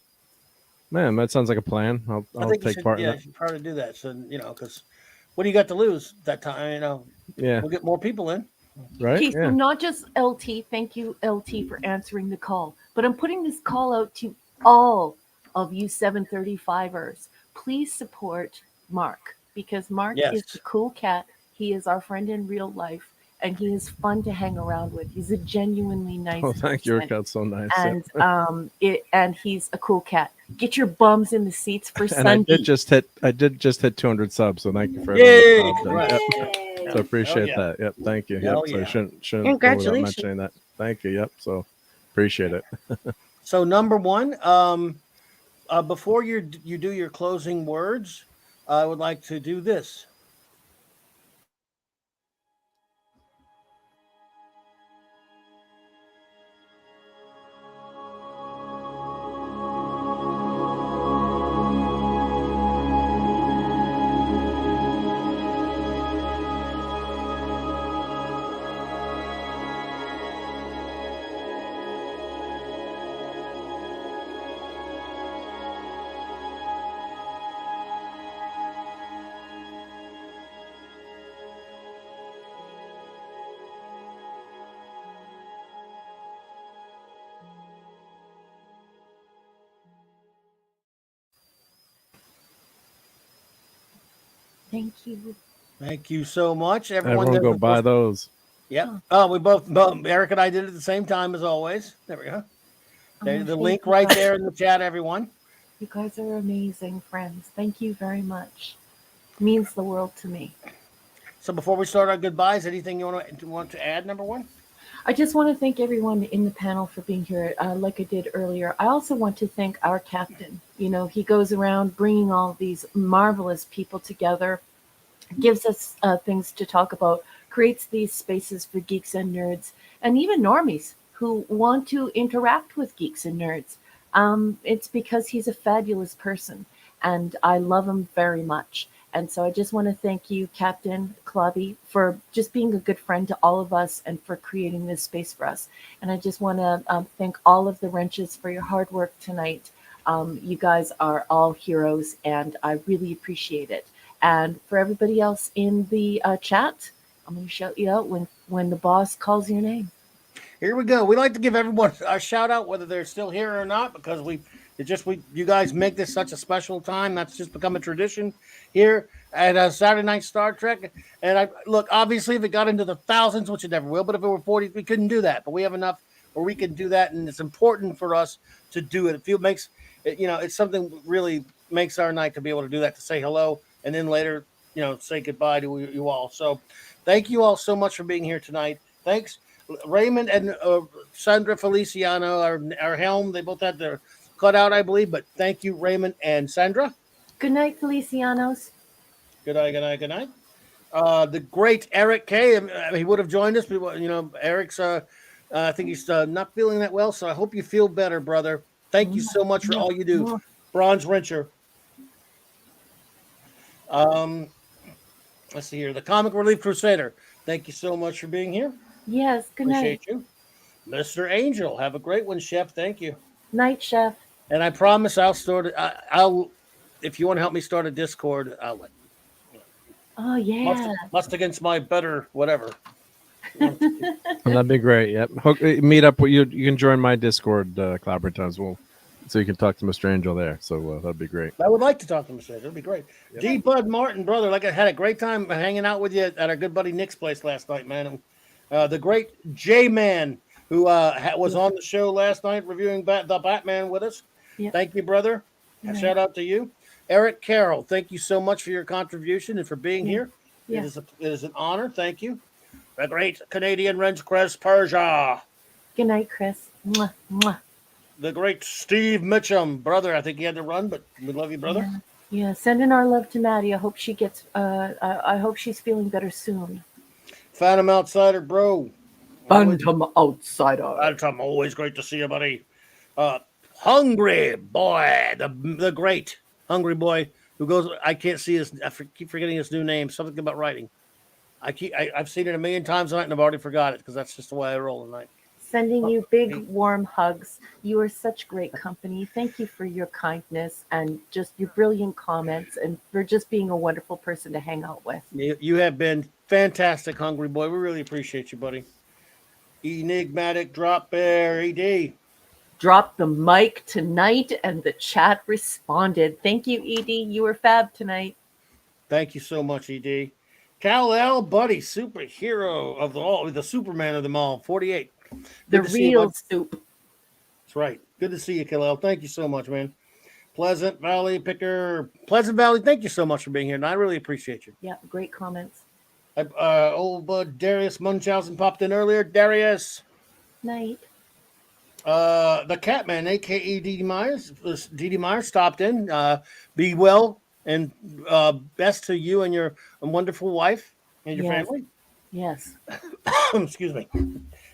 Man, that sounds like a plan. I'll I think you take should, part yeah, in you that. should probably do that. So, because what do you got to lose that time? Yeah, We'll get more people in. right? Okay, so Yeah. not just LT, thank you, LT, for answering the call, but I'm putting this call out to all of you 735ers. Please support Mark because Mark Yes. is a cool cat. He is our friend in real life, and he is fun to hang around with. He's a genuinely nice Oh, thank you. person. Raquel. So nice. Yeah. And he's a cool cat. Get your bums in the seats for And I Sunday. did just hit 200 subs, so thank you for Yay! everyone. Congrats. Yep. So appreciate yeah. that. Yep, thank you. Yep. Hell So I yeah. shouldn't go without Congratulations. mentioning that. Thank you. Yep. So appreciate it. So, number one, before you do your closing words, I would like to do this. Thank you. Thank you so much, Everyone there, go of buy course. those. Yep. Oh. Oh, we both Eric and I did it at the same time as always. There we go. There's the Thank link you right guys. there in the chat, everyone. You guys are amazing friends. Thank you very much. Means the world to me. So before we start our goodbyes, anything you want to add? Number one. I just want to thank everyone in the panel for being here, like I did earlier. I also want to thank our captain. You know, he goes around bringing all these marvelous people together, gives us things to talk about, creates these spaces for geeks and nerds, and even normies who want to interact with geeks and nerds. It's because he's a fabulous person, and I love him very much. And so I just want to thank you, Captain Clobby, for just being a good friend to all of us and for creating this space for us. And I just want to thank all of the wrenches for your hard work tonight. You guys are all heroes, and I really appreciate it. And for everybody else in the chat, I'm going to shout you out when the boss calls your name. Here we go. We like to give everyone a shout out, whether they're still here or not, because you guys make this such a special time. That's just become a tradition here at Saturday Night Star Trek. And look, obviously, if it got into the thousands, which it never will, but if it were 40, we couldn't do that. But we have enough where we can do that, and it's important for us to do it. It's something that really makes our night to be able to do that, to say hello, and then later, say goodbye to you all. So, thank you all so much for being here tonight. Thanks. Raymond and Sandra Feliciano, our helm, they both had their cutout, I believe. But thank you, Raymond and Sandra. Good night, Felicianos. Good night, good night, good night. The great Eric K. He would have joined us, but Eric's. I think he's not feeling that well, so I hope you feel better, brother. Thank you so much for all you do, Bronze Wrencher. Let's see here. The Comic Relief Crusader. Thank you so much for being here. Yes, good night. Appreciate you. Mr. Angel, have a great one, Chef. Thank you. Night, Chef. And I promise I'll start it. I'll if you want to help me start a Discord, I'll let you. Oh, yeah. Must against my better whatever. That'd be great. Yep. Meet up with you. You can join my Discord, Clobbering Times. So you can talk to Mr. Angel there. So that'd be great. I would like to talk to Mr. Angel. It'd be great. Yep. D. Bud Martin, brother. Like I had a great time hanging out with you at our good buddy Nick's place last night, man. The great J-Man, who was on the show last night reviewing the Batman with us. Yep. Thank you, brother. Right. Shout out to you. Eric Carroll, thank you so much for your contribution and for being here. Yeah. It is an honor. Thank you. The great Canadian Wrench Chris Persia. Good night, Chris. Mwah, mwah. The great Steve Mitchum, brother. I think he had to run, but we love you, brother. Yeah. Sending our love to Maddie. I hope she gets. I hope she's feeling better soon. Phantom Outsider, bro. Phantom Outsider. Phantom, always great to see you, buddy. Hungry Boy, the great Hungry Boy who goes. I can't see his. Keep forgetting his new name. Something about writing. I've seen it a million times tonight and I've already forgot it because that's just the way I roll tonight. Sending you big warm hugs. You are such great company. Thank you for your kindness and just your brilliant comments and for just being a wonderful person to hang out with. You have been fantastic, Hungry Boy. We really appreciate you, buddy. Enigmatic Drop Bear, ED. Dropped the mic tonight and the chat responded. Thank you, ED. You were fab tonight. Thank you so much, ED. Kal-El, buddy, superhero of the Superman of them all, 48. The real soup. That's right. Good to see you, Kal-El. Thank you so much, man. Pleasant Valley Picker. Pleasant Valley, thank you so much for being here, and I really appreciate you. Yeah, great comments. Old bud Darius Munchausen popped in earlier. Darius. Night. The Catman, a.k.a. Dee Myers, stopped in. Be well, and best to you and your wonderful wife and your family. Yes. Excuse me.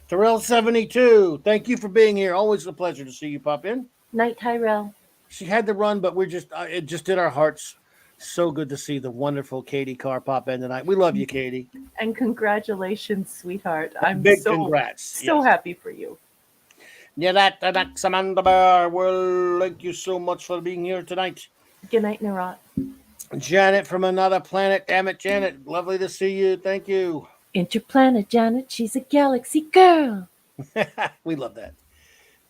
Terrell 72, thank you for being here. Always a pleasure to see you pop in. Night, Tyrell. She had to run, but it just did our hearts so good to see the wonderful Katie Carr pop in tonight. We love you, Katie. And congratulations, sweetheart. I'm Big so congrats. So happy for you. Yeah, that's Amanda Bear. Well, thank you so much for being here tonight. Good night, Narat. Janet from another planet. Damn it, Janet. Lovely to see you. Thank you. Interplanet Janet. She's a galaxy girl. We love that.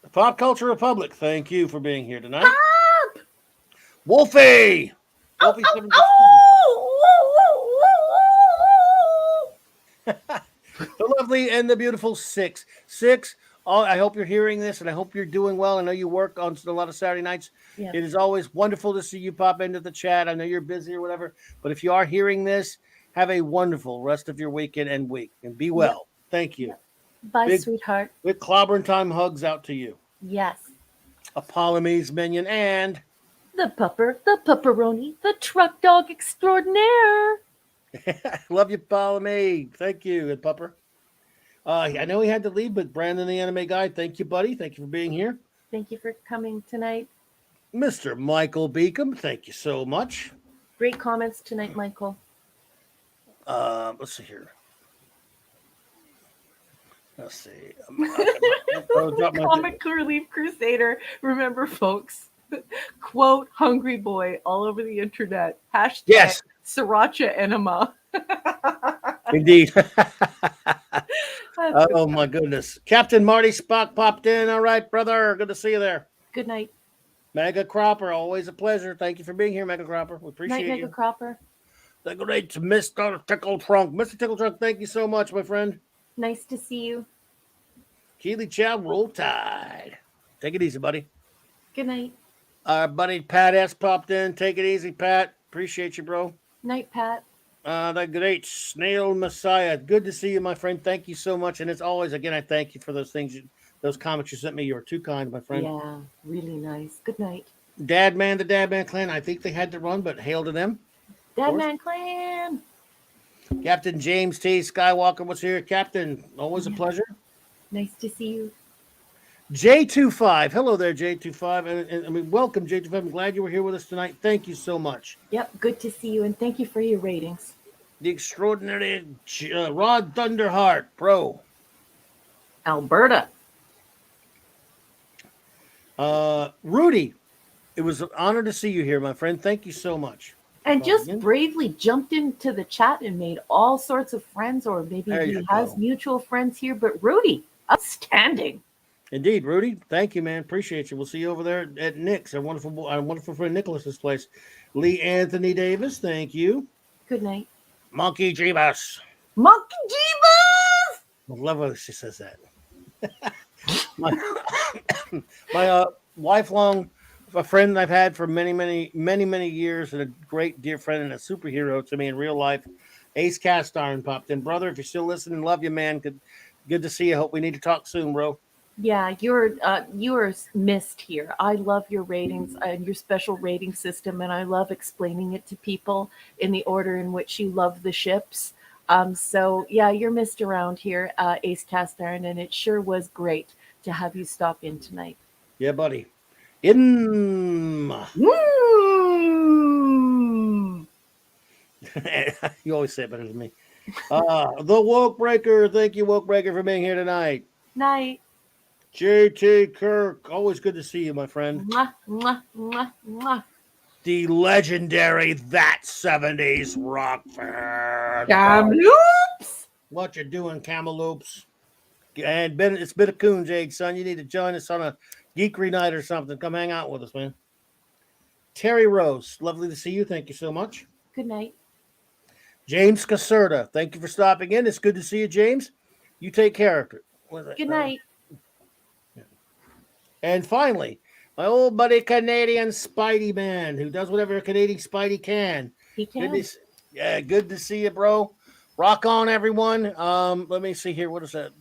The Pop Culture Republic. Thank you for being here tonight. Pop! Wolfie. Wolfie 7. lovely and the beautiful Six. Six, I hope you're hearing this, and I hope you're doing well. I know you work on a lot of Saturday nights. Yeah. It is always wonderful to see you pop into the chat. I know you're busy or whatever, but if you are hearing this, have a wonderful rest of your weekend and week, and be well. Thank you. Bye, Big- sweetheart. Big clobbering time hugs out to you. Yes. A Polymese minion and The pupper, the pepperoni, the truck dog extraordinaire. love you, Polymese. Thank you, and Pupper. I know he had to leave, but Brandon, the anime guy, thank you, buddy. Thank you for being here. Thank you for coming tonight. Mr. Michael Beacom, thank you so much. Great comments tonight, Michael. Let's see here. Let's see. Comic Relief Crusader. Remember, folks, quote, hungry boy all over the internet. Hashtag Yes. Sriracha enema. Indeed. That's Oh, my goodness. Captain Marty Spock popped in. All right, brother. Good to see you there. good night. Mega Cropper, always a pleasure. Thank you for being here, Mega Cropper. We appreciate Night, Mega you. Cropper. The great Mr. Tickle Trunk. Mr. Tickle Trunk, thank you so much, my friend. Nice to see you. Keely Chow, roll tide. Take it easy, buddy. Good night. Our buddy Pat S popped in. Take it easy, Pat. Appreciate you, bro. Night, Pat. The great Snail Messiah. Good to see you, my friend. Thank you so much. And as always, again, I thank you for those things, those comments you sent me. You were too kind, my friend. Yeah, really nice. Good night. Dadman, the Dadman clan. I think they had to run, but hail to them. Deadman Clan. Captain James T. Skywalker was here. Captain, always a pleasure. Nice to see you. J25. Hello there, J25. And I mean, welcome, J25. I'm glad you were here with us tonight. Thank you so much. Yep, good to see you, and thank you for your ratings. The extraordinary Rod Thunderheart, bro. Alberta. Rudy, it was an honor to see you here, my friend. Thank you so much. And just Again? bravely jumped into the chat and made all sorts of friends, or maybe There he you has go. mutual friends here. But Rudy, outstanding. Indeed, Rudy. Thank you, man. Appreciate you. We'll see you over there at Nick's, our wonderful friend Nicholas's place. Lee Anthony Davis, thank you. Good night. Monkey Jeebus. Monkey Jeebus! I love how she says that. my lifelong a friend I've had for many years, and a great dear friend and a superhero to me in real life. Ace Cast Iron popped in. Brother, if you're still listening, love you, man. Good to see you. Hope we need to talk soon, bro. Yeah, you're missed here. I love your ratings and your special rating system, and I love explaining it to people in the order in which you love the ships. So yeah, you're missed around here, Ace Cast Iron, and it sure was great to have you stop in tonight. Yeah, buddy. You always say it better than me. The Woke Breaker. Thank you, Woke Breaker, for being here tonight. Night. JT Kirk. Always good to see you, my friend. Mwah, mwah, mwah, mwah. The legendary That 70s Rock fan. Kamloops. What you doing, Cameloops? And Ben, it's been a coon's egg, son. You need to join us on a geekery night or something. Come hang out with us, man. Terry Rose, lovely to see you. Thank you so much. Good night. James Caserta, thank you for stopping in. It's good to see you, James. You take care of it. Good night. And finally, my old buddy Canadian Spidey Man, who does whatever a Canadian Spidey can. He can. Good to see you, bro. Rock on, everyone. Let me see here. What is that?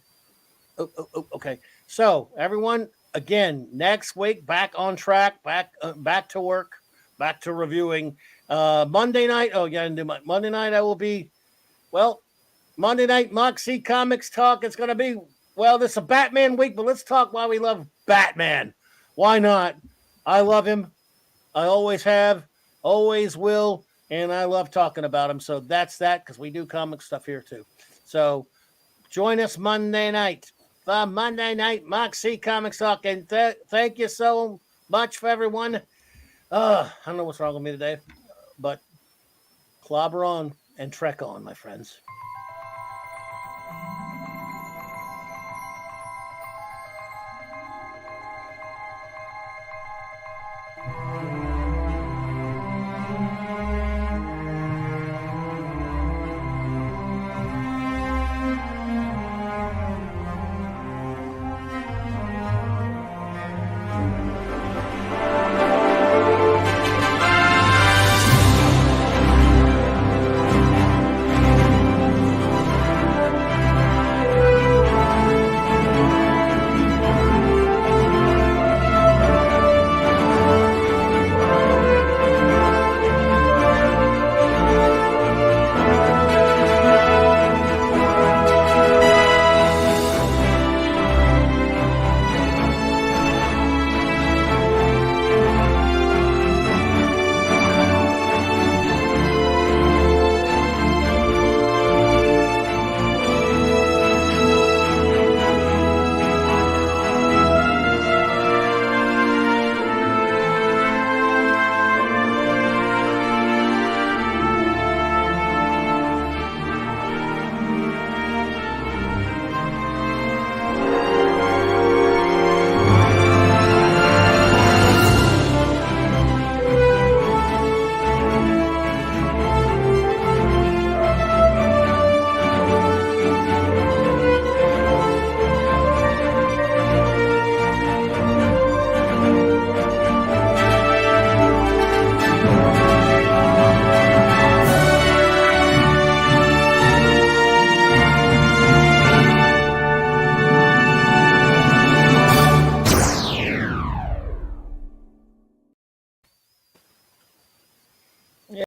Okay. So, everyone, again, next week, back on track, back to work, back to reviewing. Monday night. Oh, yeah, Monday night. I will be. Well, Monday night Moxie Comics talk. It's going to be. Well, this is a Batman week, but let's talk why we love Batman. Why not? I love him. I always have, always will, and I love talking about him. So that's that, because we do comic stuff here too. So join us Monday night. The Monday night Moxie Comics talk, and thank you so much for everyone. I don't know what's wrong with me today, but clobber on and trek on, my friends.